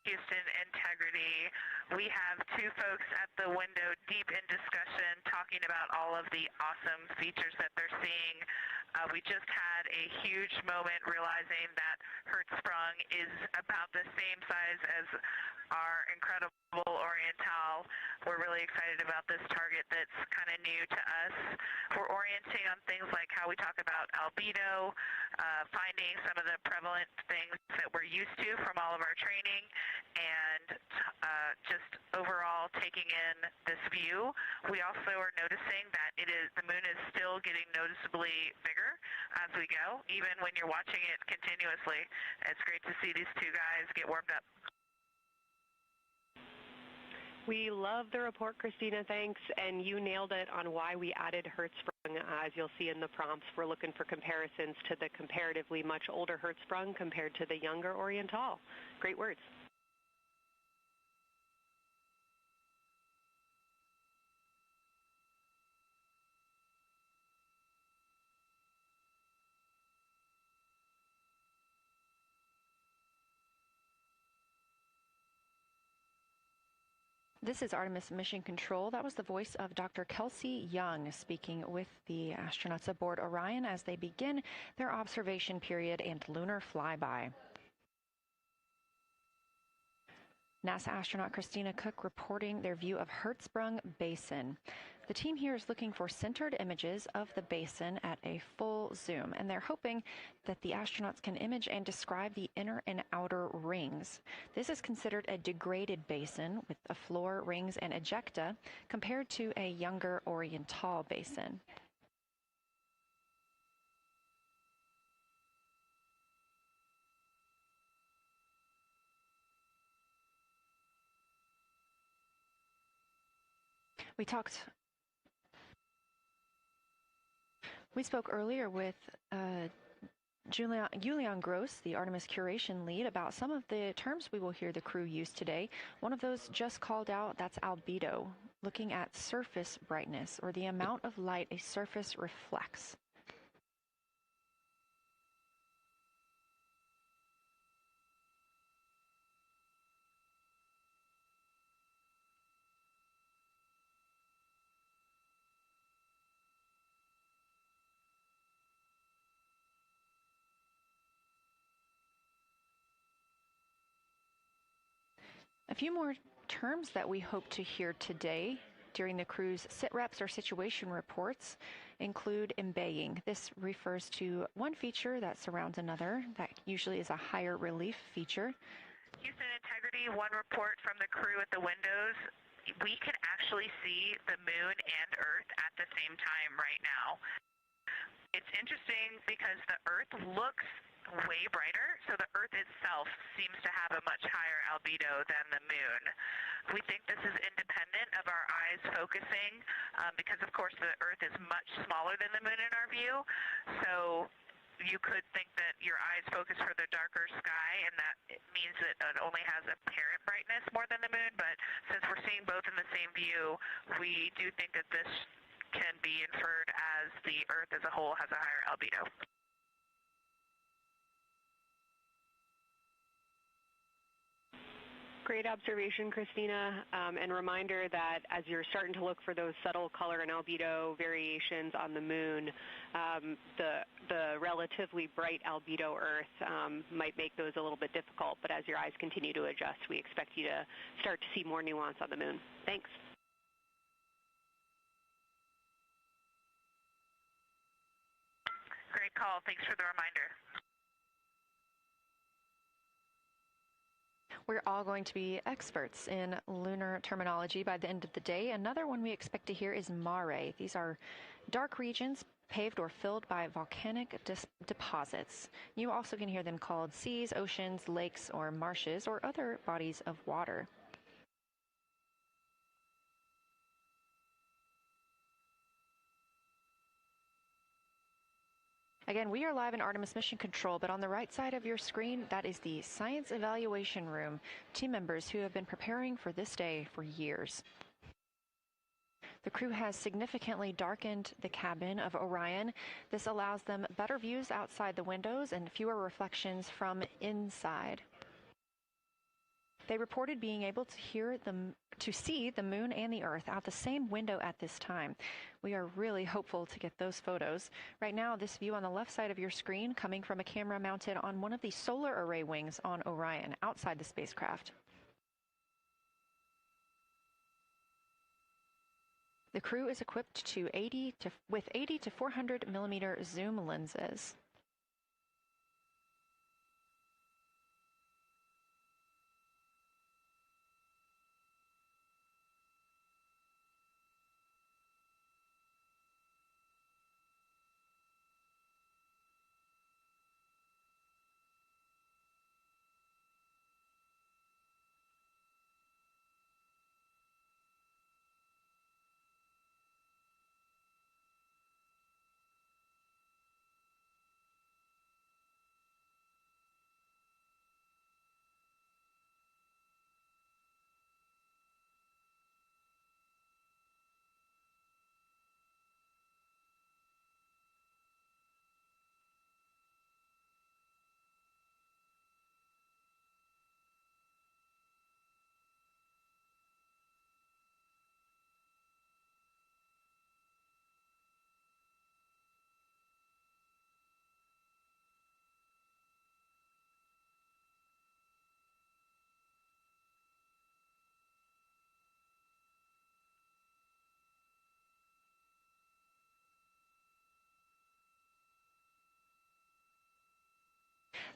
Houston, integrity. We have two folks at the window deep in discussion talking about all of the awesome features that they're seeing. We just had a huge moment realizing that Hertzsprung is about the same size as our incredible Oriental. We're really excited about this target that's kind of new to us. We're orienting on things like how we talk about albedo, finding some of the prevalent things that we're used to from all of our training, and just overall taking in this view. We also are noticing that the moon is still getting noticeably bigger as we go, even when you're watching it continuously. It's great to see these two guys get warmed up. We love the report, Christina, thanks. And you nailed it on why we added Hertzsprung. As you'll see in the prompts, we're looking for comparisons to the comparatively much older Hertzsprung compared to the younger Oriental. Great words. This is Artemis Mission Control. That was the voice of Dr. Kelsey Young speaking with the astronauts aboard Orion as they begin their observation period and lunar flyby. NASA astronaut Christina Cook reporting their view of Hertzsprung Basin. The team here is looking for centered images of the basin at a full zoom, and they're hoping that the astronauts can image and describe the inner and outer rings. This is considered a degraded basin with a floor, rings, and ejecta compared to a younger Oriental basin. We spoke earlier with Julian Gross, the Artemis curation lead, about some of the terms we will hear the crew use today. One of those just called out, that's albedo, looking at surface brightness, or the amount of light a surface reflects. A few more terms that we hope to hear today during the crew's sit-reps or situation reports include embaying. This refers to one feature that surrounds another. That usually is a higher relief feature. Houston integrity, one report from the crew at the windows. We can actually see the moon and Earth at the same time right now. It's interesting because the Earth looks way brighter, so the Earth itself seems to have a much higher albedo than the moon. We think this is independent of our eyes focusing because, of course, the Earth is much smaller than the moon in our view, so you could think that your eyes focus for the darker sky, and that it means that it only has apparent brightness more than the moon, but since we're seeing both in the same view, we do think that this can be inferred as the Earth as a whole has a higher albedo. Great observation, Christina, and reminder that as you're starting to look for those subtle color and albedo variations on the moon, the relatively bright albedo Earth might make those a little bit difficult, but as your eyes continue to adjust, we expect you to start to see more nuance on the moon. Thanks. Great call. Thanks for the reminder. We're all going to be experts in lunar terminology by the end of the day. Another one we expect to hear is mare. These are dark regions paved or filled by volcanic deposits. You also can hear them called seas, oceans, lakes, or marshes, or other bodies of water. Again, we are live in Artemis Mission Control, but on the right side of your screen, that is the Science Evaluation Room, team members who have been preparing for this day for years. The crew has significantly darkened the cabin of Orion. This allows them better views outside the windows and fewer reflections from inside. They reported being able to see the moon and the Earth out the same window at this time. We are really hopeful to get those photos. Right now, this view on the left side of your screen coming from a camera mounted on one of the solar array wings on Orion outside the spacecraft. The crew is equipped with 80 to 400 millimeter zoom lenses.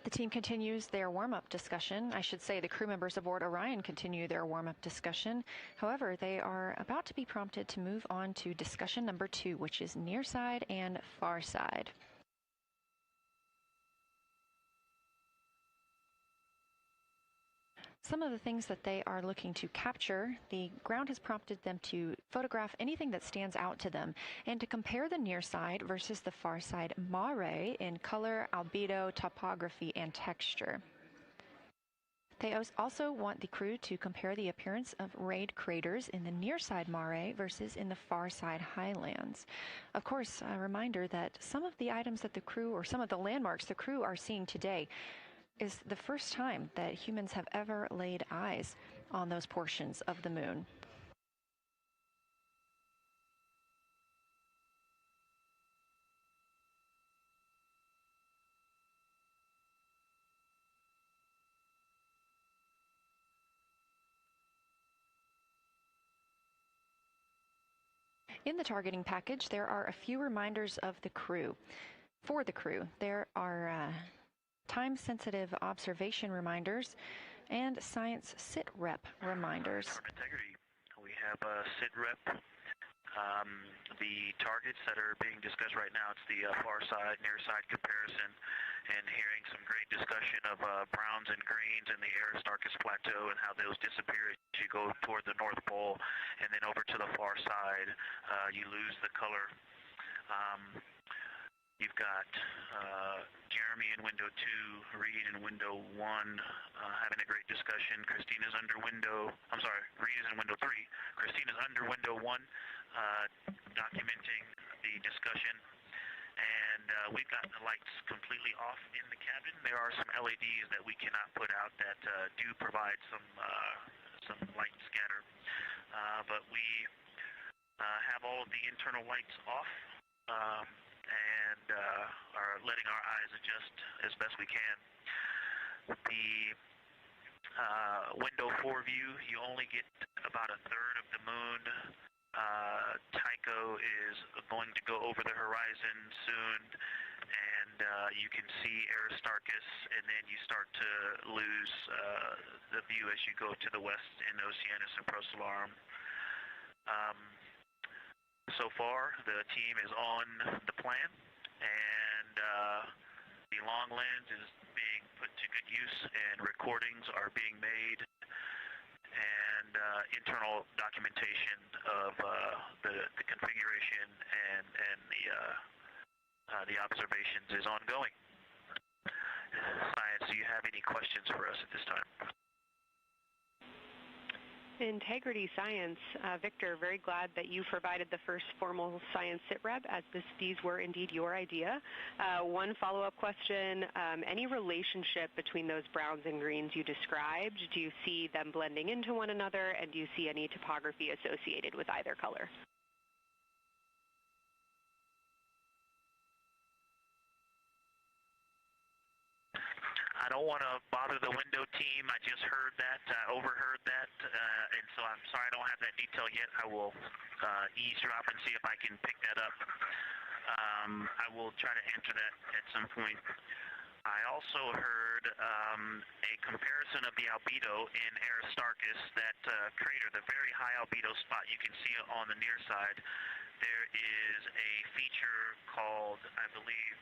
The team continues their warm-up discussion. I should say the crew members aboard Orion continue their warm-up discussion. However, they are about to be prompted to move on to discussion number 2, which is near side and far side. Some of the things that they are looking to capture, the ground has prompted them to photograph anything that stands out to them and to compare the near side versus the far side mare in color, albedo, topography, and texture. They also want the crew to compare the appearance of rayed craters in the near side mare versus in the far side highlands. Of course, a reminder that some of the items that the crew, or some of the landmarks the crew are seeing today, is the first time that humans have ever laid eyes on those portions of the moon. In the targeting package, there are a few reminders of the crew. For the crew, there are time-sensitive observation reminders and science sit-rep reminders. Integrity. We have a sit-rep. The targets that are being discussed right now, it's the far side, near side comparison, and hearing some great discussion of browns and greens in the Aristarchus Plateau and how those disappear as you go toward the North Pole, and then over to the far side, you lose the color. You've got Jeremy in window 2, Reed in window 1, having a great discussion. Christina's under window, I'm sorry, Reed is in window 3. Christina's under window 1, documenting the discussion. And we've got the lights completely off in the cabin. There are some LEDs that we cannot put out that do provide some light scatter. But we have all of the internal lights off. And are letting our eyes adjust as best we can. The window 4 view, you only get about a third of the moon. Tycho is going to go over the horizon soon, and you can see Aristarchus, and then you start to lose the view as you go to the west in Oceanus and Procellarum. So far, the team is on the plan, and the long lens is being put to good use, and recordings are being made, and internal documentation of the configuration and the observations is ongoing. Science, do you have any questions for us at this time? Integrity Science. Victor, very glad that you provided the first formal science sitrep, as these were indeed your idea. One follow-up question, any relationship between those browns and greens you described? Do you see them blending into one another, and do you see any topography associated with either color? I don't want to bother the window team. I just heard that, overheard that, and so I'm sorry I don't have that detail yet. I will eavesdrop and see if I can pick that up. I will try to answer that at some point. I also heard a comparison of the albedo in Aristarchus, that crater, the very high albedo spot you can see on the near side. There is a feature called, I believe,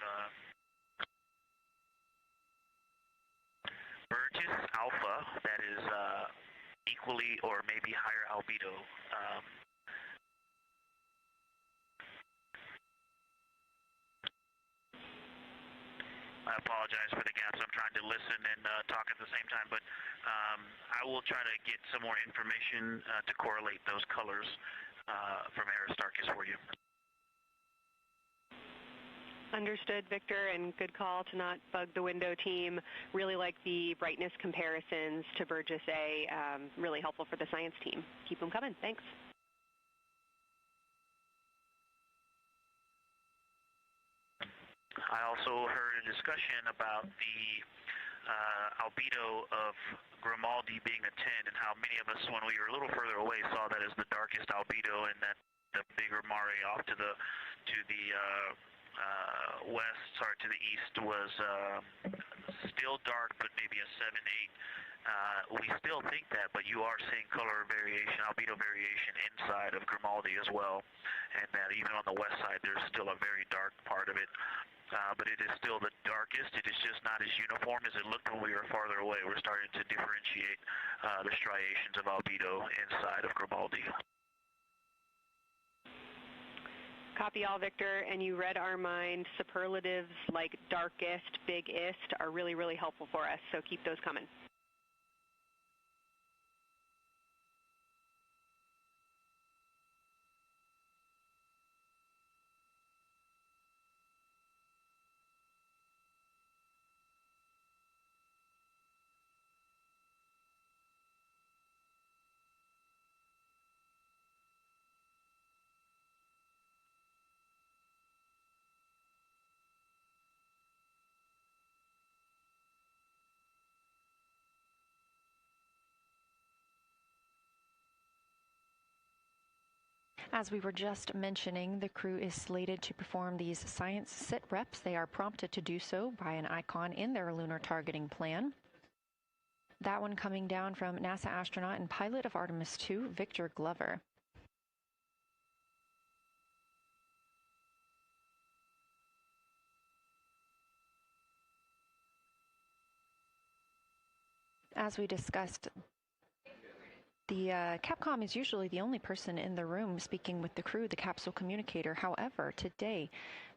Burgess Alpha, that is equally or maybe higher albedo. I apologize for the gaps. I'm trying to listen and talk at the same time, but I will try to get some more information to correlate those colors from Aristarchus for you. Understood, Victor, and good call to not bug the window team. Really like the brightness comparisons to Burgess A. Really helpful for the science team. Keep them coming. Thanks. I also heard a discussion about the albedo of Grimaldi being a 10, and how many of us, when we were a little further away, saw that as the darkest albedo, and that the bigger Mare off to the to the east was still dark, but maybe a 7-8. We still think that, but you are seeing color variation, albedo variation inside of Grimaldi as well, and that even on the west side there's still a very dark part of it. But it is still the darkest. It is just not as uniform as it looked when we were farther away. We're starting to differentiate the striations of albedo inside of Grimaldi. Copy all, Victor, and you read our mind. Superlatives like darkest, biggest are really, really helpful for us, so keep those coming. As we were just mentioning, the crew is slated to perform these science sit reps. They are prompted to do so by an icon in their lunar targeting plan. That one coming down from NASA astronaut and pilot of Artemis II, Victor Glover. As we discussed, the Capcom is usually the only person in the room speaking with the crew, the capsule communicator. However, today,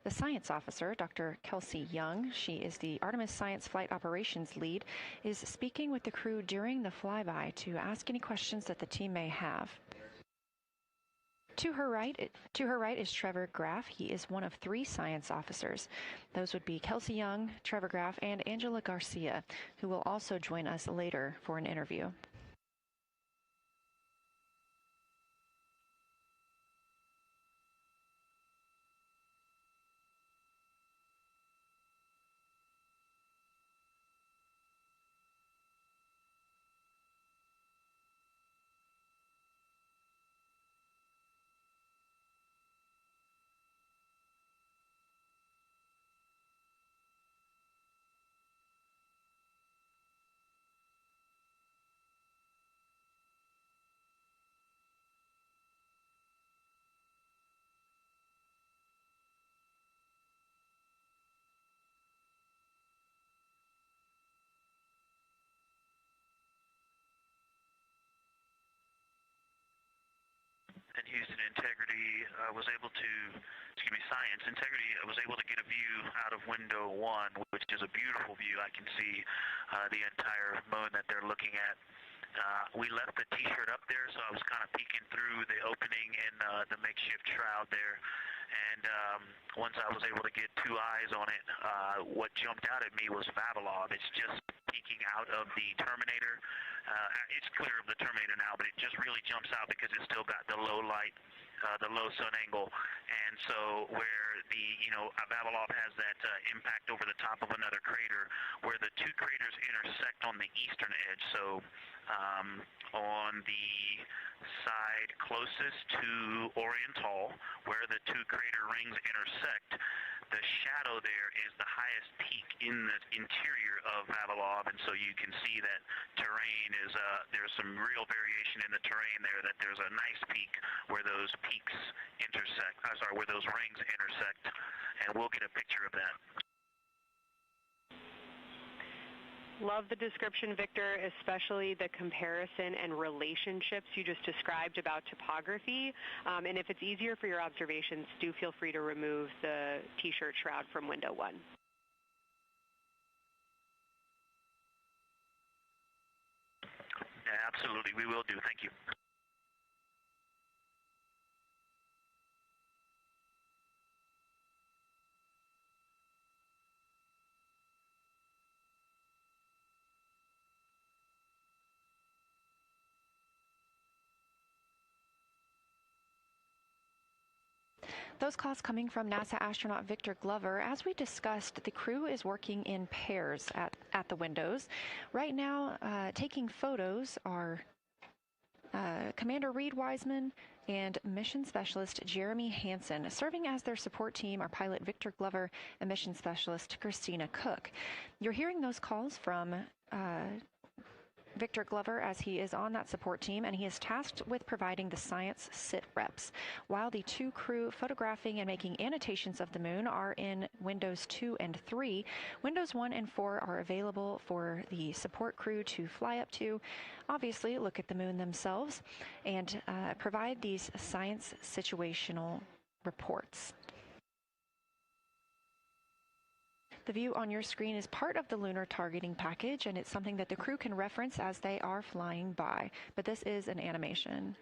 the science officer, Dr. Kelsey Young, she is the Artemis Science Flight Operations Lead, is speaking with the crew during the flyby to ask any questions that the team may have. To her right is Trevor Graff. He is one of 3 science officers. Those would be Kelsey Young, Trevor Graff, and Angela Garcia, who will also join us later for an interview. And Houston Integrity was able to, Science Integrity was able to get a view out of window 1, which is a beautiful view. I can see the entire moon that they're looking at. We left the T-shirt up there, so I was kind of peeking through the opening in the makeshift shroud there. And once I was able to get two eyes on it, what jumped out at me was Vavilov. It's just peeking out of the Terminator. It's clear of the Terminator now, but it just really jumps out because it's still got the low light, the low sun angle. And so where the, Vavilov has that impact over the top of another crater, where the two craters intersect on the eastern edge. So on the side closest to Oriental, where the two crater rings intersect, the shadow there is the highest peak in the interior of Vavilov, and so you can see that terrain is, there's some real variation in the terrain there, that there's a nice peak where those peaks intersect, where those rings intersect, and we'll get a picture of that. Love the description, Victor, especially the comparison and relationships you just described about topography. And if it's easier for your observations, do feel free to remove the T-shirt shroud from window 1. Absolutely, we will do. Thank you. Those calls coming from NASA astronaut Victor Glover. As we discussed, the crew is working in pairs at the windows. Right now, taking photos are Commander Reed Wiseman and Mission Specialist Jeremy Hansen. Serving as their support team are pilot Victor Glover and Mission Specialist Christina Cook. You're hearing those calls from Victor Glover as he is on that support team, and he is tasked with providing the science sit reps, while the two crew photographing and making annotations of the moon are in windows 2 and 3. Windows 1 and 4 are available for the support crew to fly up to, obviously look at the moon themselves, and provide these science situational reports. The view on your screen is part of the lunar targeting package, and it's something that the crew can reference as they are flying by. But this is an animation.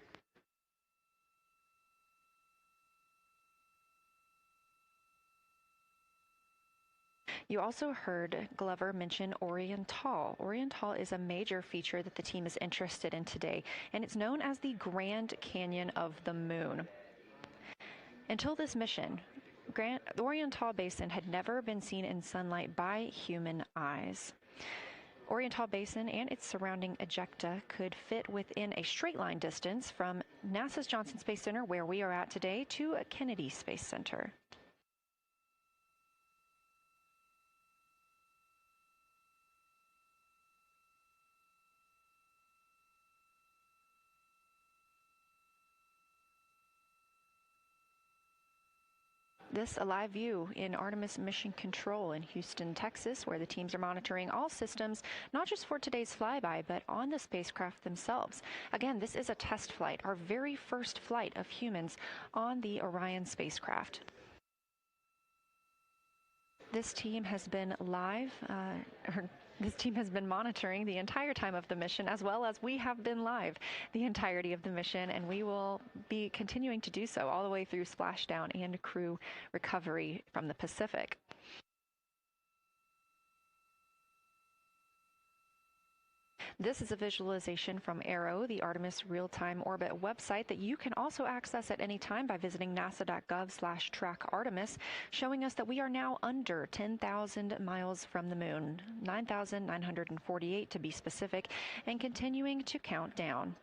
You also heard Glover mention Oriental. Oriental is a major feature that the team is interested in today, and it's known as the Grand Canyon of the Moon. Until this mission, the Oriental Basin had never been seen in sunlight by human eyes. Oriental Basin and its surrounding ejecta could fit within a straight line distance from NASA's Johnson Space Center, where we are at today, to Kennedy Space Center. This a live view in Artemis Mission Control in Houston, Texas, where the teams are monitoring all systems, not just for today's flyby, but on the spacecraft themselves. Again, this is a test flight, our very first flight of humans on the Orion spacecraft. This team has been This team has been monitoring the entire time of the mission, as well as we have been live the entirety of the mission, and we will be continuing to do so all the way through splashdown and crew recovery from the Pacific. This is a visualization from LRO, the Artemis real-time orbit website that you can also access at any time by visiting nasa.gov/track-Artemis, showing us that we are now under 10,000 miles from the moon, 9,948 to be specific, and continuing to count down.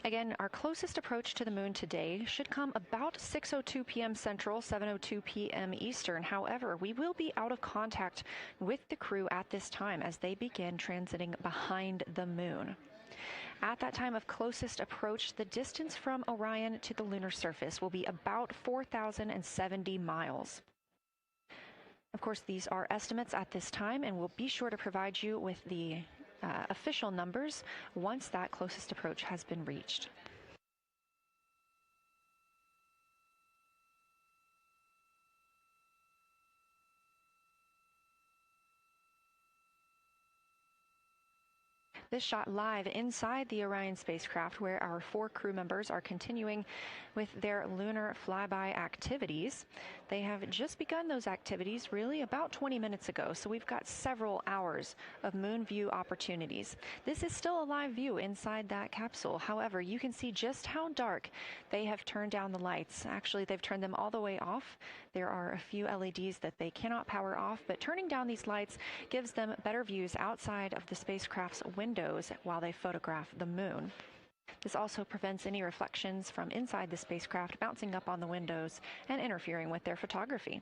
Again, our closest approach to the moon today should come about 6:02 p.m. Central, 7:02 p.m. Eastern. However, we will be out of contact with the crew at this time as they begin transiting behind the moon. At that time of closest approach, the distance from Orion to the lunar surface will be about 4,070 miles. Of course, these are estimates at this time, and we'll be sure to provide you with the official numbers once that closest approach has been reached. This shot live inside the Orion spacecraft, where our 4 crew members are continuing with their lunar flyby activities. They have just begun those activities really about 20 minutes ago, so we've got several hours of moon view opportunities. This is still a live view inside that capsule. However, you can see just how dark they have turned down the lights. Actually, they've turned them all the way off. There are a few LEDs that they cannot power off, but turning down these lights gives them better views outside of the spacecraft's windows while they photograph the moon. This also prevents any reflections from inside the spacecraft bouncing up on the windows and interfering with their photography.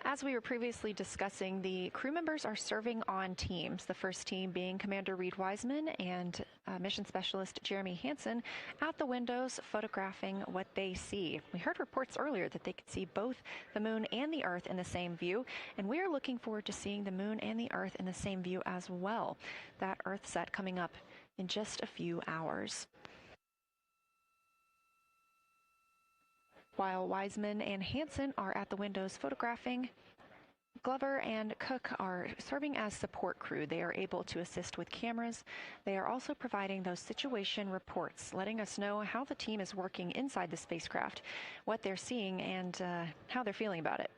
As we were previously discussing, the crew members are serving on teams, the first team being Commander Reed Wiseman and Mission Specialist Jeremy Hansen at the windows photographing what they see. We heard reports earlier that they could see both the moon and the Earth in the same view, and we are looking forward to seeing the moon and the Earth in the same view as well. That Earth set coming up in just a few hours. While Wiseman and Hansen are at the windows photographing, Glover and Cook are serving as support crew. They are able to assist with cameras. They are also providing those situation reports, letting us know how the team is working inside the spacecraft, what they're seeing, and how they're feeling about it.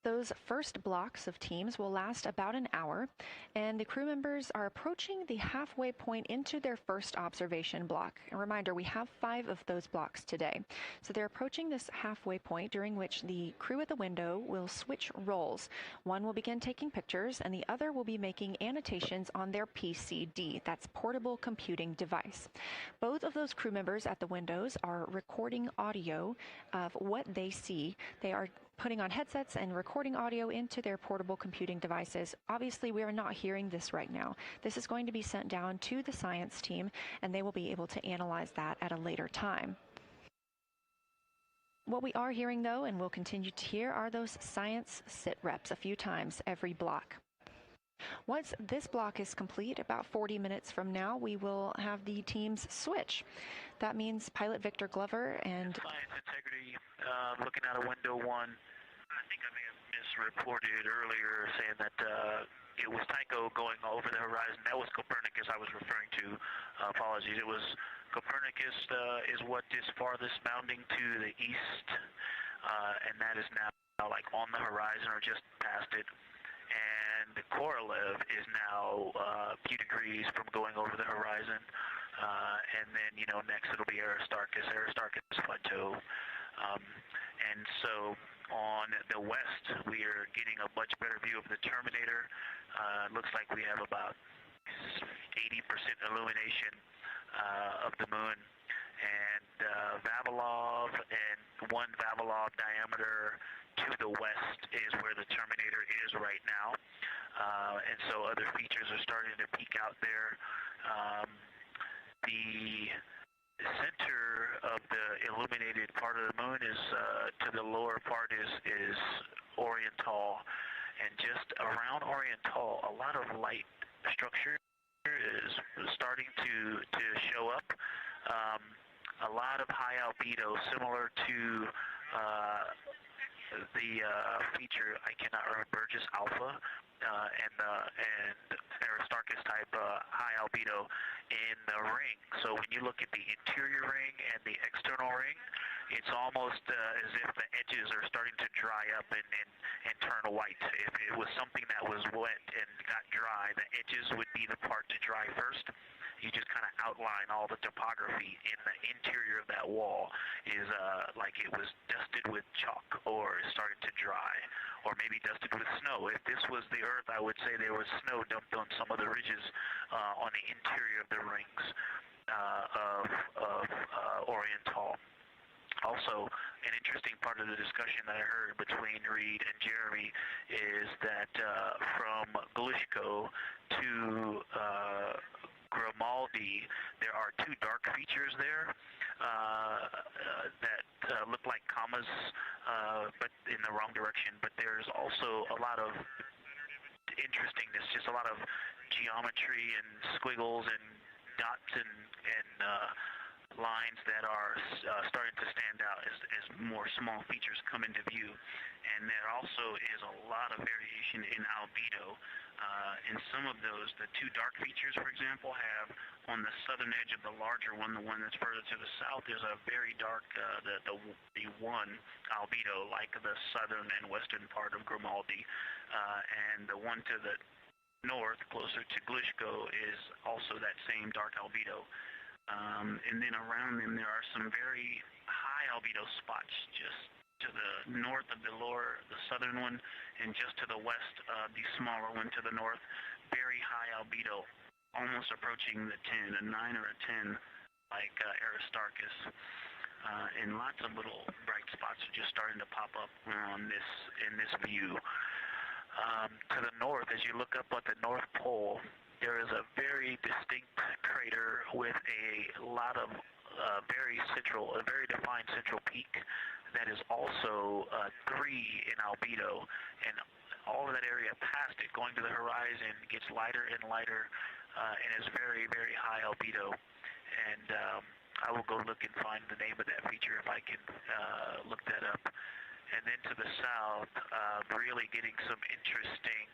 Those first blocks of teams will last about an hour, and the crew members are approaching the halfway point into their first observation block. A reminder, we have 5 of those blocks today. So they're approaching this halfway point, during which the crew at the window will switch roles. One will begin taking pictures, and the other will be making annotations on their PCD, that's portable computing device. Both of those crew members at the windows are recording audio of what they see. They are putting on headsets and recording audio into their portable computing devices. Obviously, we are not hearing this right now. This is going to be sent down to the science team, and they will be able to analyze that at a later time. What we are hearing, though, and will continue to hear, are those science sit reps a few times every block. Once this block is complete, about 40 minutes from now, we will have the teams switch. That means pilot Victor Glover and... Science integrity, looking at a window 1. I think I may have misreported earlier saying that it was Tycho going over the horizon. That was Copernicus I was referring to. Apologies. It was Copernicus is what is farthest bounding to the east, and that is now like on the horizon or just past it. And Korolev is now a few degrees from going over the horizon. And then, next it'll be Aristarchus Plateau. And so on the west, we are getting a much better view of the Terminator. It looks like we have about 80% illumination of the moon. And Vavilov and 1 Vavilov diameter to the west is where the Terminator is right now. And so other features are starting to peek out there. The center of the illuminated part of the moon is, to the lower part is Oriental. And just around Oriental, a lot of light structure is starting to show up. A lot of high albedo, similar to the feature, I cannot remember, Burgess Alpha and Aristarchus type high albedo in the ring. So when you look at the interior ring and the external ring, it's almost as if the edges are starting to dry up and turn white. If it was something that was wet and got dry, the edges would be the part to dry first. You just kind of outline all the topography in the interior of that wall is like it was dusted with chalk or is starting to dry, or maybe dusted with snow. If this was the Earth, I would say there was snow dumped on some of the ridges on the interior of the rings of Oriental. Also, an interesting part of the discussion that I heard between Reed and Jeremy is that from Geological to Grimaldi, there are two dark features there that look like commas, but in the wrong direction. But there's also a lot of interestingness, just a lot of geometry and squiggles and dots and lines that are starting to stand out as more small features come into view. And there also is a lot of variation in albedo. In some of those, the two dark features, for example, have on the southern edge of the larger one, the one that's further to the south, there's a very dark, the one albedo, like the southern and western part of Grimaldi. And the one to the north, closer to Geological, is also that same dark albedo. And then around them, there are some very high albedo spots just to the north of the southern one, and just to the west of the smaller one to the north. Very high albedo, almost approaching the 10, a 9 or a 10, like Aristarchus. And lots of little bright spots are just starting to pop up in this view. To the north, as you look up at the North Pole, there is a very distinct crater with a lot of very defined central peak that is also 3 in albedo, and all of that area past it, going to the horizon, gets lighter and lighter, and is very, very high albedo. And I will go look and find the name of that feature if I can look that up. And then to the south, really getting some interesting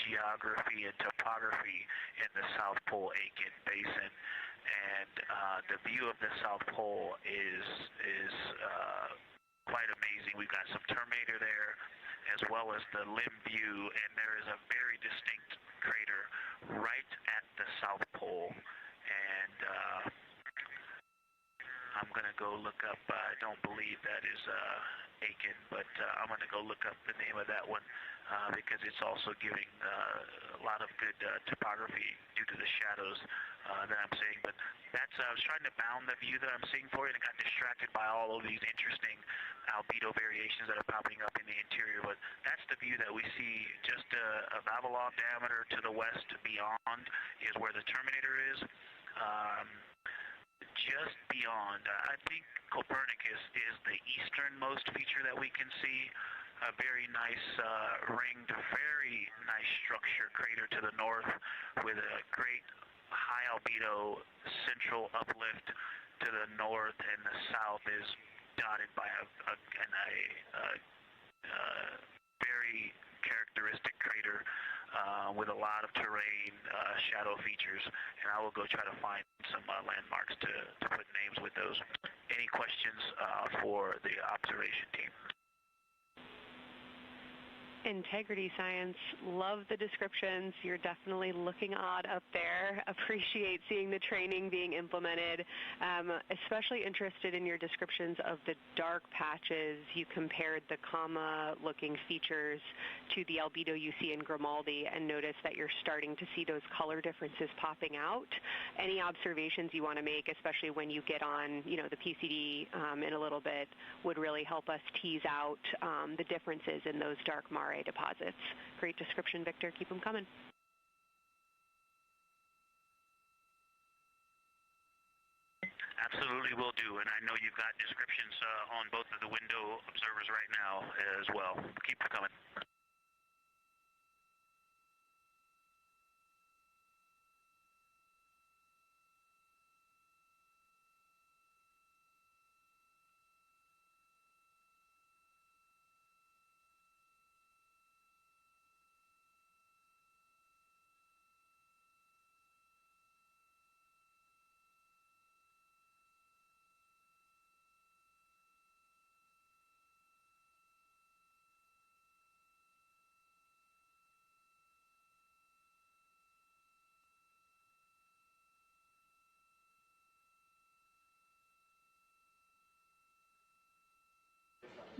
geography and topography in the South Pole Aitken Basin. And the view of the South Pole is quite amazing. We've got some Terminator there, as well as the limb view, and there is a very distinct crater right at the South Pole. And I'm going to go look up, I don't believe that is Aiken, but I'm going to go look up the name of that one because it's also giving a lot of good topography due to the shadows that I'm seeing. But that's, I was trying to bound the view that I'm seeing for you and got distracted by all of these interesting albedo variations that are popping up in the interior. But that's the view that we see just a Vavilov diameter to the west beyond is where the Terminator is. Just beyond, I think Copernicus is the easternmost feature that we can see. A very nice ringed, very nice structure crater to the north with a great high albedo central uplift to the north, and the south is dotted by a very characteristic crater with a lot of terrain, shadow features, and I will go try to find some landmarks to put names with those. Any questions for the observation team? Integrity Science, love the descriptions. You're definitely looking odd up there. Appreciate seeing the training being implemented. Especially interested in your descriptions of the dark patches. You compared the comma-looking features to the albedo you see in Grimaldi and noticed that you're starting to see those color differences popping out. Any observations you want to make, especially when you get on, the PCD in a little bit, would really help us tease out the differences in those dark mare deposits. Great description, Victor. Keep them coming. Absolutely will do, and I know you've got descriptions on both of the window observers right now as well. Keep them coming.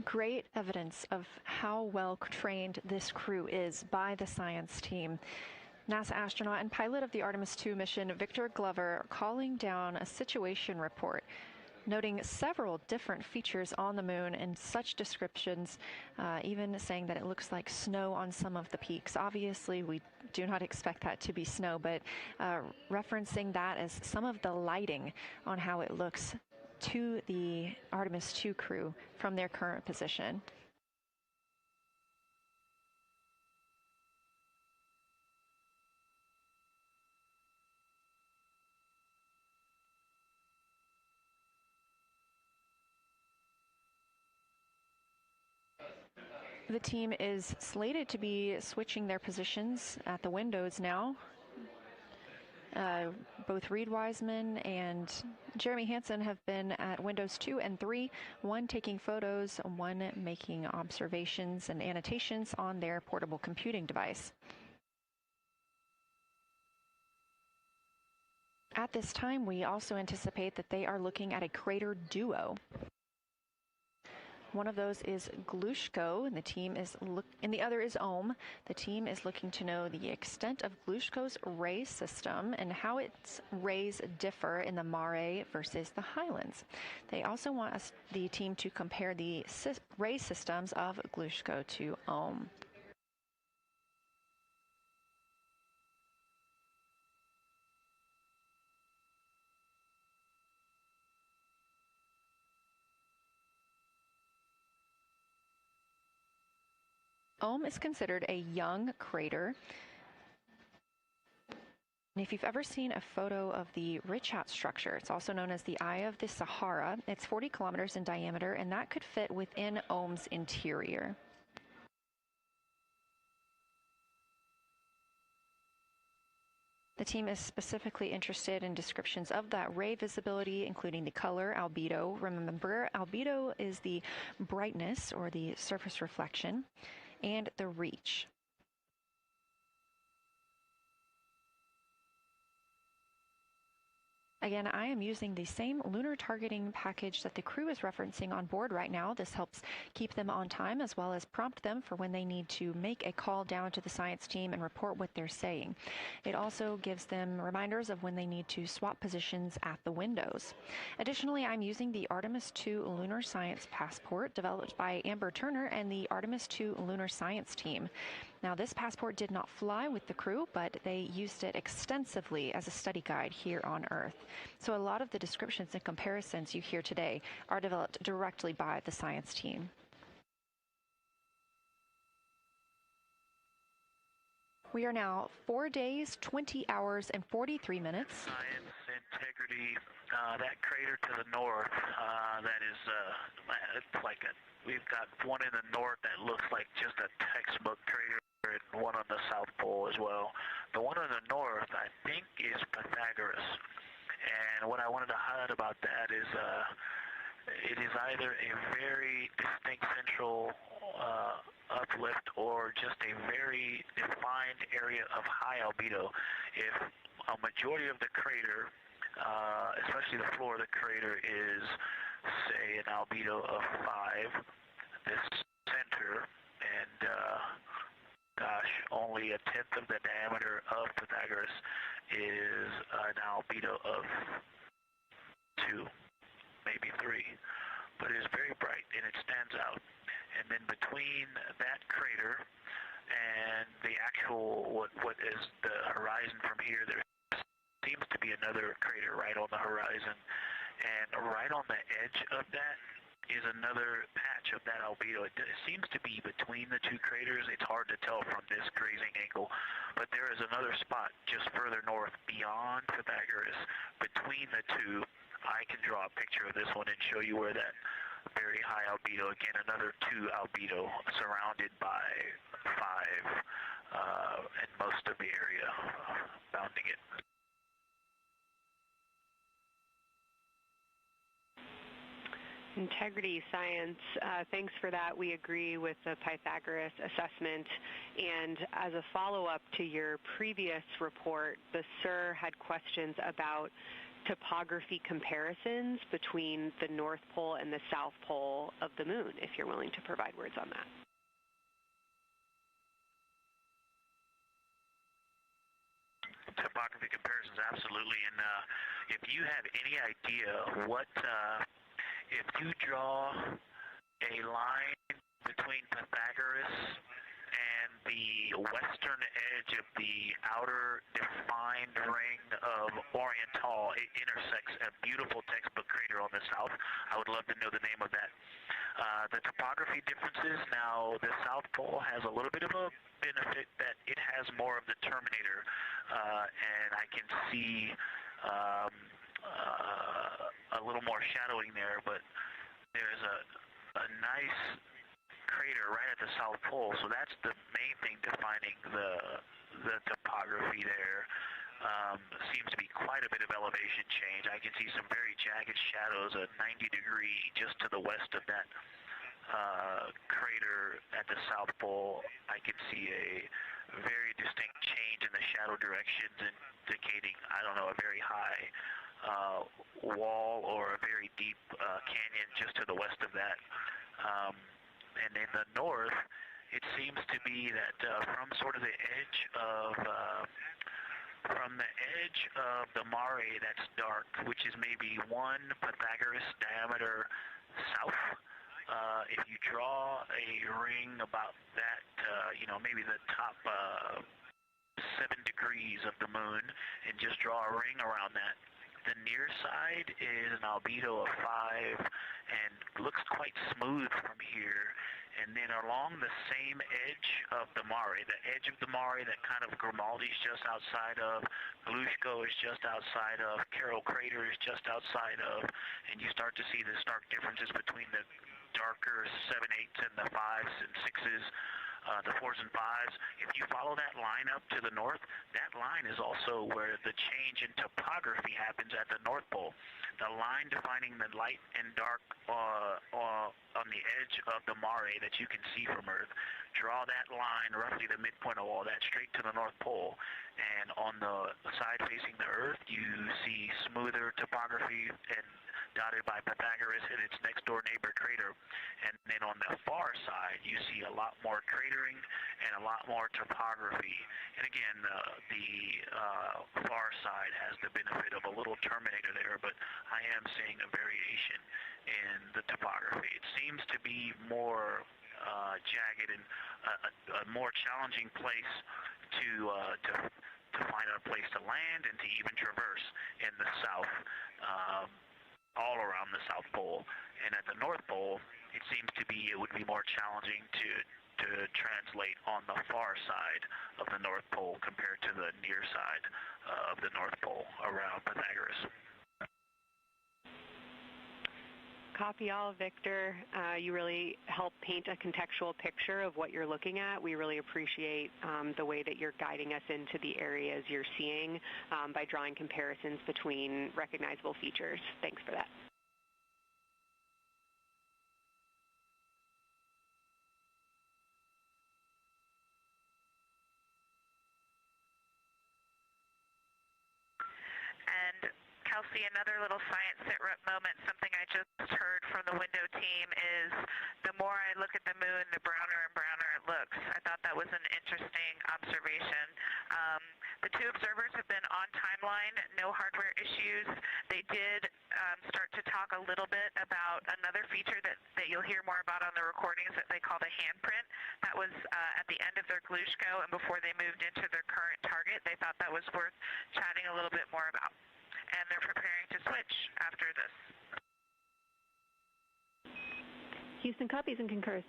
Great evidence of how well trained this crew is by the science team. NASA astronaut and pilot of the Artemis II mission, Victor Glover, calling down a situation report, noting several different features on the moon and such descriptions, even saying that it looks like snow on some of the peaks. Obviously, we do not expect that to be snow, but referencing that as some of the lighting on how it looks to the Artemis II crew from their current position. The team is slated to be switching their positions at the windows now. Both Reed Wiseman and Jeremy Hansen have been at windows 2 and 3, one taking photos, one making observations and annotations on their portable computing device. At this time, we also anticipate that they are looking at a crater duo. One of those is Glushko, and the other is Ohm. The team is looking to know the extent of Glushko's ray system and how its rays differ in the Mare versus the Highlands. They also want the team to compare the ray systems of Glushko to Ohm. Ohm is considered a young crater. And if you've ever seen a photo of the Richat structure, it's also known as the Eye of the Sahara. It's 40 kilometers in diameter, and that could fit within Ohm's interior. The team is specifically interested in descriptions of that ray visibility, including the color, albedo. Remember, albedo is the brightness or the surface reflection, and the reach. Again, I am using the same lunar targeting package that the crew is referencing on board right now. This helps keep them on time as well as prompt them for when they need to make a call down to the science team and report what they're saying. It also gives them reminders of when they need to swap positions at the windows. Additionally, I'm using the Artemis II Lunar Science Passport developed by Amber Turner and the Artemis II Lunar Science team. Now, this passport did not fly with the crew, but they used it extensively as a study guide here on Earth. So a lot of the descriptions and comparisons you hear today are developed directly by the science team. We are now 4 days, 20 hours, and 43 minutes. Science, integrity, that crater to the north, that is, it's like we've got one in the north that looks like just a textbook crater, and one on the South Pole as well. The one on the north, I think, is Pythagoras. And what I wanted to highlight about that is it is either a very distinct central uplift or just a very defined area of high albedo. If a majority of the crater, especially the floor of the crater, is, say, an albedo of 5, this center, and only a tenth of the diameter of Pythagoras is an albedo of 2, maybe 3, but it is very bright and it stands out. And then between that crater and the actual, what is the horizon from here, there seems to be another crater right on the horizon, and right on the edge of that is another patch of that albedo. It seems to be between the two craters. It's hard to tell from this grazing angle, but there is another spot just further north beyond Pythagoras. Between the two, I can draw a picture of this one and show you where that very high albedo, again another 2 albedo surrounded by 5 and most of the area bounding it. Integrity science, thanks for that. We agree with the Pythagoras assessment. And as a follow-up to your previous report, the SIR had questions about topography comparisons between the North Pole and the South Pole of the Moon, if you're willing to provide words on that. Topography comparisons, absolutely. And if you have any idea what, if you draw a line between Pythagoras and the western edge of the outer defined ring of Oriental, it intersects a beautiful textbook crater on the south. I would love to know the name of that. The topography differences, now the South Pole has a little bit of a benefit that it has more of the Terminator, and I can see a little more shadowing there, but there's a nice crater right at the South Pole, so that's the main thing defining the topography there. Seems to be quite a bit of elevation change. I can see some very jagged shadows, a 90-degree just to the west of that crater at the South Pole. I can see a very distinct change in the shadow directions, indicating, I don't know, a very high wall or a very deep canyon just to the west of that. And in the north, it seems to be that from sort of the edge of the mare that's dark, which is maybe 1 Pythagoras diameter south, if you draw a ring about that, maybe the top 7 degrees of the moon, and just draw a ring around that, the near side is an albedo of 5 and looks quite smooth from here. And then along the same edge of the mare, the edge of the mare that kind of Grimaldi's just outside of, Glushko is just outside of, Carroll Crater is just outside of, and you start to see the stark differences between the darker 7/8 and the 5s and 6s, the 4s and 5s. If you follow that line up to the north, that line is also where the change in topography happens at the North Pole. The line defining the light and dark on the edge of the mare that you can see from Earth, draw that line, roughly the midpoint of all that, straight to the North Pole. And on the side facing the Earth, you see smoother topography and dotted by Pythagoras and its next-door neighbor crater. And then on the far side, you see a lot more cratering and a lot more topography. And again, the far side has the benefit of a little Terminator there, but I am seeing a variation in the topography. It seems to be more jagged and a more challenging place to find a place to land and to even traverse in the south, all around the South Pole. And at the North Pole, it seems to be, it would be more challenging to translate on the far side of the North Pole compared to the near side of the North Pole around Pythagoras. Copy all, Victor. You really help paint a contextual picture of what you're looking at. We really appreciate the way that you're guiding us into the areas you're seeing by drawing comparisons between recognizable features. Thanks for that. And Kelsey, another little science sit rep moment, something I just heard from the window team is the more I look at the moon, the browner and browner it looks. I thought that was an interesting observation. The two observers have been on timeline, no hardware issues. They did start to talk a little bit about another feature that you'll hear more about on the recordings that they call the handprint. That was at the end of their Glushko and before they moved into their current target. They thought that was worth chatting a little bit more about. And they're preparing to switch after this. Houston copies and concurs.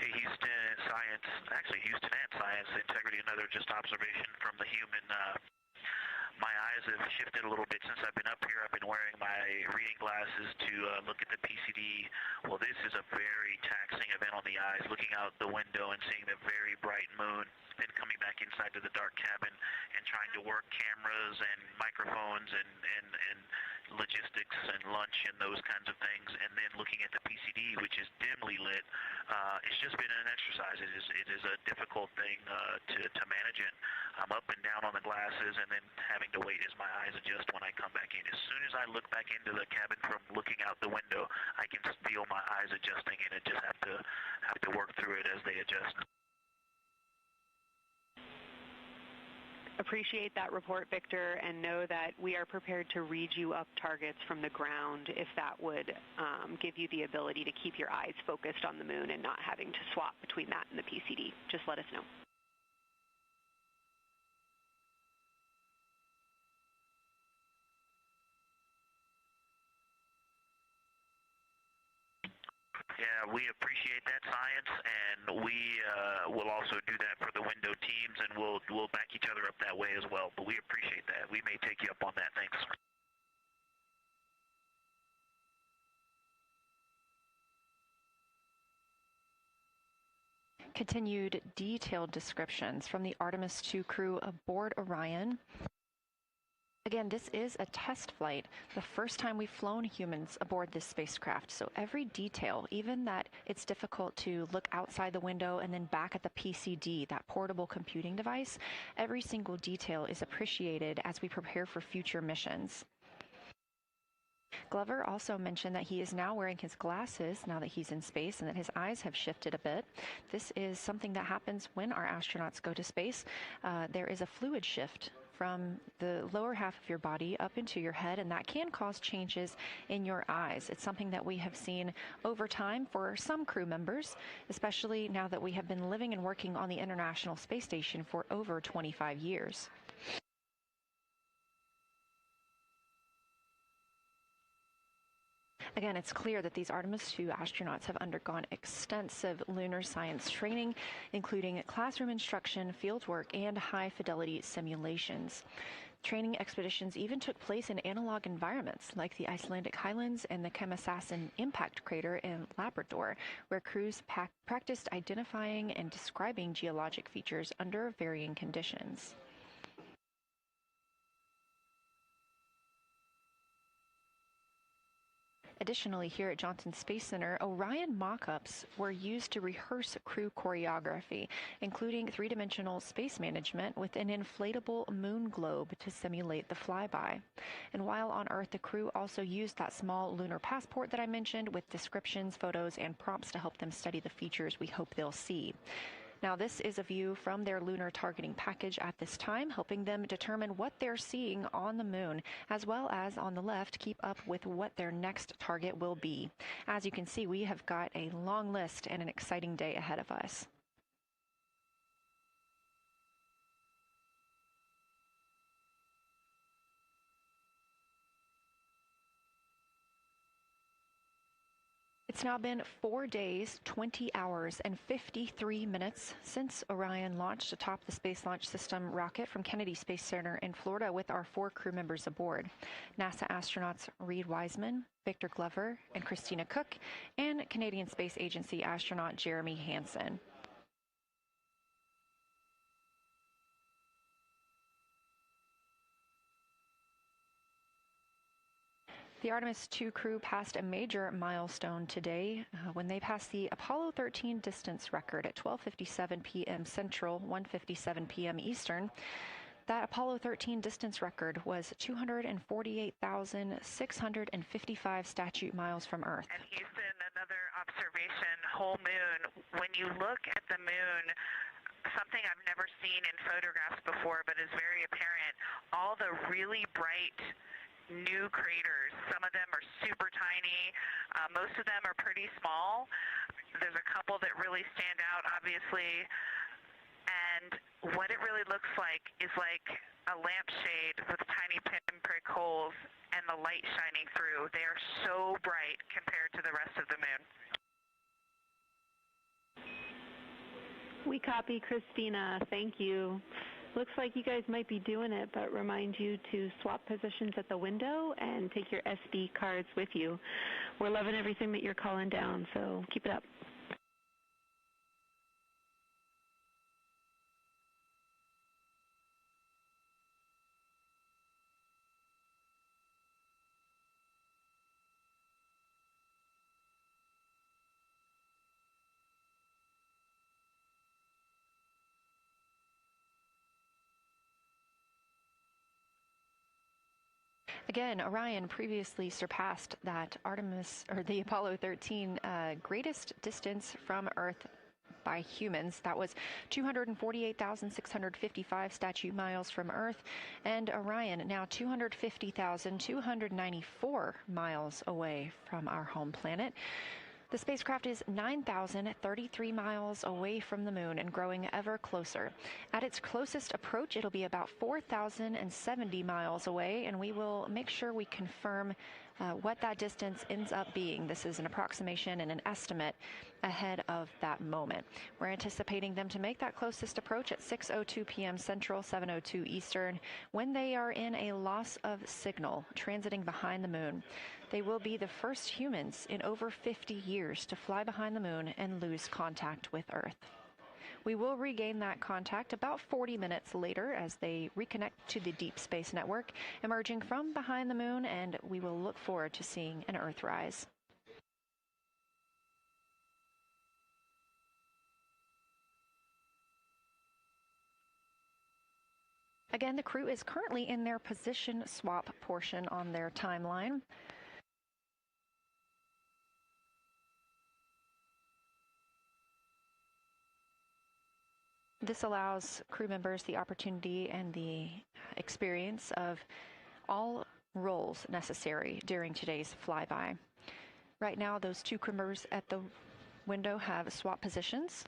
Hey, Houston and Science Integrity, another just observation from the human. My eyes have shifted a little bit since I've been up here. I've been wearing my reading glasses to look at the PCD. Well, this is a very taxing event on the eyes, looking out the window and seeing the very bright moon, then coming back inside to the dark cabin and trying to work cameras and microphones and logistics and lunch and those kinds of things, and then looking at the PCD, which is dimly lit, it's just been an exercise. It is a difficult thing to manage it. I'm up and down on the glasses, and then having to wait as my eyes adjust when I come back in. As soon as I look back into the cabin from looking out the window, I can feel my eyes adjusting, and I just have to work through it as they adjust. Appreciate that report, Victor, and know that we are prepared to read you up targets from the ground if that would give you the ability to keep your eyes focused on the moon and not having to swap between that and the PCD. Just let us know. Yeah, we appreciate that, science, and we will also do that for the window teams, and we'll back each other up that way as well. But we appreciate that. We may take you up on that. Thanks. Continued detailed descriptions from the Artemis II crew aboard Orion. Again, this is a test flight, the first time we've flown humans aboard this spacecraft. So every detail, even that it's difficult to look outside the window and then back at the PCD, that portable computing device, every single detail is appreciated as we prepare for future missions. Glover also mentioned that he is now wearing his glasses now that he's in space and that his eyes have shifted a bit. This is something that happens when our astronauts go to space. There is a fluid shift from the lower half of your body up into your head, and that can cause changes in your eyes. It's something that we have seen over time for some crew members, especially now that we have been living and working on the International Space Station for over 25 years. Again, it's clear that these Artemis II astronauts have undergone extensive lunar science training, including classroom instruction, fieldwork, and high-fidelity simulations. Training expeditions even took place in analog environments like the Icelandic Highlands and the Kemasassen impact crater in Labrador, where crews practiced identifying and describing geologic features under varying conditions. Additionally, here at Johnson Space Center, Orion mock-ups were used to rehearse crew choreography, including three-dimensional space management with an inflatable moon globe to simulate the flyby. And while on Earth, the crew also used that small lunar passport that I mentioned with descriptions, photos, and prompts to help them study the features we hope they'll see. Now, this is a view from their lunar targeting package at this time, helping them determine what they're seeing on the moon, as well as on the left, keep up with what their next target will be. As you can see, we have got a long list and an exciting day ahead of us. It's now been 4 days, 20 hours, and 53 minutes since Orion launched atop the Space Launch System rocket from Kennedy Space Center in Florida with our 4 crew members aboard. NASA astronauts Reed Wiseman, Victor Glover, and Christina Cook, and Canadian Space Agency astronaut Jeremy Hansen. The Artemis II crew passed a major milestone today when they passed the Apollo 13 distance record at 12:57 p.m. Central, 1:57 p.m. Eastern. That Apollo 13 distance record was 248,655 statute miles from Earth. And Houston, another observation, whole moon. When you look at the moon, something I've never seen in photographs before but is very apparent, all the really bright new craters. Some of them are super tiny. Most of them are pretty small. There's a couple that really stand out, obviously. And what it really looks like is like a lampshade with tiny pinprick holes and the light shining through. They are so bright compared to the rest of the moon. We copy, Christina. Thank you. Looks like you guys might be doing it, but remind you to swap positions at the window and take your SD cards with you. We're loving everything that you're calling down, so keep it up. Again, Orion previously surpassed that Artemis, or the Apollo 13 greatest distance from Earth by humans. That was 248,655 statute miles from Earth, and Orion now 250,294 miles away from our home planet. The spacecraft is 9,033 miles away from the moon and growing ever closer. At its closest approach, it'll be about 4,070 miles away, and we will make sure we confirm what that distance ends up being. This is an approximation and an estimate ahead of that moment. We're anticipating them to make that closest approach at 6:02 p.m. Central, 7:02 Eastern, when they are in a loss of signal, transiting behind the moon. They will be the first humans in over 50 years to fly behind the moon and lose contact with Earth. We will regain that contact about 40 minutes later as they reconnect to the Deep Space Network, emerging from behind the moon, and we will look forward to seeing an Earthrise. Again, the crew is currently in their position swap portion on their timeline. This allows crew members the opportunity and the experience of all roles necessary during today's flyby. Right now, those two crew members at the window have swap positions.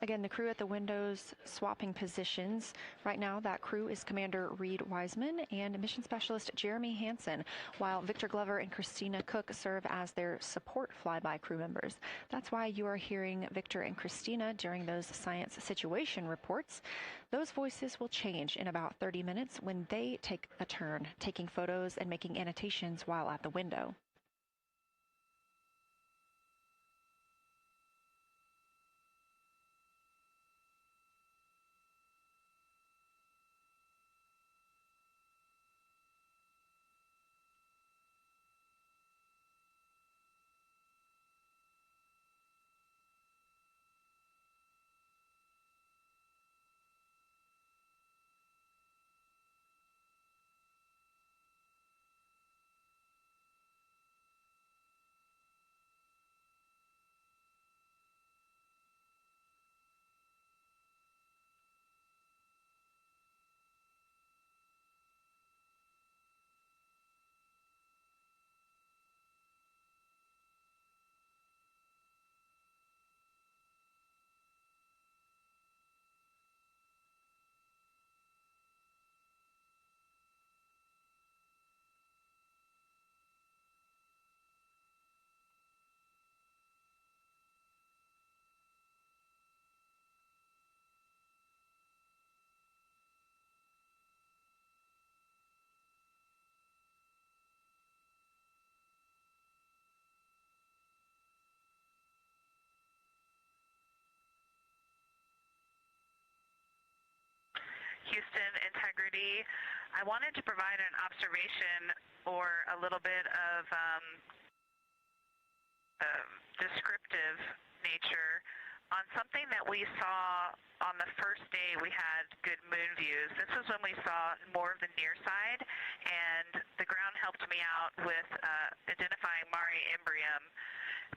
Again, the crew at the windows swapping positions. Right now, that crew is Commander Reed Wiseman and Mission Specialist Jeremy Hansen, while Victor Glover and Christina Cook serve as their support flyby crew members. That's why you are hearing Victor and Christina during those science situation reports. Those voices will change in about 30 minutes when they take a turn taking photos and making annotations while at the window. Houston, integrity. I wanted to provide an observation or a little bit of descriptive nature on something that we saw on the first day we had good moon views. This was when we saw more of the near side, and the ground helped me out with identifying Mare Imbrium.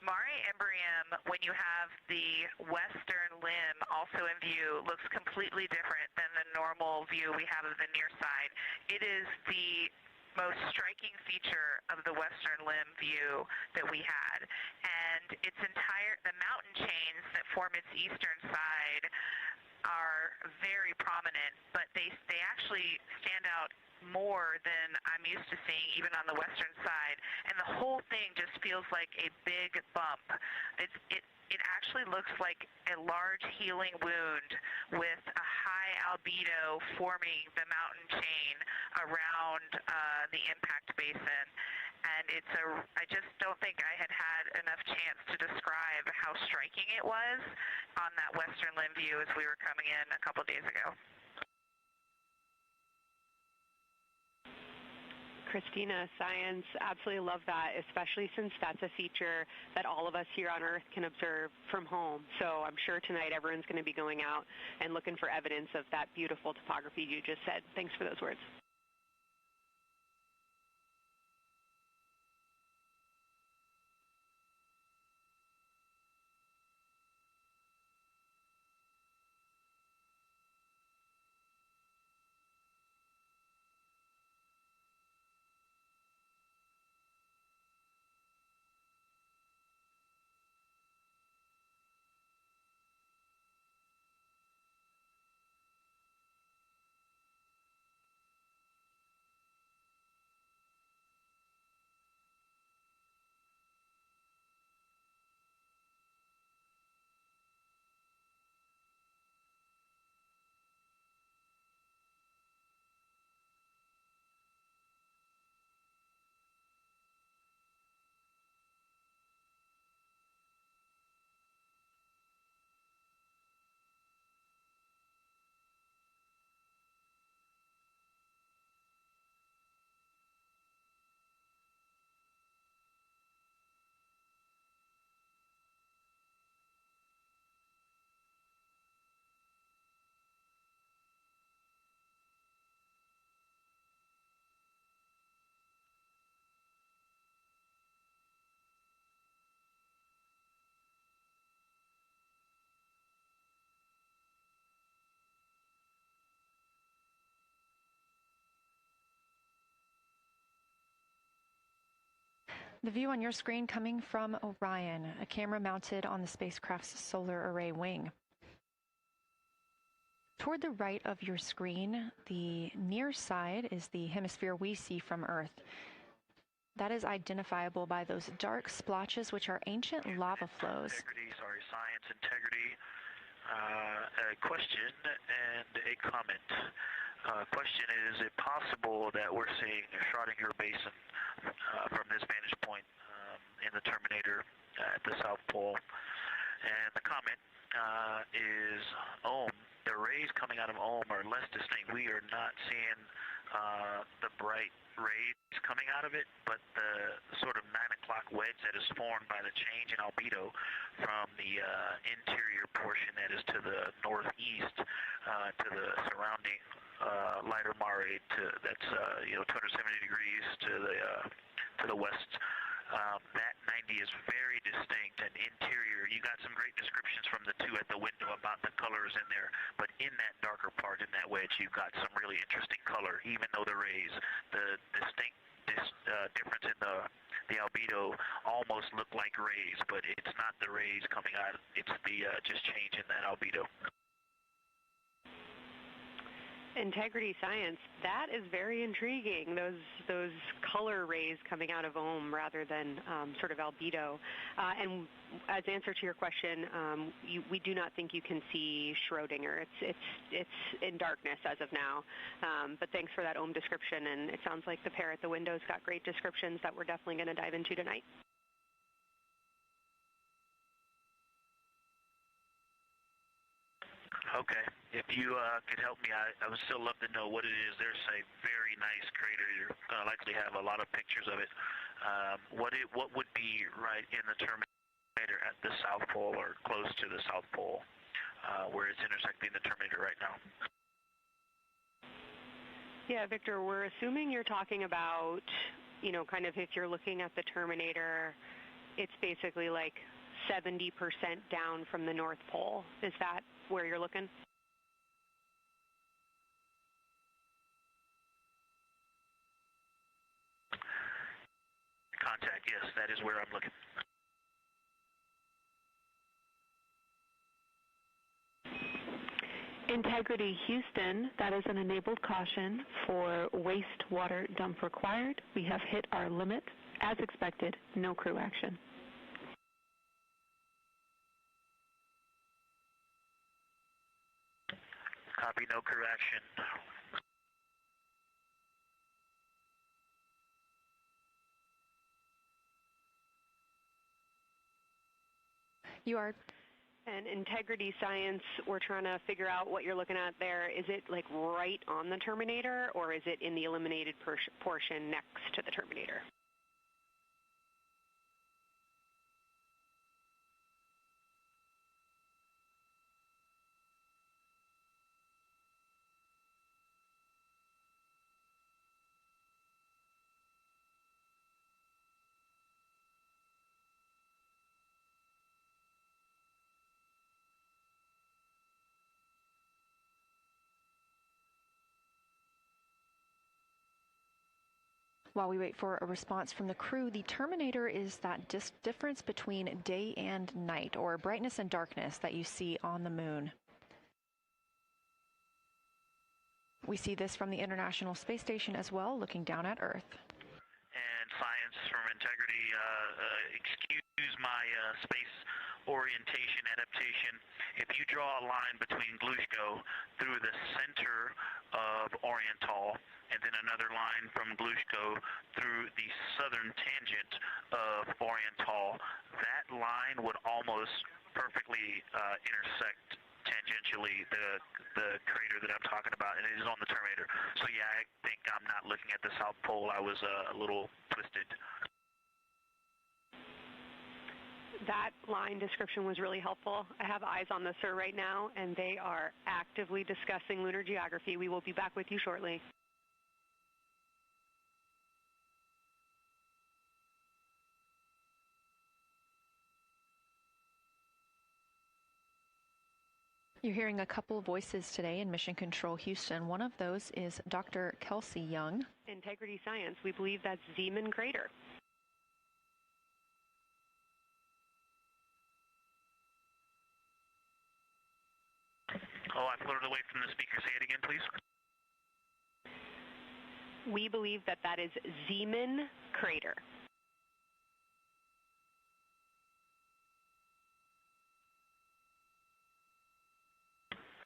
Mare Imbrium, when you have the western limb also in view, looks completely different than the normal view we have of the near side. It is the most striking feature of the western limb view that we had. And the mountain chains that form its eastern side are very prominent, but they actually stand out more than I'm used to seeing even on the western side, and the whole thing just feels like a big bump. It actually looks like a large healing wound with a high albedo forming the mountain chain around the impact basin. And I just don't think I had enough chance to describe how striking it was on that western limb view as we were coming in a couple days ago. Christina, science, absolutely love that, especially since that's a feature that all of us here on Earth can observe from home. So I'm sure tonight everyone's going to be going out and looking for evidence of that beautiful topography you just said. Thanks for those words. The view on your screen coming from Orion, a camera mounted on the spacecraft's solar array wing. Toward the right of your screen, the near side is the hemisphere we see from Earth. That is identifiable by those dark splotches, which are ancient lava flows. Science integrity. A question and a comment. Question is it possible that we're seeing a Schrodinger basin from this vantage point in the Terminator at the South Pole? And the comment is the rays coming out of are less distinct. We are not seeing the bright rays coming out of it, but the sort of 9 o'clock wedge that is formed by the change in albedo from the interior portion that is to the northeast to the surrounding lighter mare that's 270 degrees to the west. That 90 is very distinct and interior. You got some great descriptions from the two at the window about the colors in there, but in that darker part, in that wedge, you've got some really interesting color, even though the rays, the distinct difference in the albedo almost look like rays, but it's not the rays coming out, it's the just change in that albedo. Integrity science, that is very intriguing, those color rays coming out of rather than sort of albedo. And as answer to your question, we do not think you can see Schrodinger. It's in darkness as of now. But thanks for that description, and it sounds like the pair at the window's got great descriptions that we're definitely going to dive into tonight. Okay. If you could help me, I would still love to know what it is. There's a very nice crater. You're going to likely have a lot of pictures of it. What would be right in the Terminator at the South Pole or close to the South Pole where it's intersecting the Terminator right now? Yeah, Victor, we're assuming you're talking about, kind of if you're looking at the Terminator, it's basically like 70% down from the North Pole. Is that where you're looking? Contact, yes, that is where I'm looking. Integrity Houston, that is an enabled caution for wastewater dump required. We have hit our limit. As expected, no crew action. Copy, no crew action. You are. And Integrity Science, we're trying to figure out what you're looking at there. Is it like right on the Terminator, or is it in the eliminated portion next to the Terminator? While we wait for a response from the crew, the Terminator is that difference between day and night, or brightness and darkness, that you see on the moon. We see this from the International Space Station as well, looking down at Earth. And Science from Integrity, excuse my space orientation adaptation. If you draw a line between Glushko through the center of Oriental, and then another line from Glushko through the southern tangent of Oriental, that line would almost perfectly intersect tangentially the crater that I'm talking about, and it is on the Terminator. So yeah, I think I'm not looking at the South Pole. I was a little twisted. That line description was really helpful. I have eyes on the SIR right now, and they are actively discussing lunar geography. We will be back with you shortly. You're hearing a couple of voices today in Mission Control Houston. One of those is Dr. Kelsey Young. Integrity Science, we believe that's Zeeman Crater. Oh, I floated away from the speaker. Say it again, please. We believe that that is Zeeman Crater.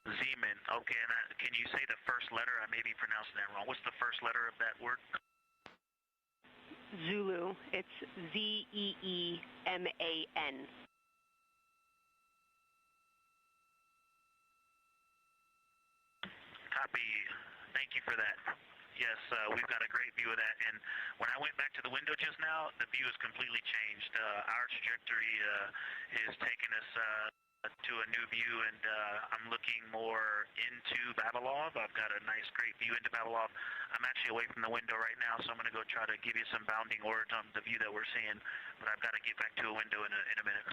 Zeeman. Okay, and can you say the first letter? I may be pronouncing that wrong. What's the first letter of that word? Zulu. It's Z-E-E-M-A-N. Copy. Thank you for that. Yes, we've got a great view of that. And when I went back to the window just now, the view has completely changed. Our trajectory is taking us to a new view, and I'm looking more into Babalov. I've got a nice, great view into Babalov. I'm actually away from the window right now, so I'm going to go try to give you some bounding words on the view that we're seeing, but I've got to get back to a window in a minute.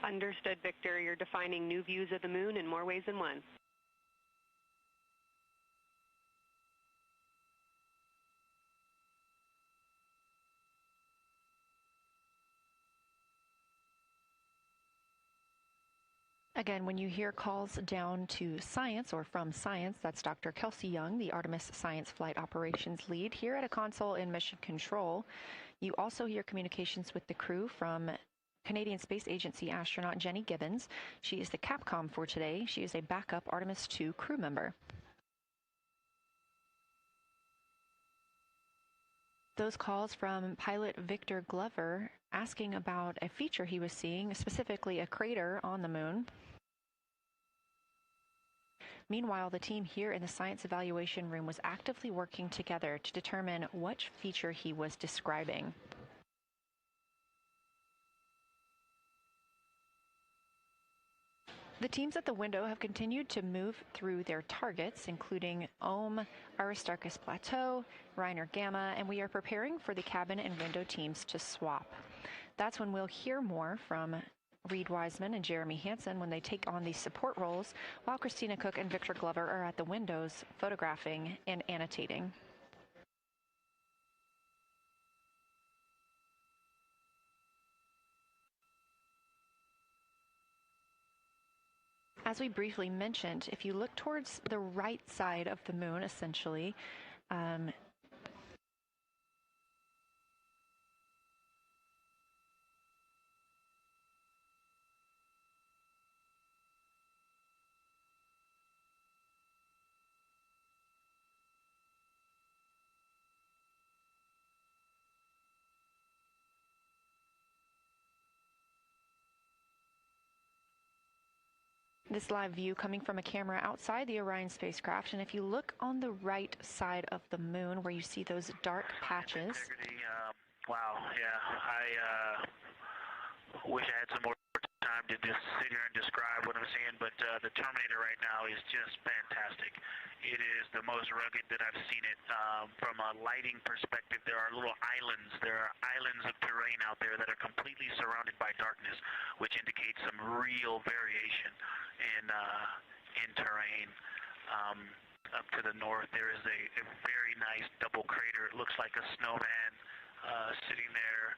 Understood, Victor. You're defining new views of the moon in more ways than one. Again, when you hear calls down to science or from science, that's Dr. Kelsey Young, the Artemis Science Flight Operations Lead here at a console in Mission Control. You also hear communications with the crew from Canadian Space Agency astronaut Jenny Gibbons. She is the Capcom for today. She is a backup Artemis II crew member. Those calls from pilot Victor Glover asking about a feature he was seeing, specifically a crater on the moon. Meanwhile, the team here in the science evaluation room was actively working together to determine which feature he was describing. The teams at the window have continued to move through their targets, including Ohm, Aristarchus Plateau, Reiner Gamma, and we are preparing for the cabin and window teams to swap. That's when we'll hear more from Reed Wiseman and Jeremy Hansen when they take on these support roles, while Christina Cook and Victor Glover are at the windows photographing and annotating. as we briefly mentioned, if you look towards the right side of the moon, essentially, this live view coming from a camera outside the Orion spacecraft, and if you look on the right side of the moon where you see those dark patches. Wow, yeah, I wish I had some more time to just sit here and describe what I'm seeing, but the Terminator right now is just fantastic. It is the most rugged that I've seen it. From a lighting perspective, there are little islands. There are islands of terrain out there that are completely surrounded by darkness, which indicates some real variation in terrain. Up to the north, there is a very nice double crater. It looks like a snowman sitting there,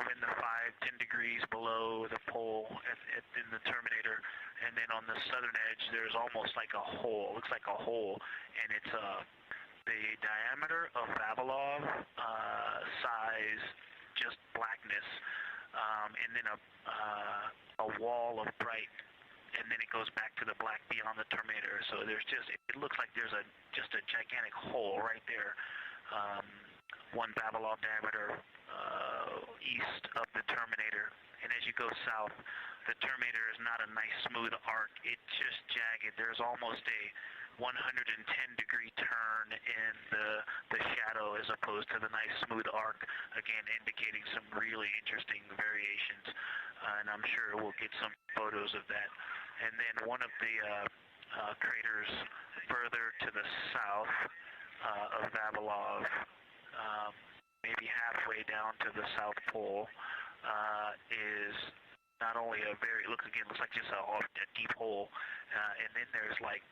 in the 5-10 degrees below the pole in the Terminator. And then on the southern edge, there's almost like a hole. It looks like a hole, and it's the diameter of Vavilov size, just blackness, and then a wall of bright. And then it goes back to the black beyond the Terminator. So there's it looks like there's just a gigantic hole right there. 1 Vavilov diameter east of the Terminator. And as you go south, the Terminator is not a nice smooth arc. It's just jagged. There's almost a 110-degree turn in the shadow as opposed to the nice smooth arc, again indicating some really interesting variations. And I'm sure we'll get some photos of that. And then one of the craters further to the south of Vavilov, maybe halfway down to the South Pole, is not only looks like just a deep hole, and then there's like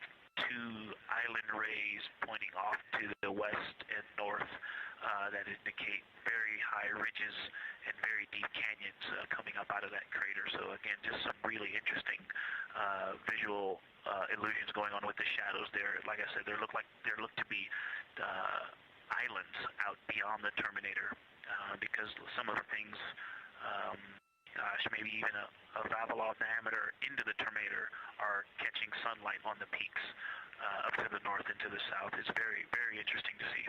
2 island rays pointing off to the west and north that indicate very high ridges and very deep canyons coming up out of that crater. So again, just some really interesting visual illusions going on with the shadows there. Like I said, there look to be islands out beyond the Terminator, because some of the things, maybe even a Vavilov diameter into the Terminator are catching sunlight on the peaks up to the north and to the south. It's very, very interesting to see.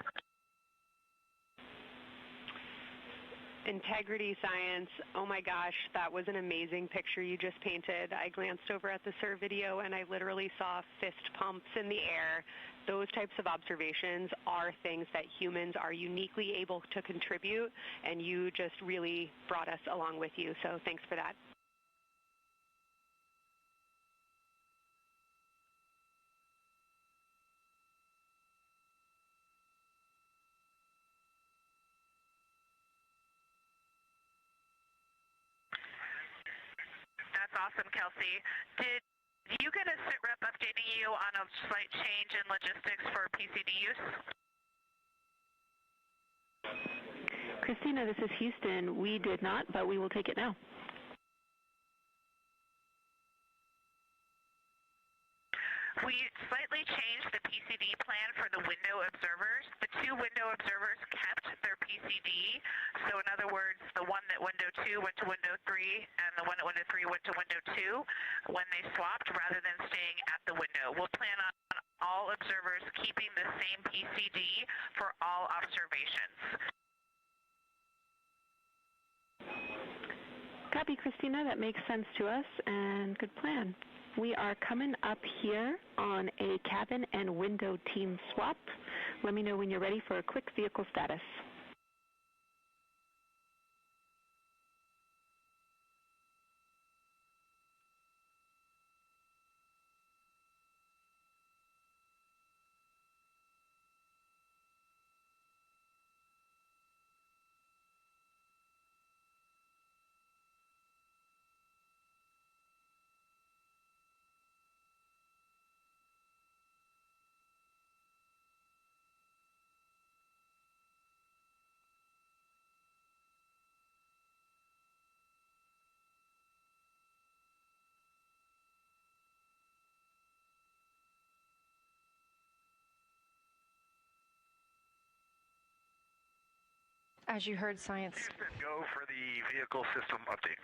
Integrity science, oh my gosh, that was an amazing picture you just painted. I glanced over at the SIR video and I literally saw fist pumps in the air. Those types of observations are things that humans are uniquely able to contribute, and you just really brought us along with you, so thanks for that. That's awesome, Kelsey. Did you get a sit rep updating you on a slight change in logistics for PCD use? Christina, this is Houston. We did not, but we will take it now. We slightly changed the PCD plan for the window observers. The 2 window observers kept their PCD. So in other words, the one that window 2 went to window 3 and the one at window 3 went to window 2 when they swapped rather than staying at the window. We'll plan on all observers keeping the same PCD for all observations. Copy, Christina. That makes sense to us, and good plan. We are coming up here on a cabin and window team swap. Let me know when you're ready for a quick vehicle status. As you heard, science. Houston, go for the vehicle system update.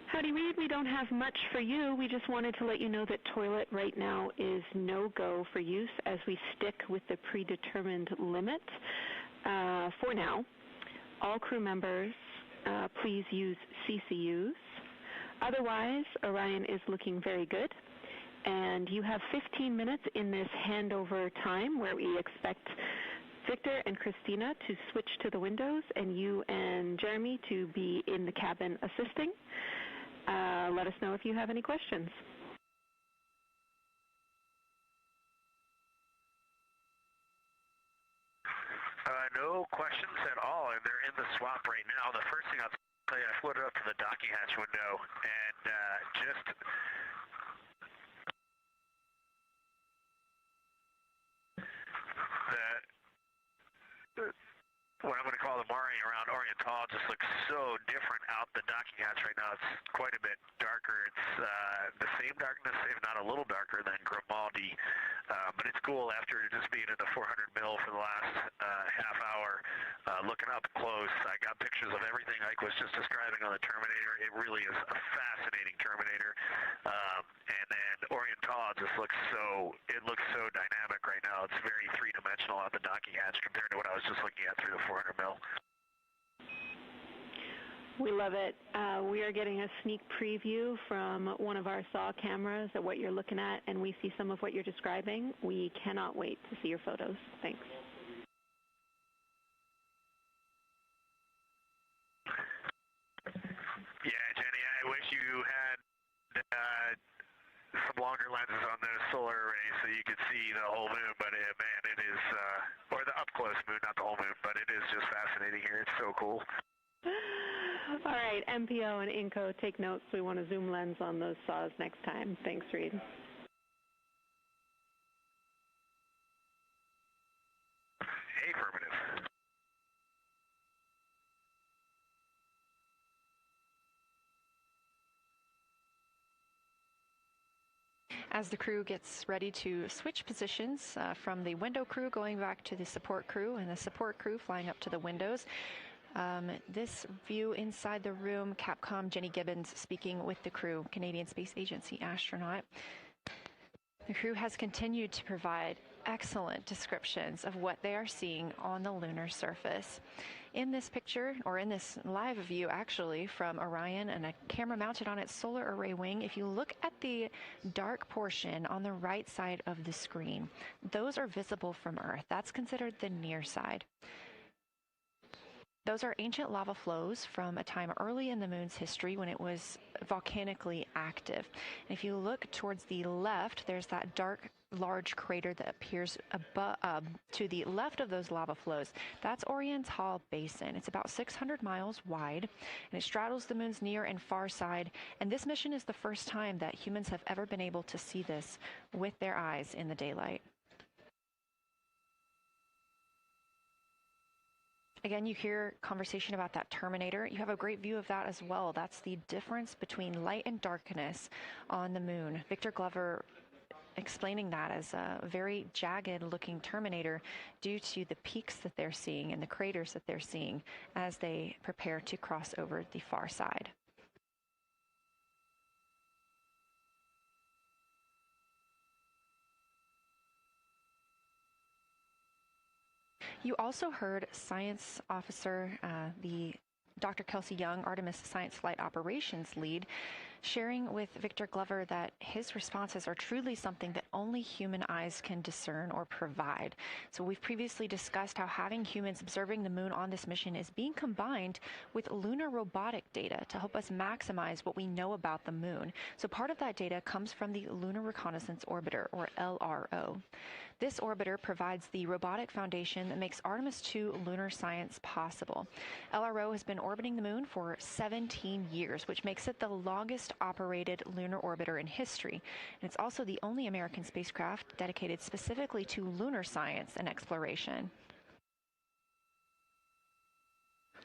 Howdy, Reed. We don't have much for you. We just wanted to let you know that toilet right now is no-go for use as we stick with the predetermined limit for now. All crew members, please use CCUs. Otherwise, Orion is looking very good. And you have 15 minutes in this handover time where we expect Victor and Christina to switch to the windows and you and Jeremy to be in the cabin assisting. Let us know if you have any questions. No questions at all, and they're in the swap right now. The first thing I'll tell you, I floated up to the docking hatch window and just what I'm going to call the Mari around Oriental just looks so different out the docking hatch right now. It's quite a bit darker. It's the same darkness, if not a little darker than Grimaldi, but it's cool after just being in the 400 mil for the last half hour. Looking up close, I got pictures of everything Ike was just describing on the Terminator. It really is a fascinating Terminator. And then Oriental just looks so dynamic right now. It's very three-dimensional out the docking hatch compared to what I was just looking at through the 400 mil. We love it. We are getting a sneak preview from one of our SAW cameras at what you're looking at, and we see some of what you're describing. We cannot wait to see your photos. Thanks. Yeah, Jenny, I wish you had some longer lenses on the solar array so you could see the whole moon, but man, it is, or the up-close moon, not the whole moon, but it is just fascinating here. It's so cool. All right, MPO and INCO, take notes. We want a zoom lens on those saws next time. Thanks, Reed. Affirmative. As the crew gets ready to switch positions from the window crew going back to the support crew and the support crew flying up to the windows, this view inside the room, Capcom Jenny Gibbons speaking with the crew, Canadian Space Agency astronaut. The crew has continued to provide excellent descriptions of what they are seeing on the lunar surface. In this picture, or in this live view actually, from Orion and a camera mounted on its solar array wing, if you look at the dark portion on the right side of the screen, those are visible from Earth. That's considered the near side. Those are ancient lava flows from a time early in the moon's history when it was volcanically active. And if you look towards the left, there's that dark, large crater that appears above, to the left of those lava flows. That's Oriental Basin. It's about 600 miles wide, and it straddles the moon's near and far side. And this mission is the first time that humans have ever been able to see this with their eyes in the daylight. Again, you hear conversation about that Terminator. You have a great view of that as well. That's the difference between light and darkness on the moon. Victor Glover explaining that as a very jagged-looking Terminator due to the peaks that they're seeing and the craters that they're seeing as they prepare to cross over the far side. You also heard science officer, the Dr. Kelsey Young, Artemis Science Flight Operations lead, sharing with Victor Glover that his responses are truly something that only human eyes can discern or provide. So we've previously discussed how having humans observing the moon on this mission is being combined with lunar robotic data to help us maximize what we know about the moon. So part of that data comes from the Lunar Reconnaissance Orbiter, or LRO. This orbiter provides the robotic foundation that makes Artemis II lunar science possible. LRO has been orbiting the moon for 17 years, which makes it the longest operated lunar orbiter in history. And it's also the only American spacecraft dedicated specifically to lunar science and exploration.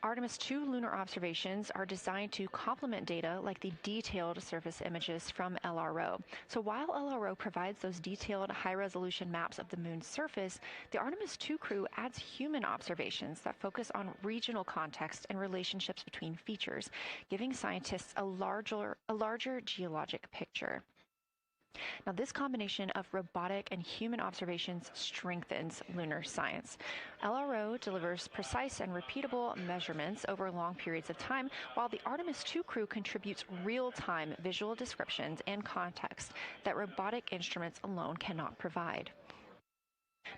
Artemis II lunar observations are designed to complement data like the detailed surface images from LRO. So while LRO provides those detailed high-resolution maps of the moon's surface, the Artemis II crew adds human observations that focus on regional context and relationships between features, giving scientists a larger geologic picture. Now, this combination of robotic and human observations strengthens lunar science. LRO delivers precise and repeatable measurements over long periods of time, while the Artemis II crew contributes real-time visual descriptions and context that robotic instruments alone cannot provide.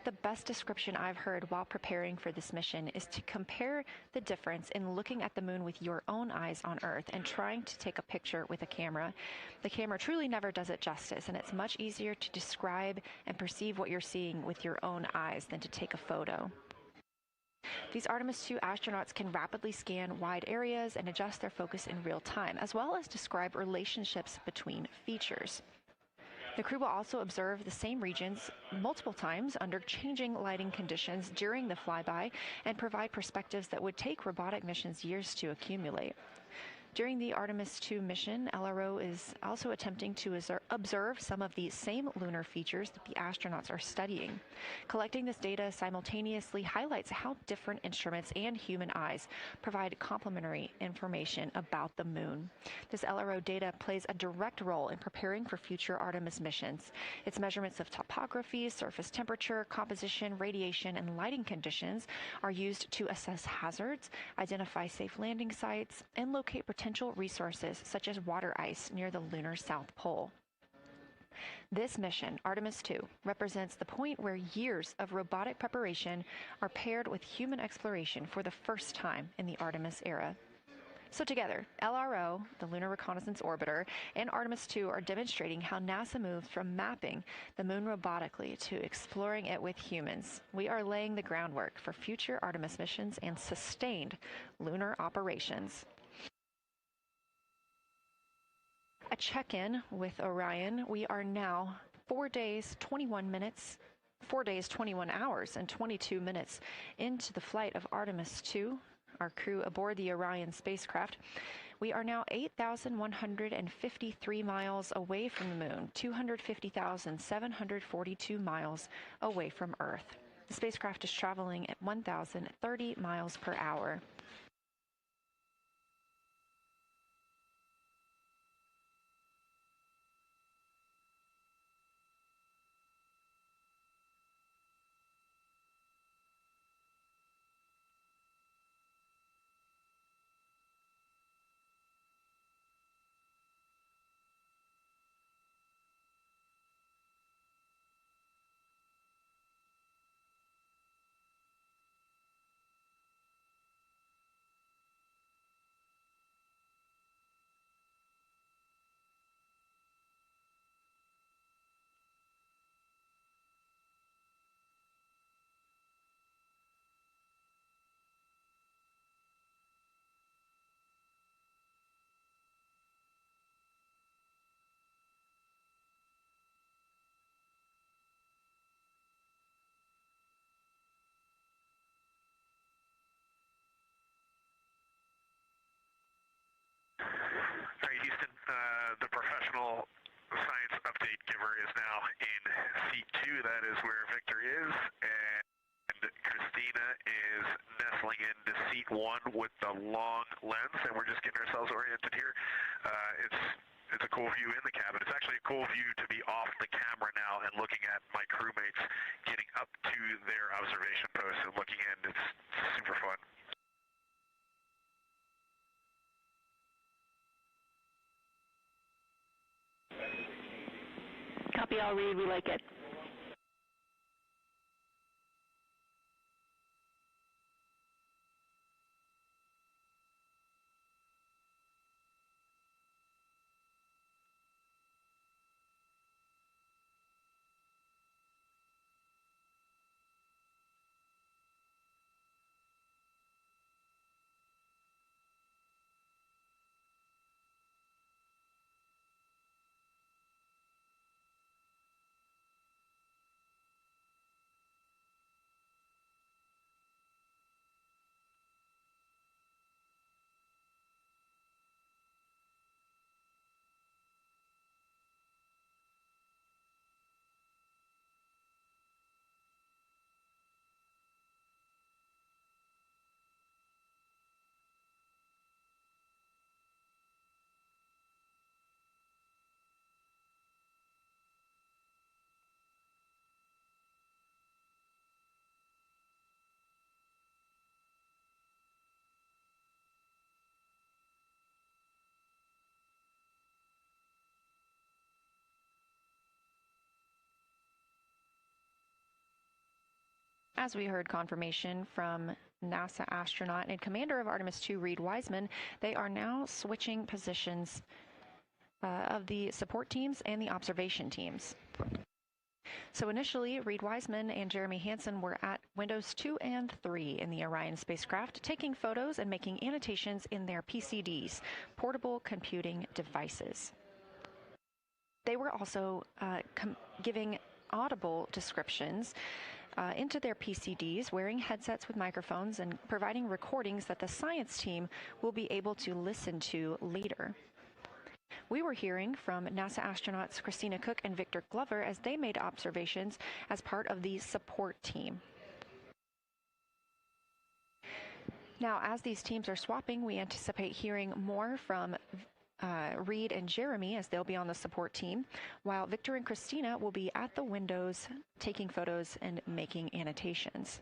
The best description I've heard while preparing for this mission is to compare the difference in looking at the moon with your own eyes on Earth and trying to take a picture with a camera. The camera truly never does it justice, and it's much easier to describe and perceive what you're seeing with your own eyes than to take a photo. These Artemis II astronauts can rapidly scan wide areas and adjust their focus in real time, as well as describe relationships between features. The crew will also observe the same regions multiple times under changing lighting conditions during the flyby and provide perspectives that would take robotic missions years to accumulate. During the Artemis II mission, LRO is also attempting to observe some of the same lunar features that the astronauts are studying. Collecting this data simultaneously highlights how different instruments and human eyes provide complementary information about the moon. This LRO data plays a direct role in preparing for future Artemis missions. Its measurements of topography, surface temperature, composition, radiation, and lighting conditions are used to assess hazards, identify safe landing sites, and locate potential resources such as water ice near the lunar South Pole. This mission, Artemis II, represents the point where years of robotic preparation are paired with human exploration for the first time in the Artemis era. So together, LRO, the Lunar Reconnaissance Orbiter, and Artemis II are demonstrating how NASA moved from mapping the moon robotically to exploring it with humans. We are laying the groundwork for future Artemis missions and sustained lunar operations. A check-in with Orion. We are now 4 days, 21 hours, and 22 minutes into the flight of Artemis II, our crew aboard the Orion spacecraft. We are now 8,153 miles away from the moon, 250,742 miles away from Earth. The spacecraft is traveling at 1,030 miles per hour. The professional science update giver is now in seat 2. That is where Victor is, and Christina is nestling into seat 1 with the long lens, and we're just getting ourselves oriented here. It's a cool view in the cabin. It's actually a cool view to be off the camera now and looking at my crewmates getting up to their observation posts and looking in. It's super fun. Copy, I'll read. We like it. As we heard confirmation from NASA astronaut and commander of Artemis II, Reid Wiseman, they are now switching positions of the support teams and the observation teams. So initially, Reid Wiseman and Jeremy Hansen were at windows 2 and 3 in the Orion spacecraft, taking photos and making annotations in their PCDs, portable computing devices. They were also giving audible descriptions into their PCDs, wearing headsets with microphones and providing recordings that the science team will be able to listen to later. We were hearing from NASA astronauts Christina Cook and Victor Glover as they made observations as part of the support team. Now, as these teams are swapping, we anticipate hearing more from Reid and Jeremy as they'll be on the support team, while Victor and Christina will be at the windows taking photos and making annotations.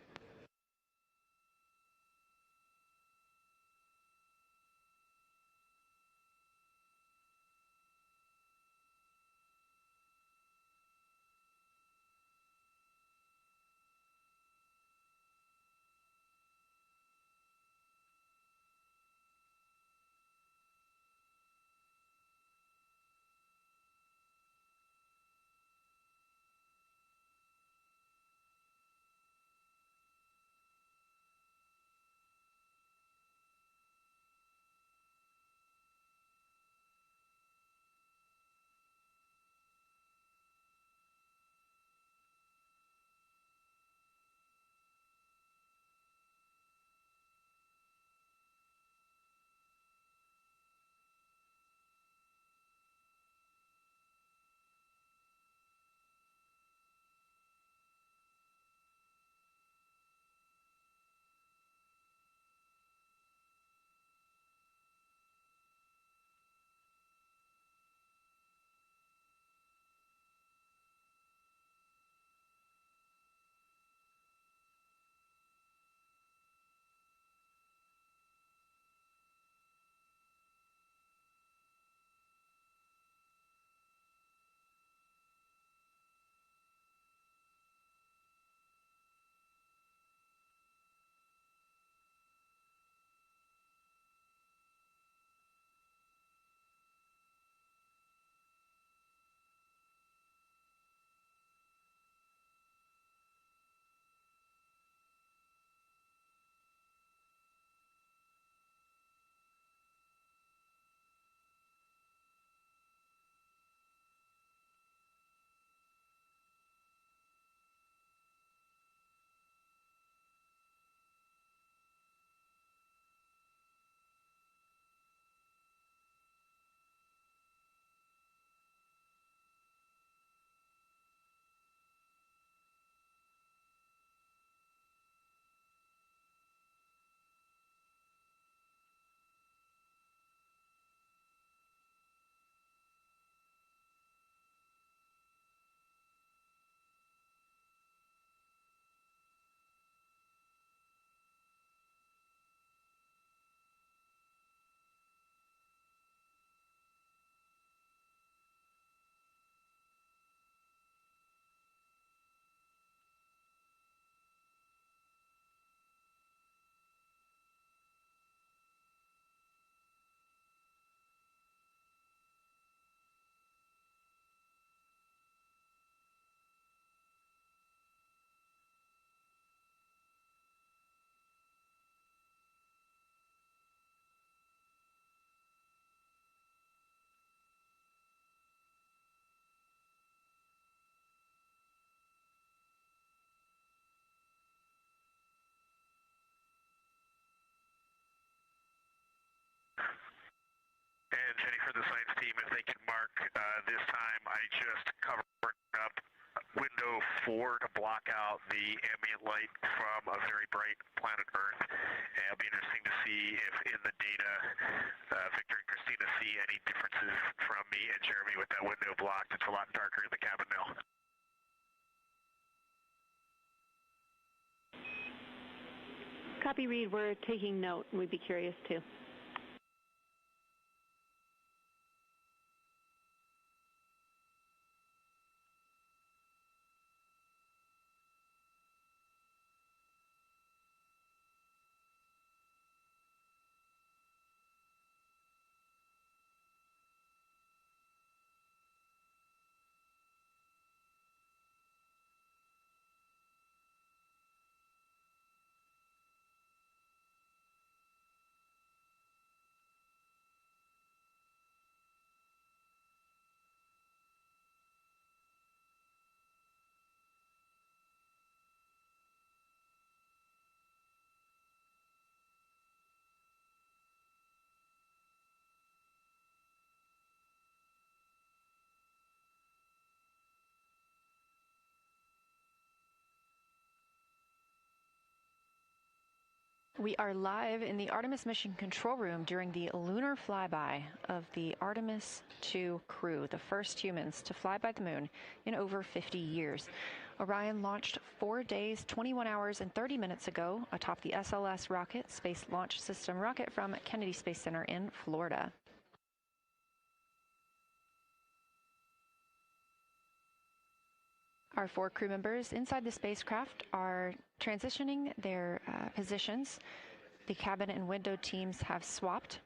And Jenny, for the science team, if they can mark this time, I just covered up window 4 to block out the ambient light from a very bright planet Earth. And it'll be interesting to see if in the data Victor and Christina see any differences from me and Jeremy with that window blocked. It's a lot darker in the cabin now. Copy, Reid. We're taking note, and we'd be curious too. We are live in the Artemis mission control room during the lunar flyby of the Artemis II crew, the first humans to fly by the moon in over 50 years. Orion launched 4 days, 21 hours, and 30 minutes ago atop the SLS rocket, Space Launch System rocket from Kennedy Space Center in Florida. Our 4 crew members inside the spacecraft are transitioning their positions. The cabin and window teams have swapped.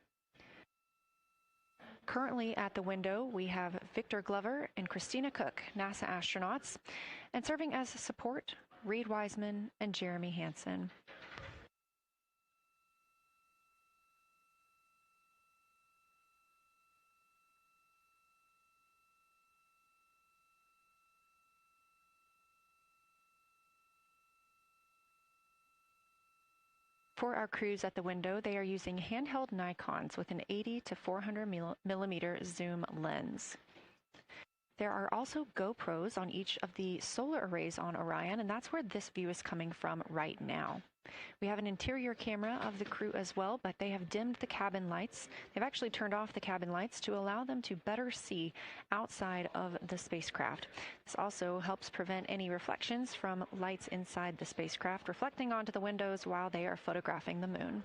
Currently at the window, we have Victor Glover and Christina Cook, NASA astronauts, and serving as support, Reed Wiseman and Jeremy Hansen. For our crews at the window, they are using handheld Nikons with an 80 to 400 millimeter zoom lens. There are also GoPros on each of the solar arrays on Orion, and that's where this view is coming from right now. We have an interior camera of the crew as well, but they have dimmed the cabin lights. They've actually turned off the cabin lights to allow them to better see outside of the spacecraft. This also helps prevent any reflections from lights inside the spacecraft reflecting onto the windows while they are photographing the moon.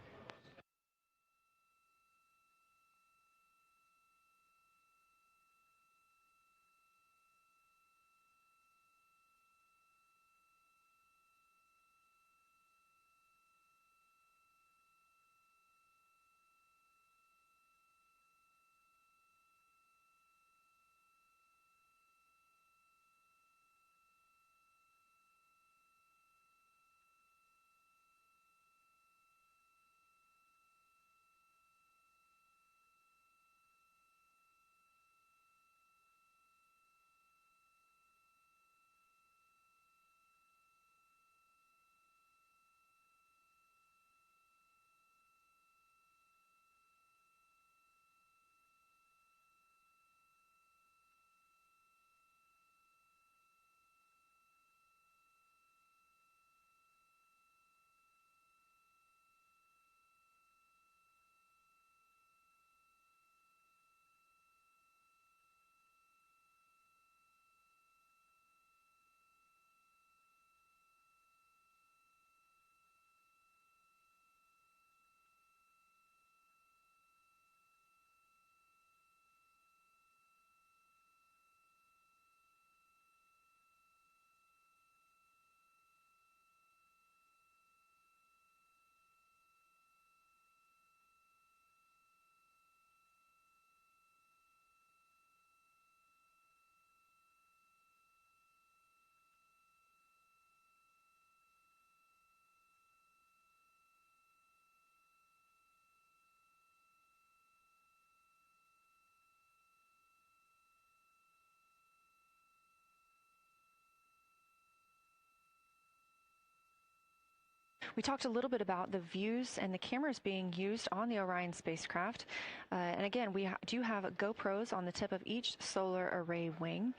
We talked a little bit about the views and the cameras being used on the Orion spacecraft. And again, we do have GoPros on the tip of each solar array wing.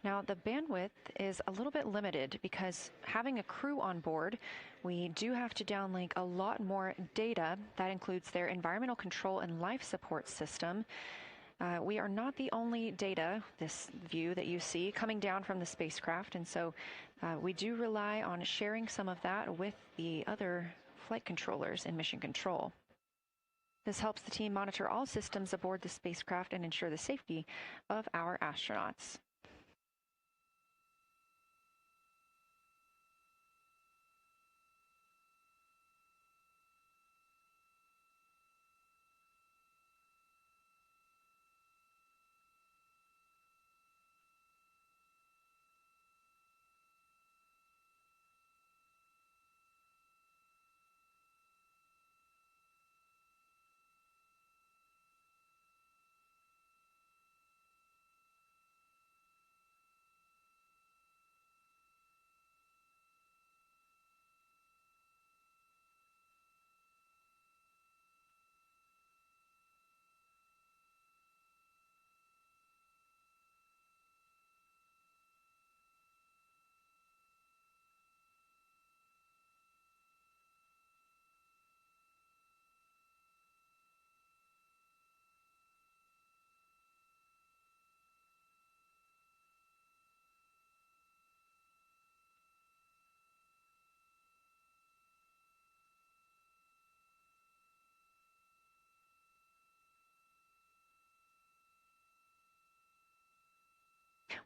Now, the bandwidth is a little bit limited because having a crew on board, we do have to downlink a lot more data. That includes their environmental control and life support system. We are not the only data, this view that you see, coming down from the spacecraft, and so we do rely on sharing some of that with the other flight controllers in mission control. This helps the team monitor all systems aboard the spacecraft and ensure the safety of our astronauts.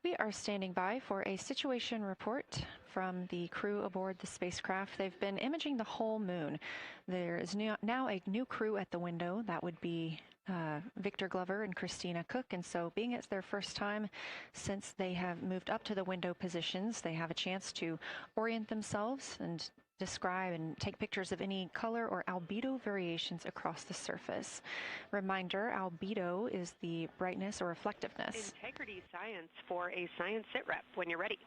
We are standing by for a situation report from the crew aboard the spacecraft. They've been imaging the whole moon. There is now a new crew at the window. That would be Victor Glover and Christina Cook. And so being it's their first time since they have moved up to the window positions, they have a chance to orient themselves and describe and take pictures of any color or albedo variations across the surface. Reminder, albedo is the brightness or reflectiveness. Integrity science for a science sit rep when you're ready.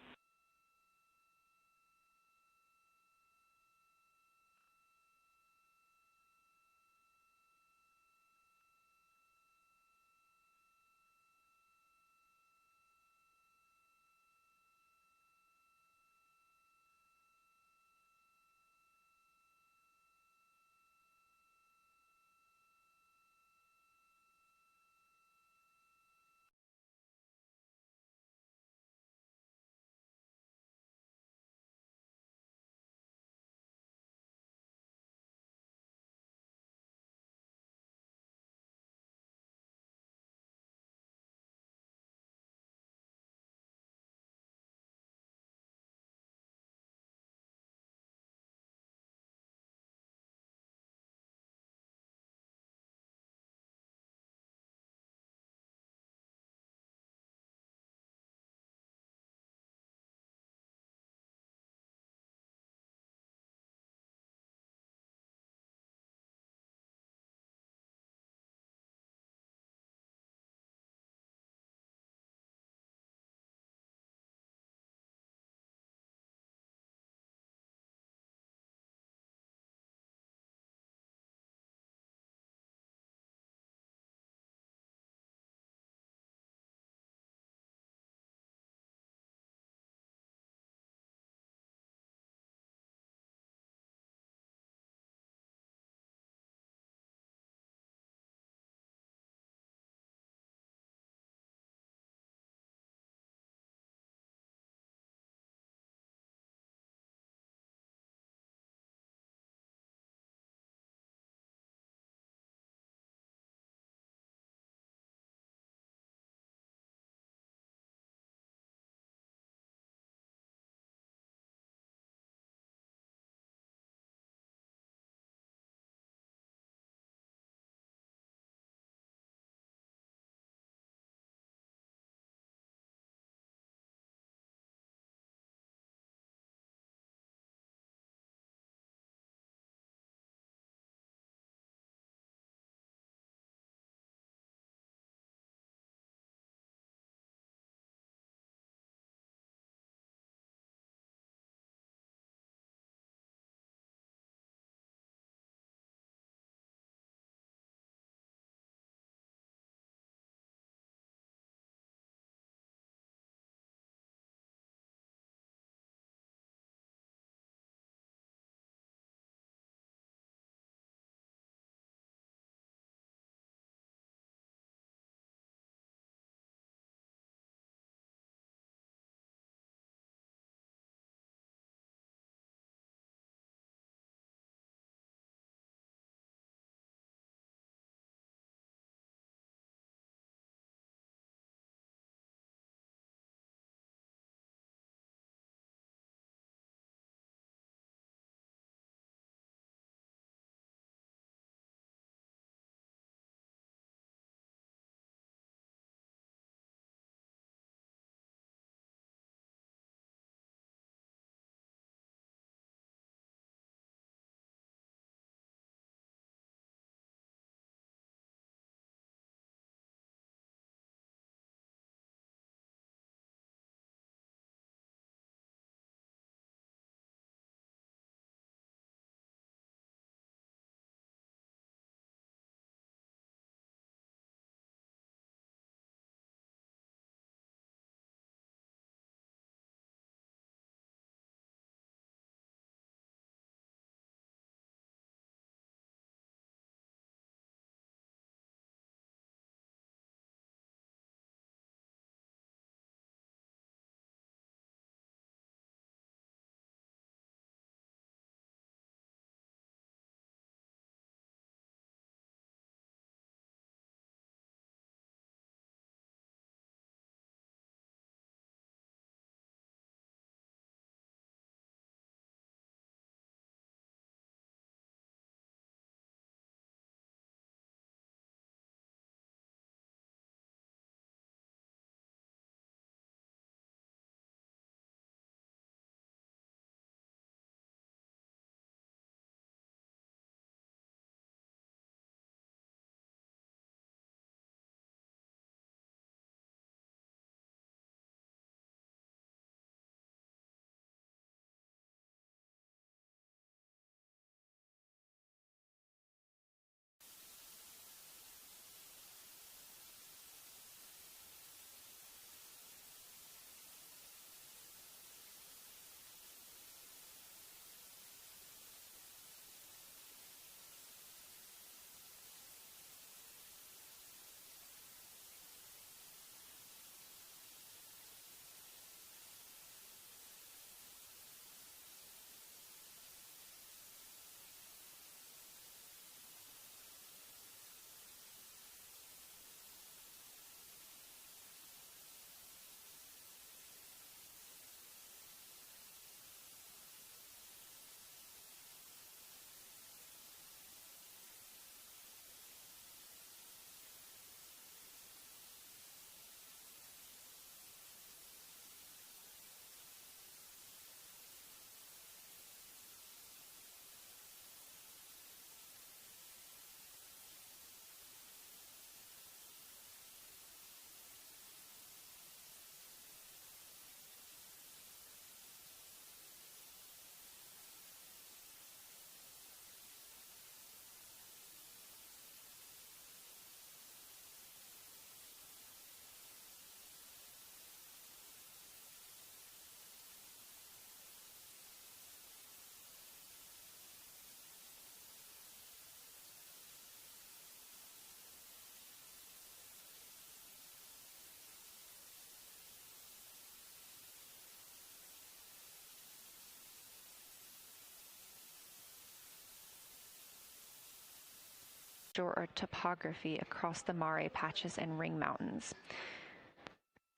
or topography across the mare patches and ring mountains.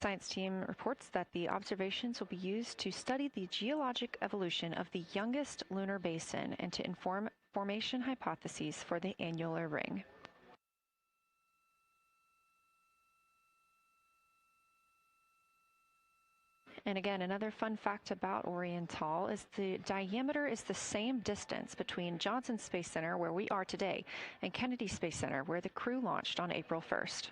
Science team reports that the observations will be used to study the geologic evolution of the youngest lunar basin and to inform formation hypotheses for the annular ring. And again, another fun fact about Oriental is the diameter is the same distance between Johnson Space Center, where we are today, and Kennedy Space Center, where the crew launched on April 1st.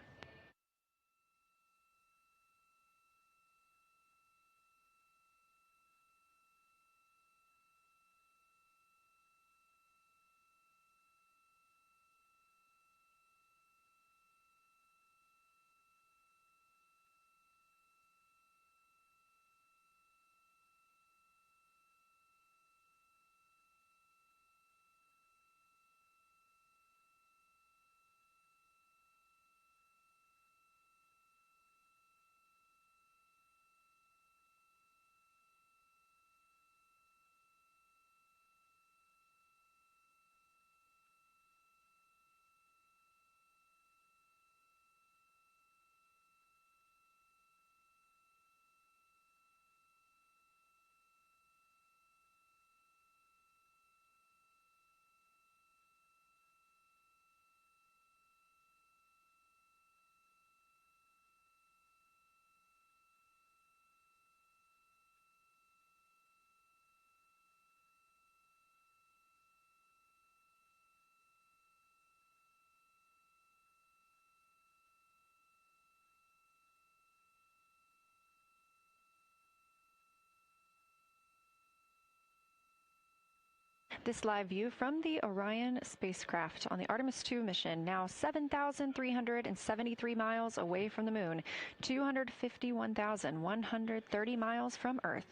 This live view from the Orion spacecraft on the Artemis II mission, now 7,373 miles away from the moon, 251,130 miles from Earth.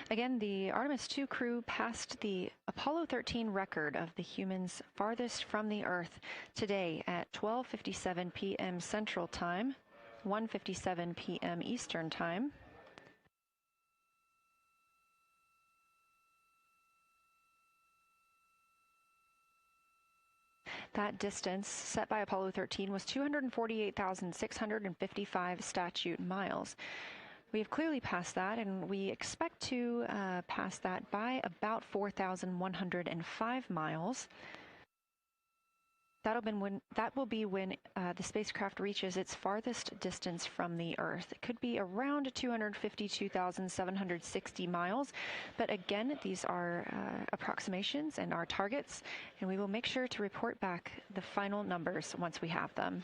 Again, the Artemis II crew passed the Apollo 13 record of the humans farthest from the Earth today at 12:57 p.m. Central Time, 1:57 p.m. Eastern Time. That distance set by Apollo 13 was 248,655 statute miles. We have clearly passed that, and we expect to pass that by about 4,105 miles. That will be when the spacecraft reaches its farthest distance from the Earth. It could be around 252,760 miles, but again, these are approximations and our targets, and we will make sure to report back the final numbers once we have them.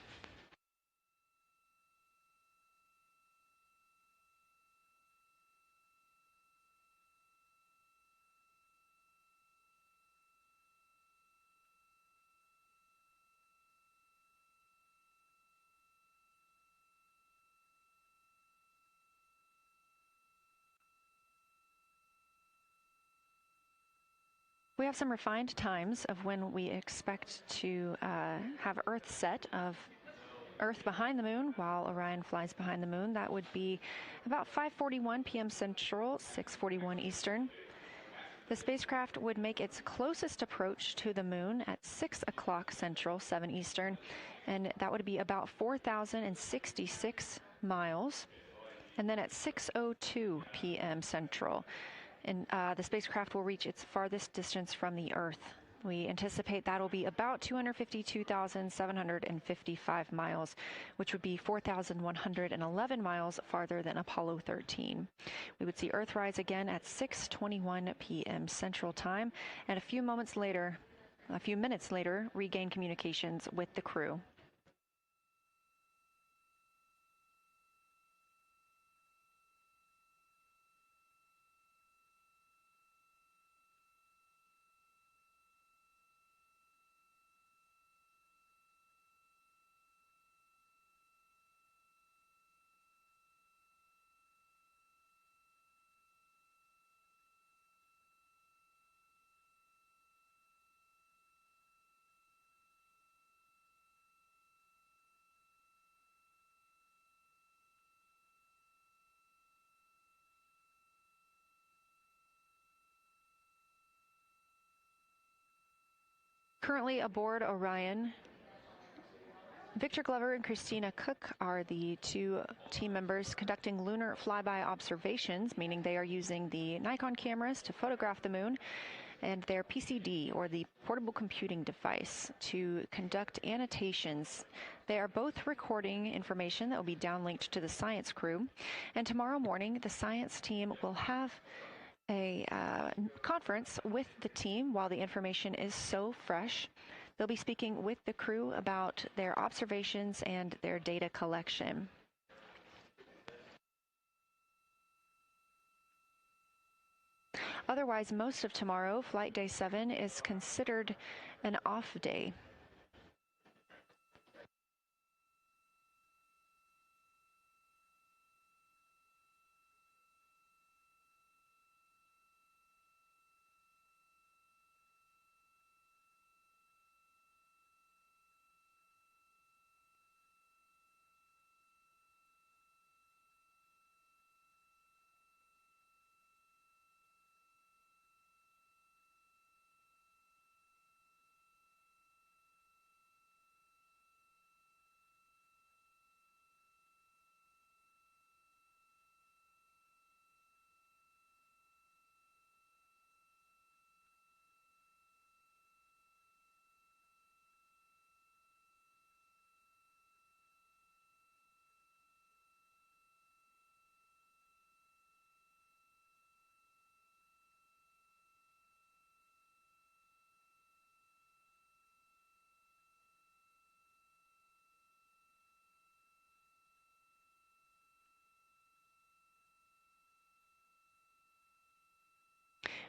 We have some refined times of when we expect to have Earth set of Earth behind the moon while Orion flies behind the moon. That would be about 5:41 p.m. Central, 6:41 Eastern. The spacecraft would make its closest approach to the moon at 6 o'clock Central, 7 Eastern, and that would be about 4,066 miles. And then at 6:02 p.m. Central, and the spacecraft will reach its farthest distance from the Earth, We anticipate that'll be about 252,755 miles, which would be 4,111 miles farther than Apollo 13. We would see Earthrise again at 6:21 p.m. Central Time, and a few minutes later, regain communications with the crew. Currently aboard Orion, Victor Glover and Christina Cook are the two team members conducting lunar flyby observations, meaning they are using the Nikon cameras to photograph the moon, and their PCD, or the portable computing device, to conduct annotations. They are both recording information that will be downlinked to the science crew, and tomorrow morning the science team will have a conference with the team while the information is so fresh. They'll be speaking with the crew about their observations and their data collection. Otherwise, most of tomorrow, Flight Day 7, is considered an off day.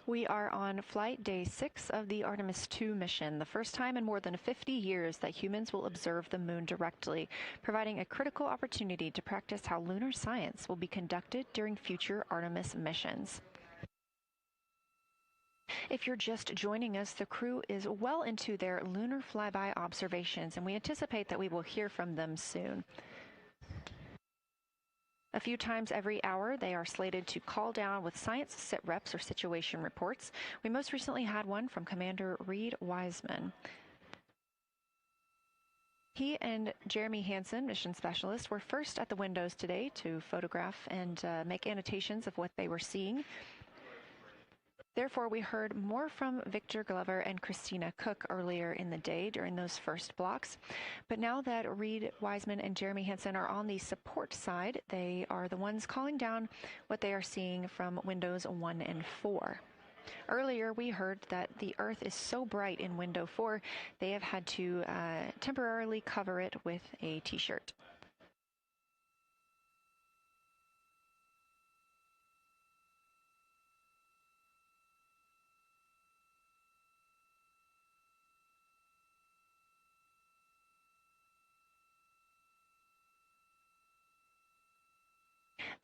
We are on Flight Day 6 of the Artemis II mission, the first time in more than 50 years that humans will observe the moon directly, providing a critical opportunity to practice how lunar science will be conducted during future Artemis missions. If you're just joining us, the crew is well into their lunar flyby observations, and we anticipate that we will hear from them soon. A few times every hour, they are slated to call down with science sit reps or situation reports. We most recently had one from Commander Reed Wiseman. He and Jeremy Hansen, mission specialist, were first at the windows today to photograph and make annotations of what they were seeing. Therefore, we heard more from Victor Glover and Christina Cook earlier in the day during those first blocks. But now that Reed Wiseman and Jeremy Hansen are on the support side, they are the ones calling down what they are seeing from windows 1 and 4. Earlier, we heard that the Earth is so bright in window 4, they have had to temporarily cover it with a t-shirt.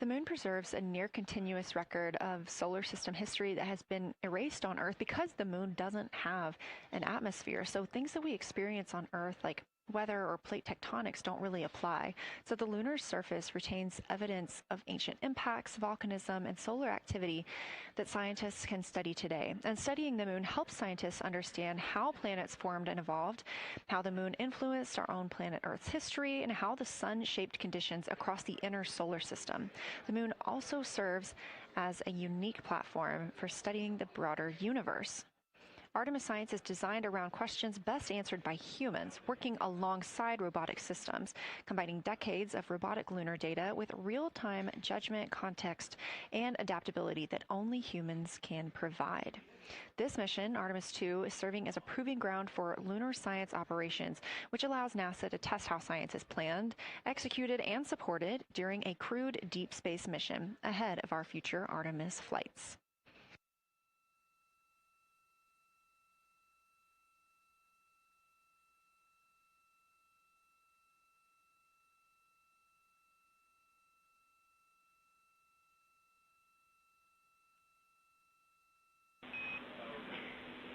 The moon preserves a near-continuous record of solar system history that has been erased on Earth because the moon doesn't have an atmosphere. So things that we experience on Earth, like weather or plate tectonics, don't really apply. So the lunar surface retains evidence of ancient impacts, volcanism, and solar activity that scientists can study today. And studying the moon helps scientists understand how planets formed and evolved, how the moon influenced our own planet Earth's history, and how the sun shaped conditions across the inner solar system. The moon also serves as a unique platform for studying the broader universe. Artemis science is designed around questions best answered by humans, working alongside robotic systems, combining decades of robotic lunar data with real-time judgment, context, and adaptability that only humans can provide. This mission, Artemis II, is serving as a proving ground for lunar science operations, which allows NASA to test how science is planned, executed, and supported during a crewed deep space mission ahead of our future Artemis flights.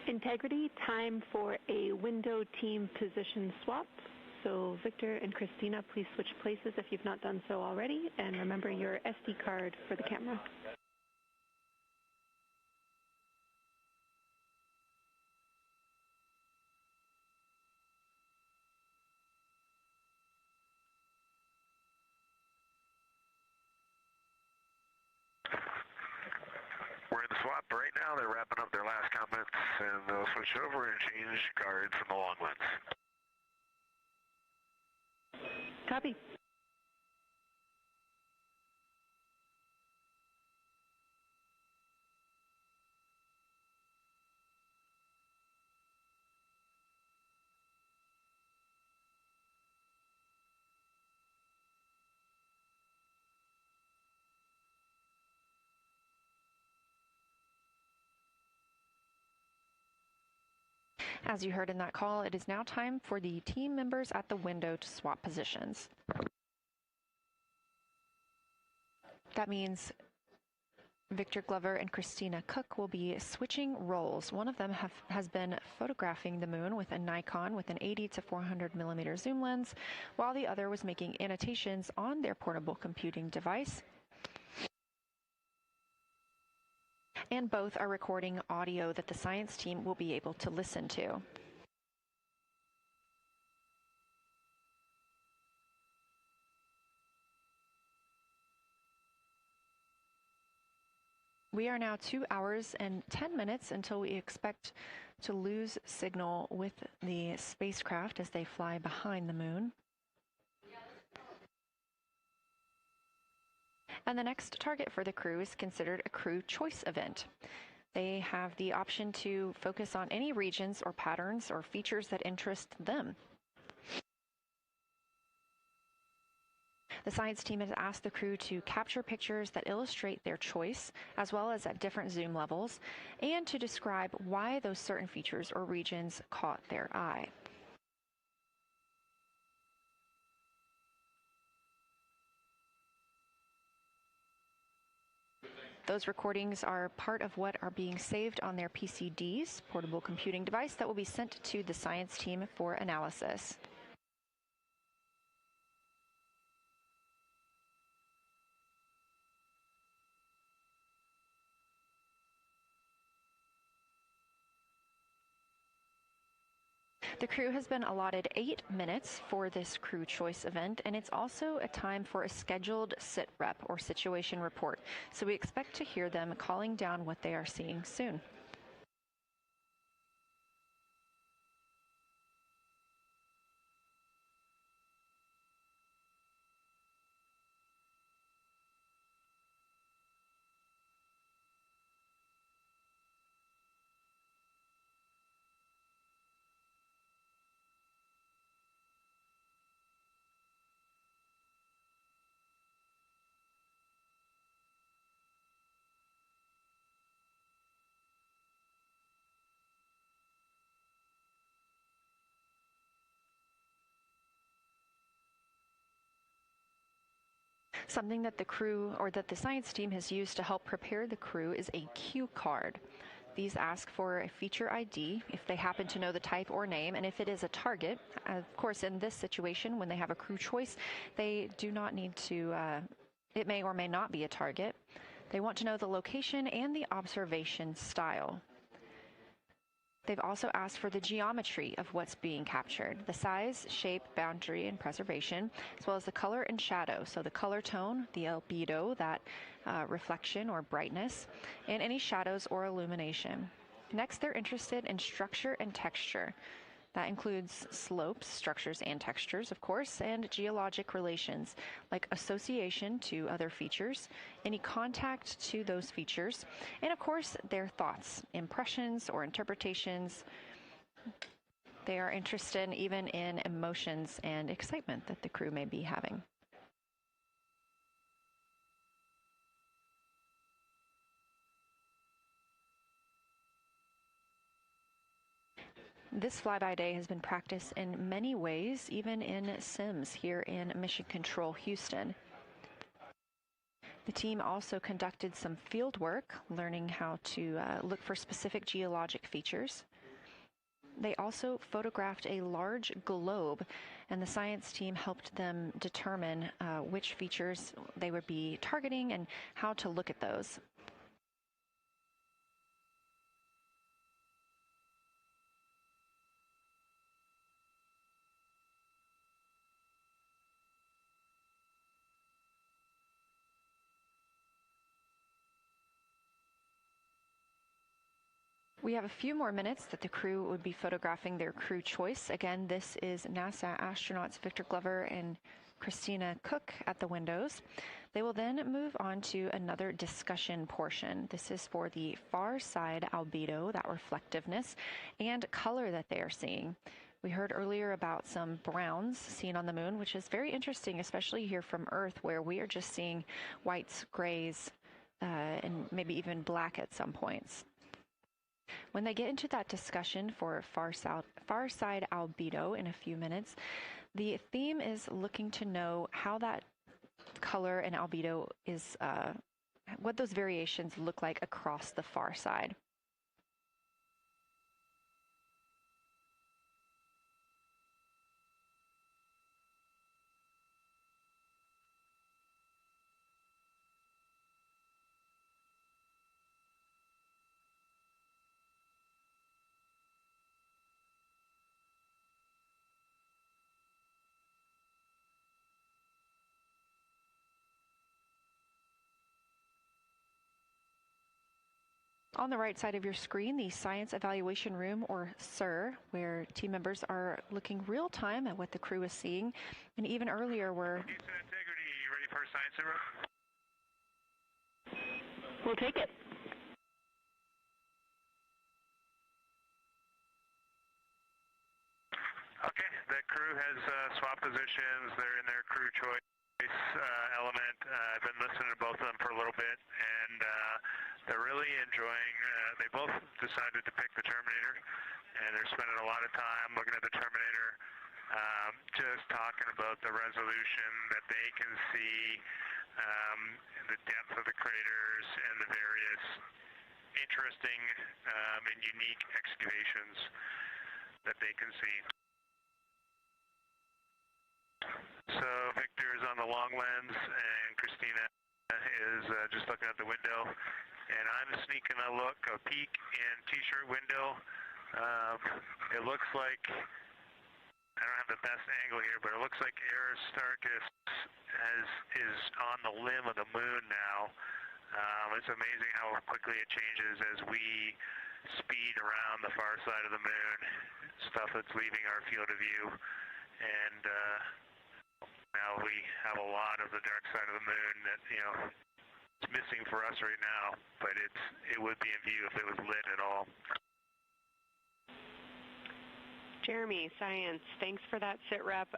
Integrity, time for a window team position swap. So Victor and Christina, please switch places if you've not done so already, and remember your SD card for the camera. We're in the swap right now. They're wrapping up their last comments, and they'll switch over and change cards from the long lens. Copy. As you heard in that call, it is now time for the team members at the window to swap positions. That means Victor Glover and Christina Cook will be switching roles. One of them has been photographing the moon with a Nikon with an 80 to 400 millimeter zoom lens, while the other was making annotations on their portable computing device. And both are recording audio that the science team will be able to listen to. We are now 2 hours and 10 minutes until we expect to lose signal with the spacecraft as they fly behind the moon. And the next target for the crew is considered a crew choice event. They have the option to focus on any regions or patterns or features that interest them. The science team has asked the crew to capture pictures that illustrate their choice, as well as at different zoom levels, and to describe why those certain features or regions caught their eye. Those recordings are part of what are being saved on their PCDs, portable computing device, that will be sent to the science team for analysis. The crew has been allotted 8 minutes for this crew choice event, and it's also a time for a scheduled sit rep or situation report. So we expect to hear them calling down what they are seeing soon. Something that the crew or that the science team has used to help prepare the crew is a cue card. These ask for a feature ID if they happen to know the type or name, and if it is a target. Of course, in this situation, when they have a crew choice, they do not need to, it may or may not be a target. They want to know the location and the observation style. They've also asked for the geometry of what's being captured, the size, shape, boundary, and preservation, as well as the color and shadow, so the color tone, the albedo, that reflection or brightness, and any shadows or illumination. Next, they're interested in structure and texture. That includes slopes, structures, and textures, of course, and geologic relations, like association to other features, any contact to those features, and of course, their thoughts, impressions, or interpretations. They are interested even in emotions and excitement that the crew may be having. This flyby day has been practiced in many ways, even in sims here in Mission Control Houston. The team also conducted some field work, learning how to look for specific geologic features. They also photographed a large globe, and the science team helped them determine which features they would be targeting and how to look at those. We have a few more minutes that the crew would be photographing their crew choice. Again, this is NASA astronauts Victor Glover and Christina Cook at the windows. They will then move on to another discussion portion. This is for the far side albedo, that reflectiveness, and color that they are seeing. We heard earlier about some browns seen on the moon, which is very interesting, especially here from Earth, where we are just seeing whites, grays, and maybe even black at some points. When they get into that discussion for far side albedo in a few minutes, the theme is looking to know how that color and albedo is, what those variations look like across the far side. On the right side of your screen, the Science Evaluation Room, or SIR, where team members are looking real time at what the crew is seeing. And even earlier, we're... Houston Integrity, ready for Science Zero? We'll take it. Okay, the crew has swapped positions. They're in their crew choice element. I've been listening to both of them for a little bit, and they're really enjoying, they both decided to pick the Terminator, and they're spending a lot of time looking at the Terminator, just talking about the resolution that they can see, the depth of the craters, and the various interesting and unique excavations that they can see. So Victor is on the long lens, and Christina is just looking out the window. And I'm sneaking a peek in T-shirt window. It looks like, I don't have the best angle here, but it looks like Aristarchus is on the limb of the moon now. It's amazing how quickly it changes as we speed around the far side of the moon, stuff that's leaving our field of view. And now we have a lot of the dark side of the moon that, you know, it's missing for us right now, but it would be in view if it was lit at all. Jeremy, Science, thanks for that sit rep.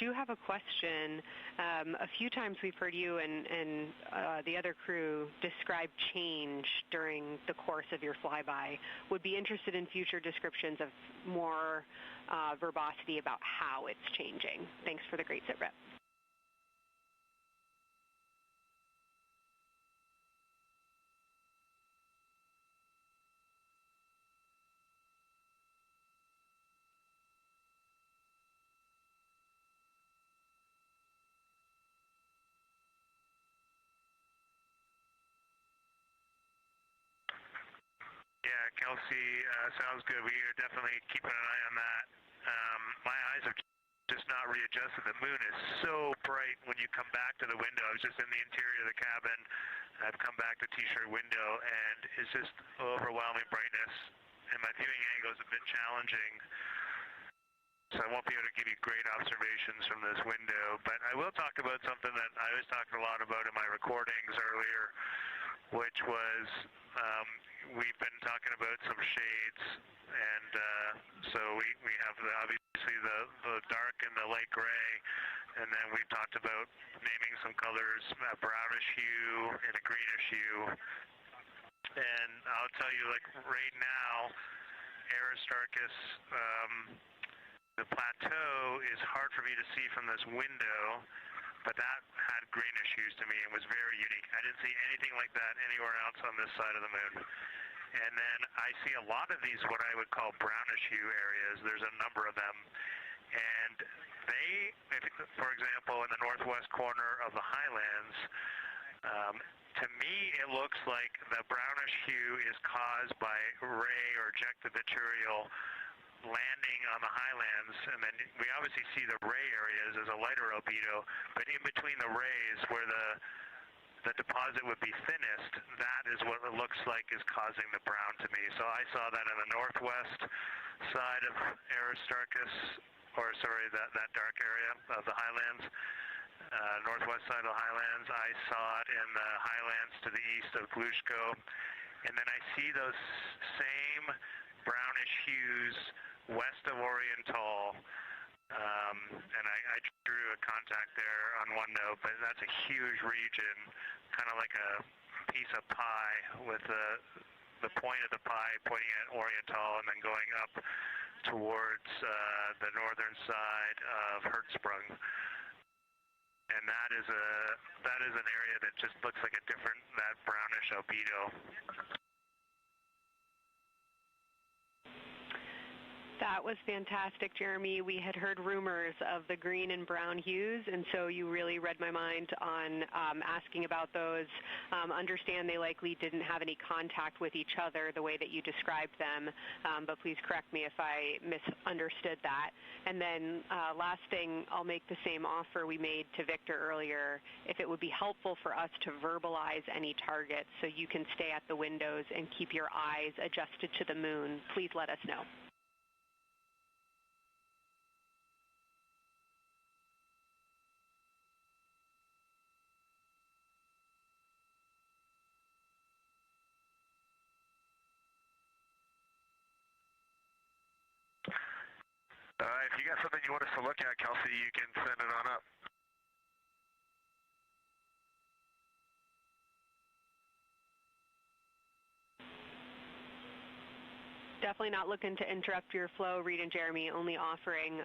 Do have a question. A few times we've heard you and the other crew describe change during the course of your flyby. Would be interested in future descriptions of more verbosity about how it's changing. Thanks for the great sit rep. Yeah, Kelsey, sounds good. We are definitely keeping an eye on that. My eyes have just not readjusted. The moon is so bright when you come back to the window. I was just in the interior of the cabin. I've come back to T-shirt window, and it's just overwhelming brightness. and my viewing angle is a bit challenging, so I won't be able to give you great observations from this window. But I will talk about something that I was talking a lot about in my recordings earlier, which was we've been talking about some shades, and so we have obviously the dark and the light gray, and then we've talked about naming some colors, a brownish hue and a greenish hue. And I'll tell you, like right now, Aristarchus, the plateau is hard for me to see from this window, but that had greenish hues to me and was very unique. I didn't see anything like that anywhere else on this side of the moon. And then I see a lot of these what I would call brownish hue areas. There's a number of them. And they, for example, in the northwest corner of the highlands, to me it looks like the brownish hue is caused by ray or ejected material landing on the highlands, and then we obviously see the ray areas as a lighter albedo, but in between the rays where the deposit would be thinnest, that is what it looks like is causing the brown to me. So I saw that in the northwest side of Aristarchus, or sorry, that dark area of the highlands, northwest side of the highlands. I saw it in the highlands to the east of Glushko, and then I see those same brownish hues west of Oriental, and I drew a contact there on one note, but that's a huge region, kind of like a piece of pie with the point of the pie pointing at Oriental and then going up towards the northern side of Hertzsprung. And that is an area that just looks like a different, that brownish albedo. That was fantastic, Jeremy. We had heard rumors of the green and brown hues, and so you really read my mind on asking about those. Understand they likely didn't have any contact with each other the way that you described them, but please correct me if I misunderstood that. And then last thing, I'll make the same offer we made to Victor earlier. If it would be helpful for us to verbalize any targets so you can stay at the windows and keep your eyes adjusted to the moon, please let us know. If you got something you want us to look at, Kelsey, you can send it on up. Definitely not looking to interrupt your flow, Reed and Jeremy, only offering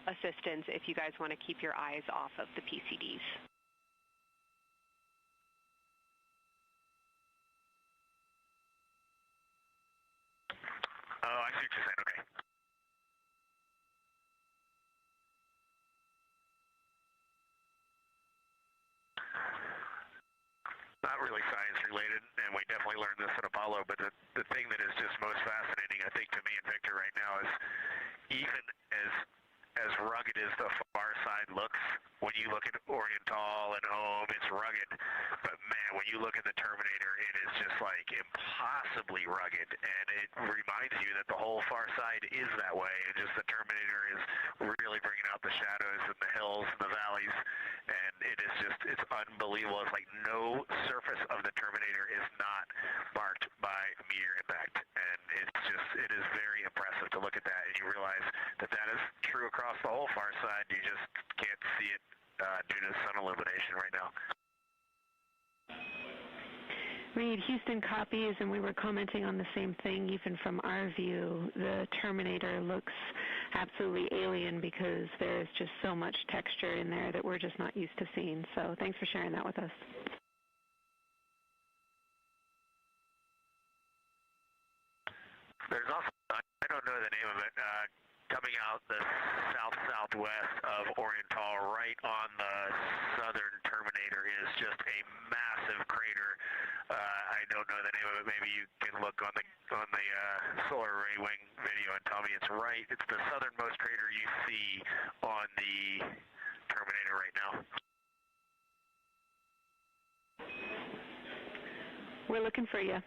assistance if you guys want to keep your eyes off of the PCDs. Oh, I see what you're saying, okay. Not really science related, and we definitely learned this at Apollo, but the thing that is just most fascinating, I think, to me and Victor right now is even as rugged as the far side looks, when you look at Oriental and home, it's rugged, but man, when you look at the Terminator, it is just like impossibly rugged, and it reminds you that the whole far side is that way, and just the Terminator is really bringing out the shadows and the hills and the valleys, and it is just, it's unbelievable. It's like no surface of the Terminator is not marked by meteor impact, and it is very impressive to look at that, and you realize that that is true across the whole far side. You just can't see it due to sun illumination right now. Reed, Houston copies, and we were commenting on the same thing. Even from our view, the Terminator looks absolutely alien because there's just so much texture in there that we're just not used to seeing. So thanks for sharing that with us. There's also, I don't know the name of it, coming out the south-southwest of Oriental, right on the southern Terminator, is just a massive crater. I don't know the name of it. Maybe you can look on the solar array wing video and tell me it's right. It's the southernmost crater you see on the Terminator right now. We're looking for you.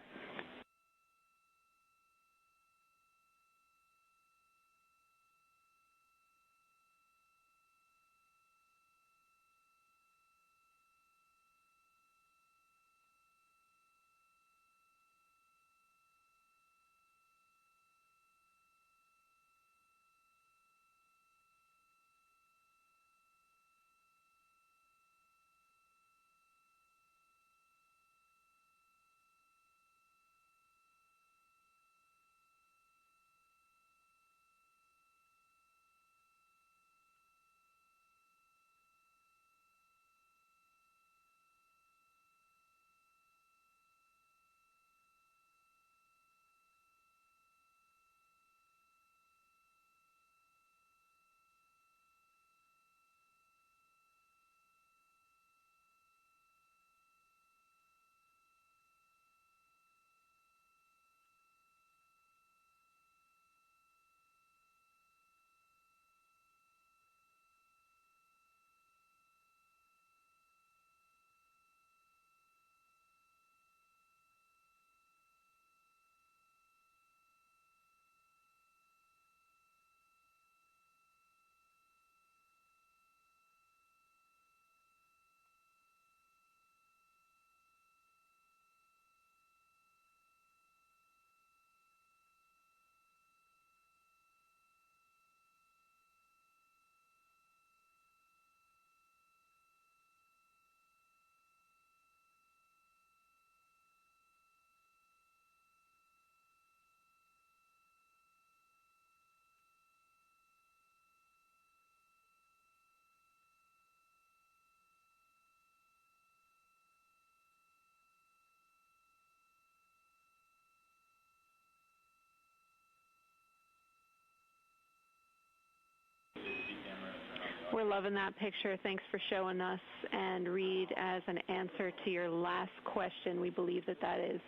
We're loving that picture. Thanks for showing us. And Reed, as an answer to your last question, we believe that that is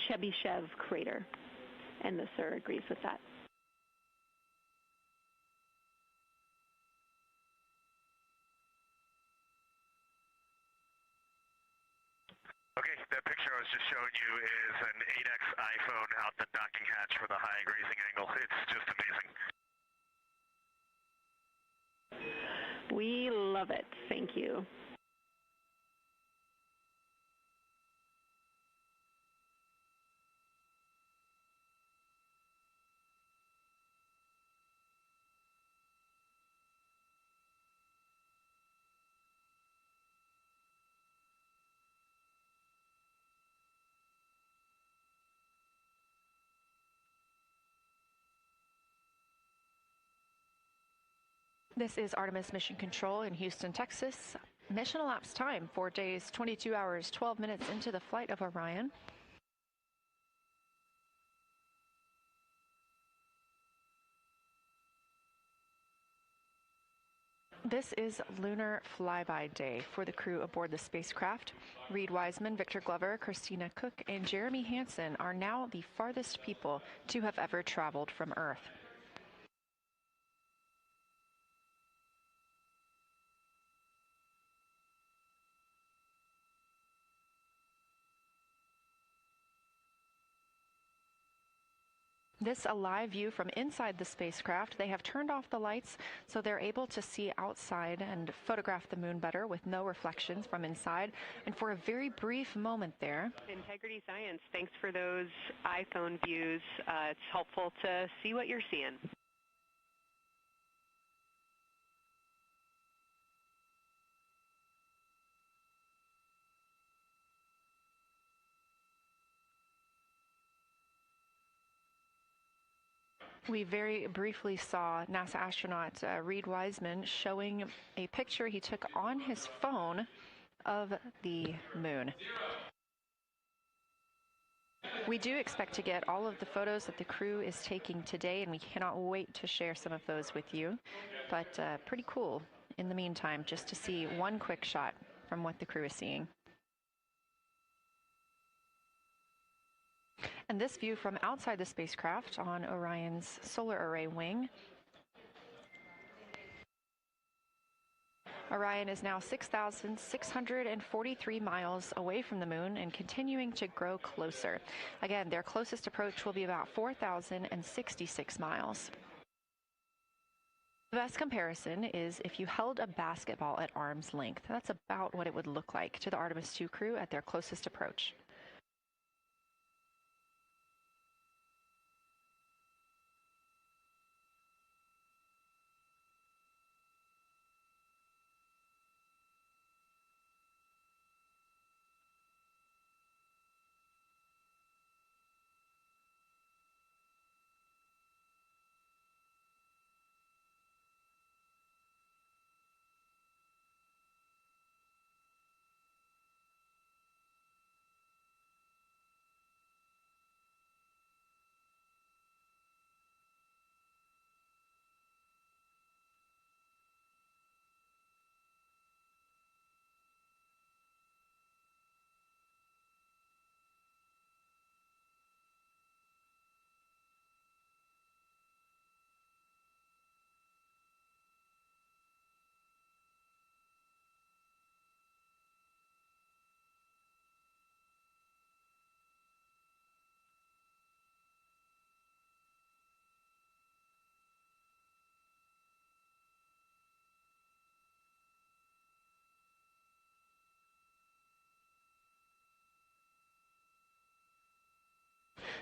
Chebyshev crater. And the sir agrees with that. Okay, that picture I was just showing you is an 8X iPhone out the docking hatch for the high grazing angle. It's just amazing. We love it. Thank you. This is Artemis Mission Control in Houston, Texas. Mission elapsed time, 4 days, 22 hours, 12 minutes into the flight of Orion. This is Lunar Flyby Day for the crew aboard the spacecraft. Reed Wiseman, Victor Glover, Christina Cook, and Jeremy Hansen are now the farthest people to have ever traveled from Earth. This a live view from inside the spacecraft. They have turned off the lights so they're able to see outside and photograph the moon better with no reflections from inside. And for a very brief moment there. Integrity Science, thanks for those iPhone views. It's helpful to see what you're seeing. We very briefly saw NASA astronaut Reed Wiseman showing a picture he took on his phone of the moon. We do expect to get all of the photos that the crew is taking today, and we cannot wait to share some of those with you. But pretty cool in the meantime, just to see one quick shot from what the crew is seeing. And this view from outside the spacecraft on Orion's solar array wing. Orion is now 6,643 miles away from the moon and continuing to grow closer. Again, their closest approach will be about 4,066 miles. The best comparison is if you held a basketball at arm's length. That's about what it would look like to the Artemis II crew at their closest approach.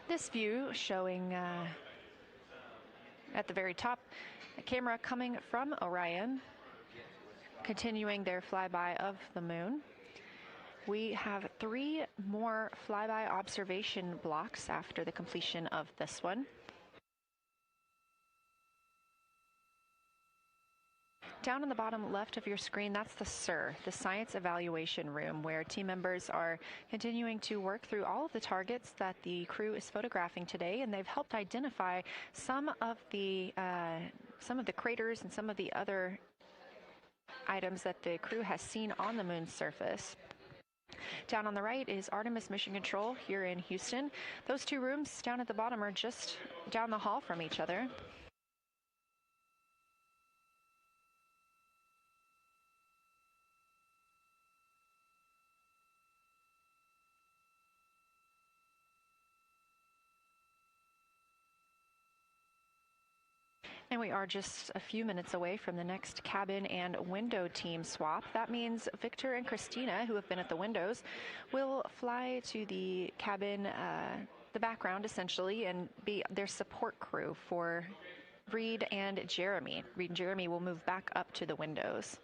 This view showing at the very top, a camera coming from Orion, continuing their flyby of the moon. We have 3 more flyby observation blocks after the completion of this one. Down in the bottom left of your screen, that's the SIR, the Science Evaluation Room, where team members are continuing to work through all of the targets that the crew is photographing today, and they've helped identify some of the craters and some of the other items that the crew has seen on the moon's surface. Down on the right is Artemis Mission Control here in Houston. Those two rooms down at the bottom are just down the hall from each other. And we are just a few minutes away from the next cabin and window team swap. That means Victor and Christina, who have been at the windows, will fly to the cabin, the background essentially, and be their support crew for Reed and Jeremy. Reed and Jeremy will move back up to the windows.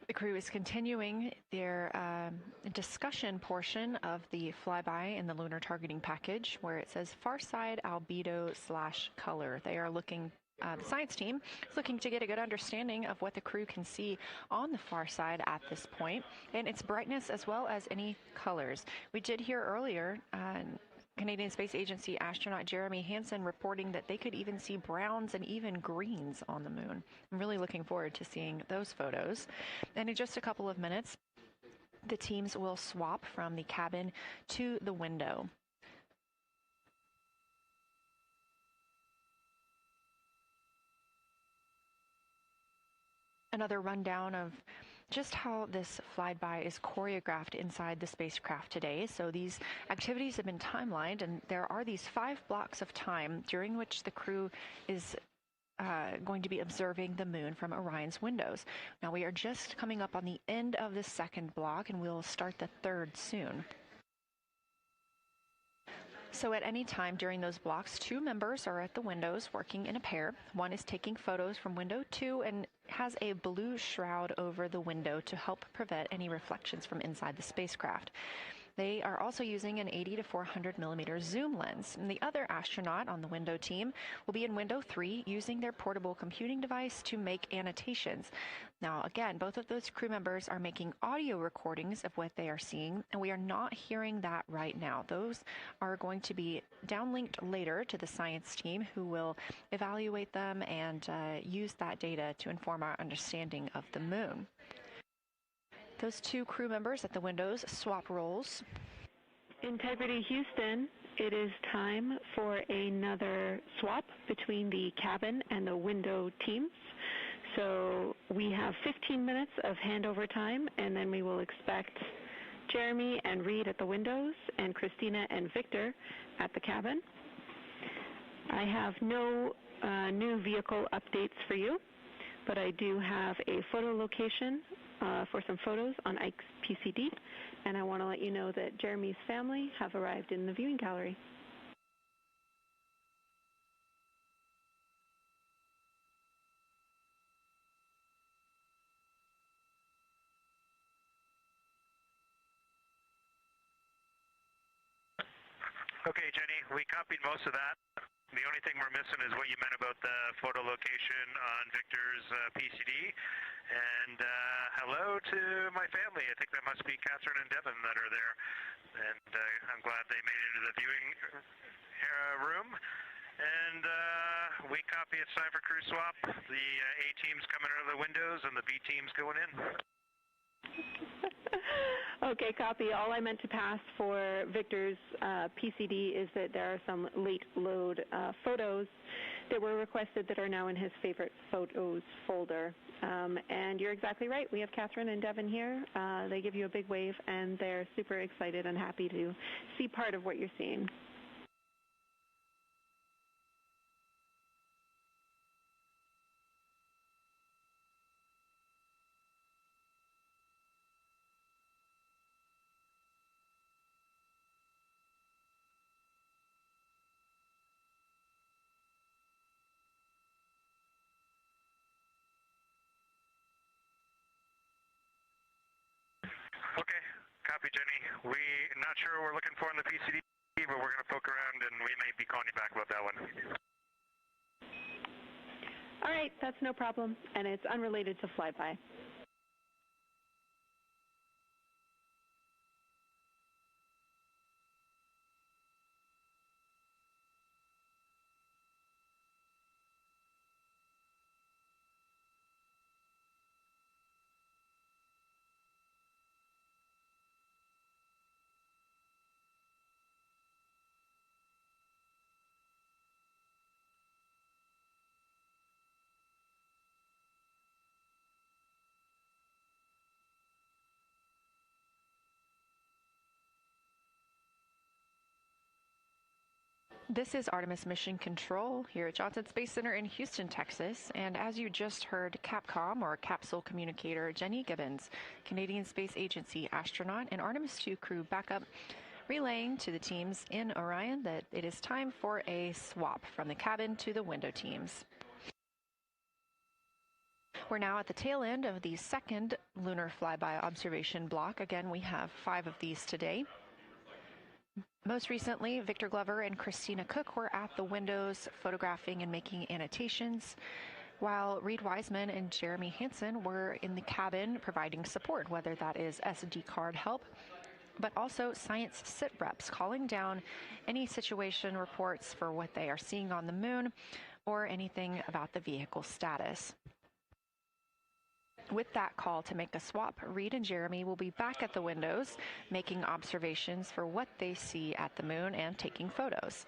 The crew is continuing their discussion portion of the flyby in the lunar targeting package, where it says far side albedo / color. They are looking, the science team is looking to get a good understanding of what the crew can see on the far side at this point, and its brightness as well as any colors. We did hear earlier Canadian Space Agency astronaut Jeremy Hansen reporting that they could even see browns and even greens on the moon. I'm really looking forward to seeing those photos. And in just a couple of minutes, the teams will swap from the cabin to the window. Another rundown of just how this flyby is choreographed inside the spacecraft today. So these activities have been timelined, and there are these 5 blocks of time during which the crew is going to be observing the moon from Orion's windows. Now we are just coming up on the end of the second block, and we'll start the third soon. So at any time during those blocks, 2 members are at the windows working in a pair. One is taking photos from window 2 and has a blue shroud over the window to help prevent any reflections from inside the spacecraft. They are also using an 80 to 400 millimeter zoom lens. And the other astronaut on the window team will be in window 3 using their portable computing device to make annotations. Now, again, both of those crew members are making audio recordings of what they are seeing, and we are not hearing that right now. Those are going to be downlinked later to the science team, who will evaluate them and use that data to inform our understanding of the moon. Those 2 crew members at the windows swap roles. Integrity Houston, it is time for another swap between the cabin and the window teams. So we have 15 minutes of handover time, and then we will expect Jeremy and Reed at the windows and Christina and Victor at the cabin. I have no new vehicle updates for you, but I do have a photo location for some photos on Ike's PCD, and I want to let you know that Jeremy's family have arrived in the viewing gallery. Okay, Jenny, we copied most of that. The only thing we're missing is what you meant about the photo location on Victor's PCD. And hello to my family. I think that must be Catherine and Devin that are there. And I'm glad they made it into the viewing room. And we copy, it's time for crew swap. The A team's coming out of the windows and the B team's going in. Okay, copy. All I meant to pass for Victor's PCD is that there are some late load photos that were requested that are now in his favorite photos folder. And you're exactly right. We have Catherine and Devin here. They give you a big wave, and they're super excited and happy to see part of what you're seeing. Okay, copy, Jenny. We're not sure what we're looking for in the PCD, but we're going to poke around, and we may be calling you back about that one. All right, that's no problem, and it's unrelated to flyby. This is Artemis Mission Control here at Johnson Space Center in Houston, Texas. And as you just heard, Capcom, or Capsule Communicator Jenny Gibbons, Canadian Space Agency astronaut and Artemis II crew backup, relaying to the teams in Orion that it is time for a swap from the cabin to the window teams. We're now at the tail end of the second Lunar Flyby observation block. Again, we have 5 of these today. Most recently, Victor Glover and Christina Cook were at the windows photographing and making annotations, while Reed Wiseman and Jeremy Hansen were in the cabin providing support, whether that is SD card help, but also science sit reps, calling down any situation reports for what they are seeing on the moon or anything about the vehicle status. With that call to make a swap, Reed and Jeremy will be back at the windows, making observations for what they see at the moon and taking photos.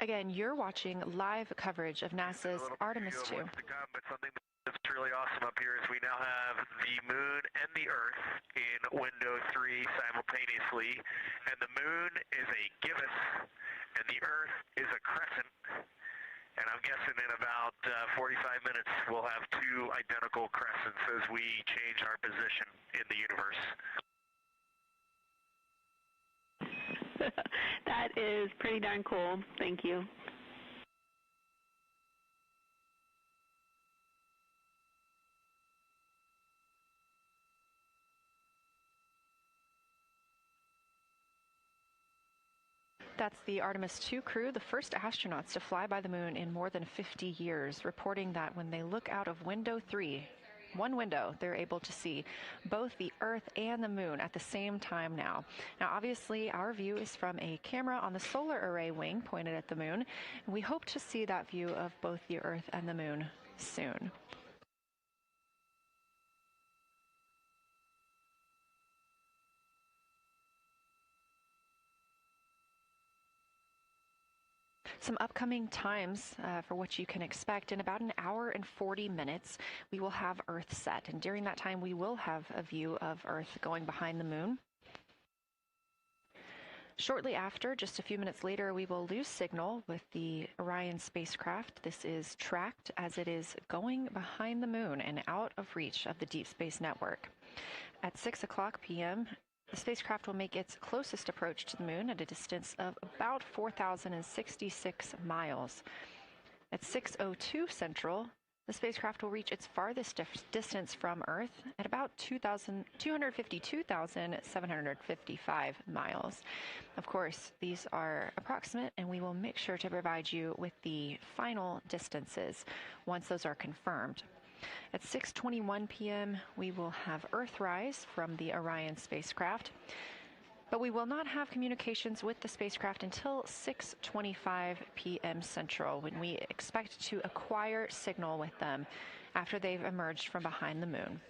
Again, you're watching live coverage of NASA's Artemis II. But something that's really awesome up here is we now have the moon and the Earth in window 3 simultaneously, and the moon is a gibbous, and the Earth is a crescent. And I'm guessing in about 45 minutes we'll have 2 identical crescents as we change our position in the universe. That is pretty darn cool. Thank you. That's the Artemis II crew, the first astronauts to fly by the moon in more than 50 years, reporting that when they look out of window 3, one window, they're able to see both the Earth and the moon at the same time now. Now, obviously, our view is from a camera on the solar array wing pointed at the moon, and we hope to see that view of both the Earth and the moon soon. Some upcoming times for what you can expect. In about an hour and 40 minutes, we will have Earth set. And during that time, we will have a view of Earth going behind the moon. Shortly after, just a few minutes later, we will lose signal with the Orion spacecraft. This is tracked as it is going behind the moon and out of reach of the Deep Space Network. At 6 o'clock p.m., the spacecraft will make its closest approach to the moon at a distance of about 4,066 miles. At 6:02 Central, the spacecraft will reach its farthest distance from Earth at about 252,755 miles. Of course, these are approximate, and we will make sure to provide you with the final distances once those are confirmed. At 6:21 p.m., we will have Earthrise from the Orion spacecraft, but we will not have communications with the spacecraft until 6:25 p.m. Central, when we expect to acquire signal with them after they've emerged from behind the moon.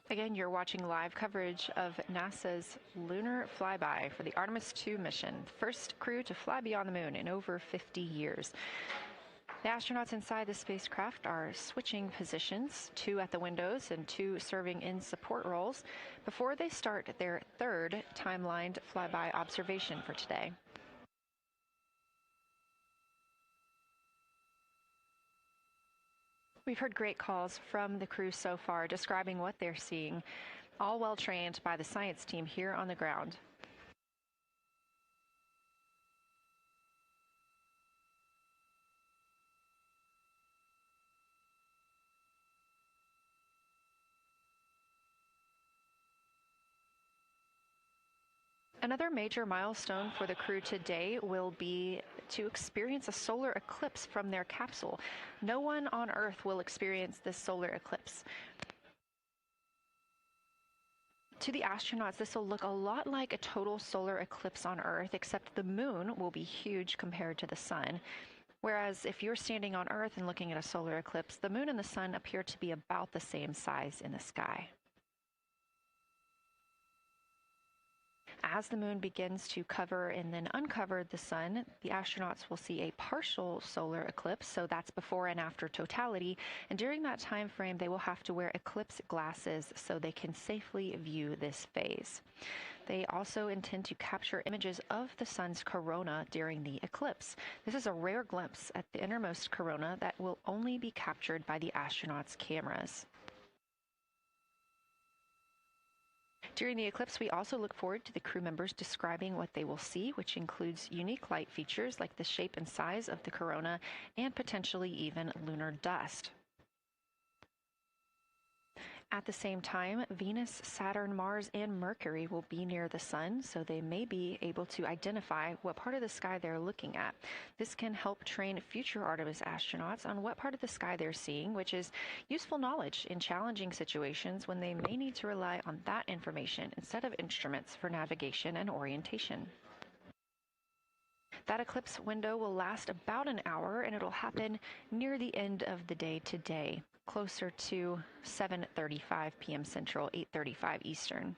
Again, you're watching live coverage of NASA's Lunar Flyby for the Artemis II mission, the first crew to fly beyond the moon in over 50 years. The astronauts inside the spacecraft are switching positions, 2 at the windows and 2 serving in support roles, before they start their third timelined flyby observation for today. We've heard great calls from the crew so far describing what they're seeing, all well trained by the science team here on the ground. Another major milestone for the crew today will be to experience a solar eclipse from their capsule. No one on Earth will experience this solar eclipse. To the astronauts, this will look a lot like a total solar eclipse on Earth, except the moon will be huge compared to the sun. Whereas if you're standing on Earth and looking at a solar eclipse, the moon and the sun appear to be about the same size in the sky. As the moon begins to cover and then uncover the sun, the astronauts will see a partial solar eclipse, so that's before and after totality, and during that time frame they will have to wear eclipse glasses so they can safely view this phase. They also intend to capture images of the sun's corona during the eclipse. This is a rare glimpse at the innermost corona that will only be captured by the astronauts' cameras. During the eclipse, we also look forward to the crew members describing what they will see, which includes unique light features like the shape and size of the corona and potentially even lunar dust. At the same time, Venus, Saturn, Mars, and Mercury will be near the sun, so they may be able to identify what part of the sky they're looking at. This can help train future Artemis astronauts on what part of the sky they're seeing, which is useful knowledge in challenging situations when they may need to rely on that information instead of instruments for navigation and orientation. That eclipse window will last about an hour, and it'll happen near the end of the day today, closer to 7:35 p.m. Central, 8:35 Eastern.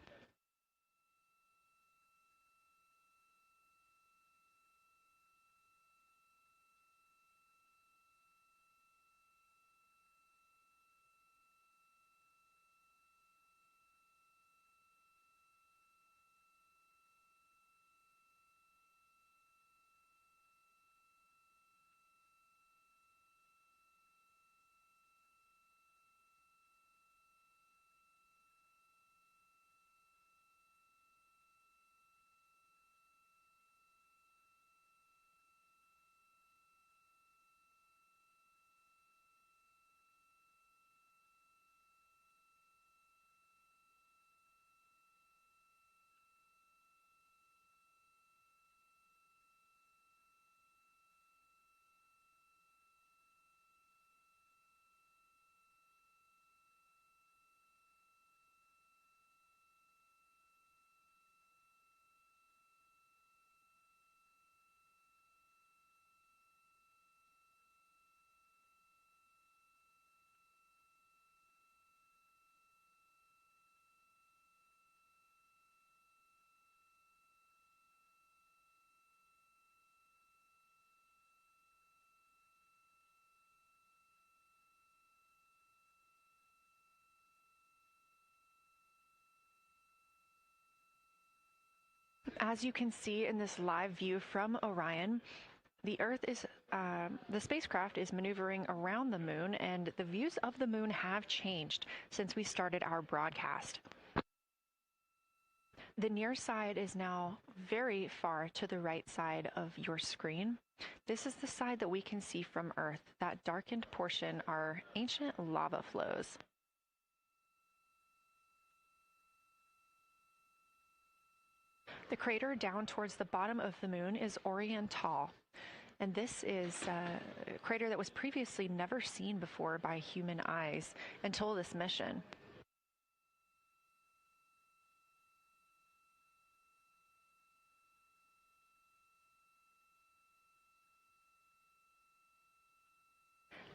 As you can see in this live view from Orion, the spacecraft is maneuvering around the moon, and the views of the moon have changed since we started our broadcast. The near side is now very far to the right side of your screen. This is the side that we can see from Earth. That darkened portion are ancient lava flows. The crater down towards the bottom of the moon is Orbital, and this is a crater that was previously never seen before by human eyes until this mission.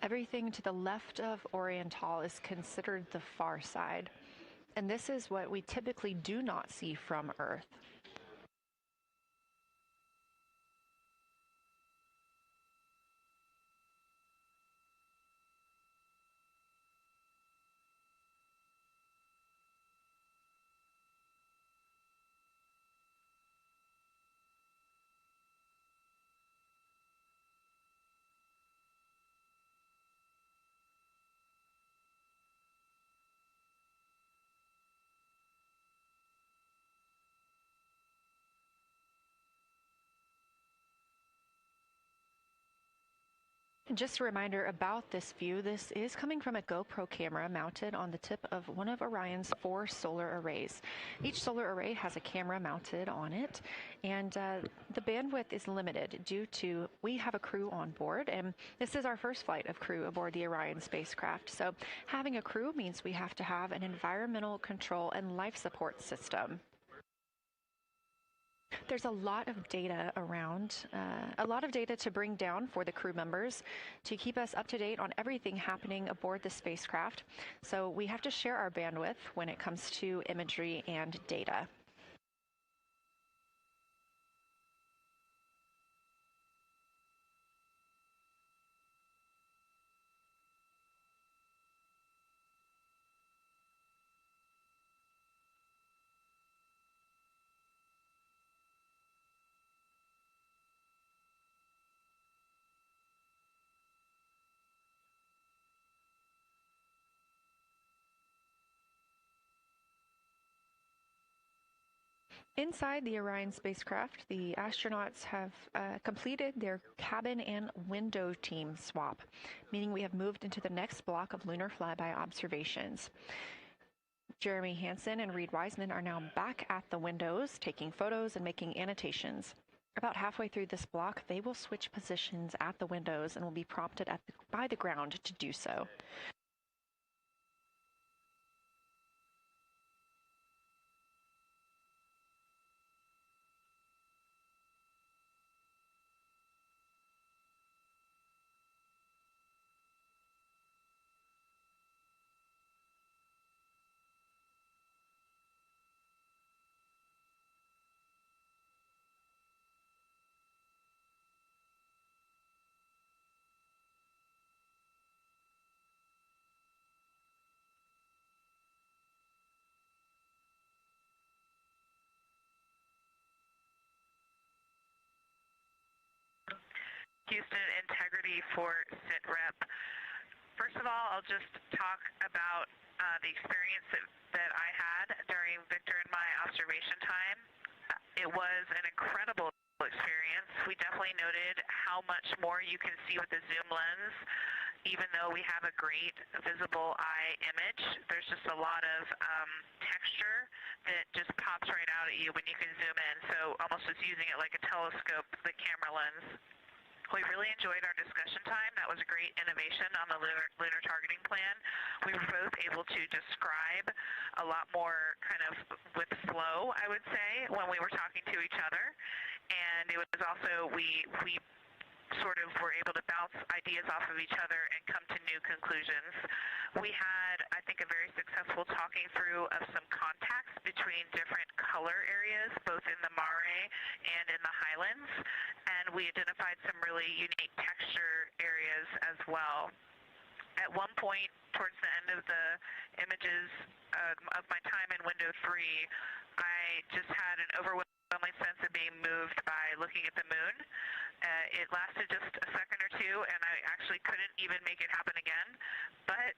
Everything to the left of Orbital is considered the far side, and this is what we typically do not see from Earth. And just a reminder about this view, this is coming from a GoPro camera mounted on the tip of one of Orion's 4 solar arrays. Each solar array has a camera mounted on it, and the bandwidth is limited due to we have a crew on board, and this is our first flight of crew aboard the Orion spacecraft. So having a crew means we have to have an environmental control and life support system. There's a lot of data around, a lot of data to bring down for the crew members to keep us up to date on everything happening aboard the spacecraft. So we have to share our bandwidth when it comes to imagery and data. Inside the Orion spacecraft, the astronauts have completed their cabin and window team swap, meaning we have moved into the next block of Lunar Flyby observations. Jeremy Hansen and Reed Wiseman are now back at the windows, taking photos and making annotations. About halfway through this block, they will switch positions at the windows and will be prompted by the ground to do so. Houston integrity for SITREP. First of all, I'll just talk about the experience that I had during Victor and my observation time. It was an incredible experience. We definitely noted how much more you can see with the zoom lens. Even though we have a great visible eye image, there's just a lot of texture that just pops right out at you when you can zoom in. So almost just using it like a telescope, the camera lens. We really enjoyed our discussion time. That was a great innovation on the lunar targeting plan. We were both able to describe a lot more kind of with flow, I would say, when we were talking to each other. And it was also, we sort of were able to bounce ideas off of each other and come to new conclusions. We had, I think, a very successful talking through of some contacts between different color areas, both in the mare and in the highlands, and we identified some really unique texture areas as well. At one point, towards the end of the images of my time in window 3, I just had an overwhelming sense of being moved by looking at the moon. It lasted just a second or two, and I actually couldn't even make it happen again. But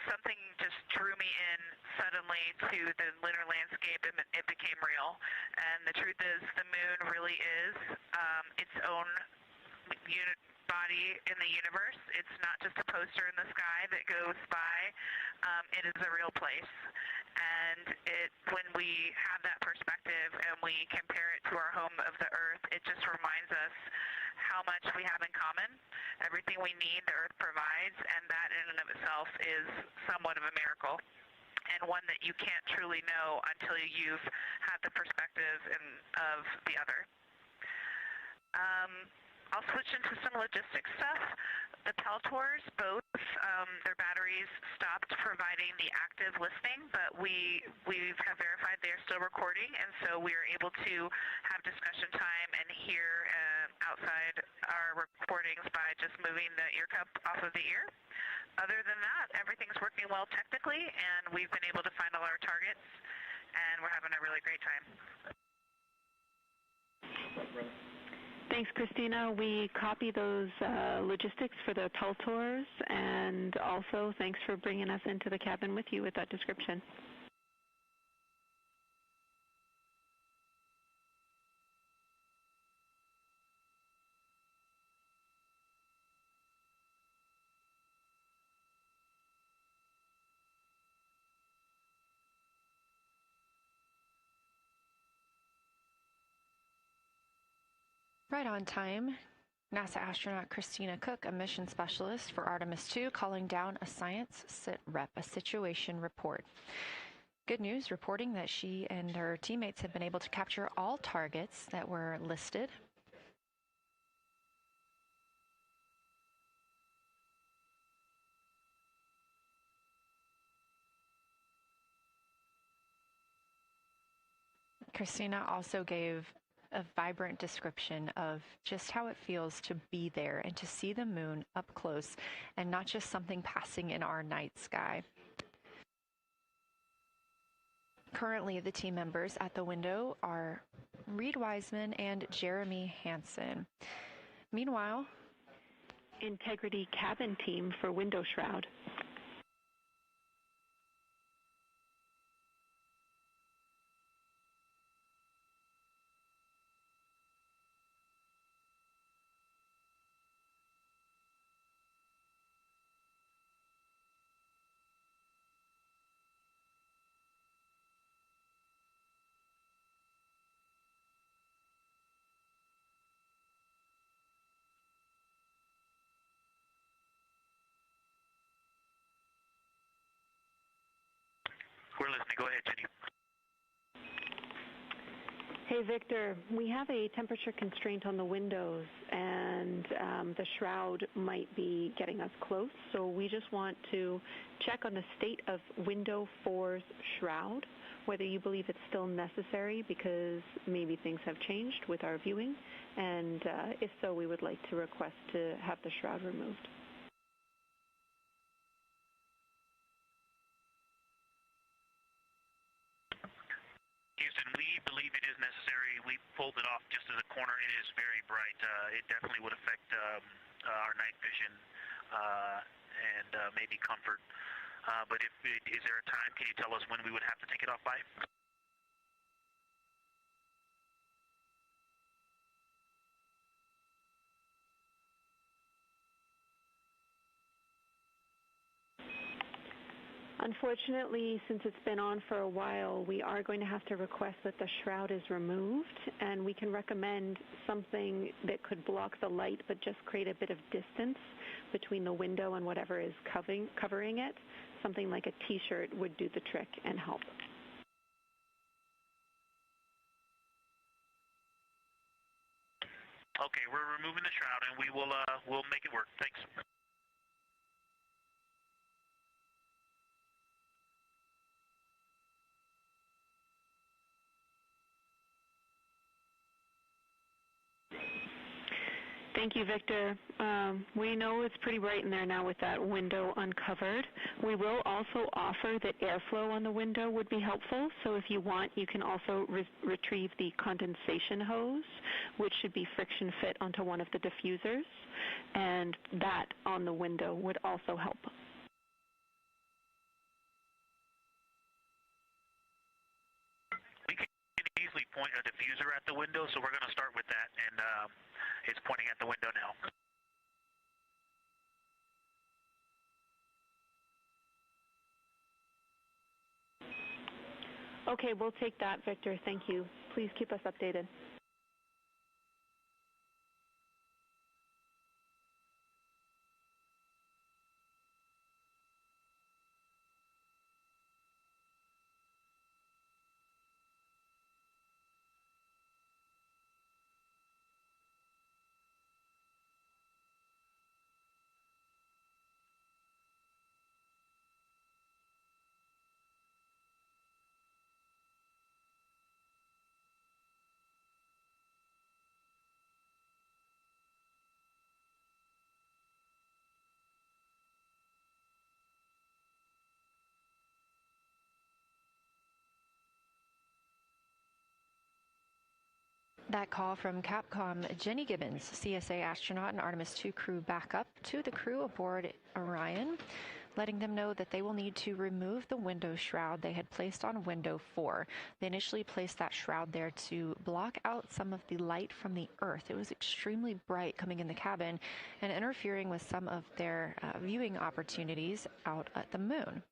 something just drew me in suddenly to the lunar landscape, and it became real. And the truth is, the moon really is its own body in the universe. It's not just a poster in the sky that goes by. It is a real place. And when we have that perspective and we compare it to our home of the Earth, it just reminds us how much we have in common. Everything we need, the Earth provides, and that in and of itself is somewhat of a miracle, and one that you can't truly know until you've had the perspective of the other. I'll switch into some logistics stuff. The Peltors, both their batteries stopped providing the active listing, but we have verified they are still recording, and so we are able to have discussion time and hear outside our recordings by just moving the ear cup off of the ear. Other than that, everything's working well technically, and we've been able to find all our targets, and we're having a really great time. Thanks, Christina. We copy those logistics for the Peltors, and also thanks for bringing us into the cabin with you with that description. Right on time. NASA astronaut Christina Cook, a mission specialist for Artemis II, calling down a science a situation report. Good news, reporting that she and her teammates have been able to capture all targets that were listed. Christina also gave a vibrant description of just how it feels to be there and to see the moon up close and not just something passing in our night sky. Currently, the team members at the window are Reed Wiseman and Jeremy Hansen. Meanwhile, Integrity cabin team for window shroud. We're listening. Go ahead, Jenny. Hey, Victor, we have a temperature constraint on the windows, and the shroud might be getting us close, so we just want to check on the state of window 4's shroud, whether you believe it's still necessary because maybe things have changed with our viewing, and if so, we would like to request to have the shroud removed. Houston, we believe it is necessary. We pulled it off just as a corner. It is very bright. It definitely would affect our night vision and maybe comfort. But is there a time? Can you tell us when we would have to take it off by? Unfortunately, since it's been on for a while, we are going to have to request that the shroud is removed, and we can recommend something that could block the light but just create a bit of distance between the window and whatever is covering it. Something like a t-shirt would do the trick and help. Okay, we're removing the shroud, and we'll make it work. Thanks. Thank you, Victor. We know it's pretty bright in there now with that window uncovered. We will also offer that airflow on the window would be helpful. So if you want, you can also retrieve the condensation hose, which should be friction fit onto one of the diffusers. And that on the window would also help. We can easily point a diffuser at the window, so we're going to start with that, and it's pointing at the window now. Okay, we'll take that, Victor. Thank you. Please keep us updated. That call from Capcom, Jenny Gibbons, CSA astronaut and Artemis II crew back up to the crew aboard Orion, letting them know that they will need to remove the window shroud they had placed on window 4. They initially placed that shroud there to block out some of the light from the Earth. It was extremely bright coming in the cabin and interfering with some of their viewing opportunities out at the moon.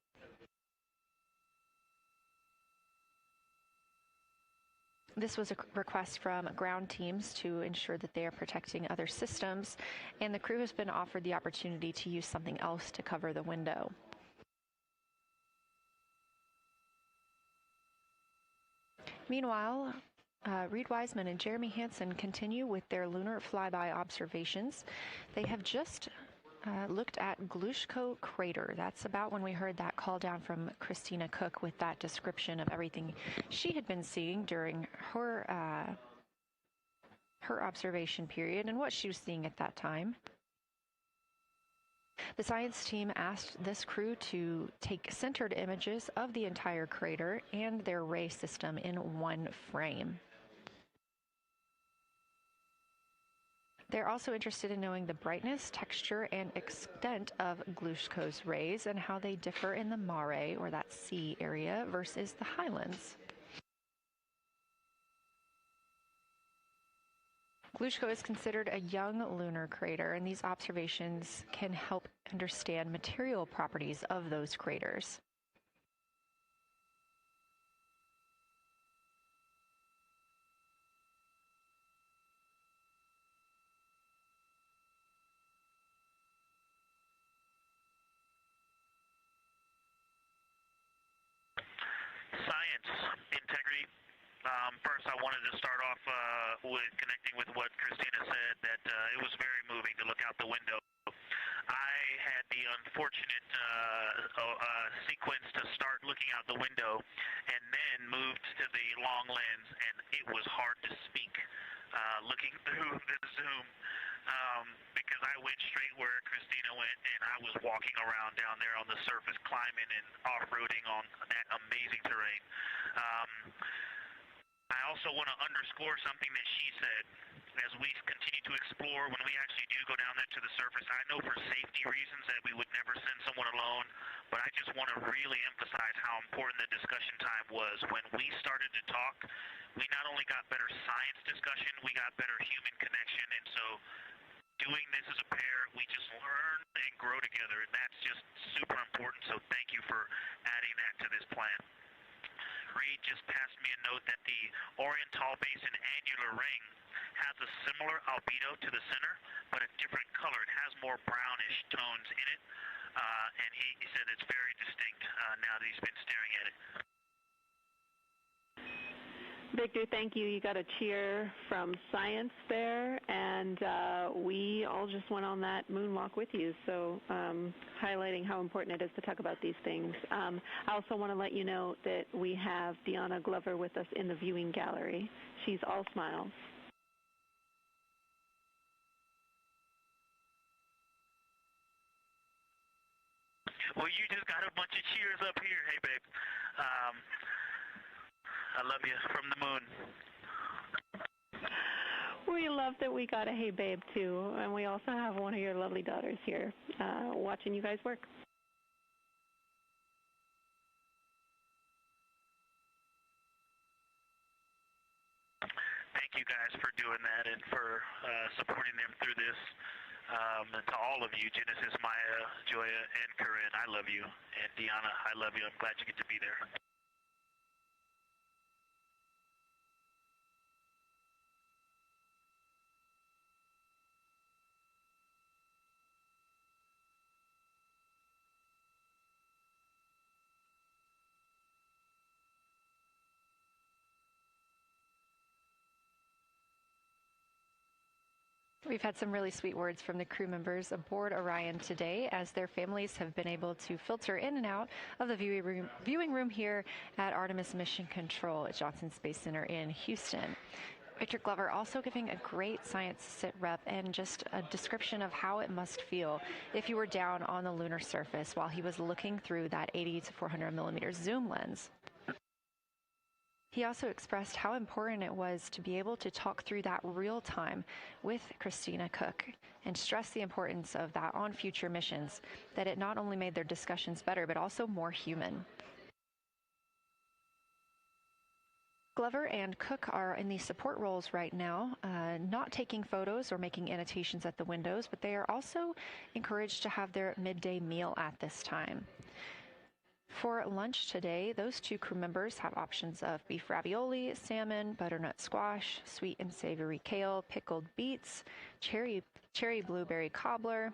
This was a request from ground teams to ensure that they are protecting other systems, and the crew has been offered the opportunity to use something else to cover the window. Meanwhile, Reed Wiseman and Jeremy Hansen continue with their lunar flyby observations. They have just looked at Glushko crater. That's about when we heard that call down from Christina Cook with that description of everything she had been seeing during her observation period and what she was seeing at that time. The science team asked this crew to take centered images of the entire crater and their ray system in one frame. They're also interested in knowing the brightness, texture, and extent of Glushko's rays and how they differ in the mare, or that sea area, versus the highlands. Glushko is considered a young lunar crater, and these observations can help understand material properties of those craters. Integrity. First, I wanted to start off with connecting with what Christina said, that it was very moving to look out the window. I had the unfortunate sequence to start looking out the window and then moved to the long lens, and it was hard to speak looking through the zoom. Because I went straight where Christina went, and I was walking around down there on the surface, climbing and off-roading on that amazing terrain. I also want to underscore something that she said. As we continue to explore, when we actually do go down there to the surface, I know for safety reasons that we would never send someone alone, but I just want to really emphasize how important the discussion time was. When we started to talk, we not only got better science discussion, we got better human connection, and so doing this as a pair, we just learn and grow together, and that's just super important, so thank you for adding that to this plan. Reed just passed me a note that the Oriental Basin annular ring has a similar albedo to the center, but a different color. It has more brownish tones in it, and he said it's very distinct now that he's been staring at it. Victor, thank you. You got a cheer from science there, and we all just went on that moonwalk with you, so highlighting how important it is to talk about these things. I also want to let you know that we have Deanna Glover with us in the viewing gallery. She's all smiles. Well, you just got a bunch of cheers up here. Hey, babe. I love you from the moon. We love that we got a hey babe too, and we also have one of your lovely daughters here watching you guys work. Thank you guys for doing that and for supporting them through this. And to all of you, Genesis, Maya, Joya, and Corinne, I love you. And Deanna, I love you. I'm glad you get to be there. We've had some really sweet words from the crew members aboard Orion today, as their families have been able to filter in and out of the viewing room here at Artemis Mission Control at Johnson Space Center in Houston. Victor Glover also giving a great science sit rep and just a description of how it must feel if you were down on the lunar surface while he was looking through that 80 to 400 millimeter zoom lens. He also expressed how important it was to be able to talk through that real time with Christina Cook and stress the importance of that on future missions, that it not only made their discussions better, but also more human. Glover and Cook are in the support roles right now, not taking photos or making annotations at the windows, but they are also encouraged to have their midday meal at this time. For lunch today, those two crew members have options of beef ravioli, salmon, butternut squash, sweet and savory kale, pickled beets, cherry blueberry cobbler,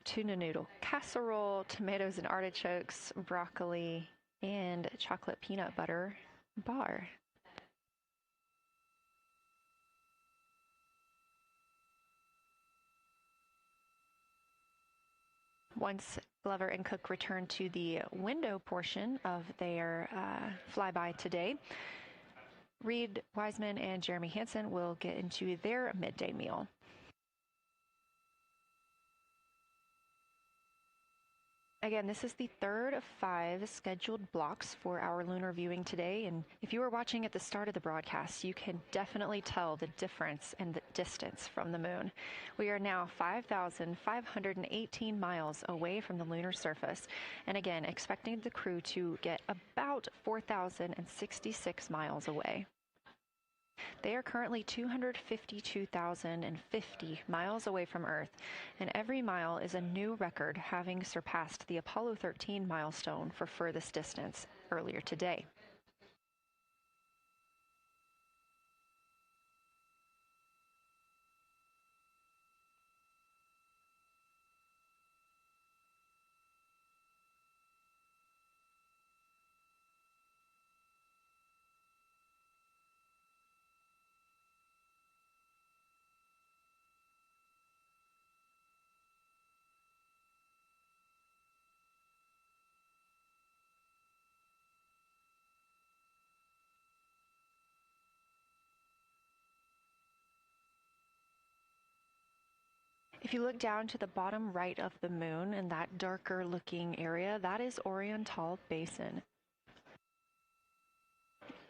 tuna noodle casserole, tomatoes and artichokes, broccoli, and chocolate peanut butter bar. Once Glover and Cook return to the window portion of their flyby today, Reed Wiseman and Jeremy Hansen will get into their midday meal. Again, this is the third of 5 scheduled blocks for our lunar viewing today, and if you were watching at the start of the broadcast, you can definitely tell the difference in the distance from the moon. We are now 5,518 miles away from the lunar surface, and again, expecting the crew to get about 4,066 miles away. They are currently 252,050 miles away from Earth, and every mile is a new record, having surpassed the Apollo 13 milestone for furthest distance earlier today. If you look down to the bottom right of the moon in that darker looking area, that is Oriental Basin.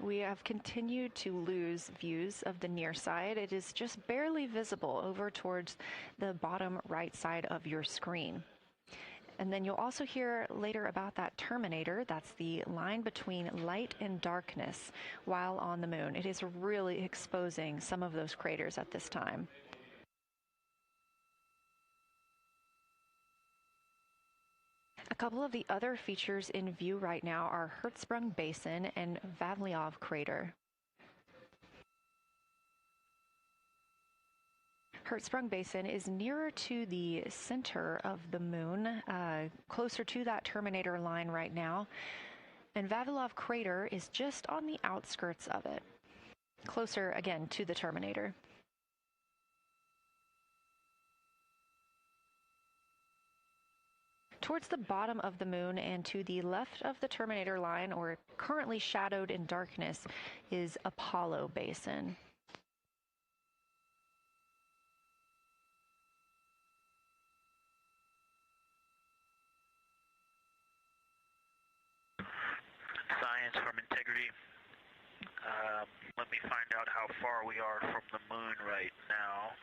We have continued to lose views of the near side. It is just barely visible over towards the bottom right side of your screen. And then you'll also hear later about that Terminator. That's the line between light and darkness while on the moon. It is really exposing some of those craters at this time. A couple of the other features in view right now are Hertzsprung Basin and Vavilov Crater. Hertzsprung Basin is nearer to the center of the moon, closer to that Terminator line right now, and Vavilov Crater is just on the outskirts of it, closer again to the Terminator. Towards the bottom of the moon and to the left of the Terminator line, or currently shadowed in darkness, is Apollo Basin. fidelity. Let me find out how far we are from the moon right now.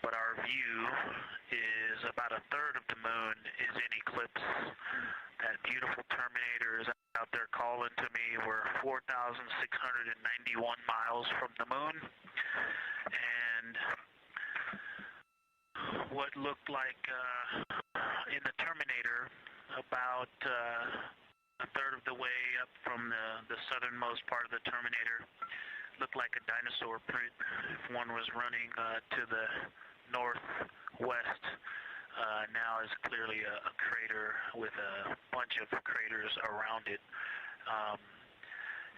But our view is about a third of the moon is in eclipse. That beautiful Terminator is out there calling to me. We're 4,691 miles from the moon. And what looked like in the Terminator about a third of the way up from the southernmost part of the Terminator looked like a dinosaur print if one was running to the northwest. Now is clearly a crater with a bunch of craters around it.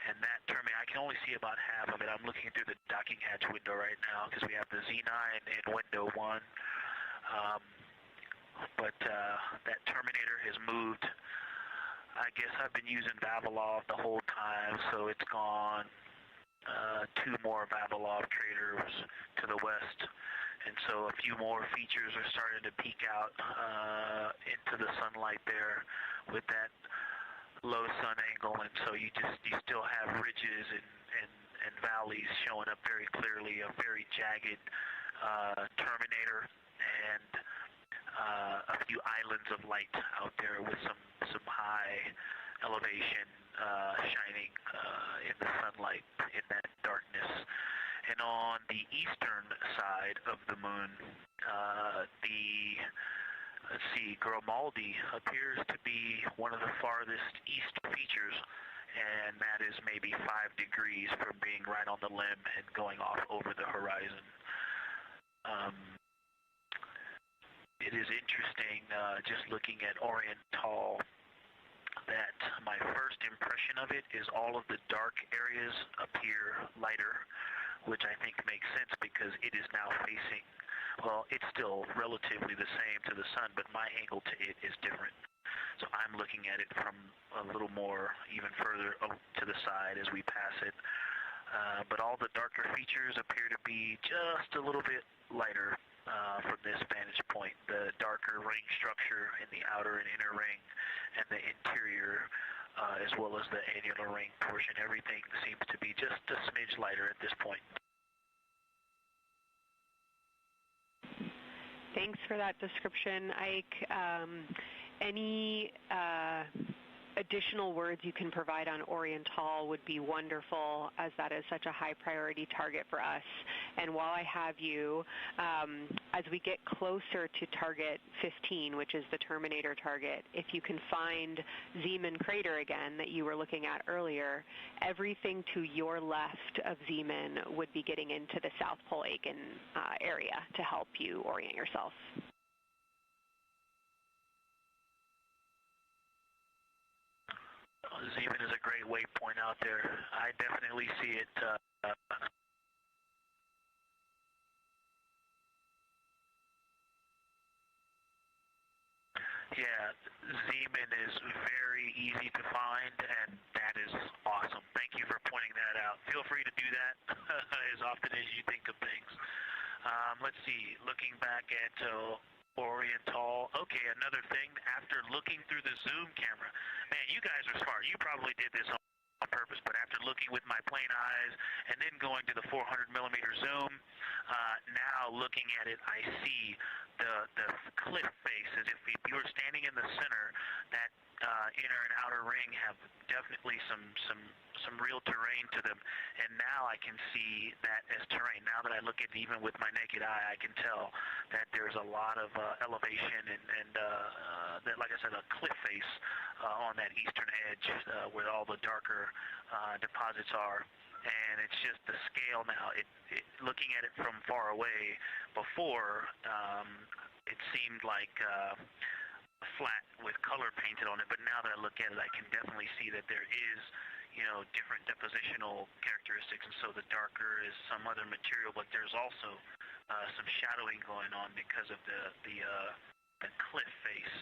And that Terminator, I can only see about half of it. I'm looking through the docking hatch window right now because we have the Z9 in window 1. But that Terminator has moved. I guess I've been using Vavilov the whole time, so it's gone 2 more Vavilov craters to the west. And so a few more features are starting to peek out into the sunlight there with that low sun angle. And so you still have ridges and valleys showing up very clearly, a very jagged Terminator, and a few islands of light out there with some high elevation shining in the sunlight in that darkness. And on the eastern side of the moon, let's see, Grimaldi appears to be one of the farthest east features, and that is maybe 5 degrees from being right on the limb and going off over the horizon. It is interesting, just looking at Oriental, that my first impression of it is all of the dark areas appear lighter, which I think makes sense because it is now facing, well, it's still relatively the same to the sun, but my angle to it is different. So I'm looking at it from a little more, even further to the side as we pass it. But all the darker features appear to be just a little bit lighter from this vantage point. The darker ring structure in the outer and inner ring and the interior, as well as the annular ring portion, everything seems to be just a smidge lighter at this point. Thanks for that description, Ike. Any additional words you can provide on Oriental would be wonderful, as that is such a high priority target for us. And while I have you, as we get closer to target 15, which is the Terminator target, if you can find Zeeman crater again that you were looking at earlier, everything to your left of Zeeman would be getting into the South Pole Aiken area to help you orient yourself. Zeeman is a great waypoint out there. I definitely see it. Yeah, Zeeman is very easy to find, and that is awesome. Thank you for pointing that out. Feel free to do that as often as you think of things. Let's see, looking back at Oriental. Okay, another thing, after looking through the zoom camera, man, you guys are smart. You probably did this on purpose, but after looking with my plain eyes and then going to the 400 millimeter zoom, now looking at it, I see the cliff face as if you were standing in the center. That inner and outer ring have definitely some real terrain to them, and now I can see that as terrain. Now that I look at it even with my naked eye, I can tell that there's a lot of elevation and that, like I said, a cliff face on that eastern edge where all the darker deposits are. And it's just the scale now. Looking at it from far away, before it seemed like flat with color painted on it, but now that I look at it, I can definitely see that there is, different depositional characteristics, and so the darker is some other material, but there's also some shadowing going on because of the cliff face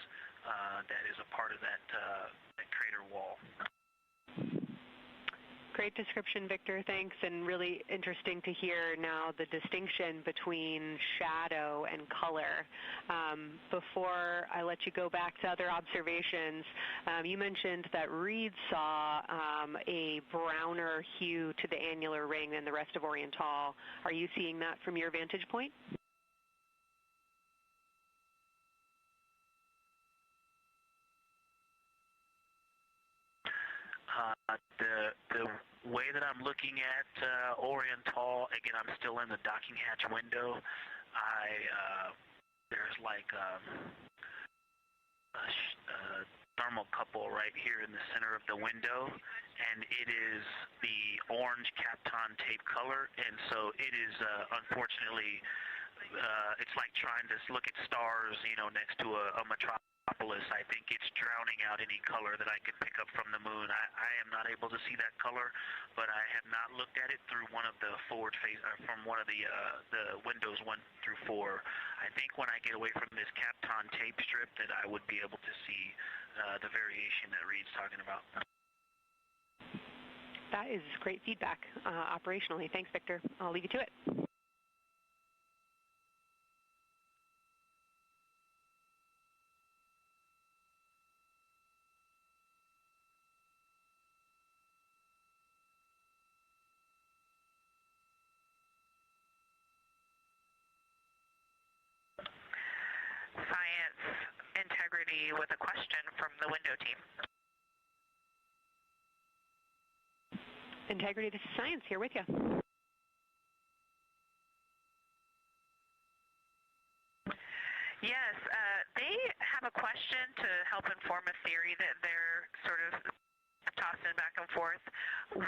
that is a part of that crater wall. great description, Victor. Thanks, and really interesting to hear now the distinction between shadow and color. Before I let you go back to other observations, you mentioned that Reed saw a browner hue to the annular ring than the rest of Oriental. Are you seeing that from your vantage point? The way that I'm looking at Oriental, again, I'm still in the docking hatch window. There's like a thermocouple right here in the center of the window, and it is the orange Kapton tape color, and so it is unfortunately, it's like trying to look at stars, you know, next to a metropolis. I think it's drowning out any color that I could pick up from the moon. I am not able to see that color, but I have not looked at it through one of the forward face, from one of the windows 1 through 4. I think when I get away from this Kapton tape strip that I would be able to see the variation that Reed's talking about. That is great feedback operationally. Thanks, Victor. I'll leave you to it. Science integrity with a question from the window team. Integrity, this is Science here with you. Yes, they have a question to help inform a theory that they're sort of tossing back and forth.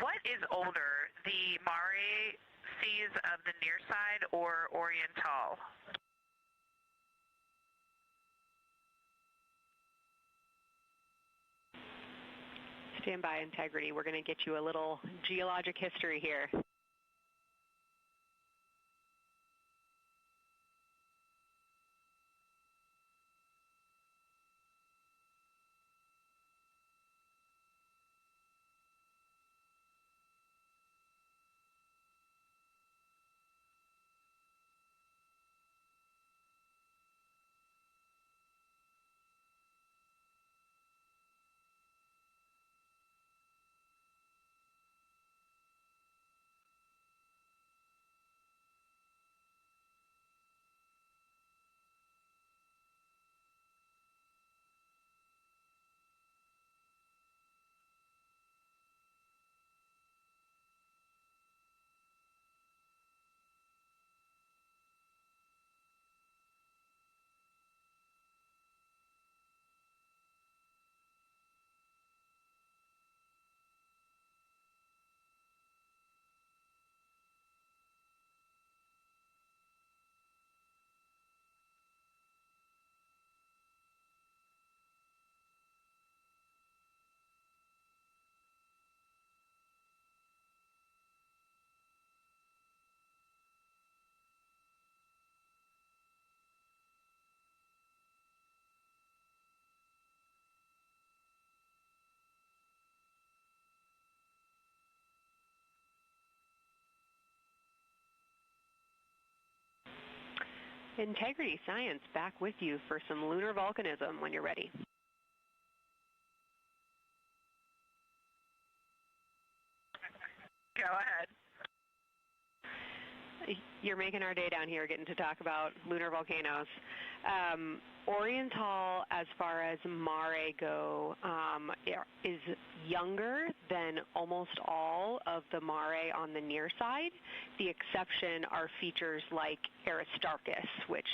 What is older, the Mare seas of the near side or Oriental? Stand by, Integrity. We're going to get you a little geologic history here. Integrity Science back with you for some lunar volcanism when you're ready. Go ahead. You're making our day down here getting to talk about lunar volcanoes. Oriental, as far as Mare go, is younger than almost all of the Mare on the near side. The exception are features like Aristarchus, which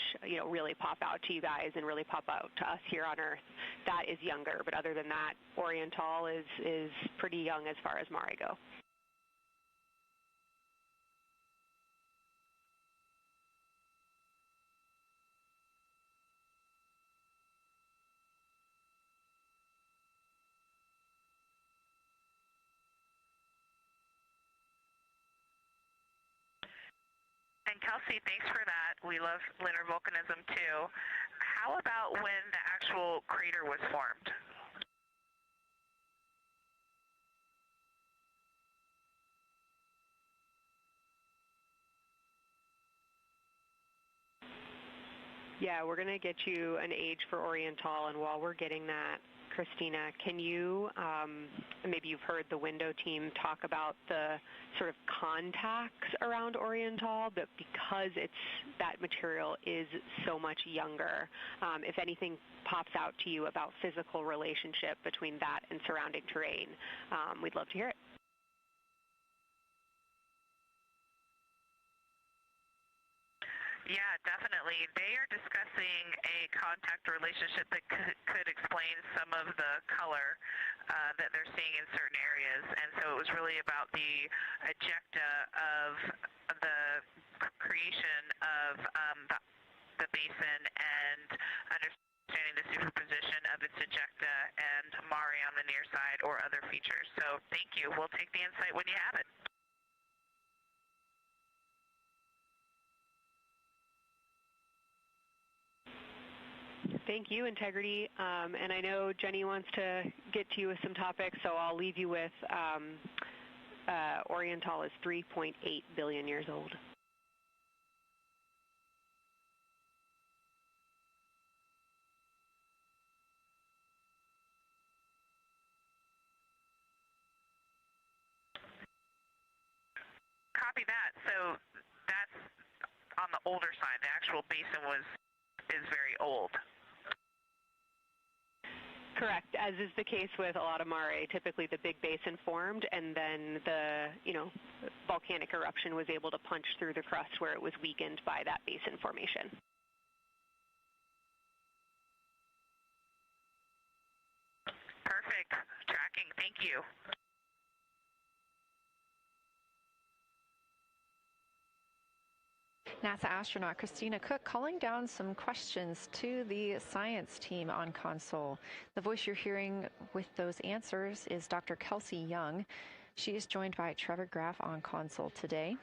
really pop out to you guys and really pop out to us here on Earth. That is younger, but other than that, Oriental is pretty young as far as Mare go. And Kelsey, thanks for that. We love lunar volcanism too. How about when the actual crater was formed? Yeah, we're going to get you an age for Oriental, and while we're getting that, Christina, can you, maybe you've heard the window team talk about the sort of contacts around Oriental, but because that material is so much younger, if anything pops out to you about physical relationship between that and surrounding terrain, we'd love to hear it. Yeah, definitely. They are discussing a contact relationship that could explain some of the color that they're seeing in certain areas. And so it was really about the ejecta of the creation of the basin and understanding the superposition of its ejecta and mare on the near side or other features. So thank you. We'll take the insight when you have it. Thank you, Integrity. And I know Jenny wants to get to you with some topics, so I'll leave you with Oriental is 3.8 billion years old. Copy that. So that's on the older side. The actual basin is very old. Correct, as is the case with a lot of mare. Typically the big basin formed and then the, volcanic eruption was able to punch through the crust where it was weakened by that basin formation. Perfect. Tracking. Thank you. NASA astronaut Christina Cook calling down some questions to the science team on console. The voice you're hearing with those answers is Dr. Kelsey Young. She is joined by Trevor Graff on console today.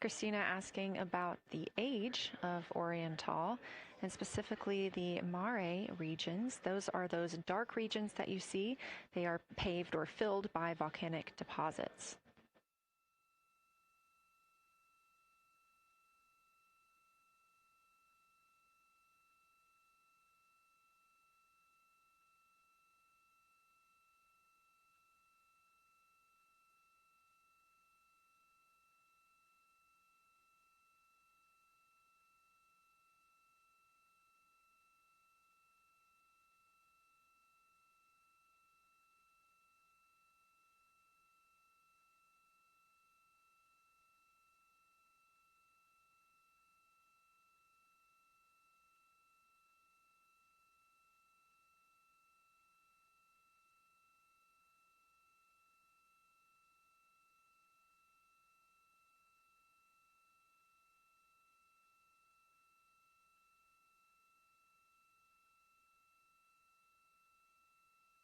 Christina asking about the age of Oriental and specifically the mare regions. Those are those dark regions that you see. They are paved or filled by volcanic deposits.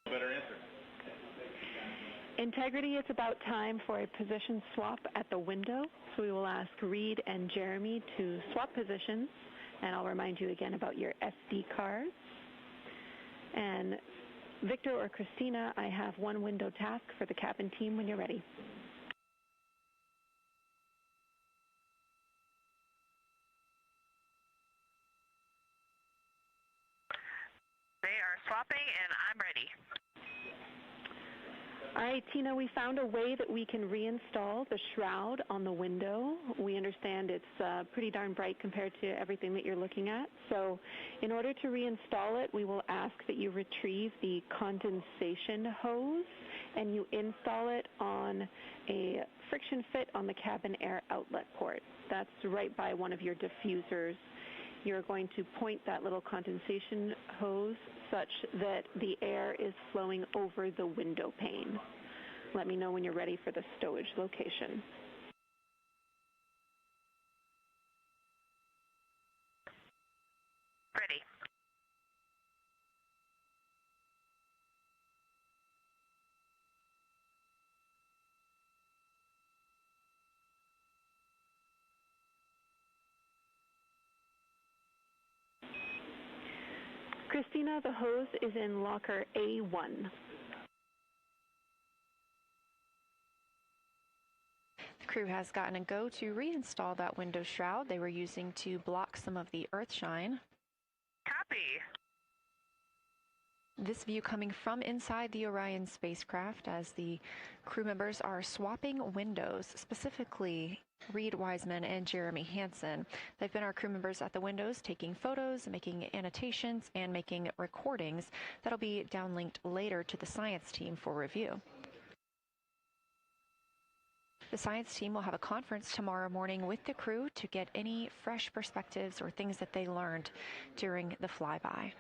Better answer. Integrity, it's about time for a position swap at the window. So we will ask Reed and Jeremy to swap positions, and I'll remind you again about your SD cards. And Victor or Christina, I have one window task for the cabin team when you're ready. They are swapping, and I'm ready. All right, Tina, we found a way that we can reinstall the shroud on the window. We understand it's pretty darn bright compared to everything that you're looking at. So in order to reinstall it, we will ask that you retrieve the condensation hose and you install it on a friction fit on the cabin air outlet port. That's right by one of your diffusers. You're going to point that little condensation hose such that the air is flowing over the window pane. Let me know when you're ready for the stowage location. Ready. Christina, the hose is in locker A1. crew has gotten a go to reinstall that window shroud they were using to block some of the Earth shine. Copy. This view coming from inside the Orion spacecraft as the crew members are swapping windows, specifically Reed Wiseman and Jeremy Hansen. They've been our crew members at the windows taking photos, making annotations, and making recordings that'll be downlinked later to the science team for review. The science team will have a conference tomorrow morning with the crew to get any fresh perspectives or things that they learned during the flyby.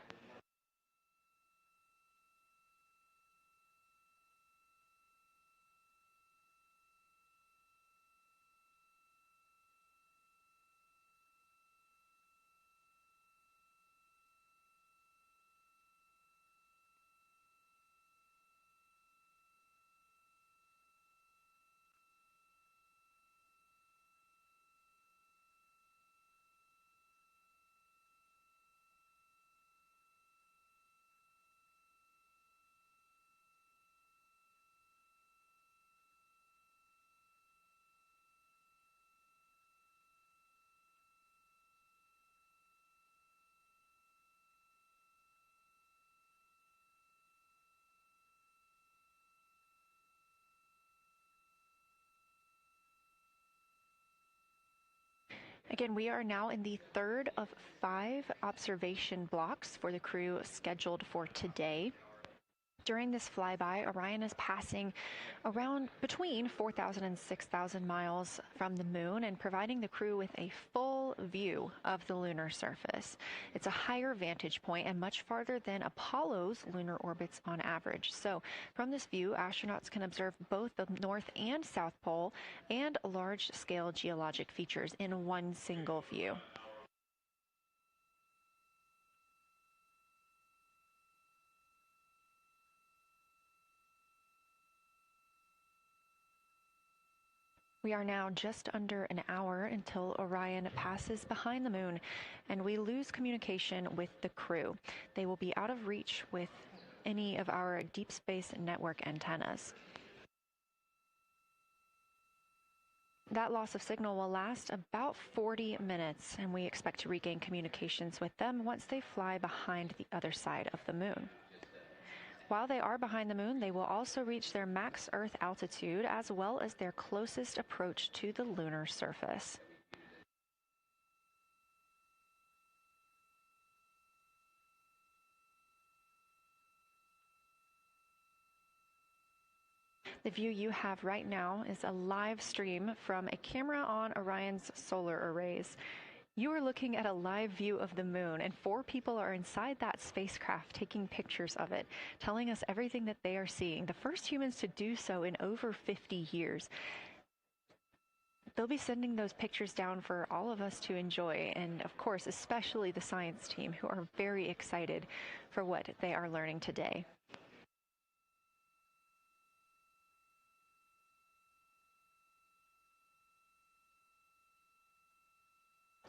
Again, we are now in the third of 5 observation blocks for the crew scheduled for today. During this flyby, Orion is passing around between 4,000 and 6,000 miles from the moon and providing the crew with a full view of the lunar surface. It's a higher vantage point and much farther than Apollo's lunar orbits on average. So from this view, astronauts can observe both the North and South Pole and large-scale geologic features in one single view. We are now just under an hour until Orion passes behind the moon, and we lose communication with the crew. They will be out of reach with any of our deep space network antennas. That loss of signal will last about 40 minutes, and we expect to regain communications with them once they fly behind the other side of the moon. While they are behind the moon, they will also reach their max Earth altitude as well as their closest approach to the lunar surface. The view you have right now is a live stream from a camera on Orion's solar arrays. You are looking at a live view of the moon, and 4 people are inside that spacecraft taking pictures of it, telling us everything that they are seeing. The first humans to do so in over 50 years. They'll be sending those pictures down for all of us to enjoy, and of course, especially the science team, who are very excited for what they are learning today.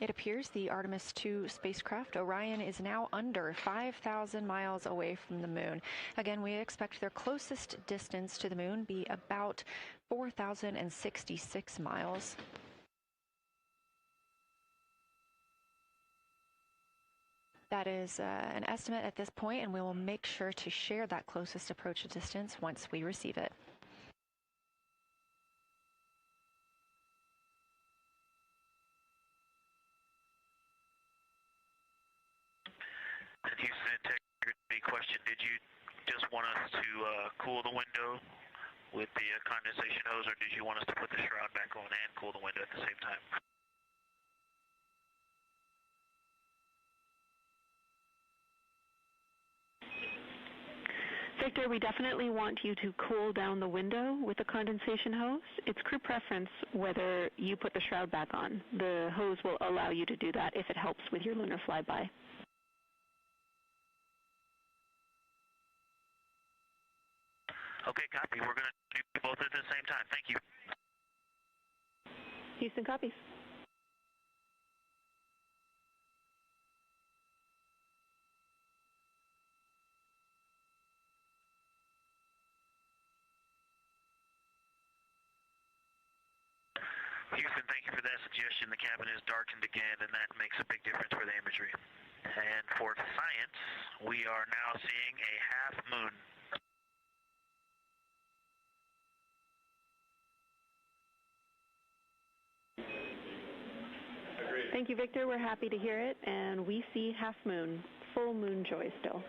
It appears the Artemis II spacecraft, Orion, is now under 5,000 miles away from the moon. Again, we expect their closest distance to the moon be about 4,066 miles. That is an estimate at this point, and we will make sure to share that closest approach distance once we receive it. Houston integrity question, did you just want us to cool the window with the condensation hose, or did you want us to put the shroud back on and cool the window at the same time? Victor, we definitely want you to cool down the window with the condensation hose. It's crew preference whether you put the shroud back on. The hose will allow you to do that if it helps with your lunar flyby. Okay, copy. We're going to do both at the same time. Thank you. Houston copies. Houston, thank you for that suggestion. The cabin is darkened again, and that makes a big difference for the imagery. And for science, we are now seeing a half moon. Thank you, Victor. We're happy to hear it, and we see half moon, full moon joy still.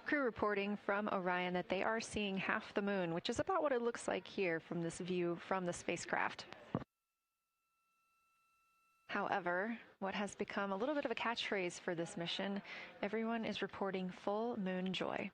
Crew reporting from Orion that they are seeing half the moon, which is about what it looks like here from this view from the spacecraft. However, what has become a little bit of a catchphrase for this mission, everyone is reporting full moon joy.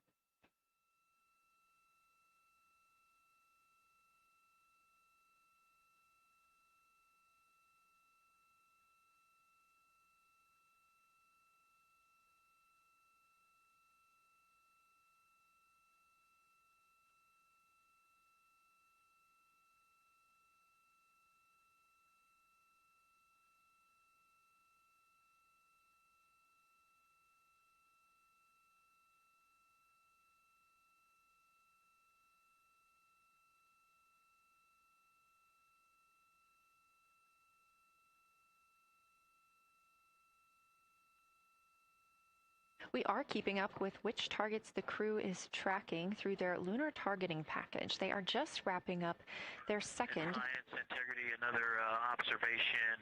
We are keeping up with which targets the crew is tracking through their lunar targeting package. They are just wrapping up their second. Science integrity, another observation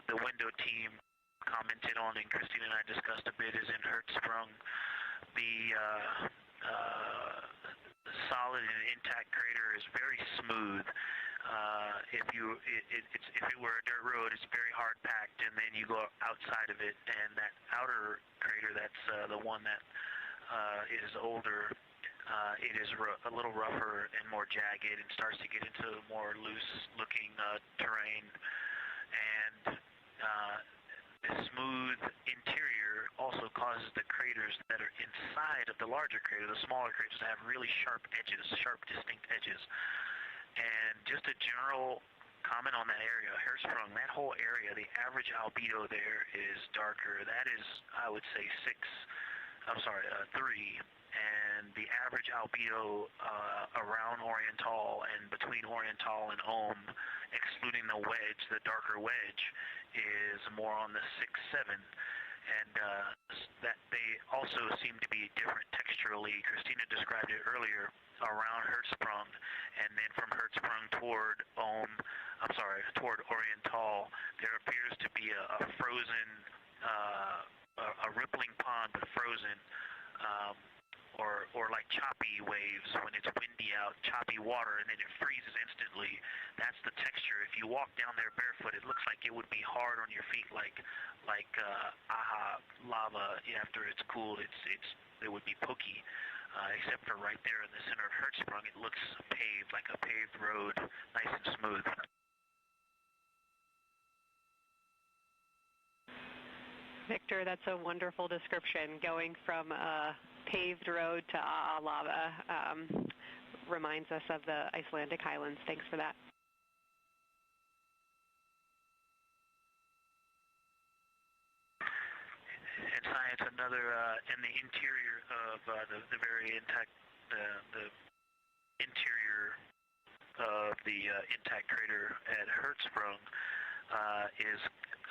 the window team commented on and Christina and I discussed a bit is in Hertzsprung. The solid and intact crater is very smooth. If it were a dirt road, it's very hard packed, and then you go outside of it, and that outer crater, that's the one that is older, it is a little rougher and more jagged, and starts to get into more loose-looking terrain. And the smooth interior also causes the craters that are inside of the larger crater, the smaller craters, to have really sharp edges, sharp, distinct edges. And just a general comment on that area, Hertzsprung, that whole area, the average albedo there is darker. That is, I would say, 3. And the average albedo around Oriental and between Oriental and Ohm, excluding the wedge, the darker wedge, is more on the 6-7. And that they also seem to be different texturally. Christina described it earlier around Hertzsprung, and then from Hertzsprung toward Oriental, there appears to be a frozen, a rippling pond, but frozen, or like choppy waves when it's windy out, choppy water, and then it freezes instantly. That's the texture. If you walk down there barefoot, it looks like it would be hard on your feet, like lava. After it's cooled, it would be pokey. Except for right there in the center of Hertzsprung, it looks paved, like a paved road, nice and smooth. Victor, that's a wonderful description. Going from a paved road to lava reminds us of the Icelandic highlands. Thanks for that. And science, another in the interior of the very intact, the interior of the intact crater at Hertzsprung is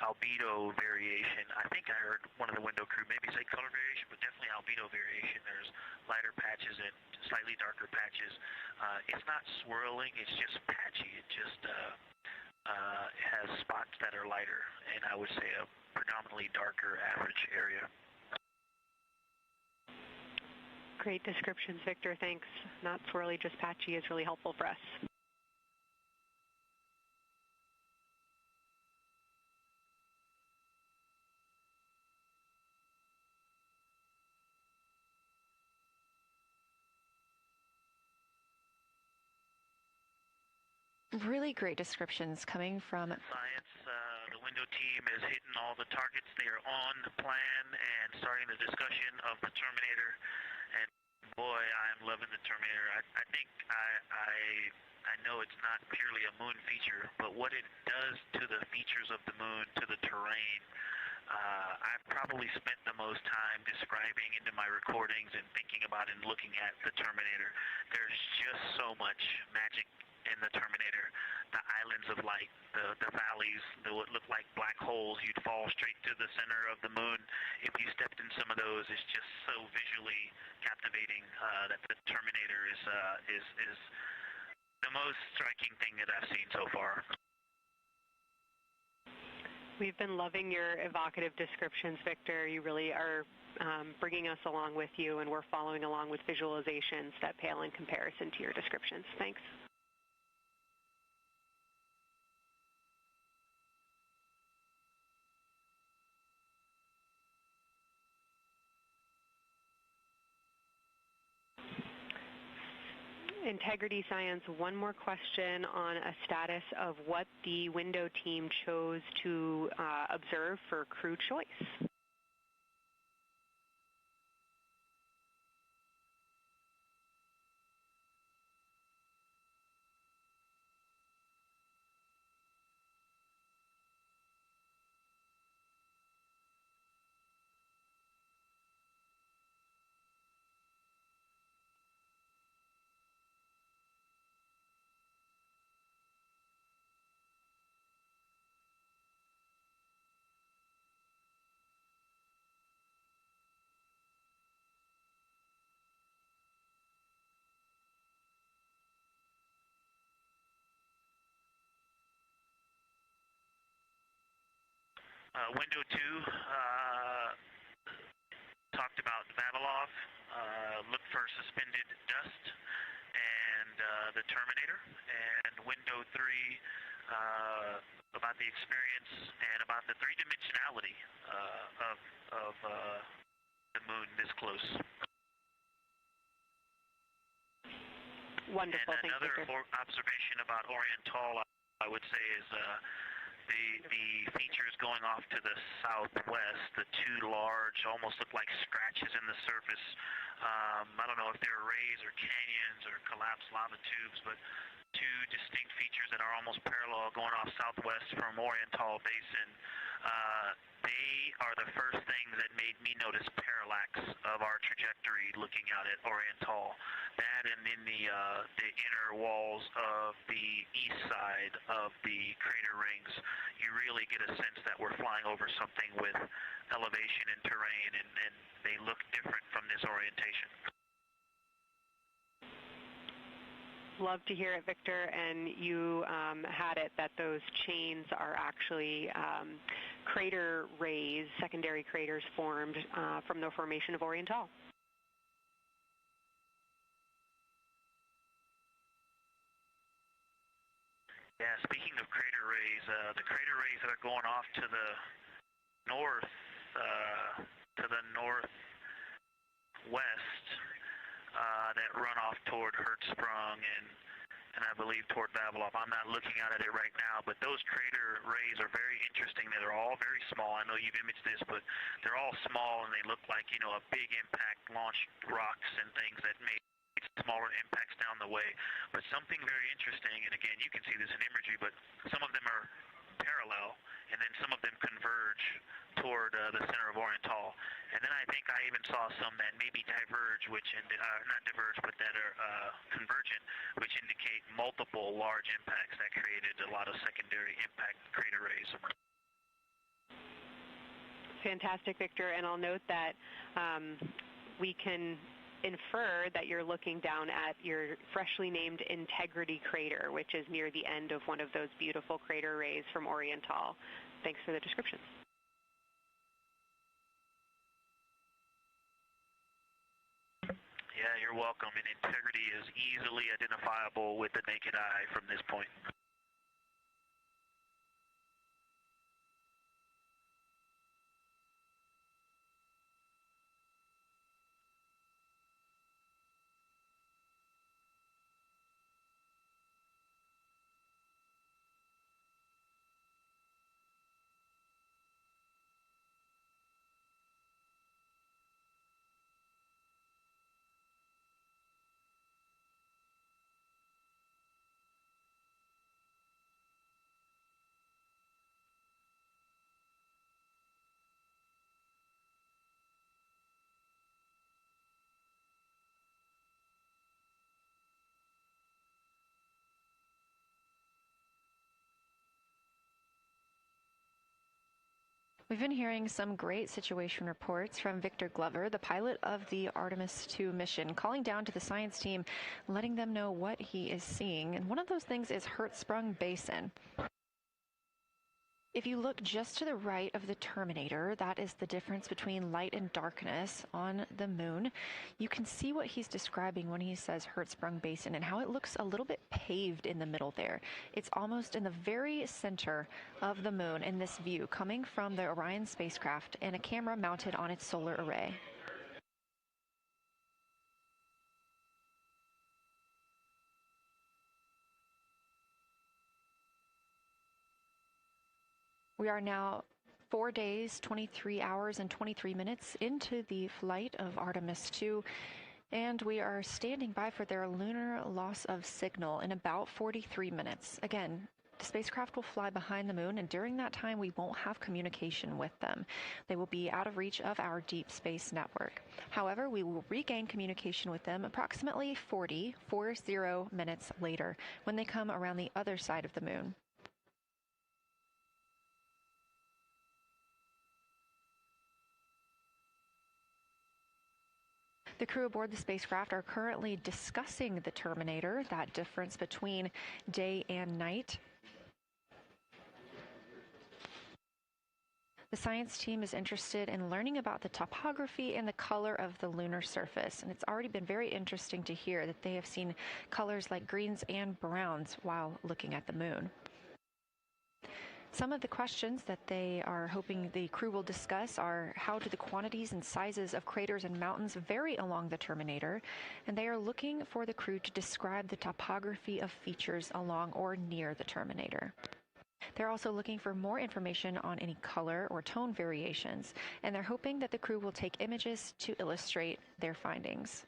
albedo variation. I think I heard one of the window crew maybe say color variation, but definitely albedo variation. There's lighter patches and slightly darker patches. It's not swirling, it's just patchy. It just has spots that are lighter, and I would say a predominantly darker average area. Great descriptions, Victor. Thanks. Not swirly, just patchy is really helpful for us. Really great descriptions coming from Science. The window team is hitting all the targets. They are on plan and starting the discussion of the Terminator. And boy, I am loving the Terminator. I think I know it's not purely a moon feature, but what it does to the features of the moon, to the terrain, I've probably spent the most time describing into my recordings and thinking about and looking at the Terminator. There's just so much magic in the Terminator. The islands of light, the valleys, what look like black holes. You'd fall straight to the center of the moon if you stepped in some of those. It's just so visually captivating that the Terminator is the most striking thing that I've seen so far. We've been loving your evocative descriptions, Victor. You really are bringing us along with you, and we're following along with visualizations that pale in comparison to your descriptions. Thanks. Integrity Science, one more question on a status of what the window team chose to observe for crew choice. Window 2 talked about Vavilov, look for suspended dust, and the Terminator. And window 3 about the experience and about the three-dimensionality of the moon this close. Wonderful. And another observation about Oriental, I would say, is the features going off to the southwest, the two large, almost look like scratches in the surface. I don't know if they're rays or canyons or collapsed lava tubes, but two distinct features that are almost parallel going off southwest from Oriental Basin. They are the first things that made me notice parallax of our trajectory looking out at Oriental. That and in the inner walls of the east side of the crater rings, you really get a sense that we're flying over something with elevation and terrain, and they look different from this orientation. Love to hear it, Victor, and you had it that those chains are actually crater rays, secondary craters formed from the formation of Oriental. Yeah, speaking of crater rays, the crater rays that are going off to the northwest, that run off toward Hertzsprung and I believe toward Vavilov. I'm not looking at it right now, but those crater rays are very interesting. They're all very small. I know you've imaged this, but they're all small and they look like, you know, a big impact launched rocks and things that made smaller impacts down the way. But something very interesting, and again, you can see this in imagery, but some of them are parallel, and then some of them converge toward the center of Oriental. And then I think I even saw some that maybe diverge, which not diverge, but that are convergent, which indicate multiple large impacts that created a lot of secondary impact crater rays. Fantastic, Victor, and I'll note that we can infer that you're looking down at your freshly named Integrity crater, which is near the end of one of those beautiful crater rays from Oriental. Thanks for the description. Yeah, you're welcome. And Integrity is easily identifiable with the naked eye from this point. We've been hearing some great situation reports from Victor Glover, the pilot of the Artemis II mission, calling down to the science team, letting them know what he is seeing. And one of those things is Hertzsprung Basin. If you look just to the right of the Terminator, that is the difference between light and darkness on the moon. You can see what he's describing when he says Hertzsprung Basin and how it looks a little bit paved in the middle there. It's almost in the very center of the moon in this view, coming from the Orion spacecraft and a camera mounted on its solar array. We are now 4 days, 23 hours, and 23 minutes into the flight of Artemis II, and we are standing by for their lunar loss of signal in about 43 minutes. Again, the spacecraft will fly behind the moon, and during that time, we won't have communication with them. They will be out of reach of our deep space network. However, we will regain communication with them approximately 40 minutes later when they come around the other side of the moon. The crew aboard the spacecraft are currently discussing the Terminator, that difference between day and night. The science team is interested in learning about the topography and the color of the lunar surface, and it's already been very interesting to hear that they have seen colors like greens and browns while looking at the moon. Some of the questions that they are hoping the crew will discuss are how do the quantities and sizes of craters and mountains vary along the Terminator, and they are looking for the crew to describe the topography of features along or near the Terminator. They're also looking for more information on any color or tone variations, and they're hoping that the crew will take images to illustrate their findings.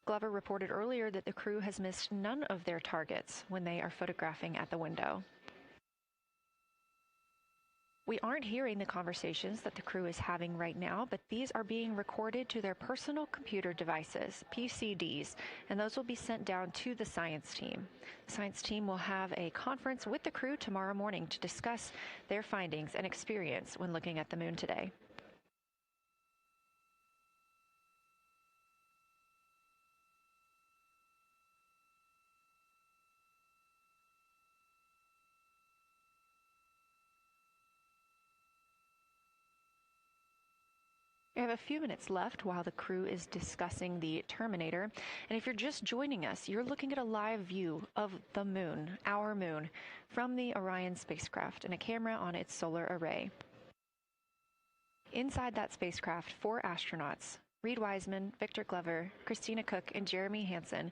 Glover reported earlier that the crew has missed none of their targets when they are photographing at the window. We aren't hearing the conversations that the crew is having right now, but these are being recorded to their personal computer devices, PCDs, and those will be sent down to the science team. The science team will have a conference with the crew tomorrow morning to discuss their findings and experience when looking at the moon today. We have a few minutes left while the crew is discussing the Terminator. And if you're just joining us, you're looking at a live view of the moon, our moon, from the Orion spacecraft and a camera on its solar array. Inside that spacecraft, 4 astronauts, Reed Wiseman, Victor Glover, Christina Cook, and Jeremy Hansen,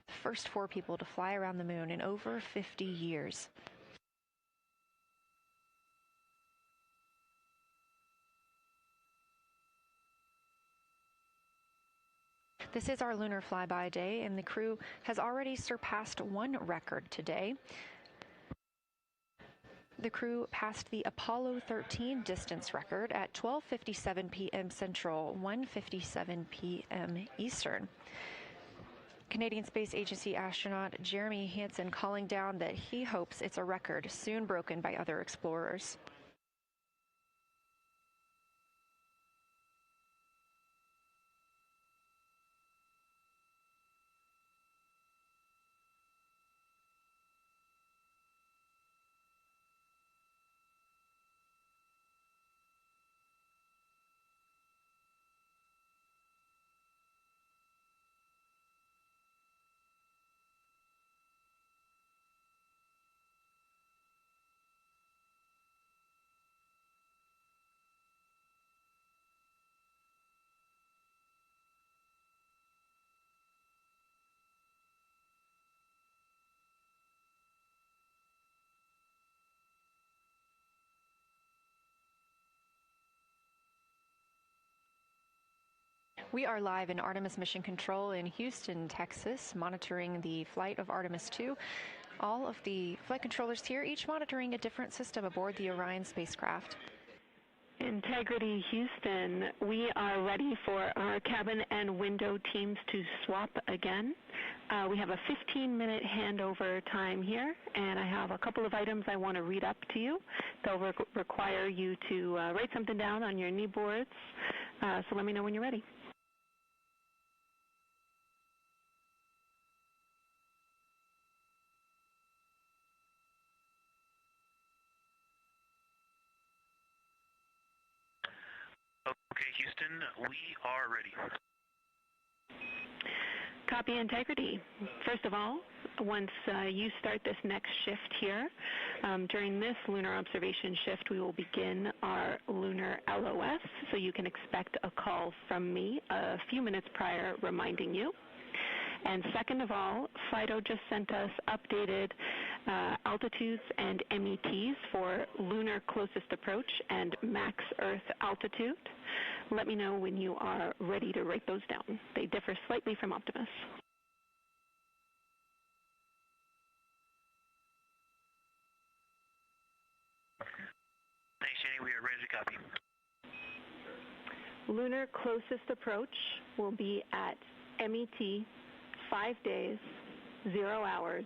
the first 4 people to fly around the moon in over 50 years. This is our Lunar Flyby day, and the crew has already surpassed one record today. The crew passed the Apollo 13 distance record at 12:57 p.m. Central, 1:57 p.m. Eastern. Canadian Space Agency astronaut Jeremy Hansen calling down that he hopes it's a record soon broken by other explorers. We are live in Artemis Mission Control in Houston, Texas, monitoring the flight of Artemis II. All of the flight controllers here, each monitoring a different system aboard the Orion spacecraft. Integrity Houston, we are ready for our cabin and window teams to swap again. We have a 15-minute handover time here, and I have a couple of items I want to read up to you. They'll require you to write something down on your knee boards, so let me know when you're ready. Okay, Houston, we are ready. Copy integrity. First of all, once you start this next shift here, during this lunar observation shift, we will begin our lunar LOS, so you can expect a call from me a few minutes prior reminding you. And second of all, FIDO just sent us updated altitudes and METs for lunar closest approach and max Earth altitude. Let me know when you are ready to write those down. They differ slightly from Optimus. Thanks, Jenny. We are ready to copy. Lunar closest approach will be at MET 5 days, 0 hours,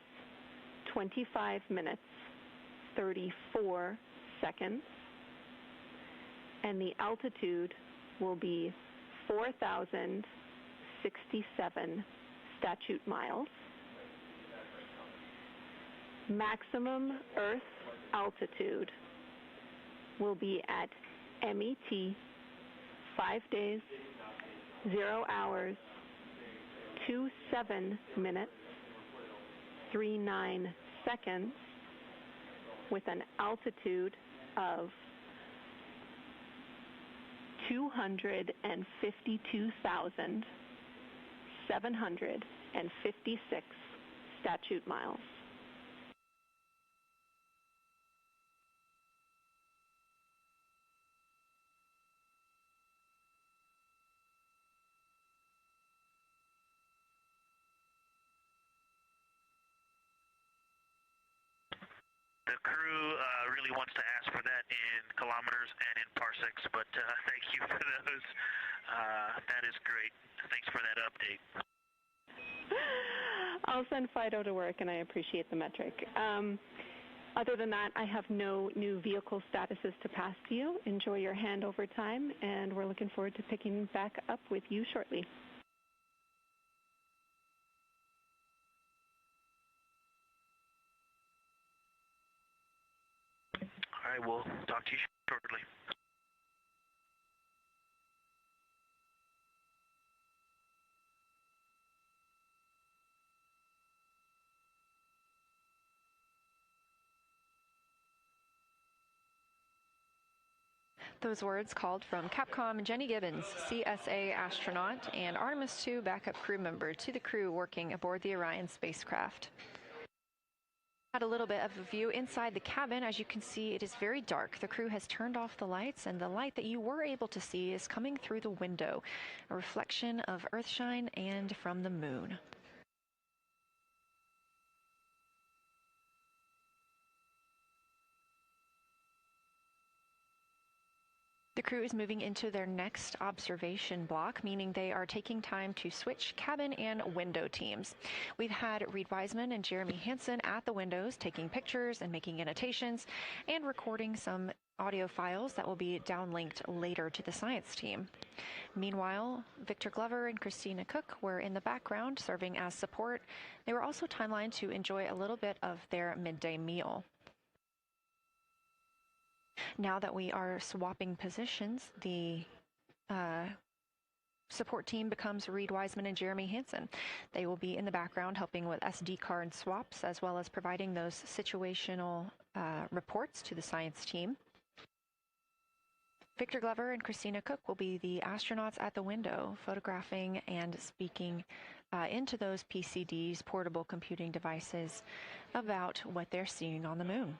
25 minutes, 34 seconds, and the altitude will be 4,067 statute miles. Maximum Earth altitude will be at MET 5 days, 0 hours, 27 minutes, 39 seconds, with an altitude of 252,756 statute miles. The crew really wants to ask for that in kilometers and in parsecs, but thank you for those. That is great. Thanks for that update. I'll send FIDO to work, and I appreciate the metric. Other than that, I have no new vehicle statuses to pass to you. Enjoy your handover time, and we're looking forward to picking back up with you shortly. All right, we'll talk to you shortly. Those words called from Capcom Jenny Gibbons, CSA astronaut and Artemis II backup crew member, to the crew working aboard the Orion spacecraft. Had a little bit of a view inside the cabin. As you can see, it is very dark. The crew has turned off the lights, and the light that you were able to see is coming through the window, a reflection of Earthshine and from the moon. The crew is moving into their next observation block, meaning they are taking time to switch cabin and window teams. We've had Reed Wiseman and Jeremy Hansen at the windows taking pictures and making annotations and recording some audio files that will be downlinked later to the science team. Meanwhile, Victor Glover and Christina Cook were in the background serving as support. They were also timelined to enjoy a little bit of their midday meal. Now that we are swapping positions, the support team becomes Reed Wiseman and Jeremy Hansen. They will be in the background helping with SD card swaps, as well as providing those situational reports to the science team. Victor Glover and Christina Cook will be the astronauts at the window, photographing and speaking into those PCDs, portable computing devices, about what they're seeing on the moon.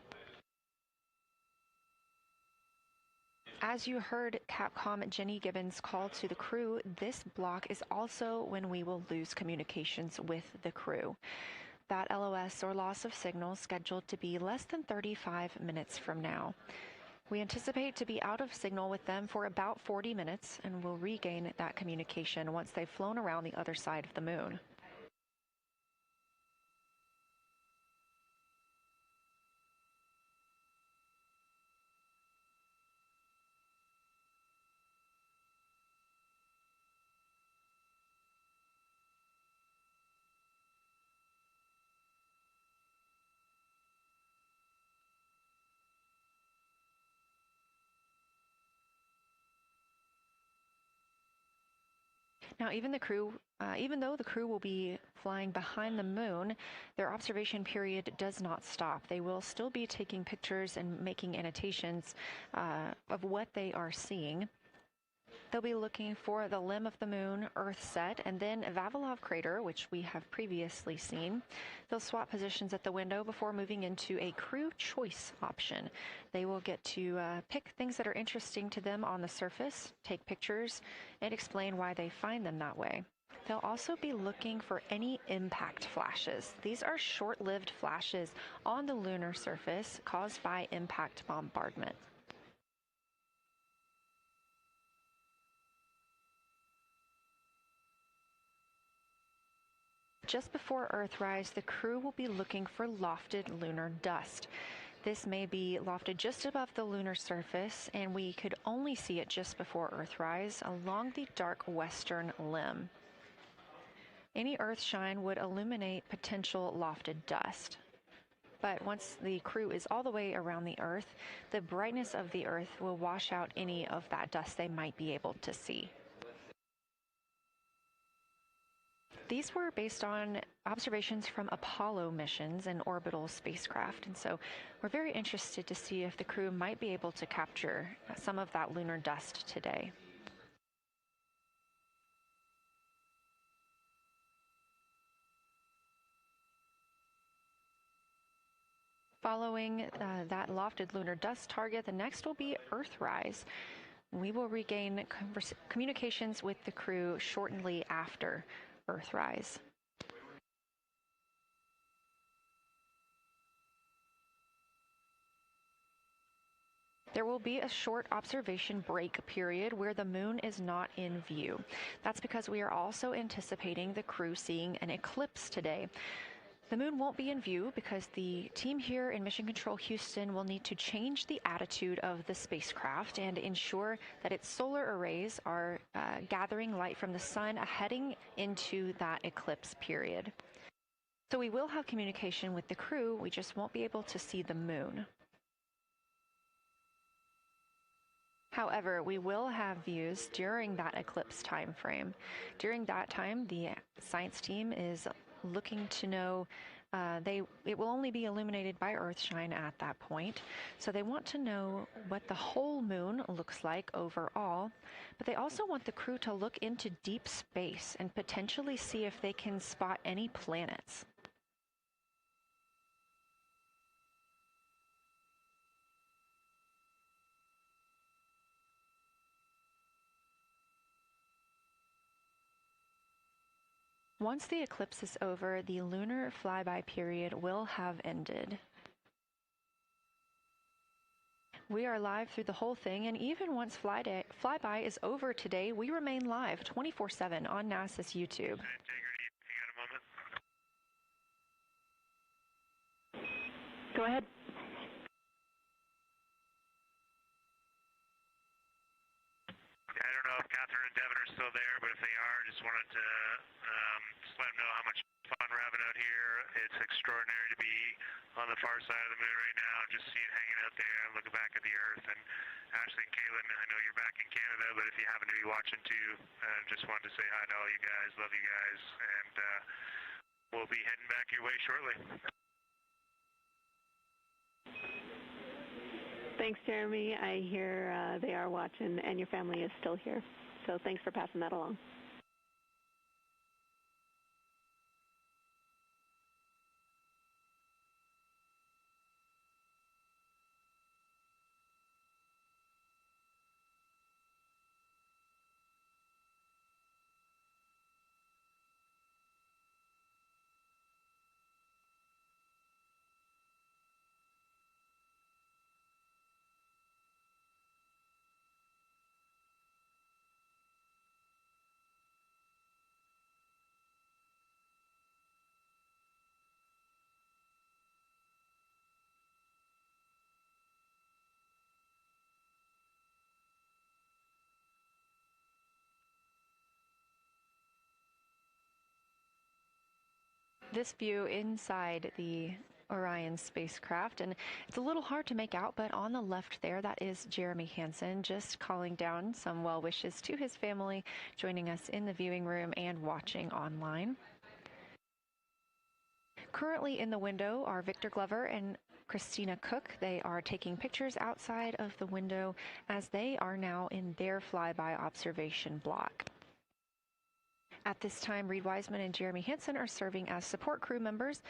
As you heard Capcom Jenny Gibbons call to the crew, this block is also when we will lose communications with the crew. That LOS, or loss of signal, scheduled to be less than 35 minutes from now. We anticipate to be out of signal with them for about 40 minutes, and will regain that communication once they've flown around the other side of the moon. Now, even though the crew will be flying behind the moon, their observation period does not stop. They will still be taking pictures and making annotations of what they are seeing. They'll be looking for the limb of the moon, Earth set, and then Vavilov crater, which we have previously seen. They'll swap positions at the window before moving into a crew choice option. They will get to pick things that are interesting to them on the surface, take pictures, and explain why they find them that way. They'll also be looking for any impact flashes. These are short-lived flashes on the lunar surface caused by impact bombardment. Just before Earthrise, the crew will be looking for lofted lunar dust. This may be lofted just above the lunar surface, and we could only see it just before Earthrise along the dark western limb. Any Earthshine would illuminate potential lofted dust. But once the crew is all the way around the Earth, the brightness of the Earth will wash out any of that dust they might be able to see. These were based on observations from Apollo missions and Orbital spacecraft, and so we're very interested to see if the crew might be able to capture some of that lunar dust today. Following that lofted lunar dust target, the next will be Earthrise. We will regain communications with the crew shortly after Earthrise. There will be a short observation break period where the moon is not in view. That's because we are also anticipating the crew seeing an eclipse today. The moon won't be in view because the team here in Mission Control Houston will need to change the attitude of the spacecraft and ensure that its solar arrays are gathering light from the sun heading into that eclipse period. So we will have communication with the crew, we just won't be able to see the moon. However, we will have views during that eclipse time frame. During that time, the science team is looking to know it will only be illuminated by Earthshine at that point, so they want to know what the whole moon looks like overall, but they also want the crew to look into deep space and potentially see if they can spot any planets. Once the eclipse is over, the lunar flyby period will have ended. We are live through the whole thing, and even once flyby is over today, we remain live 24/7 on NASA's YouTube. Go ahead. I don't know if Catherine and Devin are still there, but if they are, just wanted to just let them know how much fun we're having out here. It's extraordinary to be on the far side of the moon right now, just hanging out there and looking back at the Earth. And Ashley and Kaylin, I know you're back in Canada, but if you happen to be watching too, just wanted to say hi to all you guys. Love you guys, and we'll be heading back your way shortly. Thanks, Jeremy. I hear they are watching, and your family is still here. So thanks for passing that along. This view inside the Orion spacecraft, and it's a little hard to make out, but on the left there, that is Jeremy Hansen, just calling down some well wishes to his family, joining us in the viewing room and watching online. Currently in the window are Victor Glover and Christina Cook. They are taking pictures outside of the window as they are now in their flyby observation block. At this time, Reed Wiseman and Jeremy Hansen are serving as support crew members,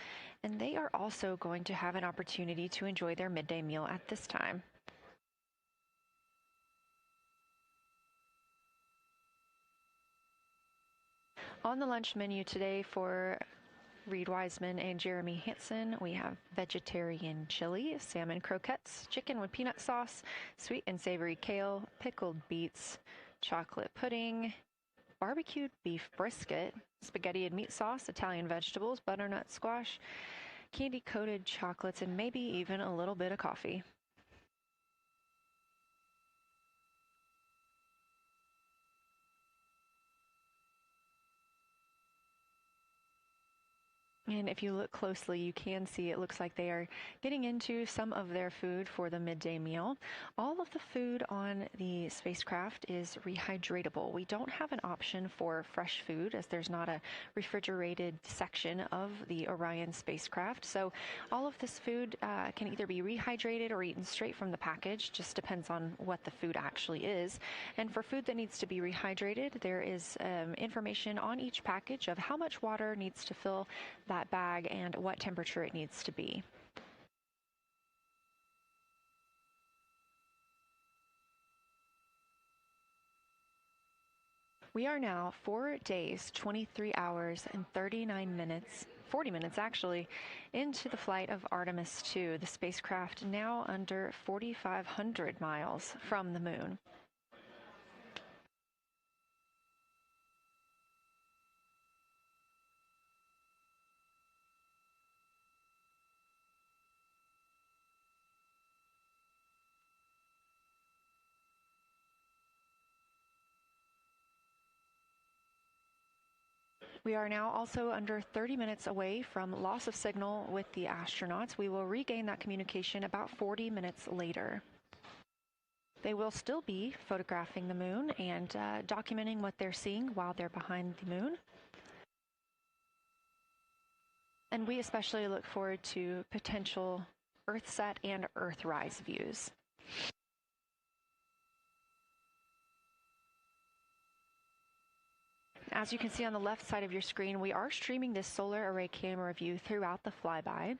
and they are also going to have an opportunity to enjoy their midday meal at this time. On the lunch menu today for Reed Wiseman and Jeremy Hansen, we have vegetarian chili, salmon croquettes, chicken with peanut sauce, sweet and savory kale, pickled beets, chocolate pudding, barbecued beef brisket, spaghetti and meat sauce, Italian vegetables, butternut squash, candy-coated chocolates, and maybe even a little bit of coffee. And if you look closely, you can see it looks like they are getting into some of their food for the midday meal. All of the food on the spacecraft is rehydratable. We don't have an option for fresh food as there's not a refrigerated section of the Orion spacecraft. So all of this food can either be rehydrated or eaten straight from the package, just depends on what the food actually is. And for food that needs to be rehydrated, there is information on each package of how much water needs to fill that bag and what temperature it needs to be. We are now 4 days, 23 hours, and 39 minutes, 40 minutes actually, into the flight of Artemis II, the spacecraft now under 4,500 miles from the moon. We are now also under 30 minutes away from loss of signal with the astronauts. We will regain that communication about 40 minutes later. They will still be photographing the moon and documenting what they're seeing while they're behind the moon. And we especially look forward to potential Earthset and Earthrise views. As you can see on the left side of your screen, we are streaming this solar array camera view throughout the flyby.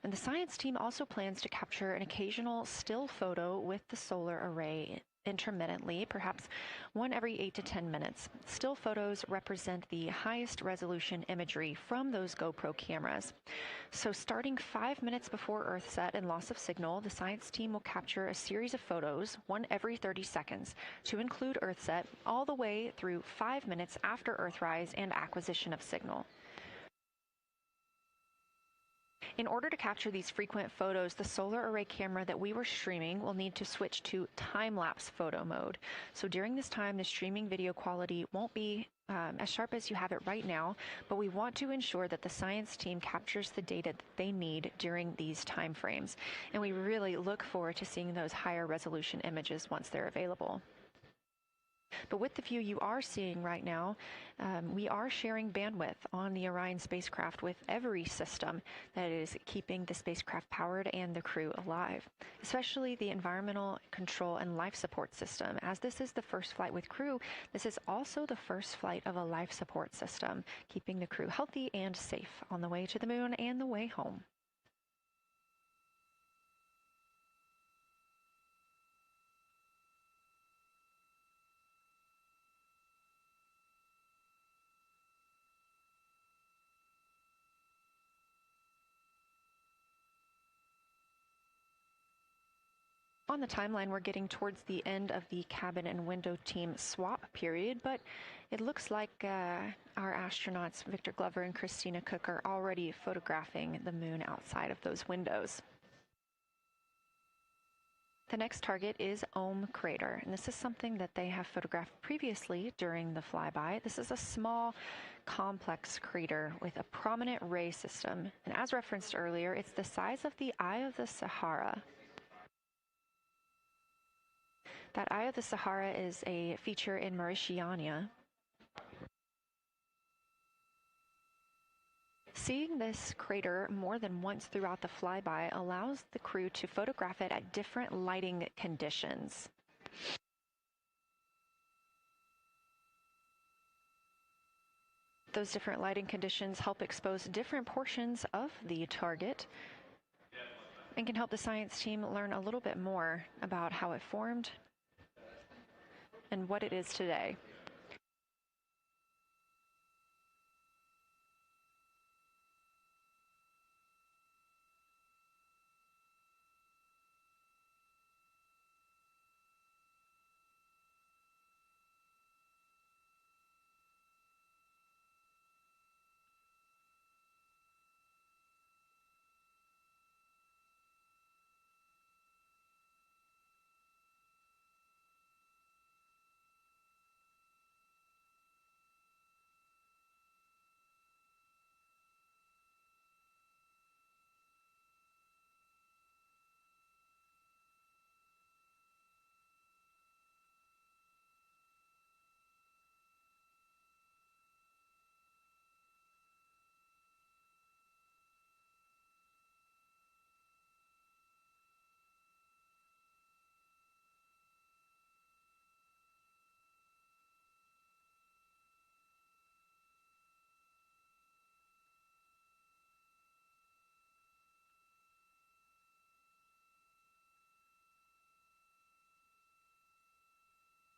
And the science team also plans to capture an occasional still photo with the solar array intermittently, perhaps one every 8 to 10 minutes. Still photos represent the highest resolution imagery from those GoPro cameras. So starting 5 minutes before Earthset and loss of signal, the science team will capture a series of photos, one every 30 seconds, to include Earthset all the way through 5 minutes after Earthrise and acquisition of signal. In order to capture these frequent photos, the solar array camera that we were streaming will need to switch to time-lapse photo mode. So during this time, the streaming video quality won't be as sharp as you have it right now, but we want to ensure that the science team captures the data that they need during these time frames. And we really look forward to seeing those higher resolution images once they're available. But with the view you are seeing right now, we are sharing bandwidth on the Orion spacecraft with every system that is keeping the spacecraft powered and the crew alive, especially the environmental control and life support system. As this is the first flight with crew, this is also the first flight of a life support system, keeping the crew healthy and safe on the way to the moon and the way home. On the timeline, we're getting towards the end of the cabin and window team swap period, but it looks like our astronauts, Victor Glover and Christina Cook, are already photographing the moon outside of those windows. The next target is Ohm Crater, and this is something that they have photographed previously during the flyby. This is a small, complex crater with a prominent ray system, and as referenced earlier, it's the size of the Eye of the Sahara. That Eye of the Sahara is a feature in Mauritania. Seeing this crater more than once throughout the flyby allows the crew to photograph it at different lighting conditions. Those different lighting conditions help expose different portions of the target and can help the science team learn a little bit more about how it formed and what it is today.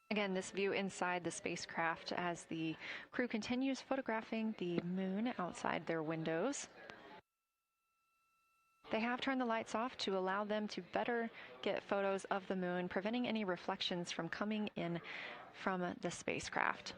Again, this view inside the spacecraft as the crew continues photographing the moon outside their windows. They have turned the lights off to allow them to better get photos of the moon, preventing any reflections from coming in from the spacecraft.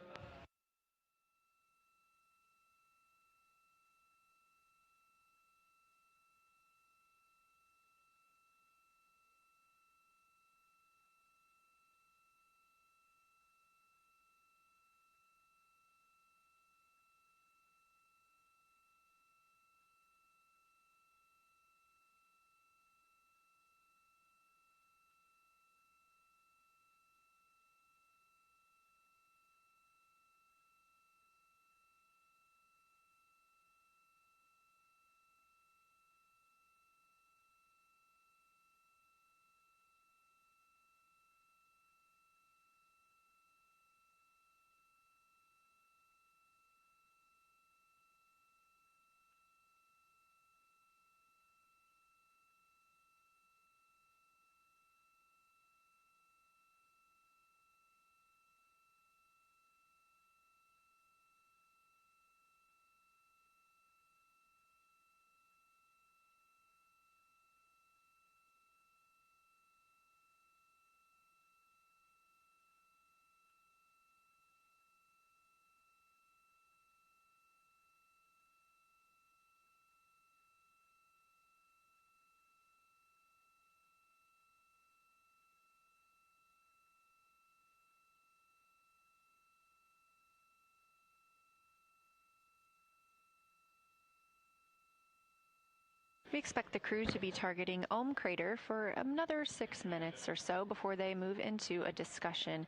We expect the crew to be targeting Ohm Crater for another 6 minutes or so before they move into a discussion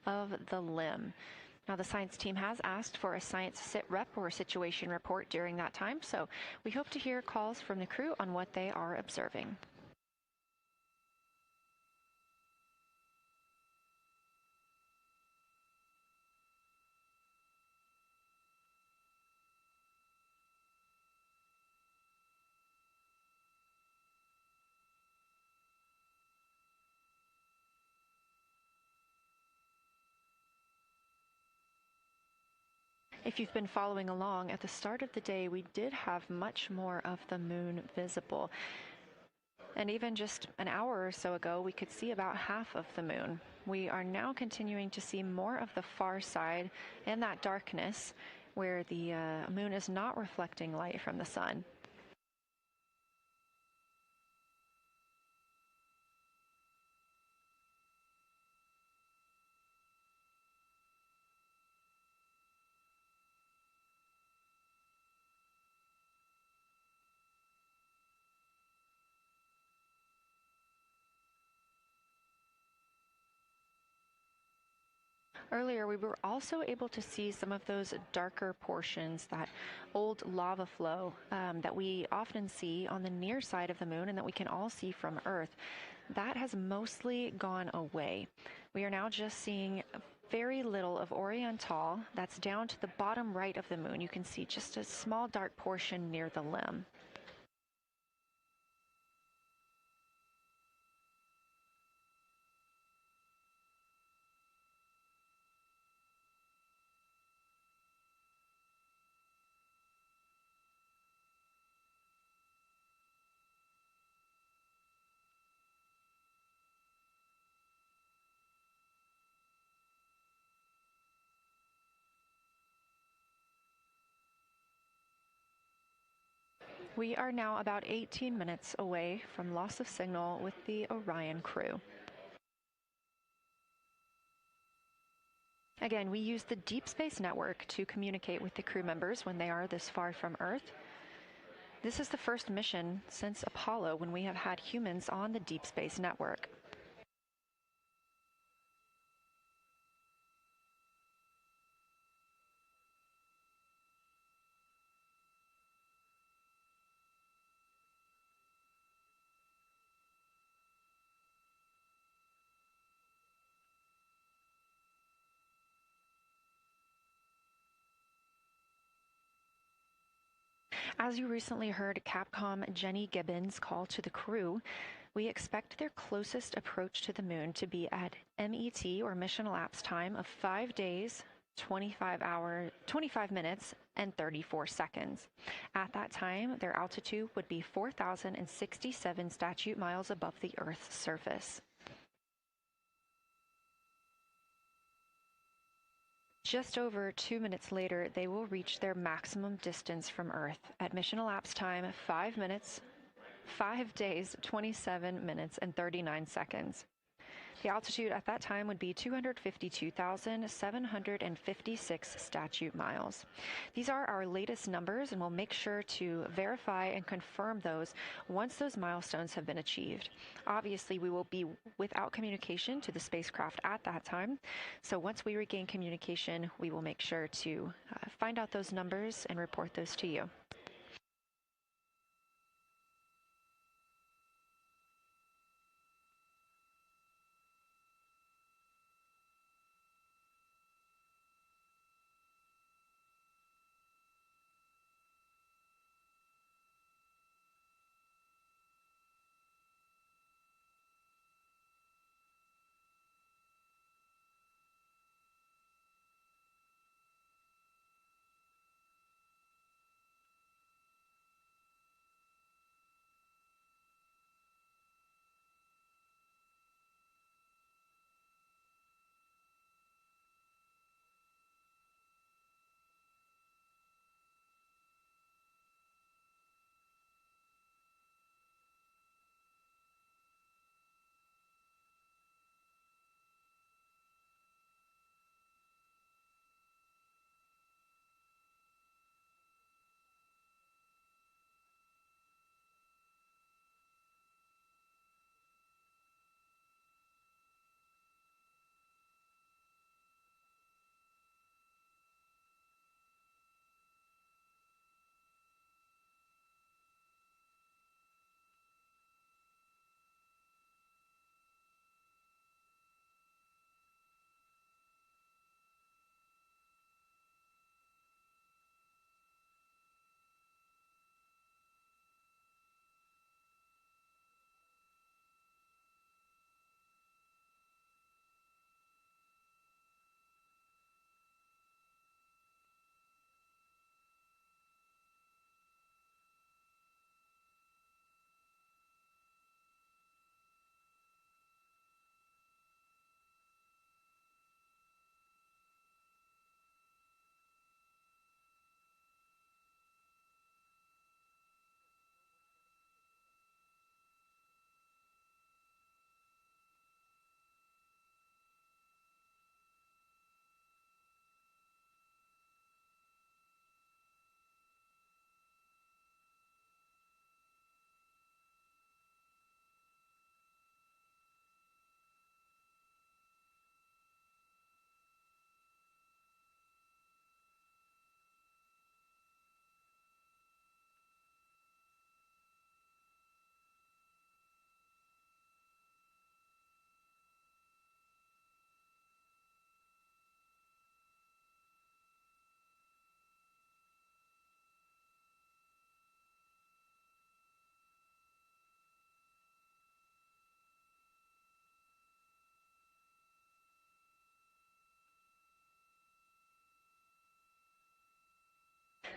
of the limb. Now, the science team has asked for a science sit rep or situation report during that time, so we hope to hear calls from the crew on what they are observing. If you've been following along, at the start of the day, we did have much more of the moon visible. And even just an hour or so ago, we could see about half of the moon. We are now continuing to see more of the far side and that darkness where the moon is not reflecting light from the sun. Earlier, we were also able to see some of those darker portions, that old lava flow that we often see on the near side of the moon and that we can all see from Earth. That has mostly gone away. We are now just seeing very little of Oriental. That's down to the bottom right of the moon. You can see just a small dark portion near the limb. We are now about 18 minutes away from loss of signal with the Orion crew. Again, we use the Deep Space Network to communicate with the crew members when they are this far from Earth. This is the first mission since Apollo when we have had humans on the Deep Space Network. As you recently heard Capcom Jenny Gibbons call to the crew, we expect their closest approach to the moon to be at MET, or mission elapsed time, of 5 days, 25 minutes, and 34 seconds. At that time, their altitude would be 4,067 statute miles above the Earth's surface. Just over 2 minutes later, they will reach their maximum distance from Earth at mission elapsed time 5 minutes, 5 days, 27 minutes, and 39 seconds. The altitude at that time would be 252,756 statute miles. These are our latest numbers, and we'll make sure to verify and confirm those once those milestones have been achieved. Obviously, we will be without communication to the spacecraft at that time, so once we regain communication, we will make sure to find out those numbers and report those to you.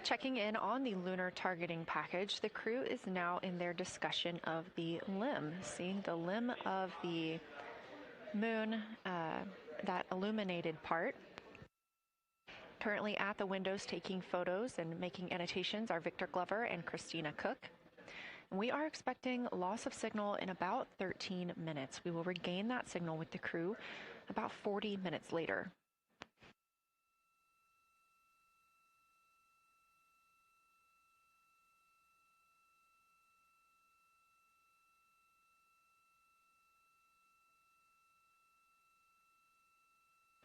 Checking in on the lunar targeting package, the crew is now in their discussion of the limb. See, the limb of the moon, that illuminated part. Currently at the windows taking photos and making annotations are Victor Glover and Christina Cook. We are expecting loss of signal in about 13 minutes. We will regain that signal with the crew about 40 minutes later.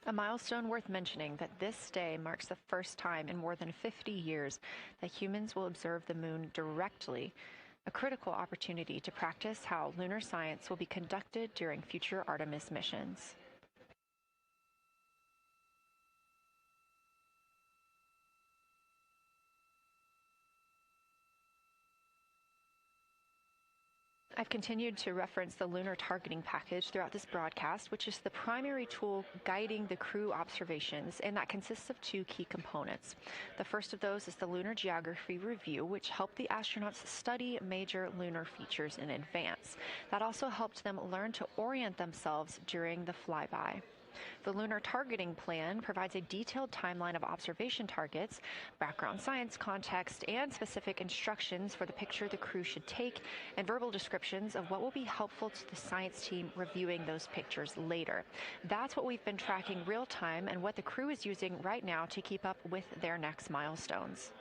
A milestone worth mentioning that this day marks the first time in more than 50 years that humans will observe the moon directly, a critical opportunity to practice how lunar science will be conducted during future Artemis missions. I've continued to reference the lunar targeting package throughout this broadcast, which is the primary tool guiding the crew observations, and that consists of two key components. The first of those is the Lunar Geography Review, which helped the astronauts study major lunar features in advance. That also helped them learn to orient themselves during the flyby. The Lunar Targeting Plan provides a detailed timeline of observation targets, background science context, and specific instructions for the picture the crew should take, and verbal descriptions of what will be helpful to the science team reviewing those pictures later. That's what we've been tracking real time and what the crew is using right now to keep up with their next milestones.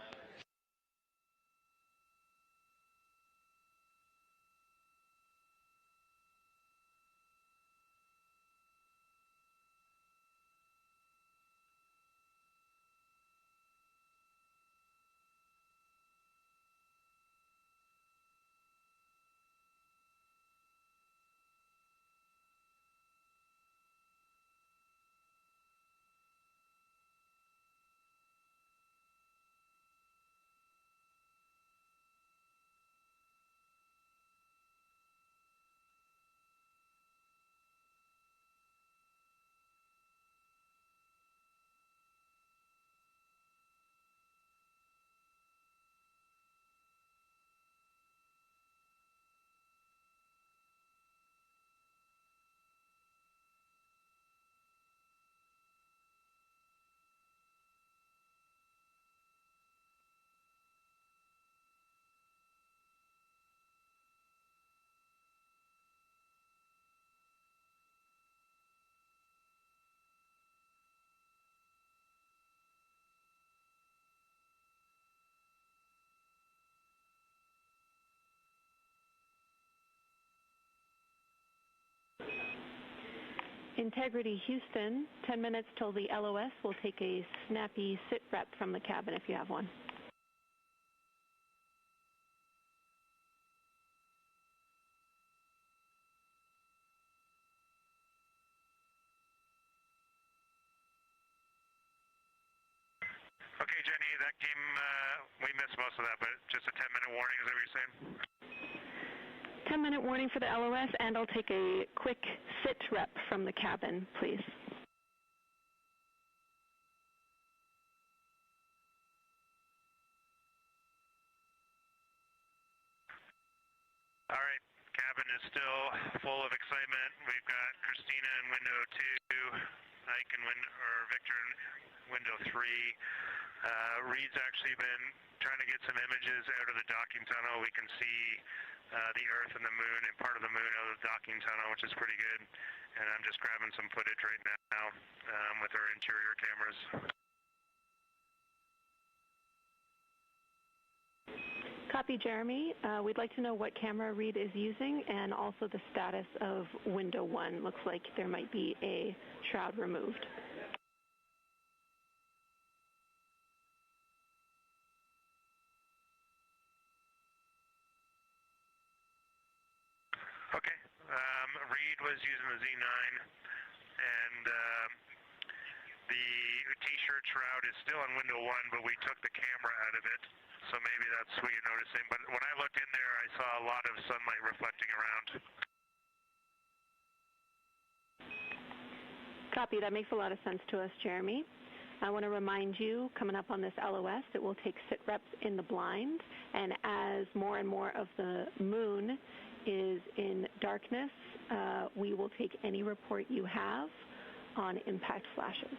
Integrity Houston, 10 minutes till the LOS. We'll take a snappy sit rep from the cabin if you have one. Okay, Jenny, that came, we missed most of that, but just a 10-minute warning, is that what you're saying? 10-minute warning for the LOS, and I'll take a quick sit rep from the cabin, please. All right, cabin is still full of excitement. We've got Christina in window 2, Ike in Victor in window 3. Reed's actually been trying to get some images out of the docking tunnel. We can see the Earth and the Moon and part of the Moon out of the docking tunnel, which is pretty good. And I'm just grabbing some footage right now with our interior cameras. Copy, Jeremy. We'd like to know what camera Reed is using and also the status of window 1. Looks like there might be a shroud removed. Okay. Reed was using the Z9, and the T-shirt shroud is still on window 1, but we took the camera out of it, so maybe that's what you're noticing. But when I looked in there, I saw a lot of sunlight reflecting around. Copy. That makes a lot of sense to us, Jeremy. I want to remind you, coming up on this LOS, it will take sit reps in the blind, and as more and more of the moon is in darkness, we will take any report you have on impact flashes.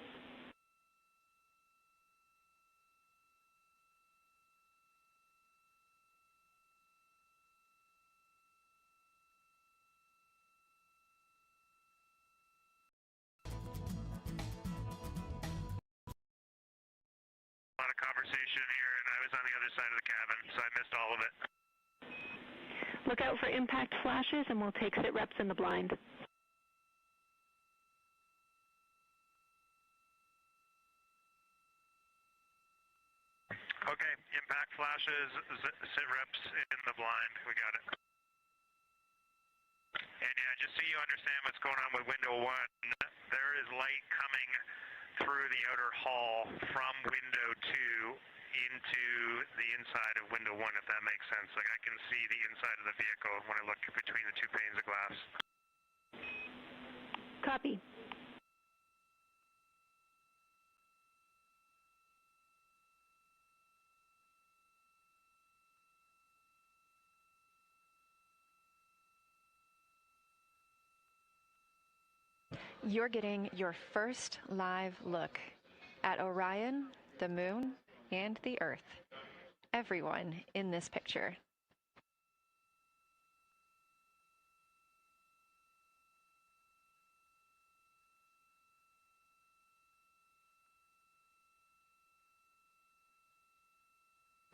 Conversation here, and I was on the other side of the cabin, so I missed all of it. Look out for impact flashes, and we'll take sit reps in the blind. Okay, impact flashes, sit reps in the blind. We got it. And yeah, just so you understand what's going on with window 1, there is light coming through the outer hall from window 2 into the inside of window 1, if that makes sense. Like, I can see the inside of the vehicle when I look between the two panes of glass. Copy. You're getting your first live look at Orion, the moon, and the Earth. Everyone in this picture.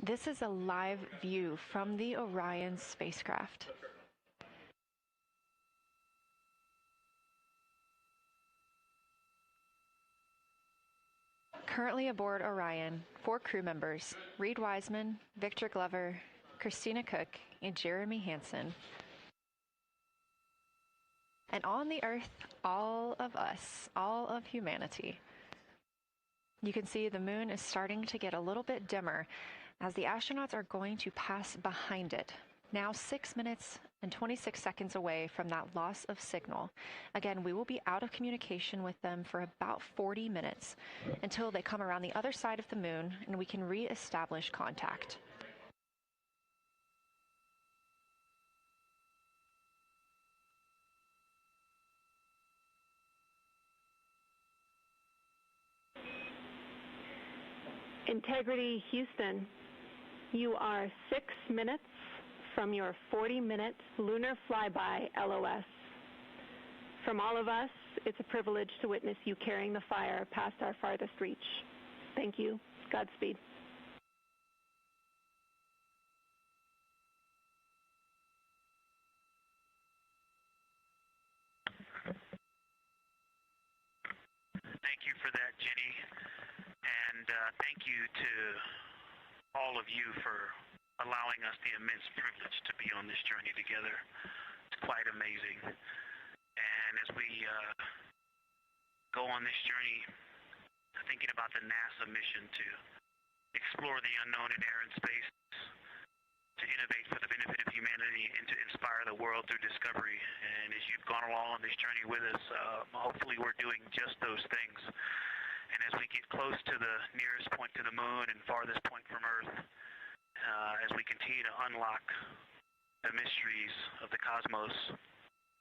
This is a live view from the Orion spacecraft. Currently aboard Orion, 4 crew members, Reed Wiseman, Victor Glover, Christina Cook, and Jeremy Hansen. And on the Earth, all of us, all of humanity. You can see the moon is starting to get a little bit dimmer as the astronauts are going to pass behind it. Now 6 minutes and 26 seconds away from that loss of signal. Again, we will be out of communication with them for about 40 minutes until they come around the other side of the moon and we can re-establish contact. Integrity Houston, you are 6 minutes from your 40-minute Lunar Flyby LOS. From all of us, it's a privilege to witness you carrying the fire past our farthest reach. Thank you. Godspeed. Thank you for that, Jenny. And thank you to all of you for allowing us the immense privilege to be on this journey together. It's quite amazing. And as we go on this journey, thinking about the NASA mission to explore the unknown in air and space, to innovate for the benefit of humanity, and to inspire the world through discovery. And as you've gone along on this journey with us, hopefully we're doing just those things. And as we get close to the nearest point to the moon and farthest point from Earth, as we continue to unlock the mysteries of the cosmos,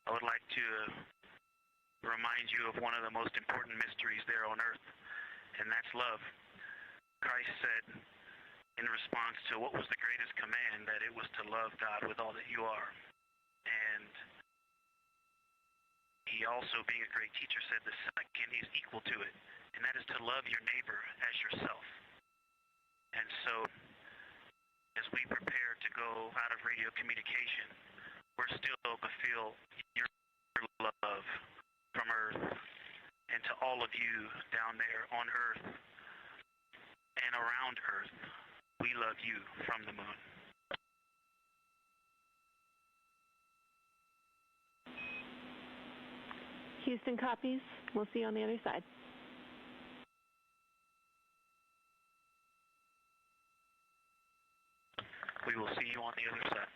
I would like to remind you of one of the most important mysteries there on Earth, and that's love. Christ said in response to what was the greatest command, that it was to love God with all that you are. And he also, being a great teacher, said the second is equal to it, and that is to love your neighbor as yourself. And so, as we prepare to go out of radio communication, we're still to feel your love from Earth, and to all of you down there on Earth and around Earth, we love you from the moon. Houston copies. We'll see you on the other side. We will see you on the other side.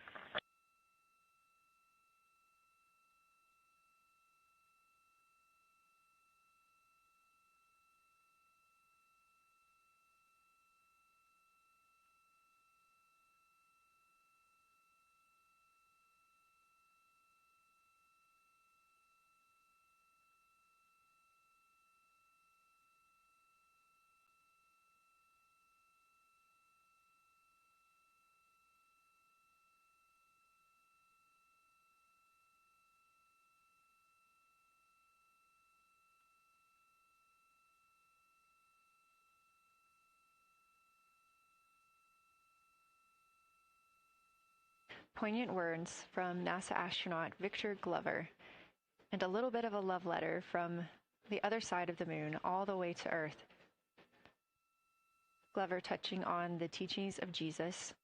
poignant words from NASA astronaut Victor Glover, and a little bit of a love letter from the other side of the moon all the way to Earth. Glover touching on the teachings of Jesus,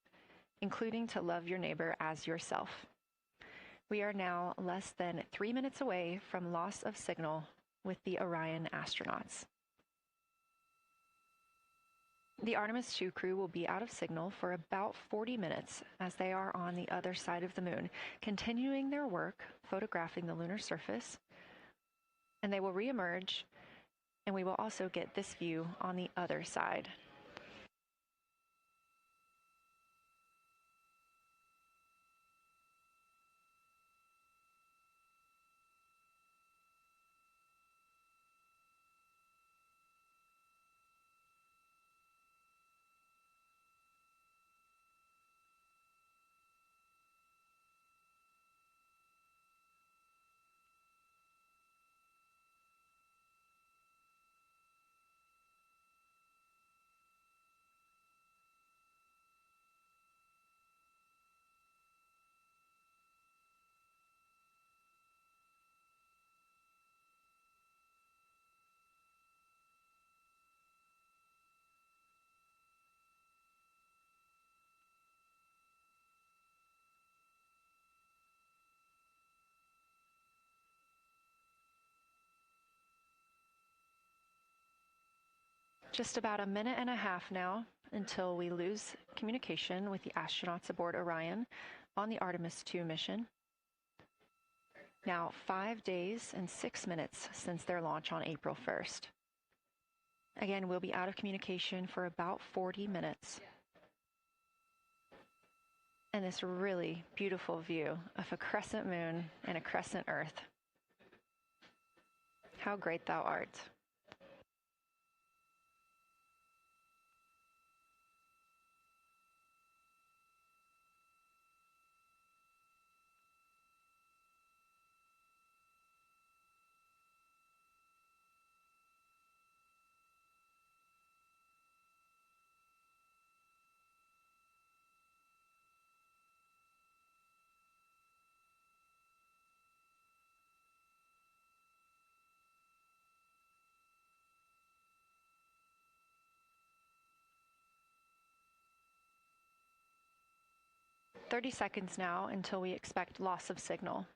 including to love your neighbor as yourself. We are now less than 3 minutes away from loss of signal with the Orion astronauts. The Artemis II crew will be out of signal for about 40 minutes as they are on the other side of the moon, continuing their work photographing the lunar surface, and they will reemerge, and we will also get this view on the other side. Just about a minute and a half now until we lose communication with the astronauts aboard Orion on the Artemis II mission. Now 5 days and 6 minutes since their launch on April 1st. Again, we'll be out of communication for about 40 minutes. And this really beautiful view of a crescent moon and a crescent Earth. How great thou art. "30 seconds now until we expect loss of signal.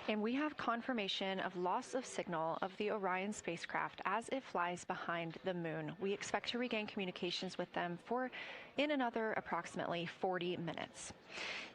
And we have confirmation of loss of signal of the Orion spacecraft as it flies behind the moon. We expect to regain communications with them in another approximately 40 minutes.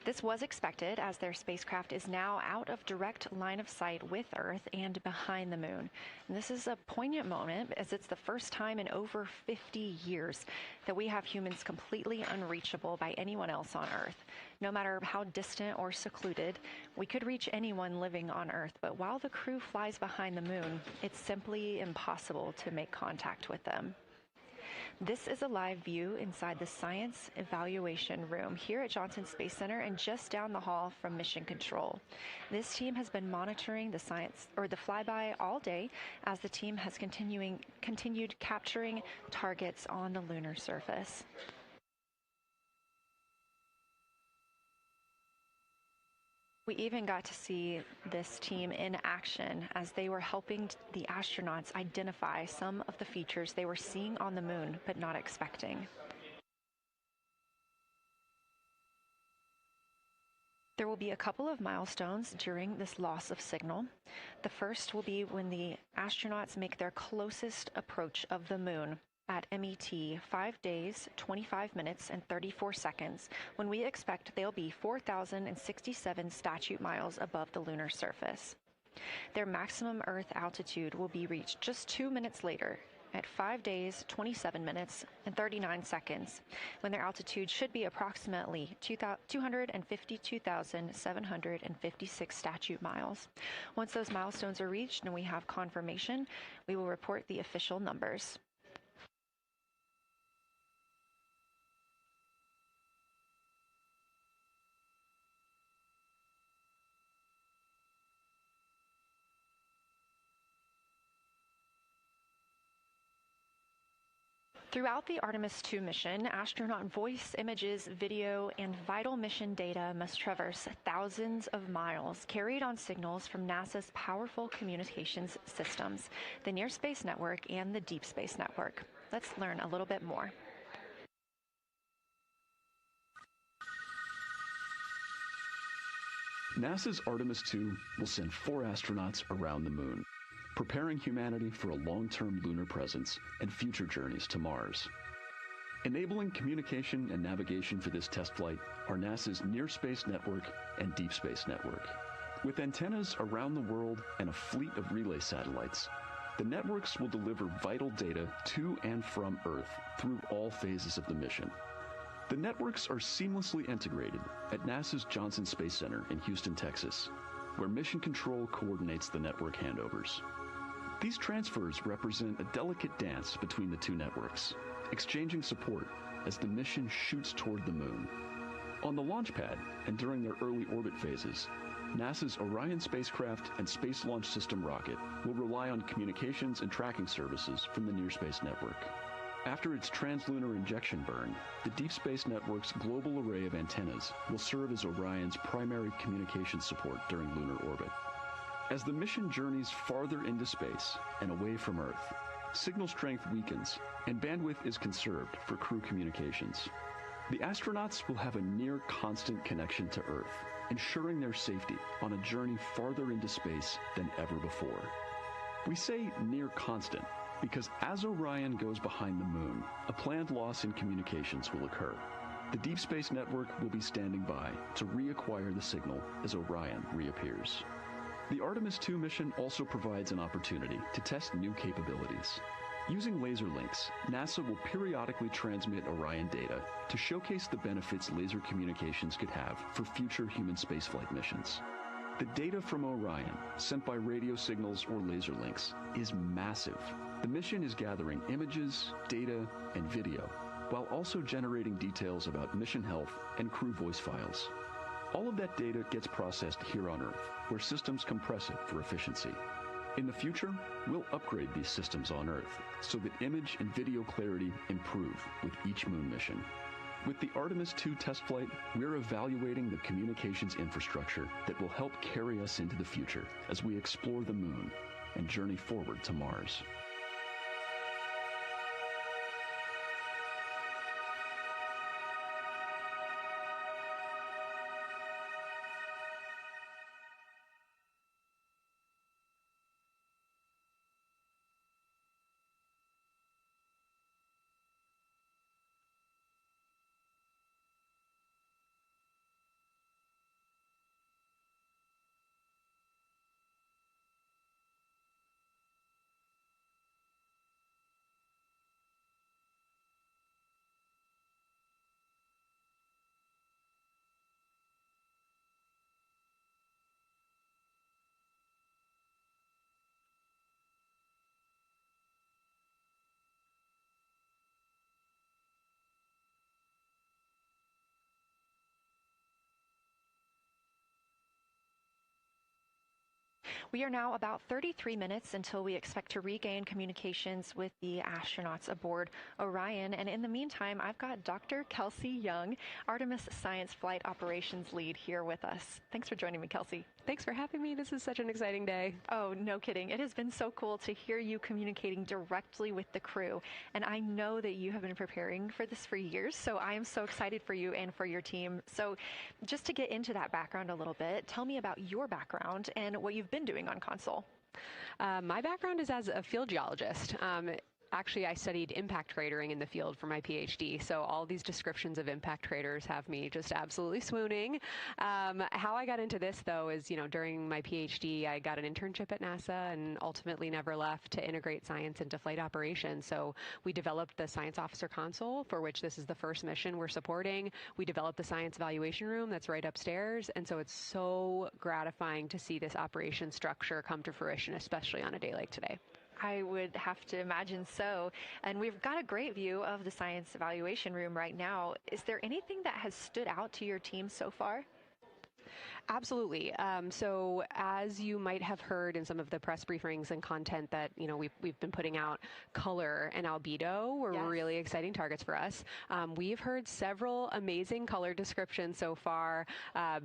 This was expected as their spacecraft is now out of direct line of sight with Earth and behind the moon. And this is a poignant moment as it's the first time in over 50 years that we have humans completely unreachable by anyone else on Earth. No matter how distant or secluded, we could reach anyone living on Earth, but while the crew flies behind the moon, it's simply impossible to make contact with them. This is a live view inside the Science Evaluation Room here at Johnson Space Center and just down the hall from Mission Control. This team has been monitoring the flyby all day as the team has continued capturing targets on the lunar surface. " We even got to see this team in action as they were helping the astronauts identify some of the features they were seeing on the moon but not expecting. There will be a couple of milestones during this loss of signal. The first will be when the astronauts make their closest approach of the moon at MET 5 days, 25 minutes, and 34 seconds, when we expect they'll be 4,067 statute miles above the lunar surface. Their maximum Earth altitude will be reached just 2 minutes later, at 5 days, 27 minutes, and 39 seconds, when their altitude should be approximately 252,756 statute miles. Once those milestones are reached and we have confirmation, we will report the official numbers. Throughout the Artemis II mission, astronaut voice, images, video, and vital mission data must traverse thousands of miles, carried on signals from NASA's powerful communications systems, the Near Space Network and the Deep Space Network. Let's learn a little bit more. NASA's Artemis II will send 4 astronauts around the moon, preparing humanity for a long-term lunar presence and future journeys to Mars. Enabling communication and navigation for this test flight are NASA's Near Space Network and Deep Space Network. With antennas around the world and a fleet of relay satellites, the networks will deliver vital data to and from Earth through all phases of the mission. The networks are seamlessly integrated at NASA's Johnson Space Center in Houston, Texas, where Mission Control coordinates the network handovers. These transfers represent a delicate dance between the 2 networks, exchanging support as the mission shoots toward the moon. On the launch pad and during their early orbit phases, NASA's Orion spacecraft and Space Launch System rocket will rely on communications and tracking services from the Near Space Network. After its translunar injection burn, the Deep Space Network's global array of antennas will serve as Orion's primary communication support during lunar orbit. As the mission journeys farther into space and away from Earth, signal strength weakens and bandwidth is conserved for crew communications. The astronauts will have a near constant connection to Earth, ensuring their safety on a journey farther into space than ever before. We say near constant because as Orion goes behind the moon, a planned loss in communications will occur. The Deep Space Network will be standing by to reacquire the signal as Orion reappears. The Artemis II mission also provides an opportunity to test new capabilities. Using laser links, NASA will periodically transmit Orion data to showcase the benefits laser communications could have for future human spaceflight missions. The data from Orion, sent by radio signals or laser links, is massive. The mission is gathering images, data, and video, while also generating details about mission health and crew voice files. All of that data gets processed here on Earth, where systems compress it for efficiency. In the future, we'll upgrade these systems on Earth so that image and video clarity improve with each moon mission. With the Artemis II test flight, we're evaluating the communications infrastructure that will help carry us into the future as we explore the moon and journey forward to Mars. We are now about 33 minutes until we expect to regain communications with the astronauts aboard Orion. And in the meantime, I've got Dr. Kelsey Young, Artemis Science Flight Operations Lead, here with us. Thanks for joining me, Kelsey. Thanks for having me. This is such an exciting day. Oh, no kidding. It has been so cool to hear you communicating directly with the crew. And I know that you have been preparing for this for years, so I am so excited for you and for your team. So just to get into that background a little bit, tell me about your background and what you've been doing on console. My background is as a field geologist. Actually, I studied impact cratering in the field for my PhD, so all these descriptions of impact craters have me just absolutely swooning. How I got into this, though, is, during my PhD, I got an internship at NASA and ultimately never left to integrate science into flight operations. So we developed the Science Officer Console, for which this is the first mission we're supporting. We developed the Science Evaluation Room that's right upstairs, and so it's so gratifying to see this operation structure come to fruition, especially on a day like today. I would have to imagine so. And we've got a great view of the Science Evaluation Room right now. Is there anything that has stood out to your team so far? Absolutely. So as you might have heard in some of the press briefings and content that, we've been putting out, color and albedo were really exciting targets for us. We've heard several amazing color descriptions so far.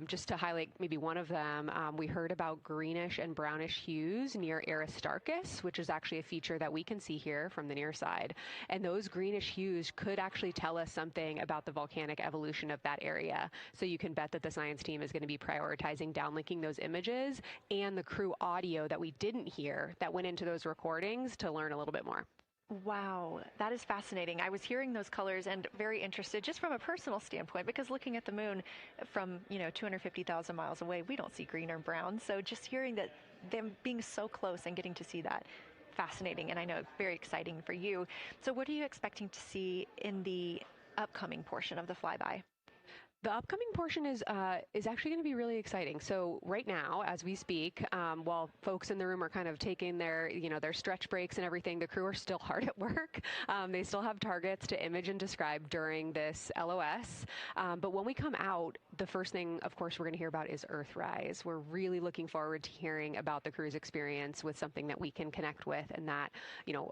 Just to highlight maybe one of them, we heard about greenish and brownish hues near Aristarchus, which is actually a feature that we can see here from the near side. And those greenish hues could actually tell us something about the volcanic evolution of that area. So you can bet that the science team is going to be prioritizing downlinking those images and the crew audio that we didn't hear that went into those recordings to learn a little bit more. Wow, that is fascinating. I was hearing those colors and very interested just from a personal standpoint, because looking at the moon from, 250,000 miles away, we don't see green or brown. So just hearing that, them being so close and getting to see that, fascinating, and I know very exciting for you. So what are you expecting to see in the upcoming portion of the flyby? The upcoming portion is actually going to be really exciting. So right now, as we speak, while folks in the room are kind of taking their, their stretch breaks and everything, the crew are still hard at work. They still have targets to image and describe during this LOS. But when we come out, the first thing, of course, we're going to hear about is Earthrise. We're really looking forward to hearing about the crew's experience with something that we can connect with and that,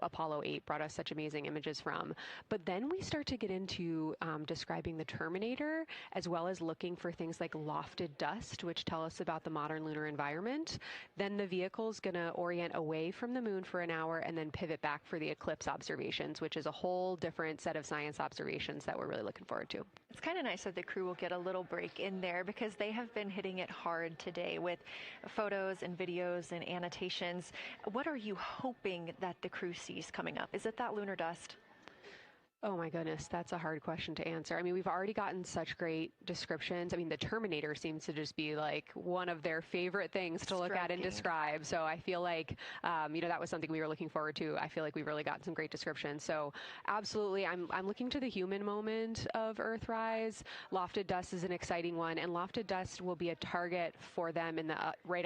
Apollo 8 brought us such amazing images from. But then we start to get into describing the Terminator, as well as looking for things like lofted dust, which tell us about the modern lunar environment. Then the vehicle's going to orient away from the moon for an hour and then pivot back for the eclipse observations, which is a whole different set of science observations that we're really looking forward to. It's kind of nice that the crew will get a little break in there, because they have been hitting it hard today with photos and videos and annotations. What are you hoping that the crew sees coming up? Is it that lunar dust? Oh my goodness, that's a hard question to answer. I mean, we've already gotten such great descriptions. I mean, the Terminator seems to just be like one of their favorite things to look at and describe. So I feel like, that was something we were looking forward to. I feel like we've really gotten some great descriptions. So absolutely, I'm looking to the human moment of Earthrise. Lofted dust is an exciting one, and lofted dust will be a target for them in the right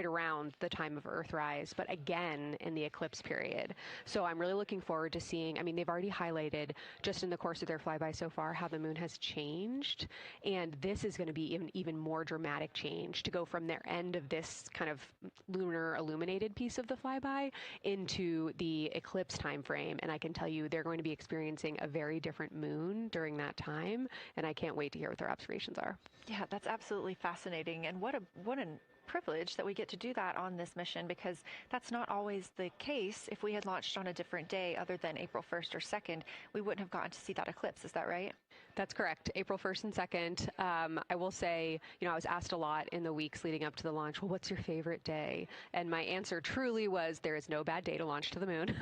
around the time of Earthrise, but again in the eclipse period. So I'm really looking forward to seeing. I mean, they've already highlighted just in the course of their flyby so far how the moon has changed, and this is going to be even more dramatic change to go from their end of this kind of lunar illuminated piece of the flyby into the eclipse time frame. And I can tell you they're going to be experiencing a very different moon during that time, and I can't wait to hear what their observations are. Yeah, that's absolutely fascinating, and what an privilege that we get to do that on this mission, because that's not always the case. If we had launched on a different day other than April 1st or 2nd, we wouldn't have gotten to see that eclipse. Is that right? That's correct. April 1st and 2nd. I will say, I was asked a lot in the weeks leading up to the launch, well, what's your favorite day? And my answer truly was, there is no bad day to launch to the moon.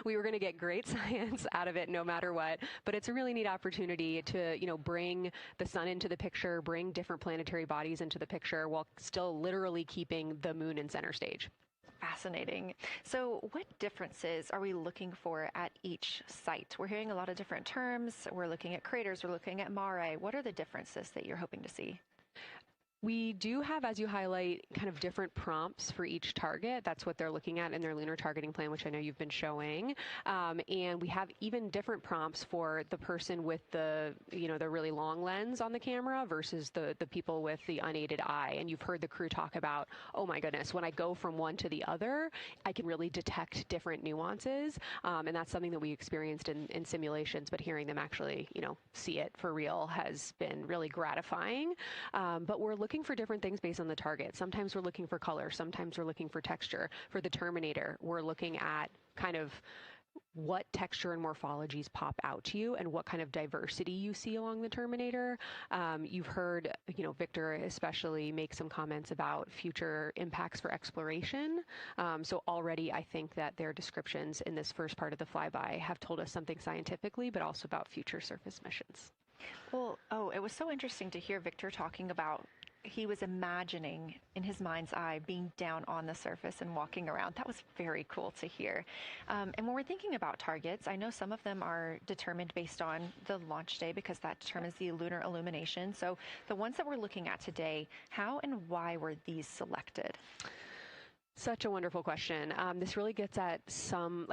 We were going to get great science out of it no matter what, but it's a really neat opportunity to, bring the sun into the picture, bring different planetary bodies into the picture while still literally keeping the moon in center stage. Fascinating. So what differences are we looking for at each site? We're hearing a lot of different terms. We're looking at craters. We're looking at mare. What are the differences that you're hoping to see? We do have, as you highlight, kind of different prompts for each target. That's what they're looking at in their lunar targeting plan, which I know you've been showing. And we have even different prompts for the person with the, the really long lens on the camera versus the people with the unaided eye. And you've heard the crew talk about, oh my goodness, when I go from one to the other, I can really detect different nuances. And that's something that we experienced in simulations, but hearing them actually, see it for real has been really gratifying. But we're looking for different things based on the target. Sometimes we're looking for color. Sometimes we're looking for texture. For the Terminator, we're looking at kind of what texture and morphologies pop out to you and what kind of diversity you see along the Terminator. You've heard, Victor especially make some comments about future impacts for exploration. So already I think that their descriptions in this first part of the flyby have told us something scientifically, but also about future surface missions. Well, it was so interesting to hear Victor talking about he was imagining in his mind's eye being down on the surface and walking around. That was very cool to hear. And when we're thinking about targets, I know some of them are determined based on the launch day because that determines the lunar illumination. So the ones that we're looking at today, how and why were these selected? Such a wonderful question. This really gets at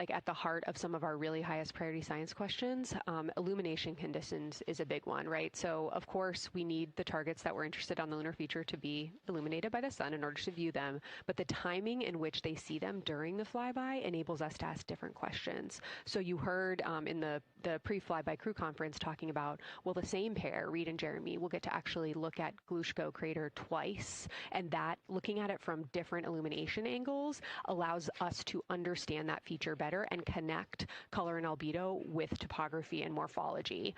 at the heart of some of our really highest priority science questions. Illumination conditions is a big one, right? So, of course, we need the targets that we're interested on the lunar feature to be illuminated by the sun in order to view them. But the timing in which they see them during the flyby enables us to ask different questions. So you heard in the pre-flyby crew conference talking about, well, the same pair, Reed and Jeremy, will get to actually look at Glushko crater twice. And that, looking at it from different illumination angles, allows us to understand that feature better and connect color and albedo with topography and morphology.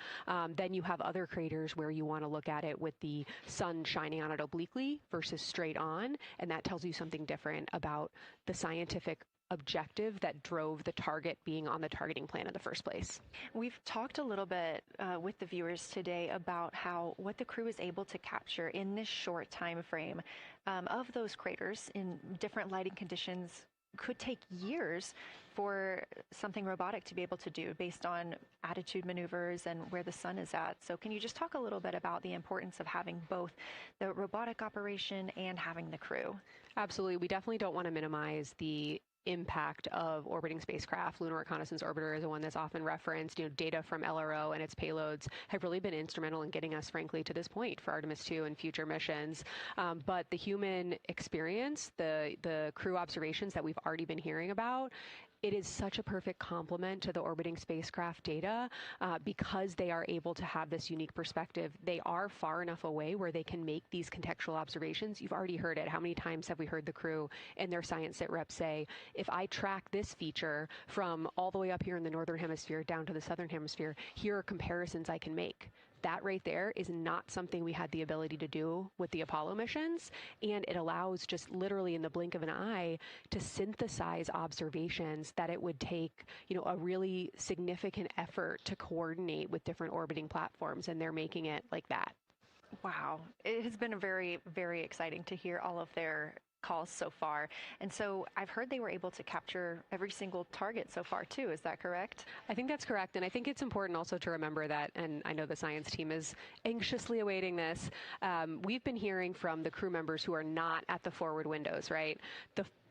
Then you have other craters where you want to look at it with the sun shining on it obliquely versus straight on, and that tells you something different about the scientific objective that drove the target being on the targeting plan in the first place. We've talked a little bit with the viewers today about what the crew is able to capture in this short time frame of those craters in different lighting conditions. Could take years for something robotic to be able to do based on attitude maneuvers and where the sun is at. So can you just talk a little bit about the importance of having both the robotic operation and having the crew? Absolutely. We definitely don't want to minimize the impact of orbiting spacecraft. Lunar Reconnaissance Orbiter is the one that's often referenced. Data from LRO and its payloads have really been instrumental in getting us, frankly, to this point for Artemis II and future missions. But the human experience, the crew observations that we've already been hearing about, it is such a perfect complement to the orbiting spacecraft data because they are able to have this unique perspective. They are far enough away where they can make these contextual observations. You've already heard it. How many times have we heard the crew and their science sit reps say, if I track this feature from all the way up here in the northern hemisphere down to the southern hemisphere, here are comparisons I can make. That right there is not something we had the ability to do with the Apollo missions, and it allows just literally in the blink of an eye to synthesize observations that it would take, a really significant effort to coordinate with different orbiting platforms, and they're making it like that. Wow. It has been very, very exciting to hear all of their calls so far. And so I've heard they were able to capture every single target so far too. Is that correct? I think that's correct. And I think it's important also to remember that, and I know the science team is anxiously awaiting this, we've been hearing from the crew members who are not at the forward windows, right?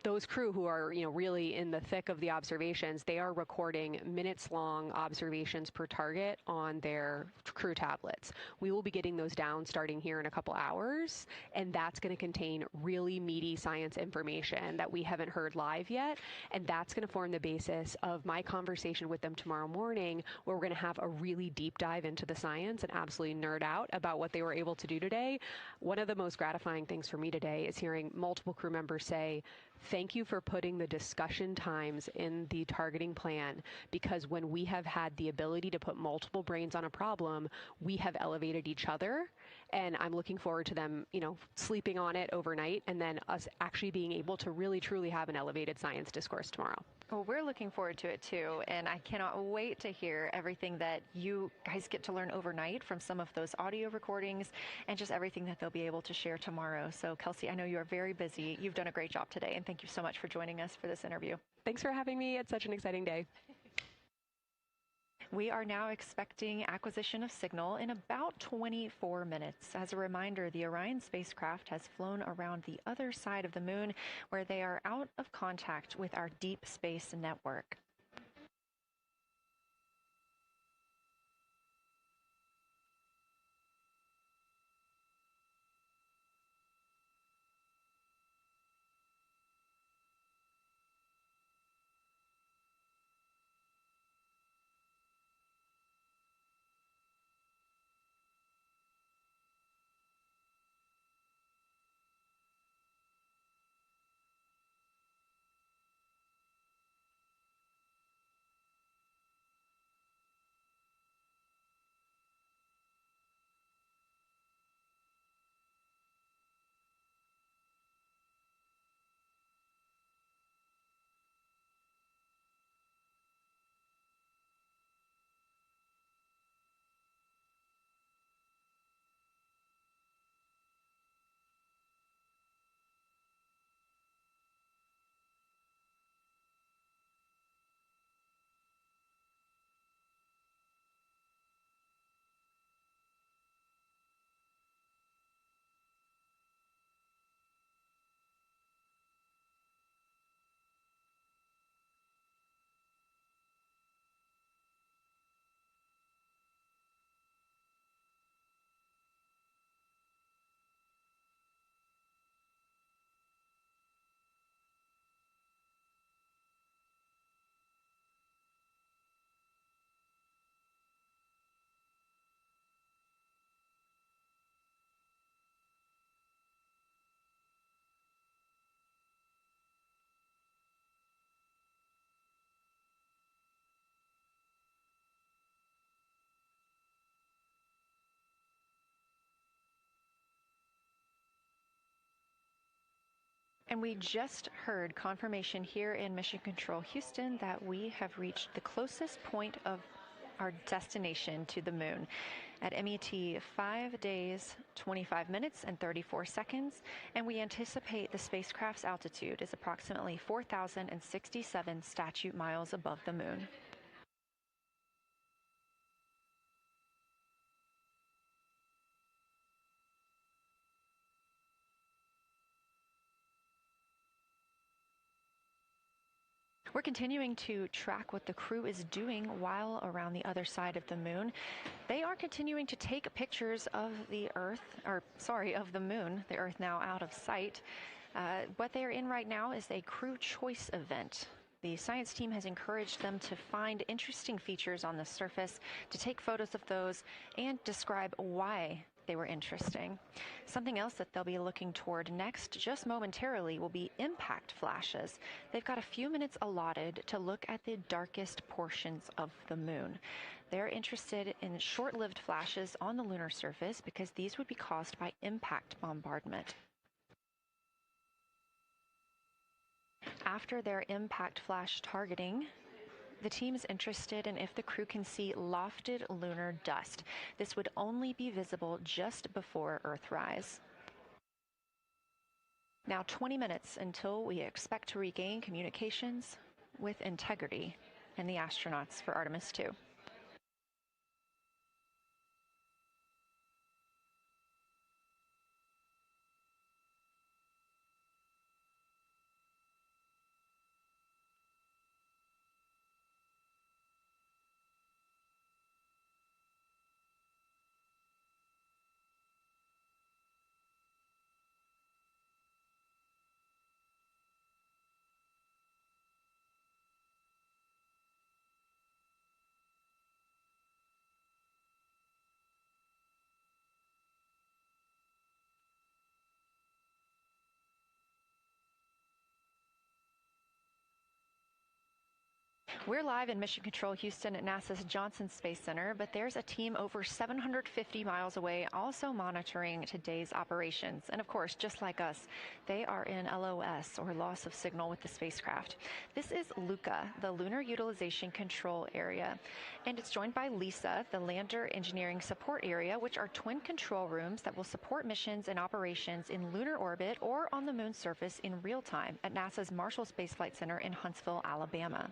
Those crew who are, really in the thick of the observations, they are recording minutes-long observations per target on their crew tablets. We will be getting those down starting here in a couple hours, and that's going to contain really meaty science information that we haven't heard live yet, and that's going to form the basis of my conversation with them tomorrow morning, where we're going to have a really deep dive into the science and absolutely nerd out about what they were able to do today. One of the most gratifying things for me today is hearing multiple crew members say, thank you for putting the discussion times in the targeting plan, because when we have had the ability to put multiple brains on a problem, we have elevated each other. And I'm looking forward to them, sleeping on it overnight and then us actually being able to really, truly have an elevated science discourse tomorrow. Well, we're looking forward to it too, and I cannot wait to hear everything that you guys get to learn overnight from some of those audio recordings and just everything that they'll be able to share tomorrow. So, Kelsey, I know you are very busy. You've done a great job today, and thank you so much for joining us for this interview. Thanks for having me. It's such an exciting day. We are now expecting acquisition of signal in about 24 minutes. As a reminder, the Orion spacecraft has flown around the other side of the moon, where they are out of contact with our deep space network. And we just heard confirmation here in Mission Control Houston that we have reached the closest point of our destination to the moon at MET 5 days, 25 minutes, and 34 seconds. And we anticipate the spacecraft's altitude is approximately 4,067 statute miles above the moon. We're continuing to track what the crew is doing while around the other side of the moon. They are continuing to take pictures of the of the moon, the Earth now out of sight. What they're in right now is a crew choice event. The science team has encouraged them to find interesting features on the surface, to take photos of those, and describe why they were interesting. Something else that they'll be looking toward next, just momentarily, will be impact flashes. They've got a few minutes allotted to look at the darkest portions of the moon. They're interested in short-lived flashes on the lunar surface because these would be caused by impact bombardment. After their impact flash targeting, the team is interested in if the crew can see lofted lunar dust. This would only be visible just before Earthrise. Now 20 minutes until we expect to regain communications with integrity and the astronauts for Artemis II. We're live in Mission Control Houston at NASA's Johnson Space Center, but there's a team over 750 miles away also monitoring today's operations. And of course, just like us, they are in LOS, or loss of signal, with the spacecraft. This is LUCA, the Lunar Utilization Control Area, and it's joined by LISA, the Lander Engineering Support Area, which are twin control rooms that will support missions and operations in lunar orbit or on the moon's surface in real time at NASA's Marshall Space Flight Center in Huntsville, Alabama.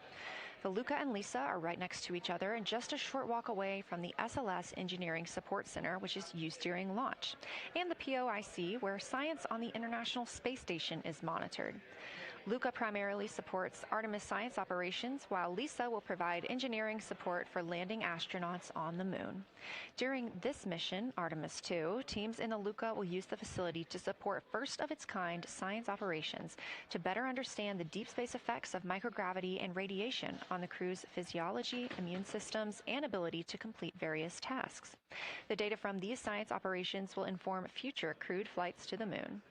The Luca and Lisa are right next to each other and just a short walk away from the SLS Engineering Support Center, which is used during launch, and the POIC, where science on the International Space Station is monitored. Luca primarily supports Artemis science operations, while Lisa will provide engineering support for landing astronauts on the moon. During this mission, Artemis II, teams in the Luca will use the facility to support first-of-its-kind science operations to better understand the deep space effects of microgravity and radiation on the crew's physiology, immune systems, and ability to complete various tasks. The data from these science operations will inform future crewed flights to the moon.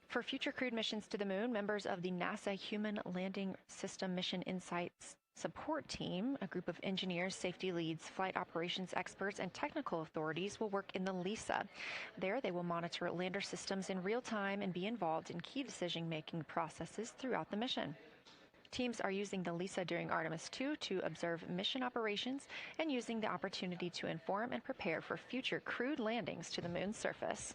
For future crewed missions to the moon, members of the NASA Human Landing System Mission Insights Support Team, a group of engineers, safety leads, flight operations experts, and technical authorities will work in the LISA. There, they will monitor lander systems in real time and be involved in key decision-making processes throughout the mission. Teams are using the LISA during Artemis II to observe mission operations and using the opportunity to inform and prepare for future crewed landings to the moon's surface.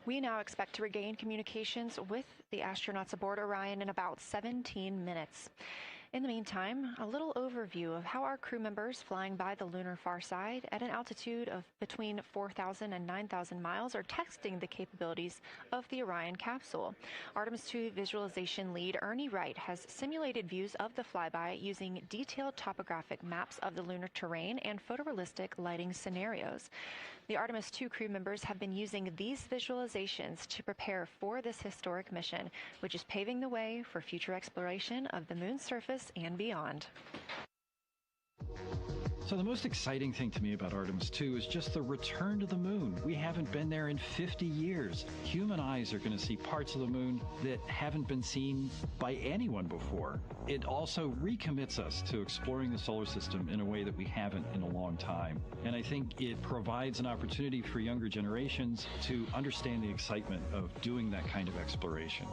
We now expect to regain communications with the astronauts aboard Orion in about 17 minutes. In the meantime, a little overview of how our crew members flying by the lunar far side at an altitude of between 4,000 and 9,000 miles are testing the capabilities of the Orion capsule. Artemis II visualization lead Ernie Wright has simulated views of the flyby using detailed topographic maps of the lunar terrain and photorealistic lighting scenarios. The Artemis II crew members have been using these visualizations to prepare for this historic mission, which is paving the way for future exploration of the moon's surface and beyond. So the most exciting thing to me about Artemis II is just the return to the moon. We haven't been there in 50 years. Human eyes are going to see parts of the moon that haven't been seen by anyone before. It also recommits us to exploring the solar system in a way that we haven't in a long time. And I think it provides an opportunity for younger generations to understand the excitement of doing that kind of exploration.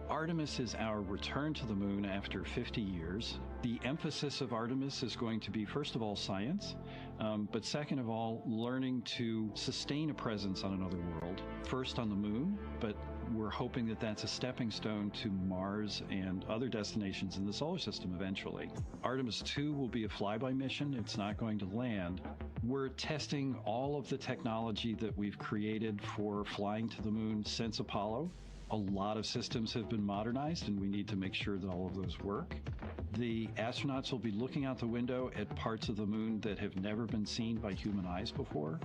Artemis is our return to the moon after 50 years. The emphasis of Artemis is going to be, first of all, science, but second of all, learning to sustain a presence on another world. First on the moon, but we're hoping that that's a stepping stone to Mars and other destinations in the solar system eventually. Artemis II will be a flyby mission. It's not going to land. We're testing all of the technology that we've created for flying to the moon since Apollo. A lot of systems have been modernized, and we need to make sure that all of those work. The astronauts will be looking out the window at parts of the moon that have never been seen by human eyes before.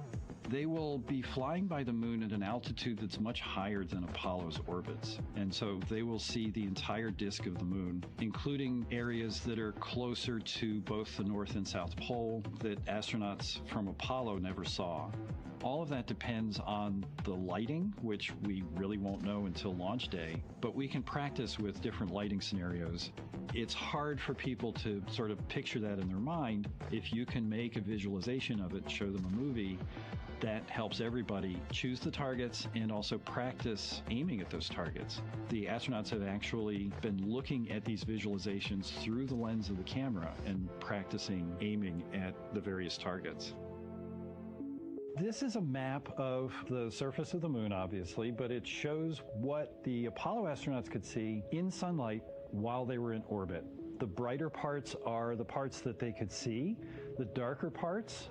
They will be flying by the moon at an altitude that's much higher than Apollo's orbits. And so they will see the entire disk of the moon, including areas that are closer to both the North and South Pole that astronauts from Apollo never saw. All of that depends on the lighting, which we really won't know until launch day, but we can practice with different lighting scenarios. It's hard for people to sort of picture that in their mind. If you can make a visualization of it, show them a movie, that helps everybody choose the targets and also practice aiming at those targets. The astronauts have actually been looking at these visualizations through the lens of the camera and practicing aiming at the various targets. This is a map of the surface of the moon, obviously, but it shows what the Apollo astronauts could see in sunlight while they were in orbit. The brighter parts are the parts that they could see. The darker parts,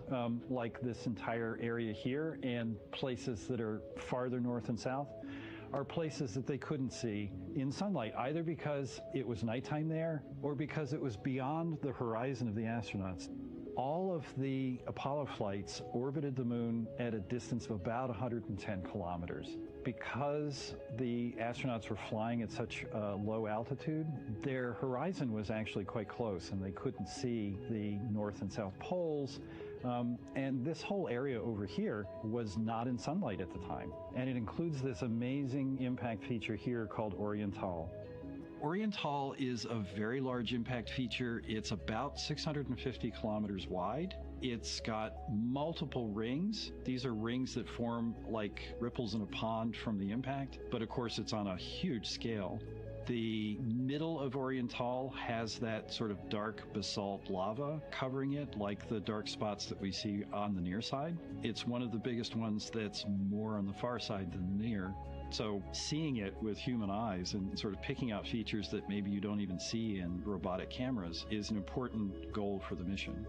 like this entire area here and places that are farther north and south, are places that they couldn't see in sunlight, either because it was nighttime there or because it was beyond the horizon of the astronauts. All of the Apollo flights orbited the moon at a distance of about 110 kilometers. Because the astronauts were flying at such a low altitude, their horizon was actually quite close, and they couldn't see the North and South poles. And this whole area over here was not in sunlight at the time. And it includes this amazing impact feature here called Oriental. Oriental is a very large impact feature. It's about 650 kilometers wide. It's got multiple rings. These are rings that form like ripples in a pond from the impact, but of course it's on a huge scale. The middle of Oriental has that sort of dark basalt lava covering it, like the dark spots that we see on the near side. It's one of the biggest ones that's more on the far side than the near. So seeing it with human eyes and sort of picking out features that maybe you don't even see in robotic cameras is an important goal for the mission.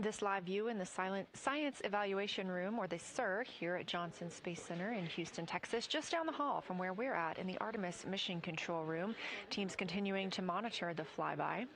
This live view in the Science Evaluation Room, or the SIR, here at Johnson Space Center in Houston, Texas, just down the hall from where we're at in the Artemis Mission Control Room. Teams continuing to monitor the flyby.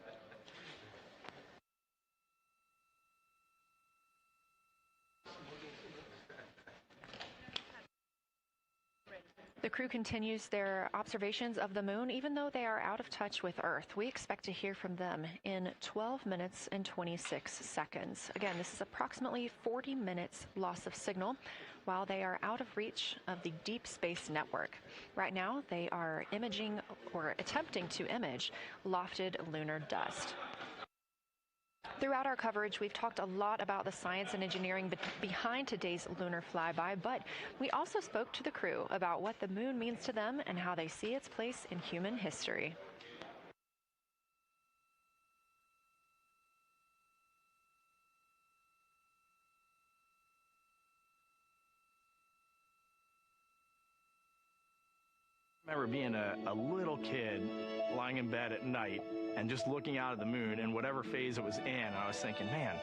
The crew continues their observations of the moon, even though they are out of touch with Earth. We expect to hear from them in 12 minutes and 26 seconds. Again, this is approximately 40 minutes loss of signal while they are out of reach of the Deep Space Network. Right now, they are imaging or attempting to image lofted lunar dust. Throughout our coverage, we've talked a lot about the science and engineering behind today's lunar flyby, but we also spoke to the crew about what the moon means to them and how they see its place in human history. I remember being a little kid lying in bed at night and just looking out at the moon and whatever phase it was in, and I was thinking, man,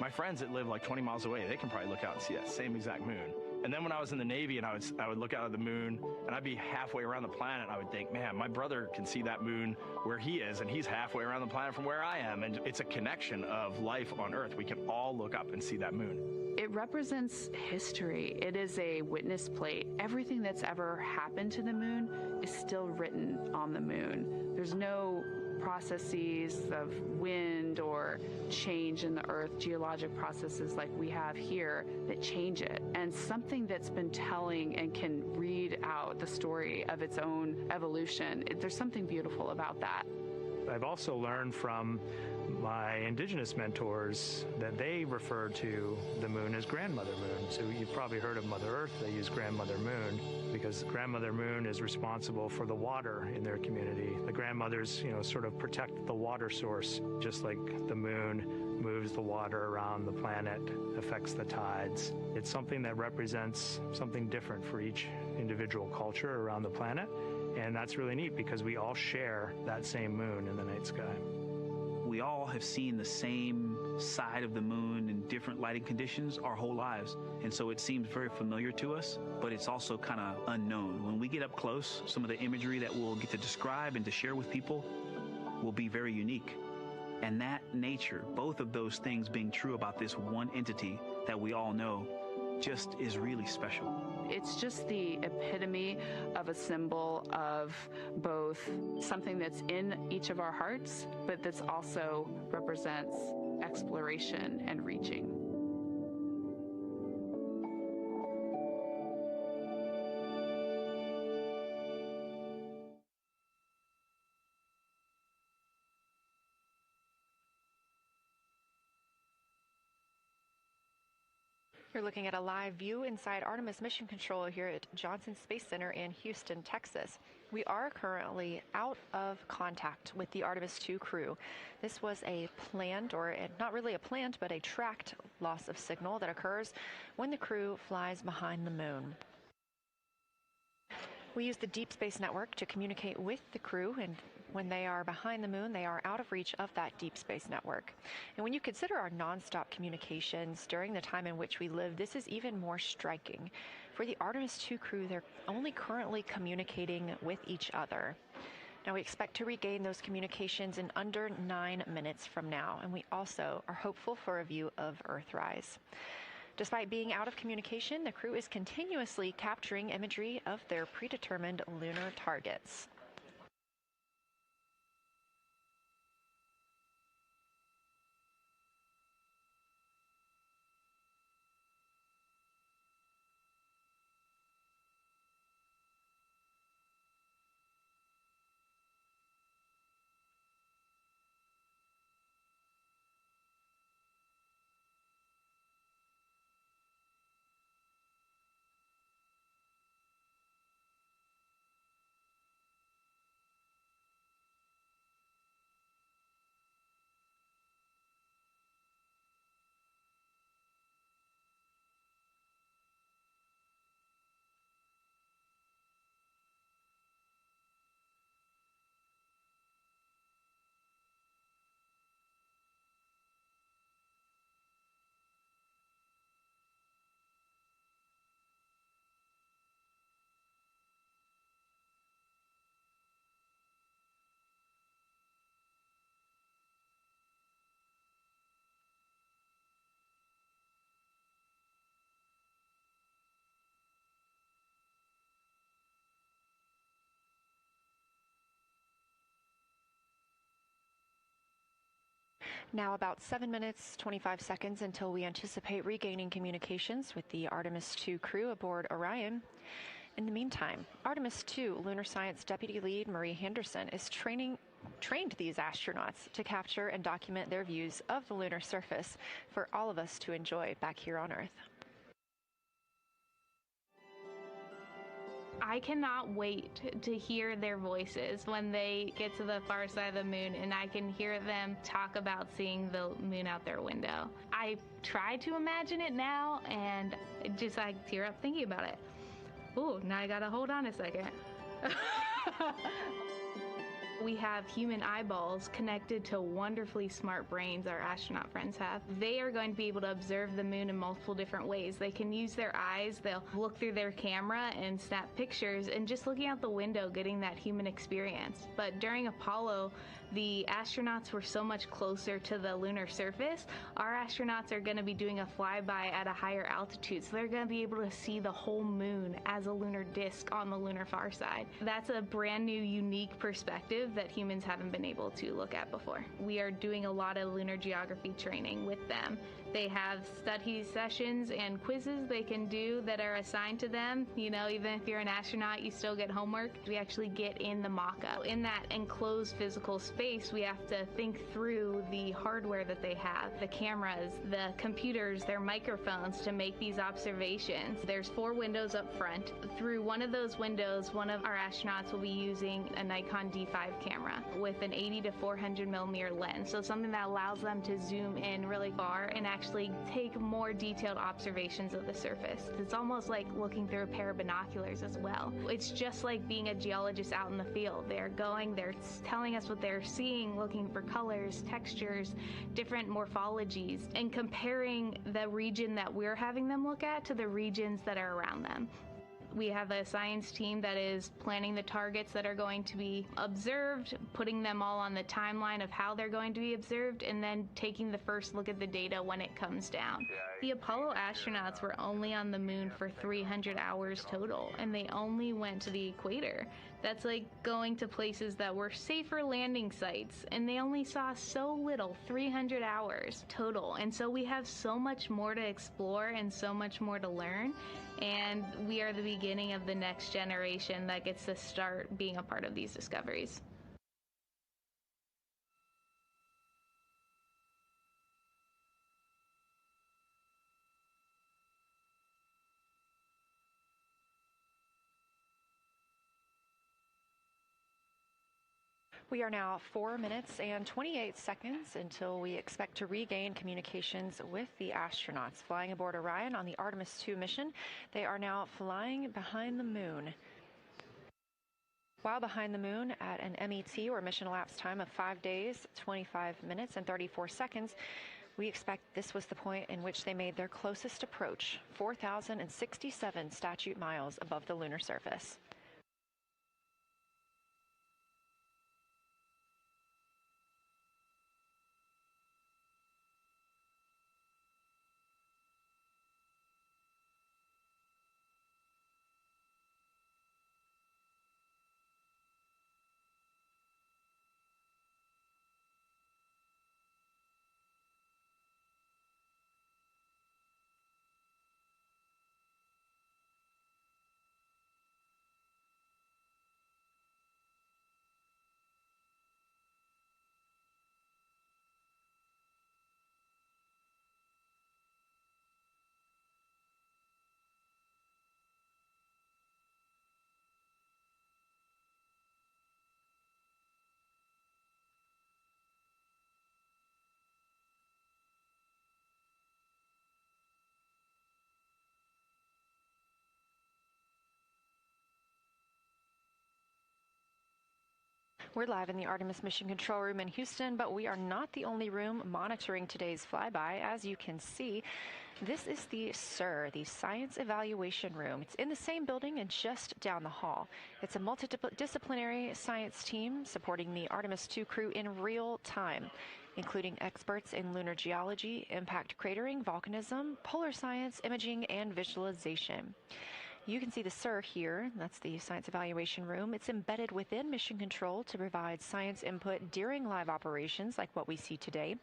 my friends that live like 20 miles away, they can probably look out and see that same exact moon. And then when I was in the Navy and I would look out at the moon and I'd be halfway around the planet, and I would think, man, my brother can see that moon where he is, and he's halfway around the planet from where I am. And it's a connection of life on Earth. We can all look up and see that moon. It represents history. It is a witness plate. Everything that's ever happened to the moon is still written on the moon. There's no processes of wind or change in the Earth, geologic processes like we have here that change it. And something that's been telling and can read out the story of its own evolution, there's something beautiful about that. I've also learned from my indigenous mentors that they refer to the moon as Grandmother Moon. So you've probably heard of Mother Earth. They use Grandmother Moon because Grandmother Moon is responsible for the water in their community. The grandmothers, sort of protect the water source, just like the moon moves the water around the planet, affects the tides. It's something that represents something different for each individual culture around the planet. And that's really neat because we all share that same moon in the night sky. We all have seen the same side of the moon in different lighting conditions our whole lives. And so it seems very familiar to us, but it's also kind of unknown. When we get up close, some of the imagery that we'll get to describe and to share with people will be very unique. And that nature, both of those things being true about this one entity that we all know, just is really special. It's just the epitome of a symbol of both something that's in each of our hearts, but that's also represents exploration and reaching. You're looking at a live view inside Artemis Mission Control here at Johnson Space Center in Houston, Texas. We are currently out of contact with the Artemis II crew. This was a planned, or not really a planned, but a tracked loss of signal that occurs when the crew flies behind the moon. We use the Deep Space Network to communicate with the crew, and when they are behind the moon, they are out of reach of that Deep Space Network. And when you consider our nonstop communications during the time in which we live, this is even more striking. For the Artemis II crew, they're only currently communicating with each other. Now, we expect to regain those communications in under 9 minutes from now, and we also are hopeful for a view of Earthrise. Despite being out of communication, the crew is continuously capturing imagery of their predetermined lunar targets. Now about 7 minutes, 25 seconds until we anticipate regaining communications with the Artemis II crew aboard Orion. In the meantime, Artemis II lunar science deputy lead Marie Henderson is trained these astronauts to capture and document their views of the lunar surface for all of us to enjoy back here on Earth. I cannot wait to hear their voices when they get to the far side of the moon and I can hear them talk about seeing the moon out their window. I try to imagine it now and just I tear up thinking about it. Ooh, now I gotta hold on a second. We have human eyeballs connected to wonderfully smart brains our astronaut friends have. They are going to be able to observe the moon in multiple different ways. They can use their eyes, they'll look through their camera and snap pictures, and just looking out the window getting that human experience. But during Apollo, the astronauts were so much closer to the lunar surface. Our astronauts are going to be doing a flyby at a higher altitude, so they're going to be able to see the whole moon as a lunar disk on the lunar far side. That's a brand new, unique perspective that humans haven't been able to look at before. We are doing a lot of lunar geography training with them. They have study sessions and quizzes they can do that are assigned to them. You know, even if you're an astronaut, you still get homework. We actually get in the mock-up. In that enclosed physical space, we have to think through the hardware that they have, the cameras, the computers, their microphones to make these observations. There's 4 windows up front. Through one of those windows, one of our astronauts will be using a Nikon D5 camera with an 80 to 400 millimeter lens. So something that allows them to zoom in really far and actually take more detailed observations of the surface. It's almost like looking through a pair of binoculars as well. It's just like being a geologist out in the field. They're telling us what they're seeing, looking for colors, textures, different morphologies, and comparing the region that we're having them look at to the regions that are around them. We have a science team that is planning the targets that are going to be observed, putting them all on the timeline of how they're going to be observed, and then taking the first look at the data when it comes down. The Apollo astronauts were only on the moon for 300 hours total, and they only went to the equator. That's like going to places that were safer landing sites, and they only saw so little, 300 hours total. And so we have so much more to explore and so much more to learn. And we are the beginning of the next generation that gets to start being a part of these discoveries. We are now 4 minutes and 28 seconds until we expect to regain communications with the astronauts flying aboard Orion on the Artemis II mission. They are now flying behind the moon. While behind the moon at an MET, or mission elapsed time, of 5 days, 25 minutes, and 34 seconds, we expect this was the point in which they made their closest approach, 4,067 statute miles above the lunar surface. We're live in the Artemis Mission Control Room in Houston, but we are not the only room monitoring today's flyby. As you can see, this is the SIR, the Science Evaluation Room. It's in the same building and just down the hall. It's a multidisciplinary science team supporting the Artemis II crew in real time, including experts in lunar geology, impact cratering, volcanism, polar science, imaging, and visualization. You can see the SIR here. That's the Science Evaluation Room. It's embedded within Mission Control to provide science input during live operations like what we see today.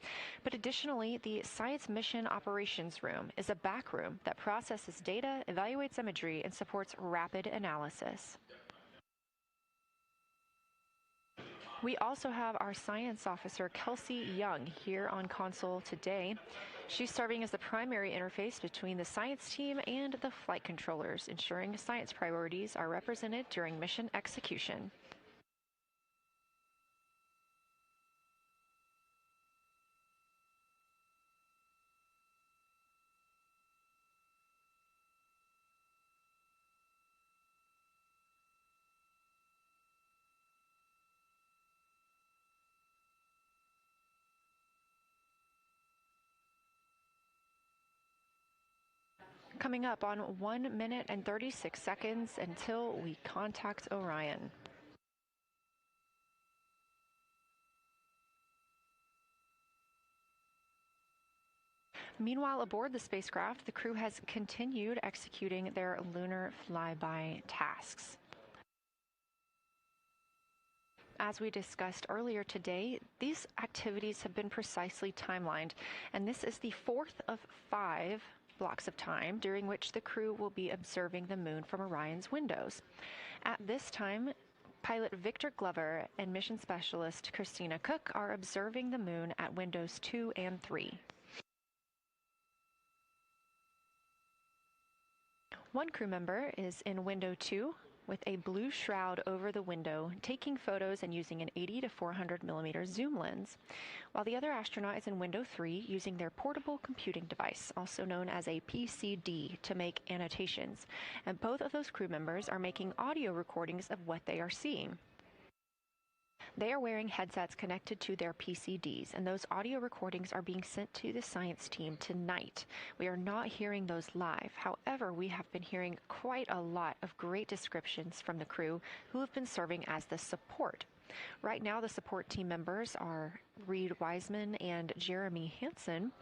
But additionally, the Science Mission Operations Room is a back room that processes data, evaluates imagery, and supports rapid analysis. We also have our science officer, Kelsey Young, here on console today. She's serving as the primary interface between the science team and the flight controllers, ensuring science priorities are represented during mission execution. Coming up on 1 minute and 36 seconds until we contact Orion. Meanwhile, aboard the spacecraft, the crew has continued executing their lunar flyby tasks. As we discussed earlier today, these activities have been precisely timelined, and this is the fourth of 5 blocks of time during which the crew will be observing the moon from Orion's windows. At this time, pilot Victor Glover and mission specialist Christina Cook are observing the moon at windows 2 and 3. One crew member is in window 2 with a blue shroud over the window, taking photos and using an 80 to 400 millimeter zoom lens, while the other astronaut is in window 3 using their portable computing device, also known as a PCD, to make annotations. And both of those crew members are making audio recordings of what they are seeing. They are wearing headsets connected to their PCDs, and those audio recordings are being sent to the science team tonight. We are not hearing those live. However, we have been hearing quite a lot of great descriptions from the crew who have been serving as the support. Right now, the support team members are Reed Wiseman and Jeremy Hansen.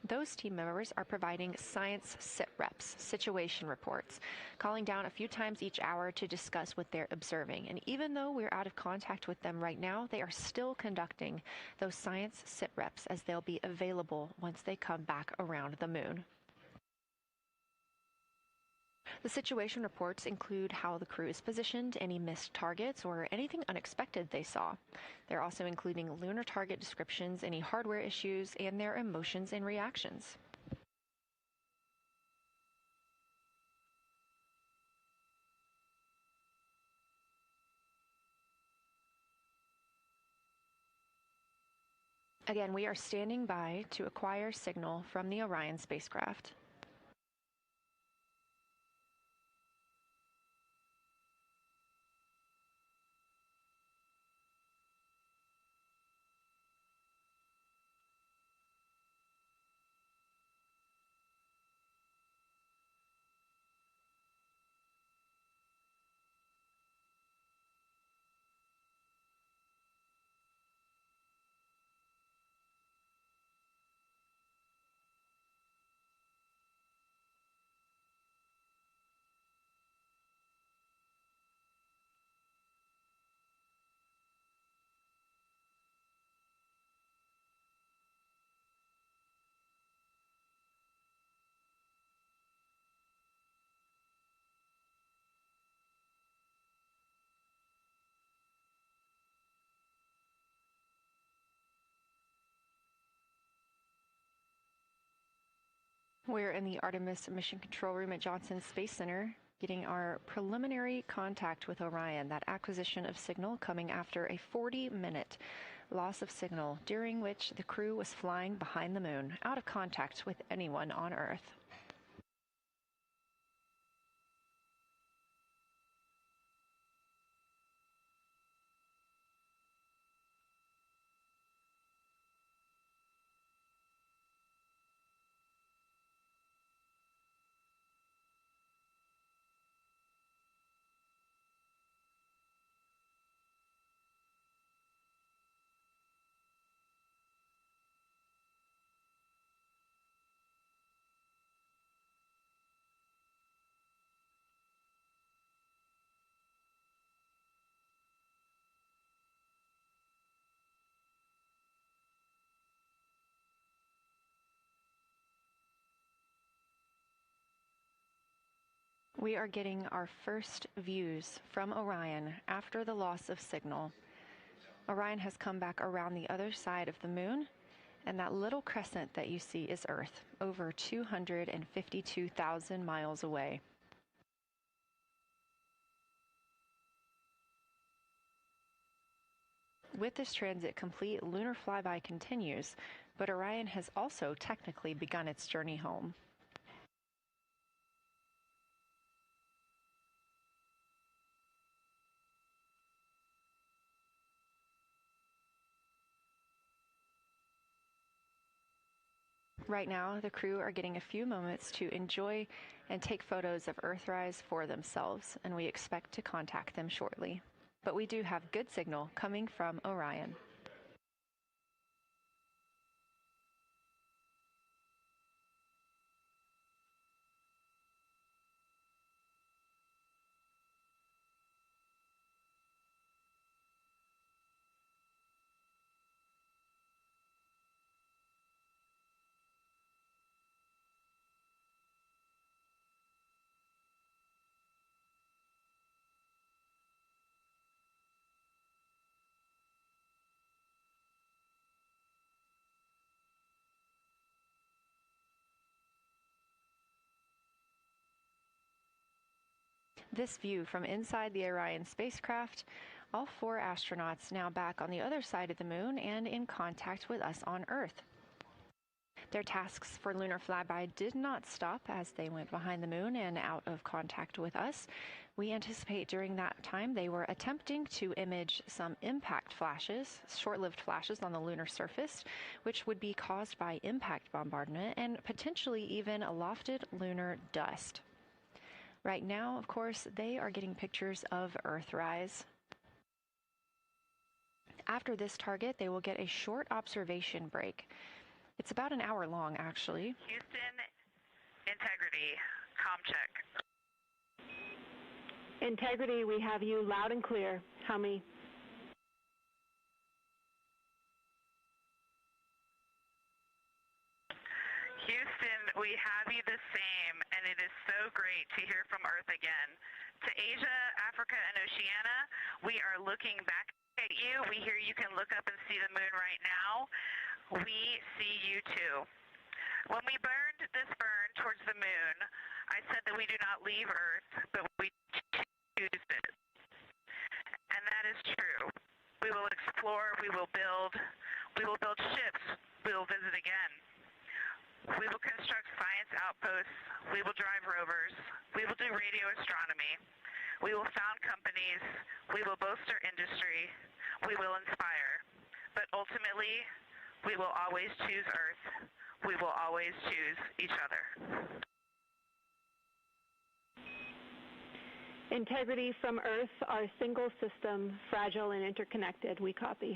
Those team members are providing science sit reps, situation reports, calling down a few times each hour to discuss what they're observing. And even though we're out of contact with them right now, they are still conducting those science sit reps as they'll be available once they come back around the moon. The situation reports include how the crew is positioned, any missed targets, or anything unexpected they saw. They're also including lunar target descriptions, any hardware issues, and their emotions and reactions. Again, we are standing by to acquire signal from the Orion spacecraft. We're in the Artemis Mission Control Room at Johnson Space Center, getting our preliminary contact with Orion, that acquisition of signal coming after a 40-minute loss of signal, during which the crew was flying behind the moon, out of contact with anyone on Earth. We are getting our first views from Orion after the loss of signal. Orion has come back around the other side of the moon, and that little crescent that you see is Earth, over 252,000 miles away. With this transit complete, Lunar Flyby continues, but Orion has also technically begun its journey home. Right now, the crew are getting a few moments to enjoy and take photos of Earthrise for themselves, and we expect to contact them shortly. But we do have good signal coming from Orion. This view from inside the Orion spacecraft, all 4 astronauts now back on the other side of the moon and in contact with us on Earth. Their tasks for Lunar Flyby did not stop as they went behind the moon and out of contact with us. We anticipate during that time they were attempting to image some impact flashes, short-lived flashes on the lunar surface, which would be caused by impact bombardment and potentially even lofted lunar dust. Right now, of course, they are getting pictures of Earthrise. After this target, they will get a short observation break. It's about an hour long, actually. Houston, integrity, comm check. Integrity, we have you loud and clear. How many? Houston, we have you the same, and it is so great to hear from Earth again. To Asia, Africa, and Oceania, we are looking back at you. We hear you can look up and see the moon right now. We see you too. When we burned this burn towards the moon, I said that we do not leave Earth, but we choose it. And that is true. We will explore, we will build ships, we will visit again. We will construct science outposts, we will drive rovers, we will do radio astronomy, we will found companies, we will bolster industry, we will inspire. But ultimately, we will always choose Earth, we will always choose each other. Integrity from Earth, our single system, fragile and interconnected, we copy.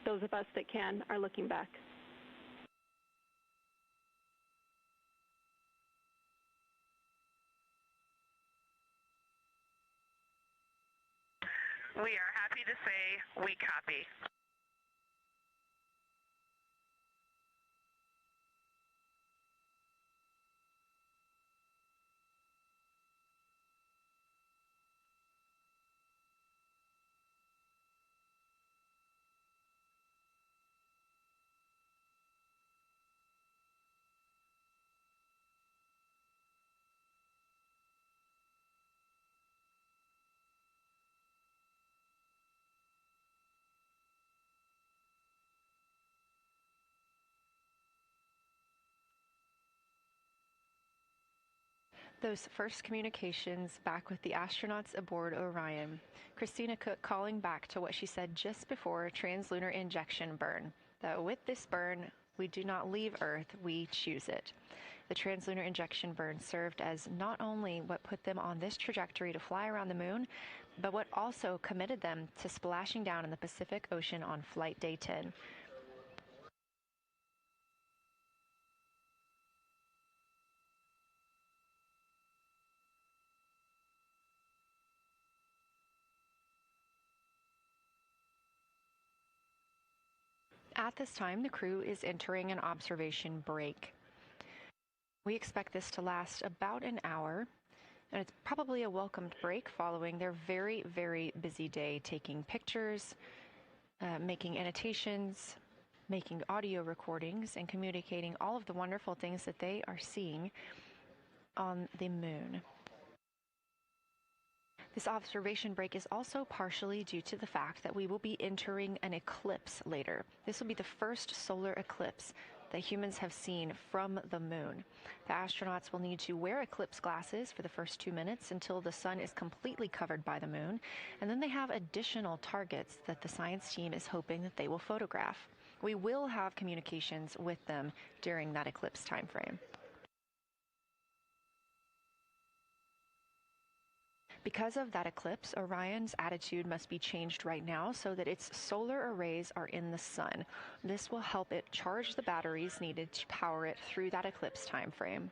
Those of us that can are looking back. We are happy to say we copy. Those first communications back with the astronauts aboard Orion. Christina Cook calling back to what she said just before translunar injection burn, that with this burn, we do not leave Earth, we choose it. The translunar injection burn served as not only what put them on this trajectory to fly around the moon, but what also committed them to splashing down in the Pacific Ocean on Flight Day 10. At this time, the crew is entering an observation break. We expect this to last about an hour, and it's probably a welcomed break following their very, very busy day taking pictures, making annotations, making audio recordings, and communicating all of the wonderful things that they are seeing on the moon. This observation break is also partially due to the fact that we will be entering an eclipse later. This will be the first solar eclipse that humans have seen from the moon. The astronauts will need to wear eclipse glasses for the first 2 minutes until the sun is completely covered by the moon, and then they have additional targets that the science team is hoping that they will photograph. We will have communications with them during that eclipse time frame. Because of that eclipse, Orion's attitude must be changed right now so that its solar arrays are in the sun. This will help it charge the batteries needed to power it through that eclipse time frame.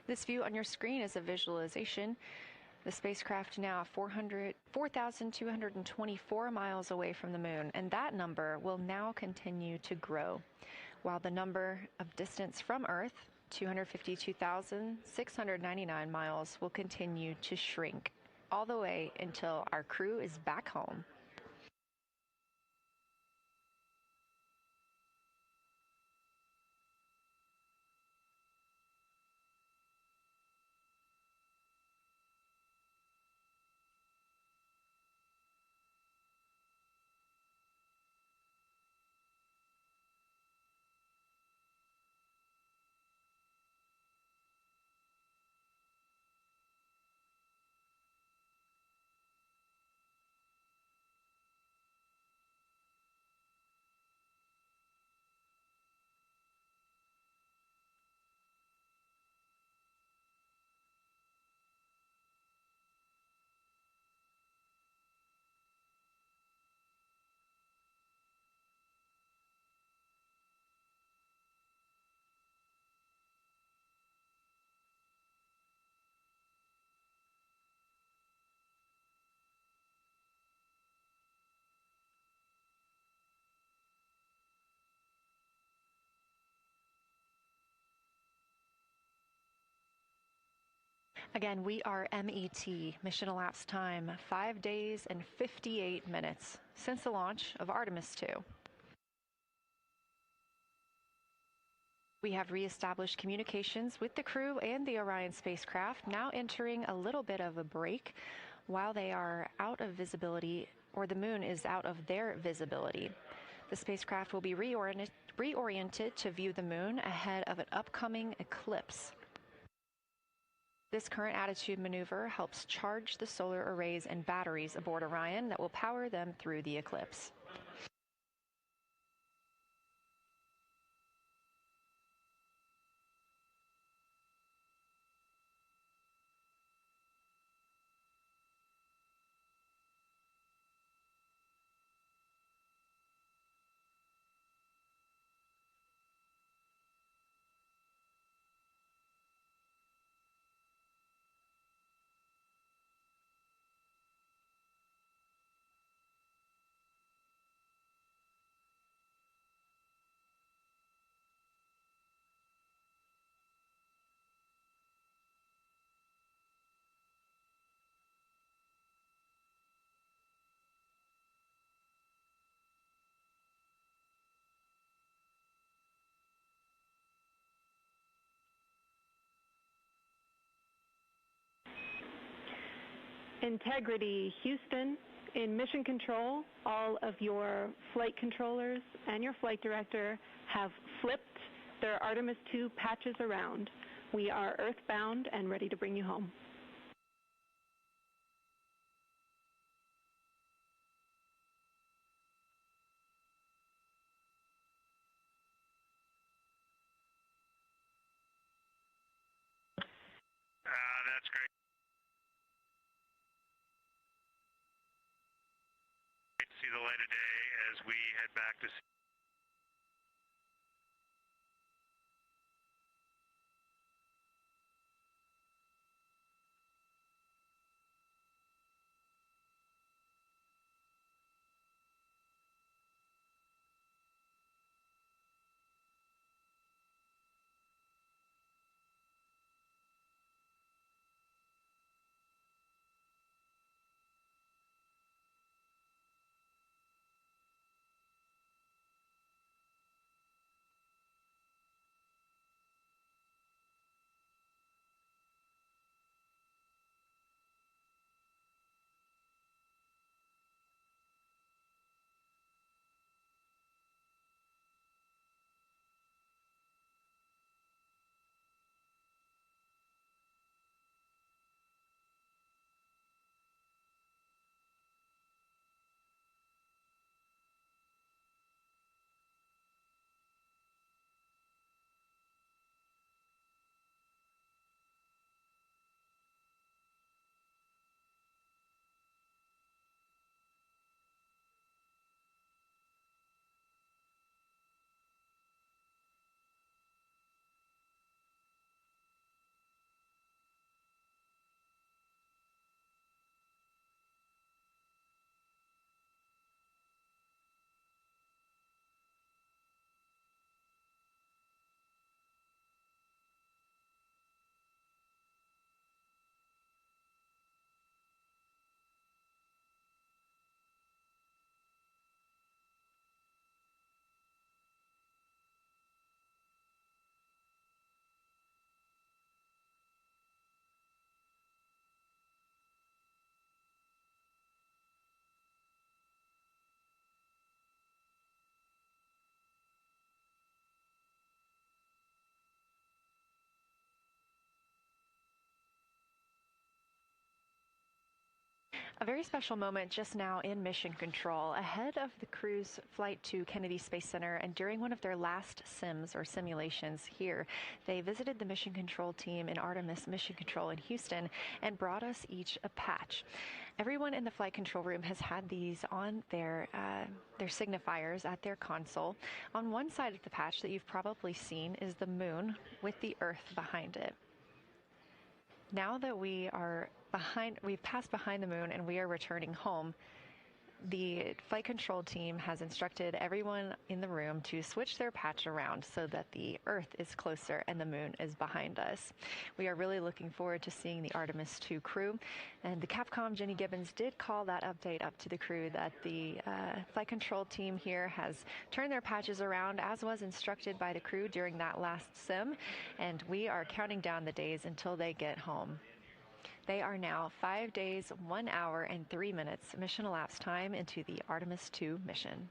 This view on your screen is a visualization. The spacecraft now 4,224 miles away from the moon, and that number will now continue to grow, while the number of distance from Earth, 252,699 miles, will continue to shrink all the way until our crew is back home. Again, we are MET, mission elapsed time, 5 days and 58 minutes since the launch of Artemis II. We have reestablished communications with the crew and the Orion spacecraft, now entering a little bit of a break while they are out of visibility, or the moon is out of their visibility. The spacecraft will be reoriented to view the moon ahead of an upcoming eclipse. This current attitude maneuver helps charge the solar arrays and batteries aboard Orion that will power them through the eclipse. Integrity, Houston. In mission control, all of your flight controllers and your flight director have flipped there Artemis II patches around. We are earthbound and ready to bring you home. That's great. Great to see the light of day as we head back to A very special moment just now in mission control ahead of the crew's flight to Kennedy Space Center, and during one of their last sims or simulations here, they visited the mission control team in Artemis Mission Control in Houston and brought us each a patch. Everyone in the flight control room has had these on their signifiers at their console. On one side of the patch that you've probably seen is the moon with the Earth behind it. Now that we've passed behind the moon and we are returning home, the flight control team has instructed everyone in the room to switch their patch around so that the Earth is closer and the moon is behind us. We are really looking forward to seeing the Artemis II crew, and the Capcom Jenny Gibbons did call that update up to the crew that the flight control team here has turned their patches around as was instructed by the crew during that last sim, and we are counting down the days until they get home. They are now 5 days, 1 hour, and 3 minutes mission elapsed time into the Artemis II mission.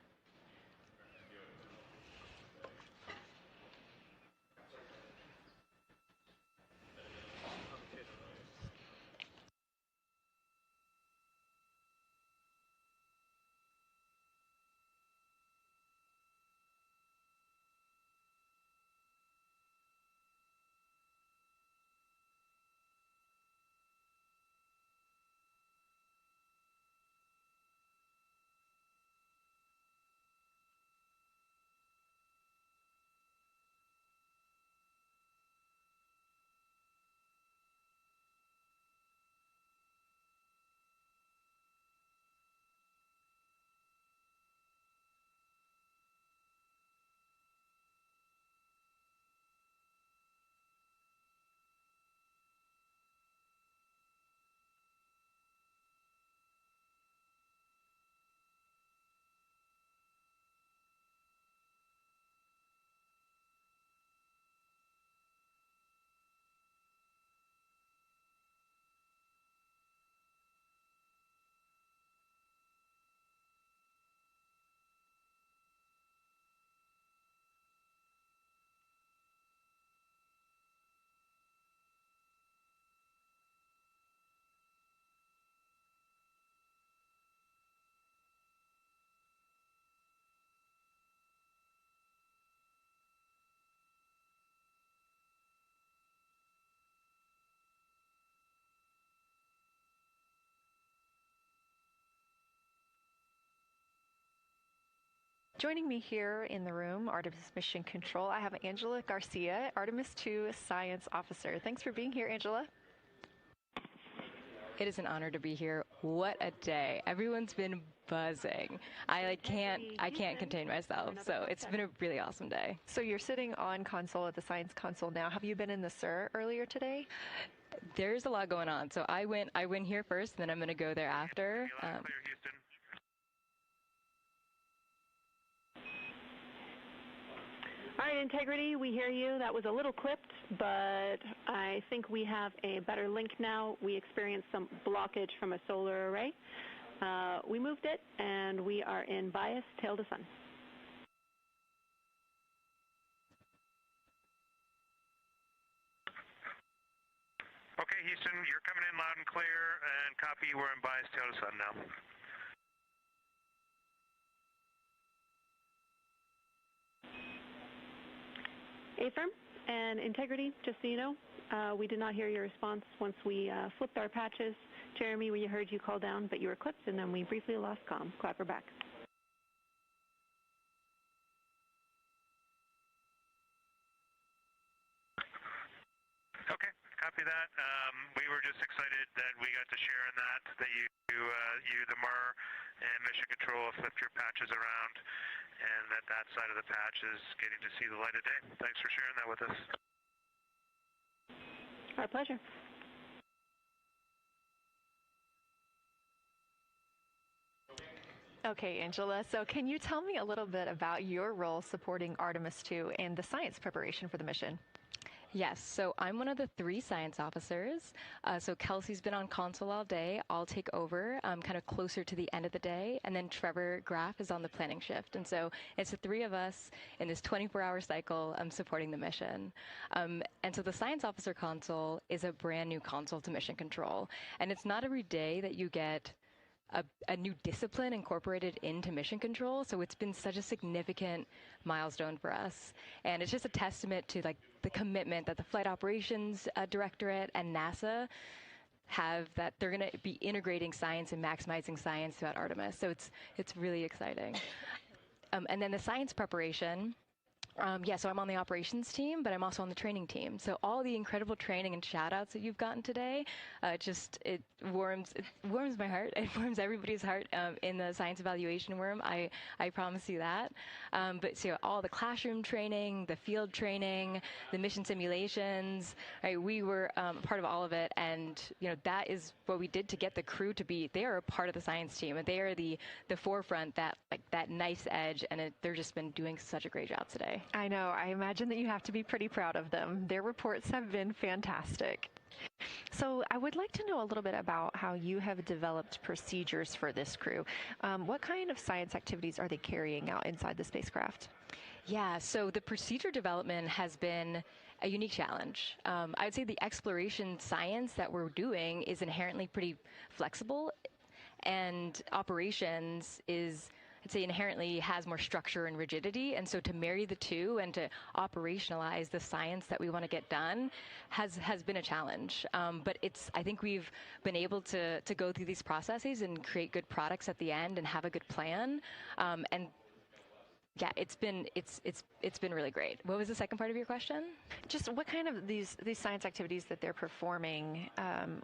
Joining me here in the room, Artemis Mission Control, I have Angela Garcia, Artemis II Science Officer. Thanks for being here, Angela. It is an honor to be here. What a day. Everyone's been buzzing. I can't contain myself. So it's been a really awesome day. So you're sitting on console at the Science Console now. Have you been in the SIR earlier today? There's a lot going on. So I went here first, then I'm going to go there after. Clear, Houston. All right, Integrity, we hear you. That was a little clipped, but I think we have a better link now. We experienced some blockage from a solar array. We moved it, and we are in bias tail to sun. Okay, Houston, you're coming in loud and clear, and copy, we're in bias tail to sun now. Affirm and Integrity, just so you know, we did not hear your response once we flipped our patches. Jeremy, we heard you call down, but you were clipped, and then we briefly lost comm. Clapper back. Okay, copy that. We were just excited that we got to share in that you, the MER, and Mission Control have flipped your patches around, and that side of the patch is getting to see the light of day. Thanks for sharing that with us. Our pleasure. Okay, Angela, so can you tell me a little bit about your role supporting Artemis II and the science preparation for the mission? Yes, so I'm one of the 3 science officers. So Kelsey's been on console all day. I'll take over kind of closer to the end of the day. And then Trevor Graff is on the planning shift. And so it's the 3 of us in this 24-hour cycle supporting the mission. And so the science officer console is a brand new console to Mission Control. And it's not every day that you get a new discipline incorporated into Mission Control, so it's been such a significant milestone for us. And it's just a testament to like the commitment that the Flight Operations Directorate and NASA have, that they're going to be integrating science and maximizing science throughout Artemis. So it's really exciting. And then the science preparation. So I'm on the operations team, but I'm also on the training team. So all the incredible training and shout-outs that you've gotten today, it warms my heart. It warms everybody's heart in the science evaluation room. I promise you that. But so all the classroom training, the field training, the mission simulations, right? We were part of all of it, and that is what we did to get the crew to be. They are a part of the science team, and they are the forefront, that nice edge, and they're just been doing such a great job today. I know. I imagine that you have to be pretty proud of them. Their reports have been fantastic. So I would like to know a little bit about how you have developed procedures for this crew. What kind of science activities are they carrying out inside the spacecraft? Yeah, so the procedure development has been a unique challenge. I would say the exploration science that we're doing is inherently pretty flexible, and operations is, I'd say, inherently has more structure and rigidity. And so to marry the two and to operationalize the science that we want to get done has been a challenge. But I think we've been able to go through these processes and create good products at the end and have a good plan. And yeah, it's been really great. What was the second part of your question? Just what kind of these science activities that they're performing,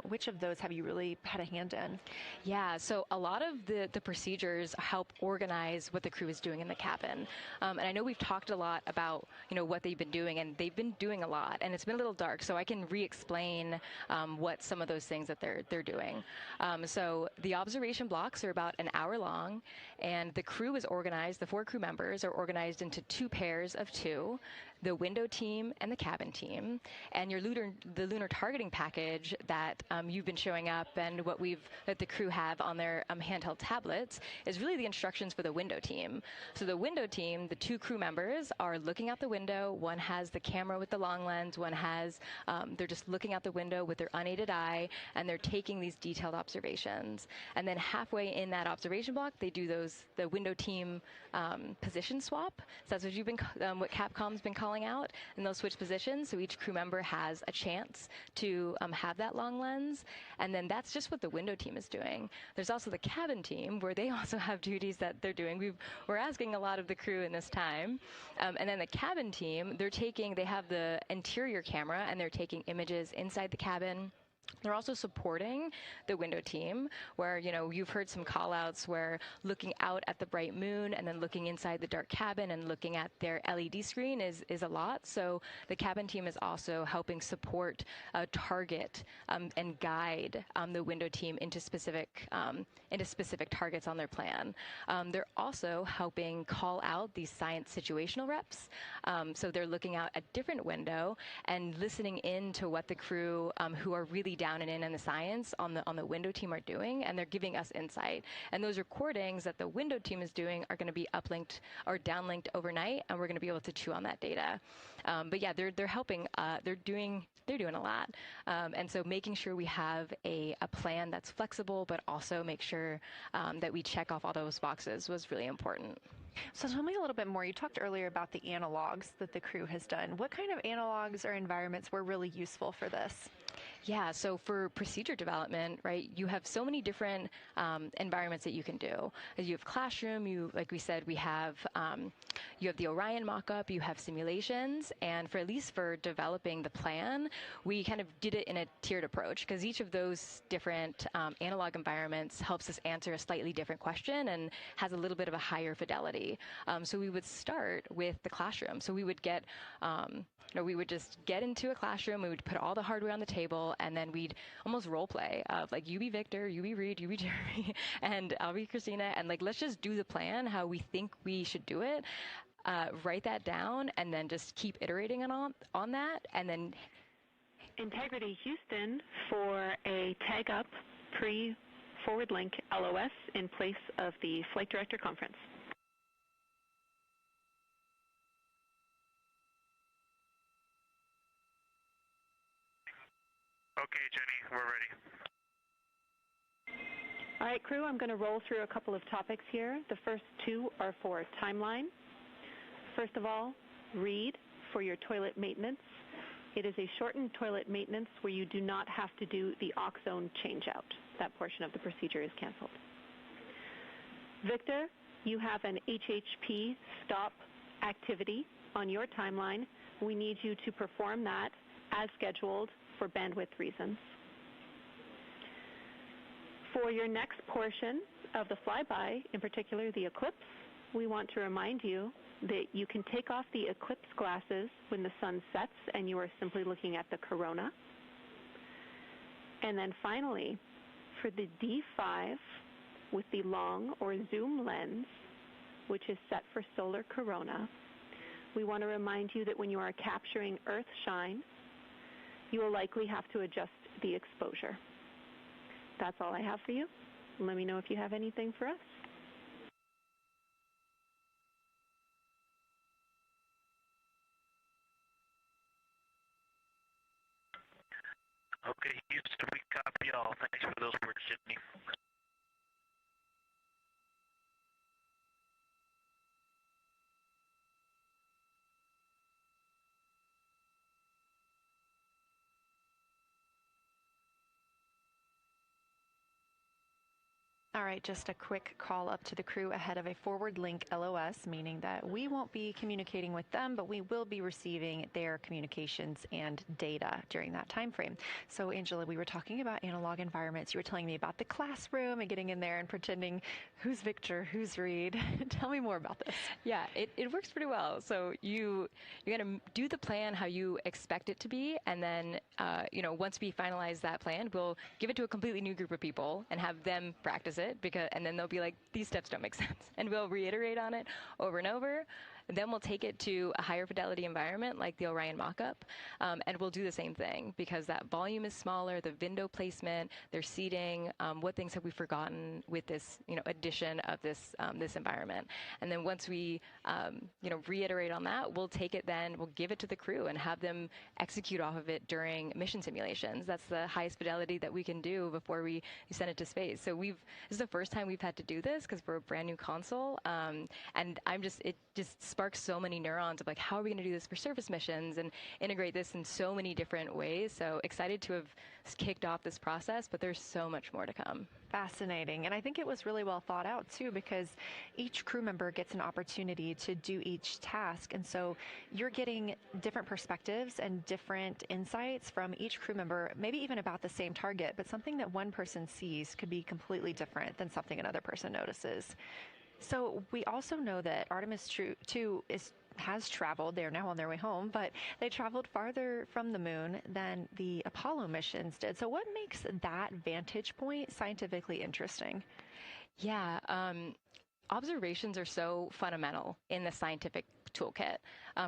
which of those have you really had a hand in? Yeah, so a lot of the procedures help organize what the crew is doing in the cabin. And I know we've talked a lot about what they've been doing, and they've been doing a lot, and it's been a little dark, so I can re-explain what some of those things that they're doing. So the observation blocks are about an hour long, and the crew is organized, the 4 crew members are organized into 2 pairs of 2, the window team and the cabin team. And the lunar targeting package that you've been showing up and that the crew have on their handheld tablets is really the instructions for the window team. So the window team, the 2 crew members are looking out the window. One has the camera with the long lens. One has, they're just looking out the window with their unaided eye, and they're taking these detailed observations. And then halfway in that observation block, they do the window team position position swap. So that's what you've been, what Capcom's been calling out, and they'll switch positions, so each crew member has a chance to have that long lens. And then that's just what the window team is doing. There's also the cabin team, where they also have duties that they're doing. We're asking a lot of the crew in this time. And then the cabin team, they have the interior camera, and they're taking images inside the cabin. They're also supporting the window team, where, you've heard some call-outs where looking out at the bright moon and then looking inside the dark cabin and looking at their LED screen is a lot. So the cabin team is also helping support, target, and guide the window team into specific targets on their plan. They're also helping call out these science situational reps. So they're looking out a different window and listening in to what the crew who are really down and in the science on the window team are doing, and they're giving us insight. And those recordings that the window team is doing are going to be uplinked or downlinked overnight, and we're going to be able to chew on that data. But yeah, they're helping. They're doing a lot. And so making sure we have a plan that's flexible, but also make sure that we check off all those boxes was really important. So tell me a little bit more. You talked earlier about the analogs that the crew has done. What kind of analogs or environments were really useful for this? Yeah, so for procedure development, right, you have so many different environments that you can do. You have classroom, like we said, you have the Orion mock-up, you have simulations, and at least for developing the plan, we kind of did it in a tiered approach, because each of those different analog environments helps us answer a slightly different question and has a little bit of a higher fidelity. So we would start with the classroom. So we would we would just get into a classroom, we would put all the hardware on the table, and then we'd almost role play of like, you be Victor, you be Reed, you be Jeremy, and I'll be Christina, and like, let's just do the plan how we think we should do it, write that down, and then just keep iterating on that, and then... Integrity Houston for a tag up pre-forward link LOS in place of the Flight Director Conference. Okay, Jenny, we're ready. All right, crew, I'm going to roll through a couple of topics here. The first two are for timeline. First of all, read for your toilet maintenance. It is a shortened toilet maintenance where you do not have to do the oxone changeout. That portion of the procedure is canceled. Victor, you have an HHP stop activity on your timeline. We need you to perform that as scheduled for bandwidth reasons. For your next portion of the flyby, in particular the Eclipse, we want to remind you that you can take off the Eclipse glasses when the sun sets and you are simply looking at the corona. And then finally, for the D5 with the long or zoom lens, which is set for solar corona, we want to remind you that when you are capturing Earth shine, you will likely have to adjust the exposure. That's all I have for you. Let me know if you have anything for us. Okay, Houston, we copy all. Thanks for those words, Jimmy. All right, just a quick call up to the crew ahead of a forward link LOS, meaning that we won't be communicating with them, but we will be receiving their communications and data during that time frame. So, Angela, we were talking about analog environments. You were telling me about the classroom and getting in there and pretending who's Victor, who's Reed. Tell me more about this. Yeah, it works pretty well. So you're going to do the plan how you expect it to be, and then once we finalize that plan, we'll give it to a completely new group of people and have them practice it, and then they'll be like, these steps don't make sense, and we'll reiterate on it over and over. then we'll take it to a higher fidelity environment like the Orion mockup, and we'll do the same thing because that volume is smaller, the window placement, their seating, what things have we forgotten with this, addition of this this environment. And then once we, reiterate on that, we'll take it then, we'll give it to the crew and have them execute off of it during mission simulations. That's the highest fidelity that we can do before we send it to space. So this is the first time we've had to do this because we're a brand new console. And it just sparks so many neurons of like, how are we going to do this for surface missions and integrate this in so many different ways. So excited to have kicked off this process, but there's so much more to come. Fascinating. And I think it was really well thought out too, because each crew member gets an opportunity to do each task. And so you're getting different perspectives and different insights from each crew member, maybe even about the same target, but something that one person sees could be completely different than something another person notices. So we also know that Artemis II has traveled. They're now on their way home, but they traveled farther from the moon than the Apollo missions did. So what makes that vantage point scientifically interesting? Yeah, observations are so fundamental in the scientific toolkit,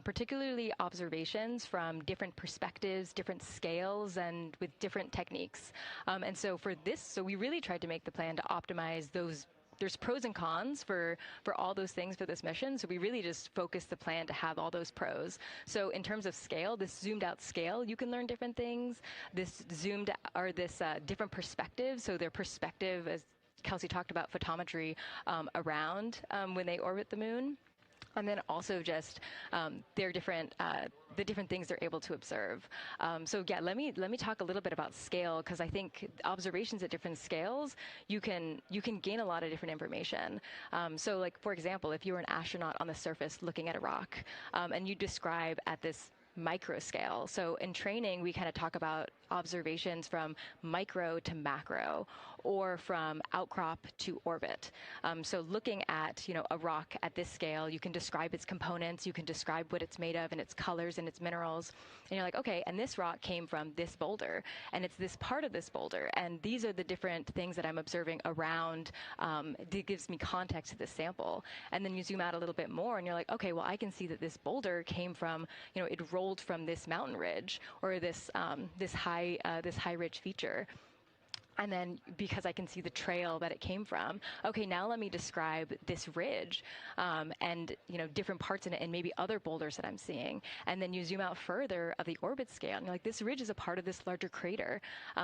particularly observations from different perspectives, different scales, and with different techniques. And so for this, so we really tried to make the plan to optimize those. There's pros and cons for all those things for this mission. So we really just focused the plan to have all those pros. So in terms of scale, this zoomed out scale, you can learn different things. This different perspectives. So their perspective, as Kelsey talked about, photometry around when they orbit the moon. And then also just their different the different things they're able to observe. So yeah, let me talk a little bit about scale, because I think observations at different scales, you can gain a lot of different information. So like, for example, if you were an astronaut on the surface looking at a rock, and you describe at this micro scale. So in training, we kind of talk about observations from micro to macro, or from outcrop to orbit. So looking at, a rock at this scale, you can describe its components, you can describe what it's made of and its colors and its minerals. And you're like, okay, and this rock came from this boulder, and it's this part of this boulder, and these are the different things that I'm observing around, that gives me context to this sample. And then you zoom out a little bit more and you're like, okay, well, I can see that this boulder came from, it rolled from this mountain ridge, or this high ridge feature. And then because I can see the trail that it came from, okay, now let me describe this ridge, and different parts in it, and maybe other boulders that I'm seeing. And then you zoom out further of the orbit scale, and you're like, this ridge is a part of this larger crater.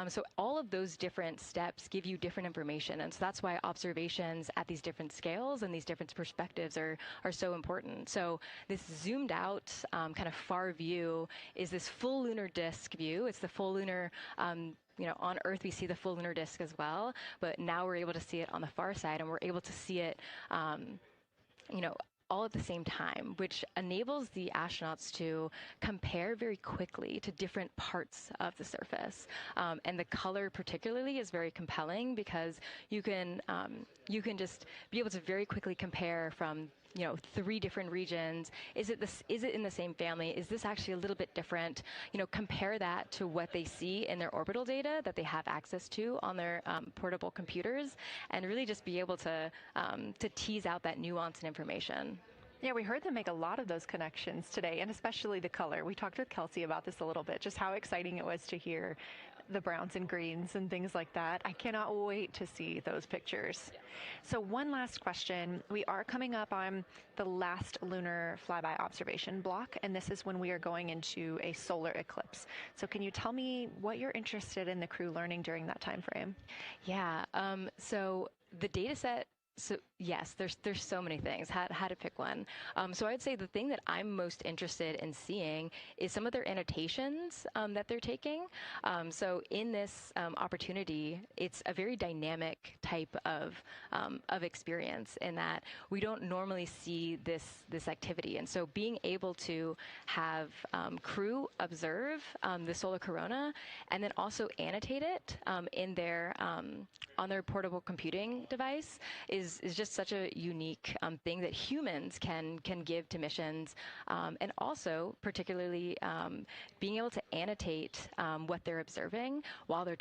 So all of those different steps give you different information, and so that's why observations at these different scales and these different perspectives are so important. So this zoomed out kind of far view is this full lunar disk view. It's the full lunar. On Earth, we see the full lunar disk as well, but now we're able to see it on the far side, and we're able to see it, all at the same time, which enables the astronauts to compare very quickly to different parts of the surface. And the color particularly is very compelling, because you can just be able to very quickly compare from 3 different regions. Is it in the same family? Is this actually a little bit different? Compare that to what they see in their orbital data that they have access to on their portable computers, and really just be able to tease out that nuance and information. Yeah, we heard them make a lot of those connections today, and especially the color. We talked with Kelsey about this a little bit, just how exciting it was to hear the browns and greens and things like that. I cannot wait to see those pictures. Yeah. So one last question. We are coming up on the last lunar flyby observation block, and this is when we are going into a solar eclipse. So can you tell me what you're interested in the crew learning during that time frame? Yeah, so the data set. So yes, there's so many things. How to pick one. So I'd say the thing that I'm most interested in seeing is some of their annotations that they're taking. So in this opportunity, it's a very dynamic type of experience, in that we don't normally see this activity. And so being able to have crew observe the solar corona, and then also annotate it in their on their portable computing device is just such a unique thing that humans can give to missions, and also particularly being able to annotate what they're observing while they're